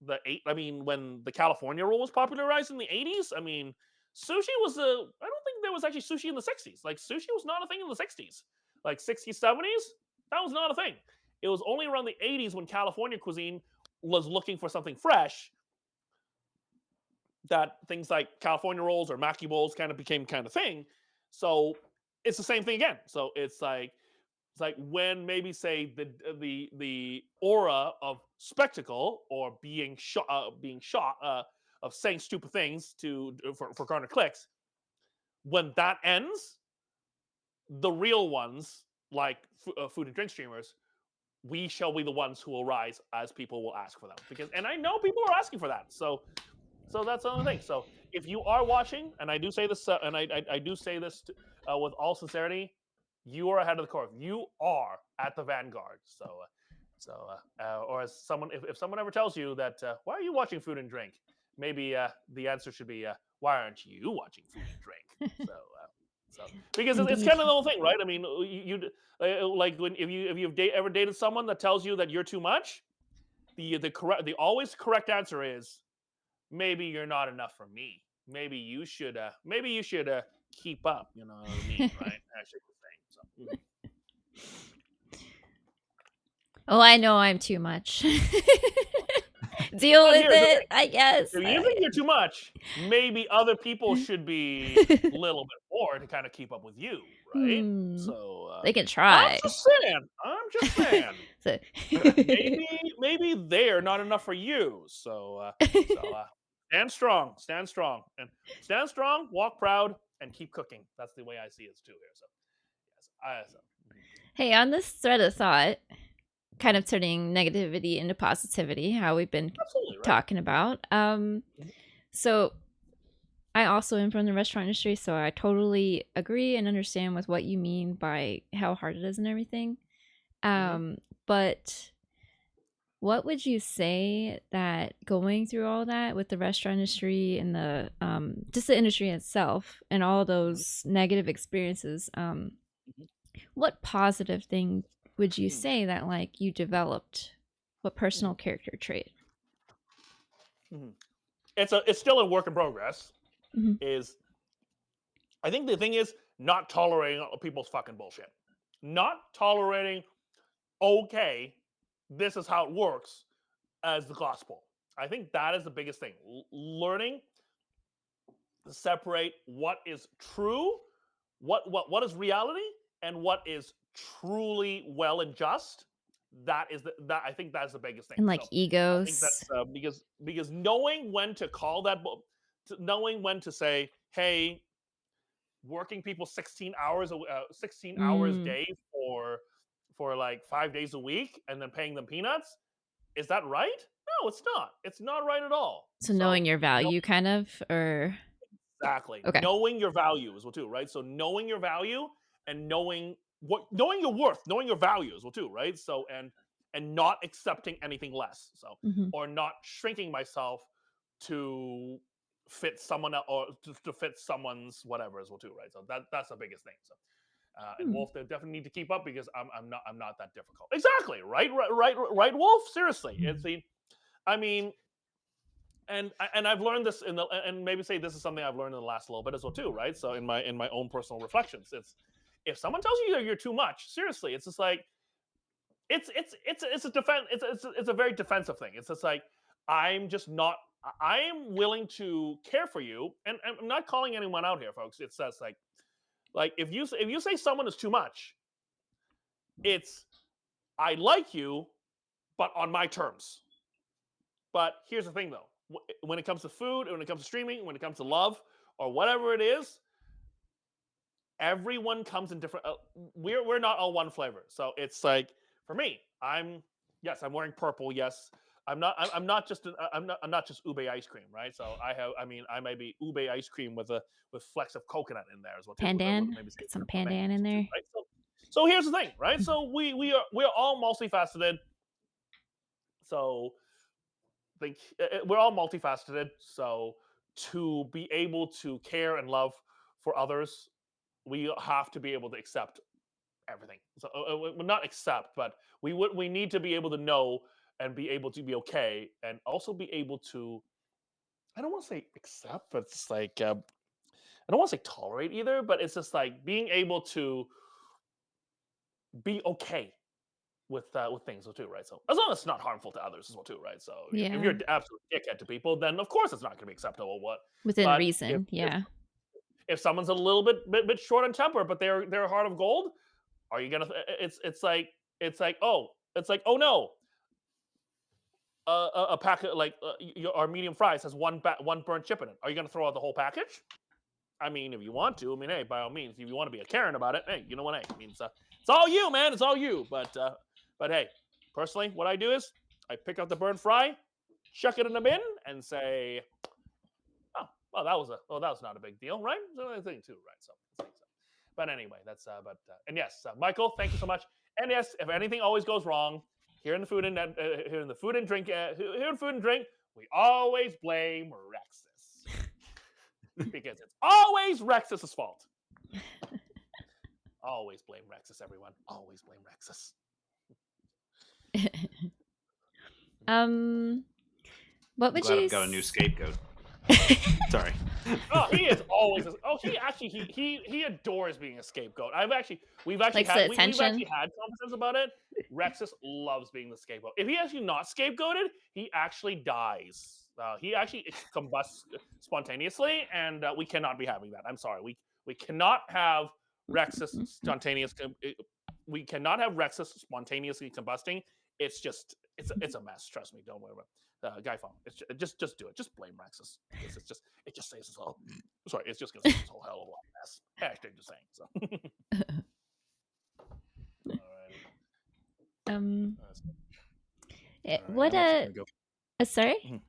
Speaker 5: when the California roll was popularized in the 80s, I mean, sushi was I don't think there was actually sushi in the 60s. Like sushi was not a thing in the 60s. Like 60s, 70s, that was not a thing. It was only around the 80s when California cuisine was looking for something fresh that things like California rolls or maki bowls kind of became kind of thing. So it's the same thing again. So it's like when maybe say the aura of spectacle or being shot of saying stupid things for garner clicks, when that ends, the real ones like food and drink streamers, we shall be the ones who will rise as people will ask for them, because and I know people are asking for that. So that's the only thing. So if you are watching, and I do say this, and I do say this with all sincerity, you are ahead of the curve. You are at the vanguard. Or as someone, if someone ever tells you that, why are you watching food and drink? Maybe the answer should be, why aren't you watching food and drink? So because it's kind of the whole thing, right? I mean, like when if you've ever dated someone that tells you that you're too much, the always correct answer is, maybe you're not enough for me. Maybe you should keep up. You know what I mean, right? Actually, the thing. So,
Speaker 1: Oh, I know I'm too much. Deal
Speaker 5: But
Speaker 1: with
Speaker 5: here's the
Speaker 1: it,
Speaker 5: thing.
Speaker 1: I guess.
Speaker 5: If you think you're too much, maybe other people should be a little bit more to kind of keep up with you, right? So
Speaker 1: They can
Speaker 5: I'm
Speaker 1: try.
Speaker 5: just saying.
Speaker 1: So-
Speaker 5: maybe they're not enough for you. So stand strong, and stand strong. Walk proud, and keep cooking. That's the way I see it too here. So yes,
Speaker 1: Hey, on this thread of thought, kind of turning negativity into positivity, how we've been
Speaker 5: absolutely right.
Speaker 1: talking about. So I also am from the restaurant industry, so I totally agree and understand with what you mean by how hard it is and everything. But what would you say that going through all that with the restaurant industry and the just the industry itself and all those negative experiences, what positive thing would you say that like you developed? What personal character trait?
Speaker 5: It's still a work in progress.
Speaker 1: Mhm.
Speaker 5: Is I think the thing is not tolerating people's fucking bullshit. Not tolerating, okay, this is how it works as the gospel. I think that is the biggest thing. Learning to separate what is true, what is reality, and what is truly well and just. that is that I think that's the biggest thing.
Speaker 1: And like
Speaker 5: So I think
Speaker 1: egos.
Speaker 5: that's because knowing when to call that, knowing when to say, hey, working people 16 hours 16 hours a
Speaker 1: Mm.
Speaker 5: day for like 5 days a week and then paying them peanuts, is that right? No, it's not. It's not right at all.
Speaker 1: So knowing your
Speaker 5: no,
Speaker 1: value, kind of, or
Speaker 5: exactly.
Speaker 1: okay.
Speaker 5: Knowing your value as well too, right? So knowing your value and knowing your worth, knowing your value as well too, right? So and not accepting anything less. So
Speaker 1: Mhm.
Speaker 5: or not shrinking myself to fit someone else or to fit someone's whatever as well too, right? So that's the biggest thing. So and
Speaker 1: Hmm.
Speaker 5: Wolf, they definitely need to keep up because I'm not that difficult. Exactly, right, Wolf. Seriously, it's the, I mean, and I've learned this and maybe say this is something I've learned in the last little bit as well too, right? So in my own personal reflections, it's if someone tells you that you're too much, seriously, it's just like it's a defense. It's a very defensive thing. It's just like I'm just not. I am willing to care for you, and I'm not calling anyone out here, folks. It says like if you say someone is too much, it's I like you, but on my terms. But here's the thing, though: when it comes to food, when it comes to streaming, when it comes to love, or whatever it is, everyone comes in different. We're not all one flavor, so it's like for me, I'm wearing purple. Yes, I'm not just I'm not just ube ice cream, right? So I may be ube ice cream with flecks of coconut in there as well too.
Speaker 1: Pandan.
Speaker 5: Maybe
Speaker 1: Get some pandan in
Speaker 5: too,
Speaker 1: there.
Speaker 5: right? So here's the thing, right? So we're all multifaceted. So think we're all multifaceted. So to be able to care and love for others, we have to be able to accept everything. So not accept, but we need to be able to know and be able to be okay, and also be able to. I don't want to say accept, but it's like I don't want to say tolerate either, but it's just like being able to be okay with things too, right? So as long as it's not harmful to others as well too, right? So if
Speaker 1: Yeah.
Speaker 5: you're an absolute dickhead to people, then of course it's not going to be acceptable.
Speaker 1: Within
Speaker 5: But
Speaker 1: reason. Yeah.
Speaker 5: if someone's a little bit short on temper, but they're a heart of gold, are you gonna? Oh no, a packet like our medium fries has one burnt chip in it. Are you gonna throw out the whole package? I mean, if you want to, I mean, hey, by all means, if you want to be a Karen about it, hey, you know what? Hey, I mean, it's all you, man. It's all you. But hey, personally, what I do is I pick up the burnt fry, chuck it in the bin, and say, oh, well, that was not a big deal, right? So I think too, right? So. But anyway, that's and yes, Michael, thank you so much. And yes, if anything always goes wrong here in the food and drink, we always blame Rexus because it's always Rexus's fault. Always blame Rexus, everyone. Always blame Rexus.
Speaker 1: What would
Speaker 2: Glad
Speaker 1: you
Speaker 2: I've got a new scapegoat. Sorry.
Speaker 5: Oh, he is always. He adores being a scapegoat. We've actually
Speaker 1: Likes
Speaker 5: had
Speaker 1: the
Speaker 5: we've actually
Speaker 1: attention.
Speaker 5: had conversations about it. Rexus loves being the scapegoat. If he actually not scapegoated, he actually dies. He actually combusts spontaneously, and we cannot be having that. I'm sorry. We cannot have Rexus spontaneous. We cannot have Rexus spontaneously combusting. It's just it's a mess. Trust me. Don't worry about it. Guy phone. It's just do it. Just blame Rexus. It just saves us all. Sorry, it's just gonna save us a whole hell of a lot of mess. Hashtag just saying. So.
Speaker 1: What sorry?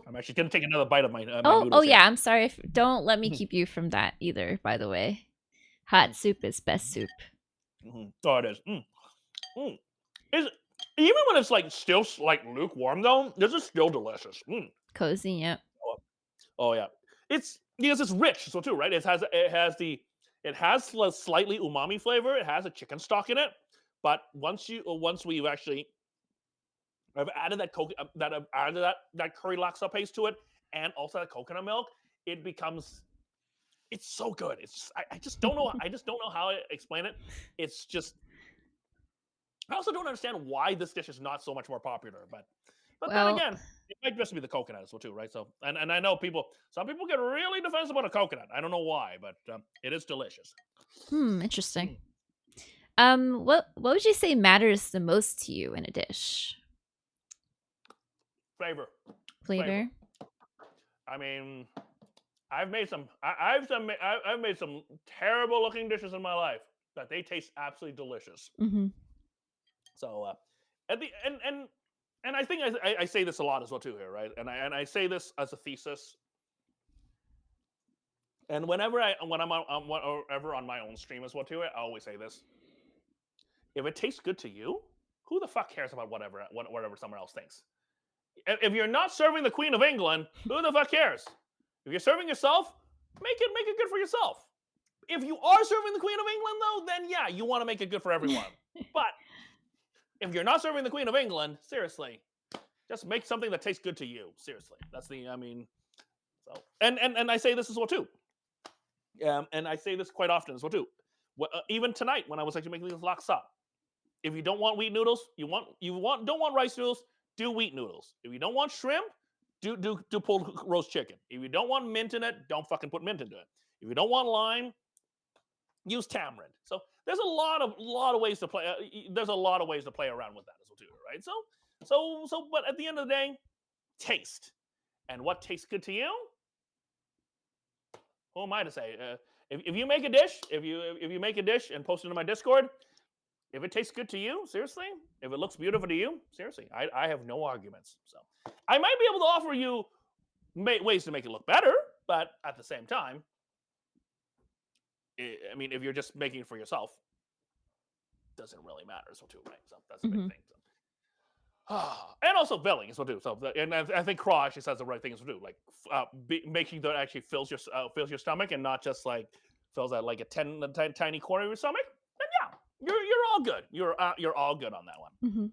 Speaker 5: I'm actually gonna take another bite of my. My
Speaker 1: Oh
Speaker 5: noodles here.
Speaker 1: yeah. I'm sorry. Don't let me keep you from that either. By the way, hot soup is best soup.
Speaker 5: Oh, it is. Is even when it's like still like lukewarm though, this is still delicious.
Speaker 1: Cozy. Yep.
Speaker 5: Oh yeah, it's because it's rich so too, right? It has a slightly umami flavor. It has a chicken stock in it, but once we've actually I've added that curry laksa paste to it, and also that coconut milk, it becomes it's so good. It's just, I just don't know how to explain it. It's just I also don't understand why this dish is not so much more popular, but
Speaker 1: Well,
Speaker 5: then again, it might just be the coconut as well too, right? So, and I know some people get really defensive about a coconut. I don't know why, but it is delicious.
Speaker 1: interesting. What would you say matters the most to you in a dish?
Speaker 5: Flavor.
Speaker 1: Flavor.
Speaker 5: I mean, I've made some. I've made some terrible looking dishes in my life, but they taste absolutely delicious.
Speaker 1: Mm-hmm.
Speaker 5: So at the and I think I say this a lot as well too here, right? And I say this as a thesis. And whenever I'm whenever on my own stream as well too, I always say this: if it tastes good to you, who the fuck cares about whatever someone else thinks? If you're not serving the Queen of England, who the fuck cares? If you're serving yourself, make it good for yourself. If you are serving the Queen of England, though, then yeah, you want to make it good for everyone. But if you're not serving the Queen of England, seriously, just make something that tastes good to you. Seriously, that's the. I mean, so and I say this as well too. And I say this quite often as well too. Even tonight when I was actually making these laksa, if you don't want wheat noodles, don't want rice noodles, do wheat noodles. If you don't want shrimp, do pulled roast chicken. If you don't want mint in it, don't fucking put mint into it. If you don't want lime, use tamarind. So there's a lot of ways to play. There's a lot of ways to play around with that as well too, right? So, but at the end of the day, taste, and what tastes good to you. Who am I to say? If you make a dish, if you make a dish and post it in my Discord, if it tastes good to you, seriously, if it looks beautiful to you, seriously, I have no arguments. So I might be able to offer you ways to make it look better, but at the same time, I mean, if you're just making it for yourself, it doesn't really matter. So too, right? So that's the big thing. So. And also filling as well too. So, and I think Craw actually says the right thing as well too. Like making that actually fills your stomach and not just like fills out like a tiny corner of your stomach. Then yeah, you're all good. You're all good on that one.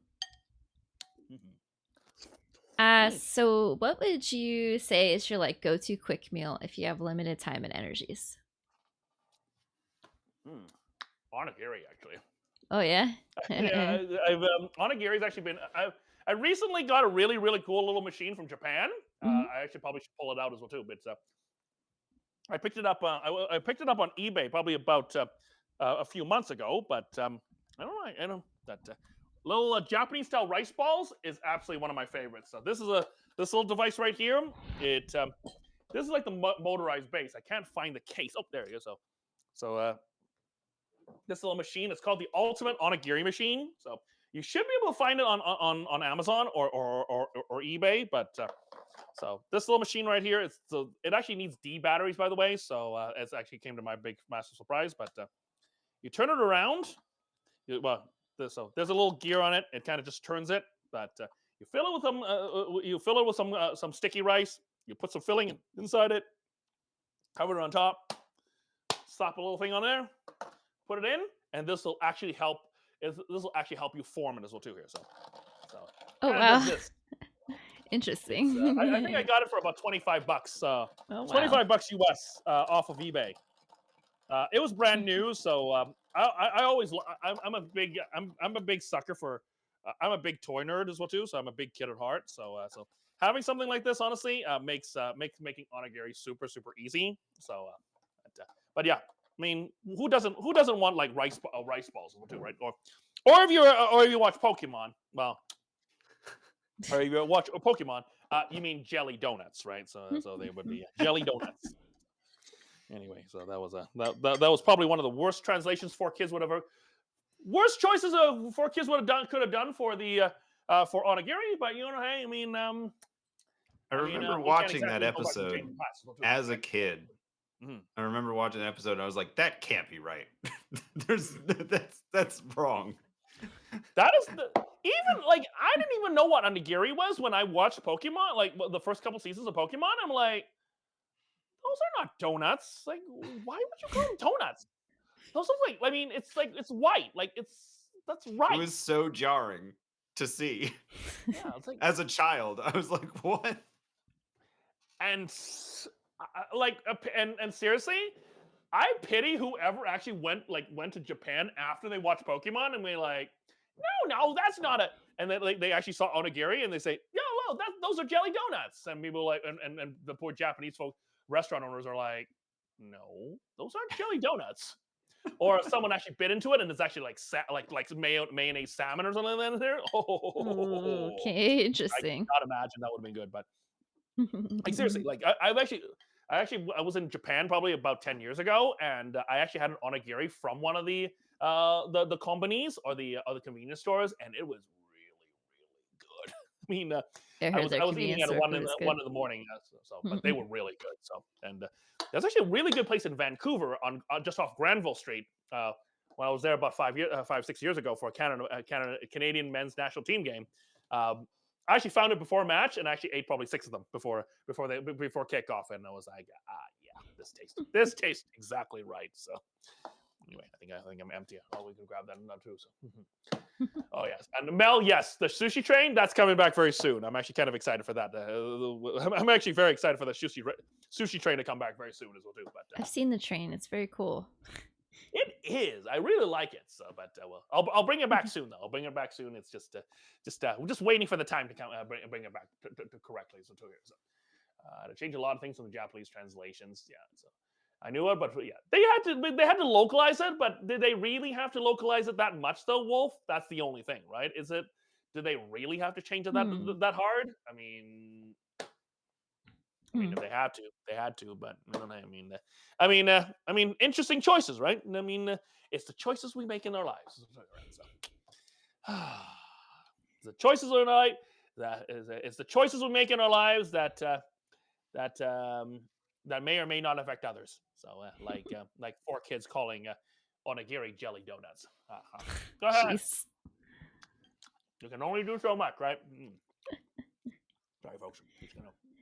Speaker 1: So what would you say is your like go-to quick meal if you have limited time and energies?
Speaker 5: Onigiri, actually.
Speaker 1: Oh yeah.
Speaker 5: Yeah, Onigiri's actually been. I recently got a really cool little machine from Japan. I actually probably should pull it out as well too. But I picked it up. I picked it up on eBay probably about a few months ago. But I don't know that little Japanese style rice balls is absolutely one of my favorites. So this little device right here. This is like the motorized base. I can't find the case. Oh, there you go. So this little machine. It's called the Ultimate Onigiri Machine. So you should be able to find it on Amazon or eBay. But so this little machine right here, it actually needs D batteries, by the way. So it actually came to my big massive surprise. But you turn it around. There's a little gear on it. It kind of just turns it. But you fill it with some sticky rice. You put some filling inside it. Cover it on top. Slap a little thing on there. Put it in, and this will actually help. This will actually help you form it as well too here. So
Speaker 1: oh wow, interesting.
Speaker 5: I think I got it for about $25. $25 US off of eBay. It was brand new, so I always I'm a big sucker for. I'm a big toy nerd as well too, so I'm a big kid at heart. So having something like this honestly makes making onigiri super easy. So but yeah. I mean, who doesn't want like rice balls too, right? Or if you watch Pokemon, well, or if you watch Pokemon, you mean jelly donuts, right? So they would be jelly donuts. Anyway, so that was probably one of the worst translations worst choices for kids could have done for the for onigiri. But you know, hey, I mean,
Speaker 2: I remember watching that episode as a kid. I remember watching the episode and I was like, that can't be right. That's wrong.
Speaker 5: That is even like I didn't even know what onigiri was when I watched Pokemon, like the first couple seasons of Pokemon. I'm like, those are not donuts. Like, why would you call them donuts? Those are like, I mean, it's white. Like that's right.
Speaker 2: It was so jarring to see.
Speaker 5: Yeah, it's like,
Speaker 2: as a child, I was like, what?
Speaker 5: And and seriously, I pity whoever actually went to Japan after they watched Pokemon and we're like, no, that's not it. And then they actually saw onigiri and they say, no, those are jelly donuts. And people like, and the poor Japanese restaurant owners are like, no, those aren't jelly donuts. or someone actually bit into it and it's actually like mayonnaise salmon or something like that in there. Oh,
Speaker 1: Okay,
Speaker 5: I
Speaker 1: interesting.
Speaker 5: cannot imagine that would have been good. But like seriously, like I was in Japan probably about 10 years ago, and I actually had an onigiri from one of the companies or the convenience stores, and it was really good. I mean,
Speaker 1: I heard their
Speaker 5: I was eating
Speaker 1: convenience
Speaker 5: at
Speaker 1: store
Speaker 5: one
Speaker 1: food is good.
Speaker 5: one in the morning, but they were really good. So, and there's actually a really good place in Vancouver on just off Granville Street. When I was there about 6 years ago for a Canadian men's national team game. I actually found it before a match and actually ate probably 6 of them before kickoff, and I was like, yeah, this tastes exactly right. So anyway, I think I'm empty. Oh, we can grab that now too. So. Oh yes, and Mel, yes, the sushi train that's coming back very soon. I'm actually kind of excited for that. I'm actually very excited for the sushi train to come back very soon as well too. But
Speaker 1: I've seen the train. It's very cool.
Speaker 5: it is. I really like it. So, but well, I'll bring it back soon. Though I'll bring it back soon. It's we're just waiting for the time to come bring it back to correctly. So, to change a lot of things from the Japanese translations. Yeah. So I knew it, but yeah, they had to localize it. But did they really have to localize it that much though, Wolf? That's the only thing, right? Did they really have to change it that hard? I mean, if they had to, but I don't know. I mean, interesting choices, right? I mean, it's the choices we make in our lives. So, the choices are right. It's the choices we make in our lives that may or may not affect others. So, like 4 kids calling onigiri jelly donuts. Go ahead.
Speaker 1: Jeez.
Speaker 5: You can only do so much, right? Sorry, folks.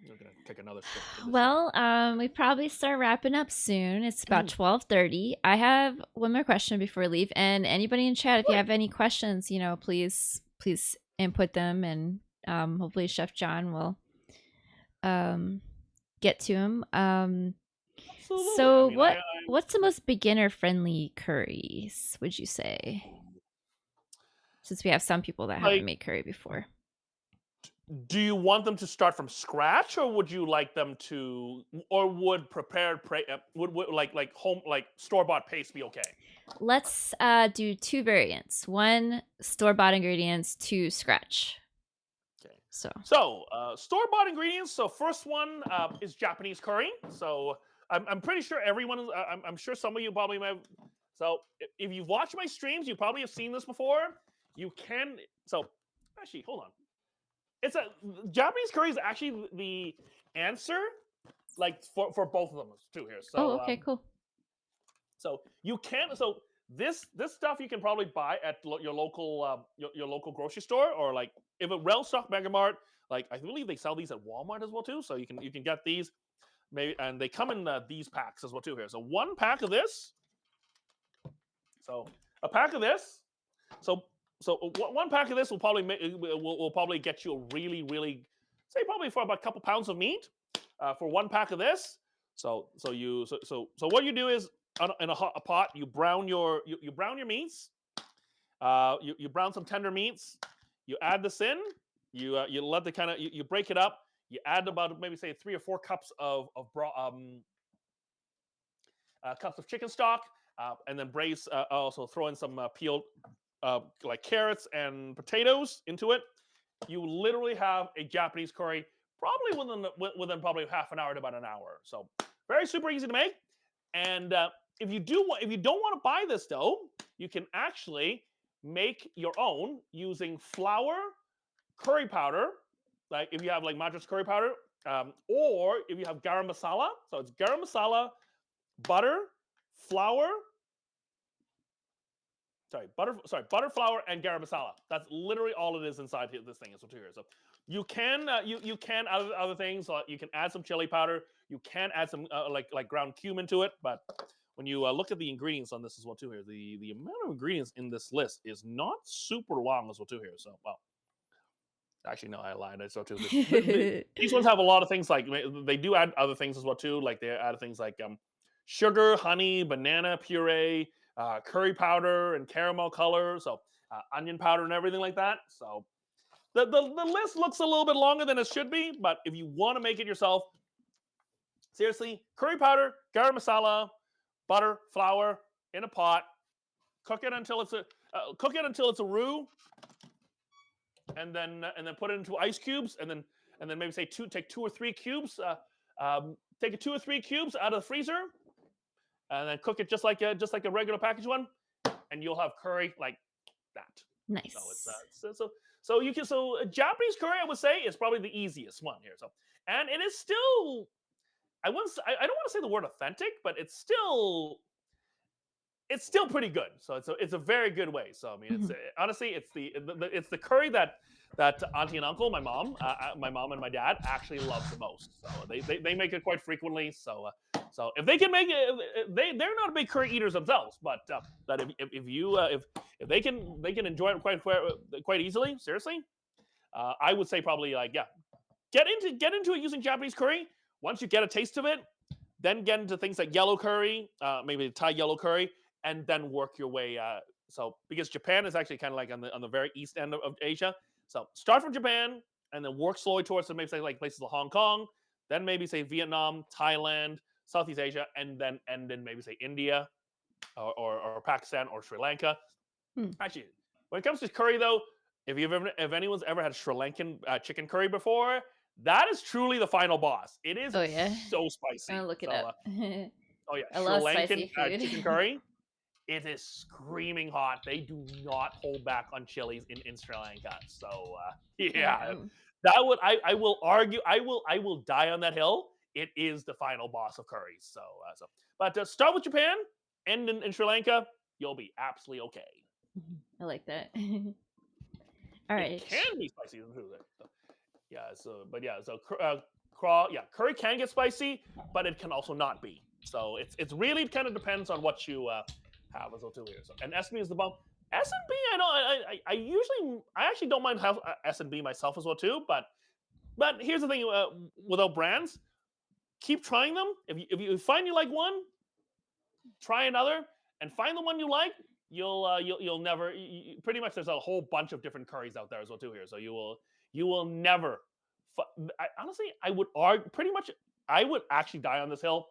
Speaker 5: We're gonna take another sip.
Speaker 1: Well, we probably start wrapping up soon. It's about 12:30. I have one more question before we leave, and anybody in chat, if you have any questions, please input them, and hopefully Chef John will get to him.
Speaker 5: Absolutely.
Speaker 1: So what's the most beginner friendly curries, would you say? Since we have some people that haven't made curry before.
Speaker 5: Do you want them to start from scratch, or would you like them to, or would prepared would like home store-bought paste be okay?
Speaker 1: Let's do 2 variants. 1 store-bought ingredients, 2 scratch.
Speaker 5: Okay.
Speaker 1: So
Speaker 5: store-bought ingredients. So first one is Japanese curry. So I'm pretty sure everyone is. I'm sure some of you probably might have. So if you've watched my streams, you probably have seen this before. You can. So actually, hold on. Japanese curry is actually the answer, like for both of them too here. So
Speaker 1: okay, cool.
Speaker 5: So you can this stuff you can probably buy at your local grocery store, or like if it Stock Mega Mart, like I believe they sell these at Walmart as well too. So you can get these maybe, and they come in these packs as well too here. So 1 pack of this. So a pack of this. So 1 pack of this will probably will probably get you a really say probably for about a couple pounds of meat for 1 pack of this. So what you do is in a pot you brown your meats. You brown some tender meats. You add this in. You let the kind of you break it up. You add about maybe say 3 or 4 cups of chicken stock, and then braise. Also throw in some peeled. Like carrots and potatoes into it. You literally have a Japanese curry probably within probably half an hour to about an hour. So very super easy to make. And if you don't want to buy this though, you can actually make your own using flour, curry powder, like if you have like Madras curry powder, or if you have garam masala. So it's garam masala, butter, flour. Butter, flour, and garam masala. That's literally all it is inside this thing. So you can you can other things. You can add some chili powder. You can add some like ground cumin to it. But when you look at the ingredients on this as well too here, the amount of ingredients in this list is not super long as well too here. So actually no, I lied. So too. These ones have a lot of things like they do add other things as well too. Like they add things like sugar, honey, banana puree. Curry powder and caramel color, so onion powder and everything like that. So the list looks a little bit longer than it should be, but if you want to make it yourself, seriously, curry powder, garam masala, butter, flour, in a pot. Cook it until it's a roux, and then put it into ice cubes, and then maybe take 2 or 3 cubes. Take 2 or 3 cubes out of the freezer, and then cook it just like a regular packaged one, and you'll have curry like that.
Speaker 1: Nice.
Speaker 5: So it's so Japanese curry, I would say, is probably the easiest one here. So, and it is still, I don't want to say the word authentic, but it's still pretty good. So it's a very good way. So I mean, it's honestly it's the curry that auntie and uncle, my mom and my dad actually love the most. So they make it quite frequently. So if they can make it, they're not big curry eaters themselves, but if they can enjoy it quite easily. Seriously, I would say probably get into it using Japanese curry. Once you get a taste of it, then get into things like yellow curry, maybe Thai yellow curry, and then work your way. Because Japan is actually kind of like on the very east end of Asia. So start from Japan and then work slowly towards maybe say like places like Hong Kong, then maybe say Vietnam, Thailand, Southeast Asia, and then end in maybe say India or Pakistan or Sri Lanka. Actually, when it comes to curry though, if anyone's ever had Sri Lankan chicken curry before, that is truly the final boss. It is so spicy.
Speaker 1: I'll look it up.
Speaker 5: Oh yeah,
Speaker 1: I
Speaker 5: Sri
Speaker 1: love
Speaker 5: Lankan
Speaker 1: spicy food.
Speaker 5: chicken curry. It is screaming hot. They do not hold back on chilies in Sri Lanka. So that would I will argue. I will die on that hill. It is the final boss of curries. But start with Japan, end in Sri Lanka. You'll be absolutely okay.
Speaker 1: I like that. All right.
Speaker 5: It can be spicy too. Curry can get spicy, but it can also not be. So it's really kind of depends on what you have as well too here. So, and S&B is the bomb. S&B, I actually don't mind have S&B myself as well too. But here's the thing without brands, keep trying them. If you find you like one, try another, and find the one you like. You'll never pretty much. There's a whole bunch of different curries out there as well too here. So you will never. Honestly, I would argue pretty much. I would actually die on this hill.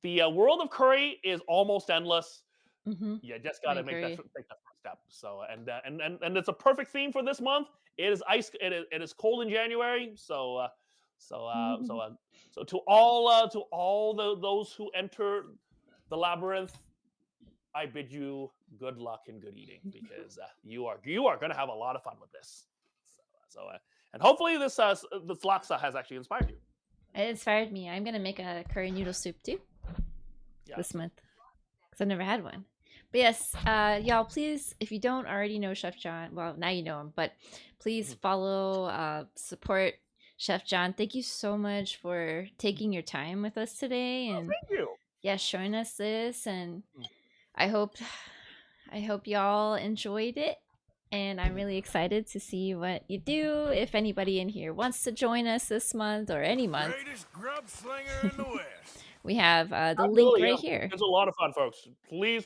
Speaker 5: The world of curry is almost endless. You just got to take that first step. So and it's a perfect theme for this month. It is ice. It is cold in January. So to all those who enter the labyrinth, I bid you good luck and good eating, because you are going to have a lot of fun with this. And hopefully this laksa has actually inspired you.
Speaker 1: It inspired me. I'm gonna make a curry noodle soup too this month, because I've never had one. But yes, y'all, please, if you don't already know Chef John, well, now you know him, but please follow, support Chef John. Thank you so much for taking your time with us today and
Speaker 5: thank you.
Speaker 1: Yeah, showing us this, and I hope y'all enjoyed it. And I'm really excited to see what you do. If anybody in here wants to join us this month or any month,
Speaker 8: greatest grub slinger in the West.
Speaker 1: We have the link right here.
Speaker 5: It's a lot of fun, folks. Please.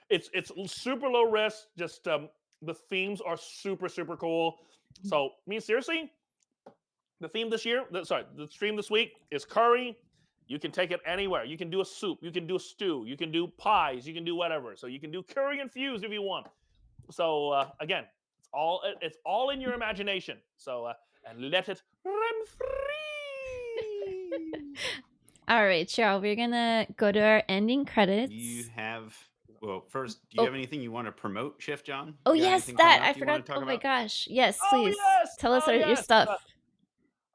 Speaker 5: It's super low risk. Just the themes are super cool. So, seriously, the theme this year, the stream this week is curry. You can take it anywhere. You can do a soup. You can do a stew. You can do pies. You can do whatever. So you can do curry infused if you want. So again, it's all in your imagination. So and let it run free.
Speaker 1: All right, y'all. We're gonna go to our ending credits.
Speaker 2: First, do you have anything you want to promote, Chef John?
Speaker 1: Oh yes, that I forgot. Oh my gosh, yes, please tell us your stuff.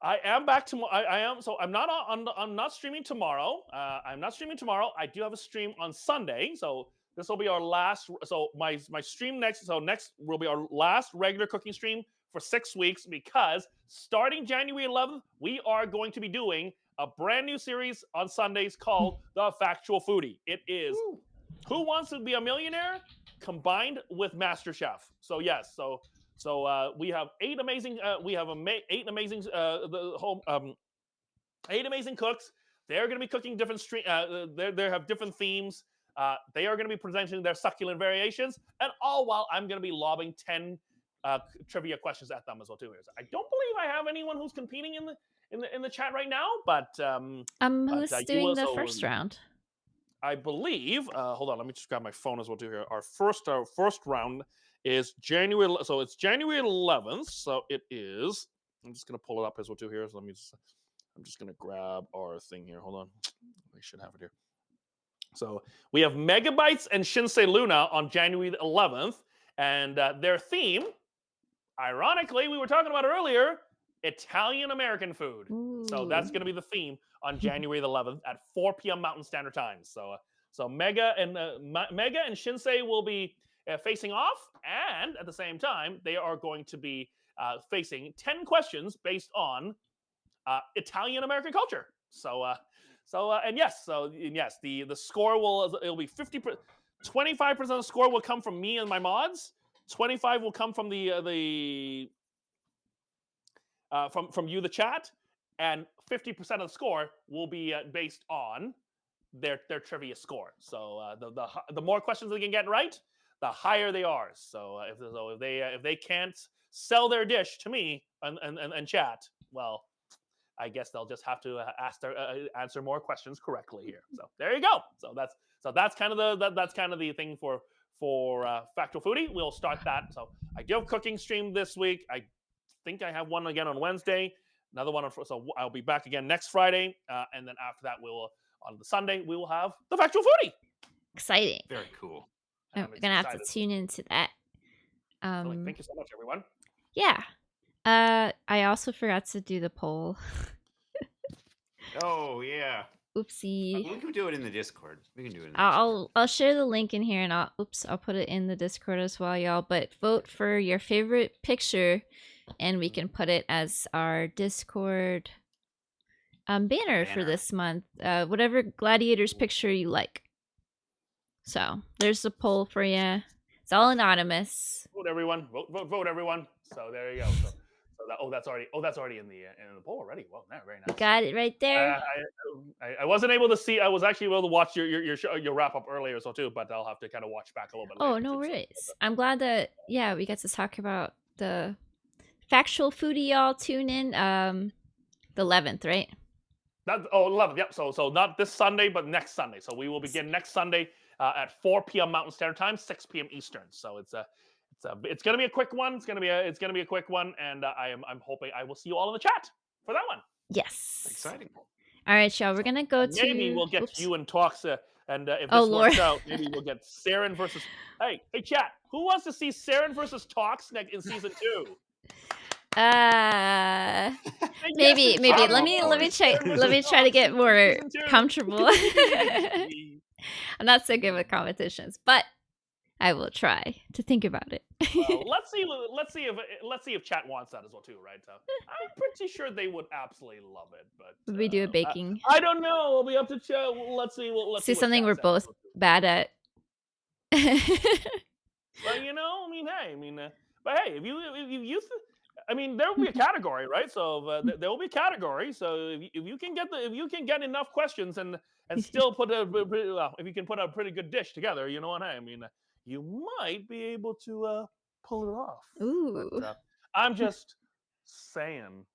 Speaker 5: I am back tomorrow. I am. So I'm not streaming tomorrow. I'm not streaming tomorrow. I do have a stream on Sunday. So this will be our last. So my stream next. So next will be our last regular cooking stream for 6 weeks, because starting January 11th, we are going to be doing a brand new series on Sundays called The Factual Foodie. It is Who Wants to Be a Millionaire combined with MasterChef. So yes. So we have 8 amazing. Eight amazing cooks. They're going to be cooking different stream. They have different themes. They are going to be presenting their succulent variations, and all while I'm going to be lobbing 10 trivia questions at them as well too. I don't believe I have anyone who's competing in the chat right now, but
Speaker 1: who's doing the first round?
Speaker 5: I believe. Hold on, let me just grab my phone as well too here. Our first round is January. So it's January 11th. So it is. I'm just gonna pull it up as well too here. So I'm just gonna grab our thing here. Hold on. I should have it here. So we have Megabytes and Shinsei Luna on January 11th, and their theme, ironically, we were talking about earlier, Italian American food. So that's going to be the theme on January 11th at 4 p.m. Mountain Standard Time. So Mega and Shinsei will be facing off, and at the same time, they are going to be facing 10 questions based on Italian American culture. And yes, the score it'll be 25% of the score will come from me and my mods. 25 will come from from you, the chat, and 50% of the score will be based on their trivia score. So the more questions they can get right, the higher they are. So if they can't sell their dish to me and chat, well, I guess they'll just have to answer more questions correctly here. So there you go. So that's kind of the thing for Factual Foodie. We'll start that. So I do have cooking stream this week. I think I have one again on Wednesday. Another one so I'll be back again next Friday, and then after that on the Sunday we will have the Factual Foodie.
Speaker 1: Exciting.
Speaker 2: Very cool.
Speaker 1: We're gonna have to tune into that.
Speaker 5: Thank you so much, everyone.
Speaker 1: Yeah. I also forgot to do the poll.
Speaker 2: Oh yeah.
Speaker 1: Oopsie.
Speaker 2: We can do it in the Discord. We can do it.
Speaker 1: I'll share the link in here, and I'll put it in the Discord as well, y'all. But vote for your favorite picture, and we can put it as our Discord banner for this month. Whatever Gladiators picture you like. So there's the poll for you. It's all anonymous.
Speaker 5: Vote everyone. Vote everyone. So there you go. That's already in the poll already. Well, very nice.
Speaker 1: Got it right there.
Speaker 5: I wasn't able to see. I was actually able to watch your wrap up earlier, so too. But I'll have to kind of watch back a little bit.
Speaker 1: Oh, no worries. I'm glad that we get to talk about the Factual Foodie. Y'all tune in. The 11th, right?
Speaker 5: 11th. Yep. So not this Sunday, but next Sunday. So we will begin next Sunday at 4 p.m. Mountain Standard Time, 6 p.m. Eastern. So it's gonna be a quick one. It's gonna be a quick one, and I'm hoping I will see you all in the chat for that one.
Speaker 1: Yes.
Speaker 2: Exciting.
Speaker 1: All right, y'all. We're gonna go to.
Speaker 5: Maybe we'll get you and talks, and if this works out, maybe we'll get Saren versus. Hey, chat. Who wants to see Saren versus Talks in season 2?
Speaker 1: Maybe. Let me try to get more comfortable. I'm not so good with competitions, but I will try to think about it.
Speaker 5: Let's see if chat wants that as well too, right? So I'm pretty sure they would absolutely love it. But
Speaker 1: we do a baking.
Speaker 5: I don't know. It'll be up to chat. Let's see.
Speaker 1: See something we're both bad at.
Speaker 5: But but hey, if you. There will be a category, right? So there will be a category. So if you can get enough questions and still if you can put a pretty good dish together, you know what I mean. You might be able to pull it off.
Speaker 1: Ooh.
Speaker 5: But, I'm just saying.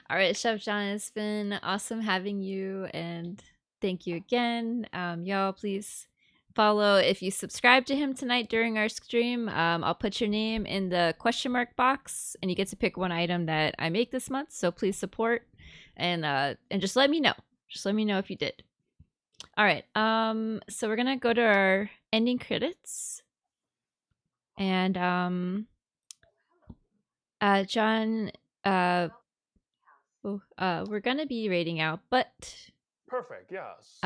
Speaker 1: All right, Chef John, it's been awesome having you, and thank you again. Y'all, please follow if you subscribe to him tonight during our stream. I'll put your name in the question mark box, and you get to pick one item that I make this month. So please support, and just let me know. Just let me know if you did. All right. So we're gonna go to our ending credits, and John, we're gonna be rating out, but
Speaker 5: perfect. Yes.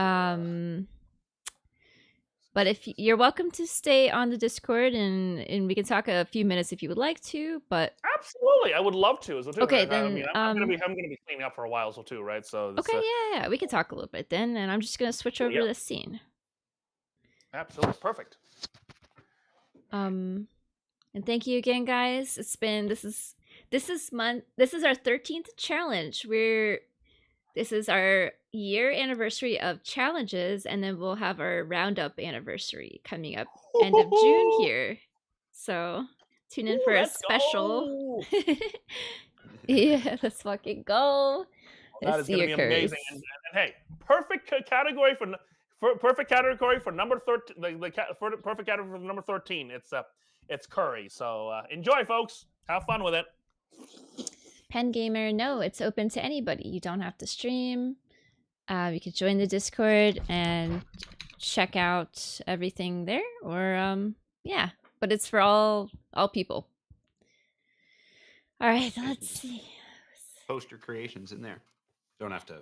Speaker 1: But if you're welcome to stay on the Discord, and we can talk a few minutes if you would like to. But
Speaker 5: absolutely, I would love to as well too.
Speaker 1: Okay,
Speaker 5: right?
Speaker 1: then
Speaker 5: I'm gonna be cleaning up for a while as well too, right? So
Speaker 1: okay, yeah, we can talk a little bit then, and I'm just gonna switch over to the scene.
Speaker 5: Absolutely perfect.
Speaker 1: And thank you again, guys. It's been this is our 13th challenge. This is our year anniversary of challenges, and then we'll have our roundup anniversary coming up end of June here. So tune in for a special. Yeah, let's fucking go.
Speaker 5: That is going to be
Speaker 1: Seekers.
Speaker 5: amazing. And hey, perfect category for perfect category for number 13. Perfect category for number 13. It's curry. So enjoy, folks. Have fun with it.
Speaker 1: Pen Gamer, no, it's open to anybody. You don't have to stream. You could join the Discord and check out everything there, or yeah, but it's for all people. All right, let's see.
Speaker 2: Post your creations in there. Don't have to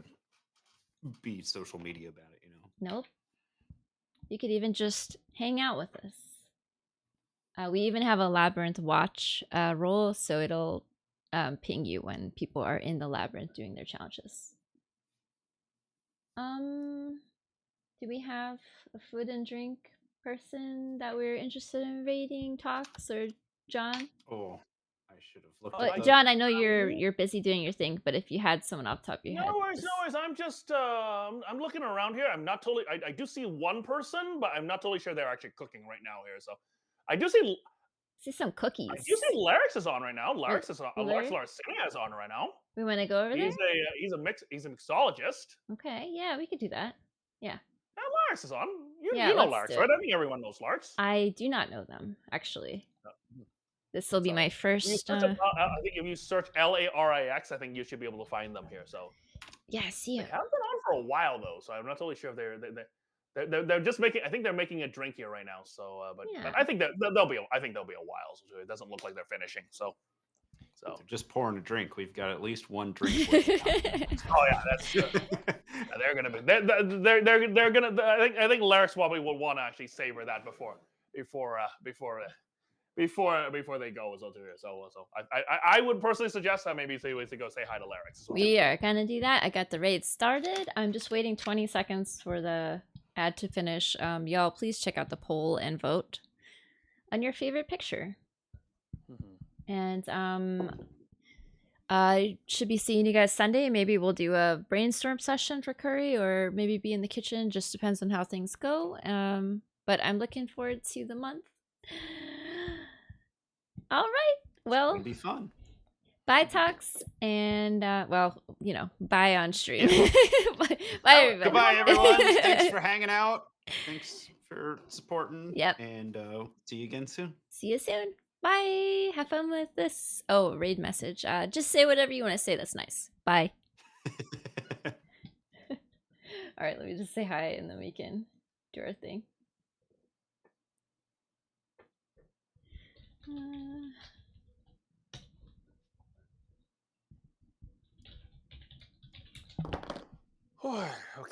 Speaker 2: be social media about it, you know.
Speaker 1: Nope. You could even just hang out with us. We even have a Labyrinth watch role, so it'll ping you when people are in the labyrinth doing their challenges. Do we have a food and drink person that we're interested in raiding talks, or John?
Speaker 2: Oh, I should have looked
Speaker 5: Oh,
Speaker 2: at
Speaker 1: John, I know you're busy doing your thing, but if you had someone off the top of your head.
Speaker 5: No worries. I'm just I'm looking around here. I'm not totally. I do see one person, but I'm not totally sure they're actually cooking right now here. So I do see.
Speaker 1: See some cookies.
Speaker 5: I do see Larix is on right now. Larix is on.
Speaker 1: Larix?
Speaker 5: Larcenia is on right now.
Speaker 1: We want to go over there?
Speaker 5: He's a mixologist.
Speaker 1: Okay, yeah, we could do that. Yeah.
Speaker 5: Now Larix is on. You
Speaker 1: Yeah,
Speaker 5: know
Speaker 1: let's
Speaker 5: Larix,
Speaker 1: do
Speaker 5: right?
Speaker 1: it.
Speaker 5: I think everyone knows Larix.
Speaker 1: I do not know them, actually. This will be
Speaker 5: So,
Speaker 1: my
Speaker 5: You
Speaker 1: first.
Speaker 5: search I think if you search Larix, I think you should be able to find them here. So
Speaker 1: Yeah, see
Speaker 5: they
Speaker 1: it.
Speaker 5: have been on for a while though, so I'm not totally sure if they're just making. I think they're making a drink here right now. So, but
Speaker 1: Yeah.
Speaker 5: I think that they'll be. I think they'll be a while. So it doesn't look like they're finishing. So
Speaker 2: They're just pouring a drink. We've got at least one drink.
Speaker 5: oh yeah, that's true. They're gonna be. They're gonna. I think Larix probably will want to actually savor that before they go as well too. So I would personally suggest that maybe they go say hi to Larix as well.
Speaker 1: We are gonna do that. I got the raid started. I'm just waiting 20 seconds for the ad to finish. Y'all, please check out the poll and vote on your favorite picture. And I should be seeing you guys Sunday. Maybe we'll do a brainstorm session for curry, or maybe be in the kitchen. Just depends on how things go. But I'm looking forward to the month. All right. Well,
Speaker 2: It'll be fun.
Speaker 1: bye, Talks, and well, you know, bye on stream. Bye, everybody.
Speaker 2: Goodbye, everyone. Thanks for hanging out. Thanks for supporting.
Speaker 1: Yep.
Speaker 2: And see you again soon.
Speaker 1: See you soon. Bye. Have fun with this. Oh, raid message. Just say whatever you want to say. That's nice. Bye. All right. Let me just say hi, and then we can do our thing.
Speaker 5: Okay.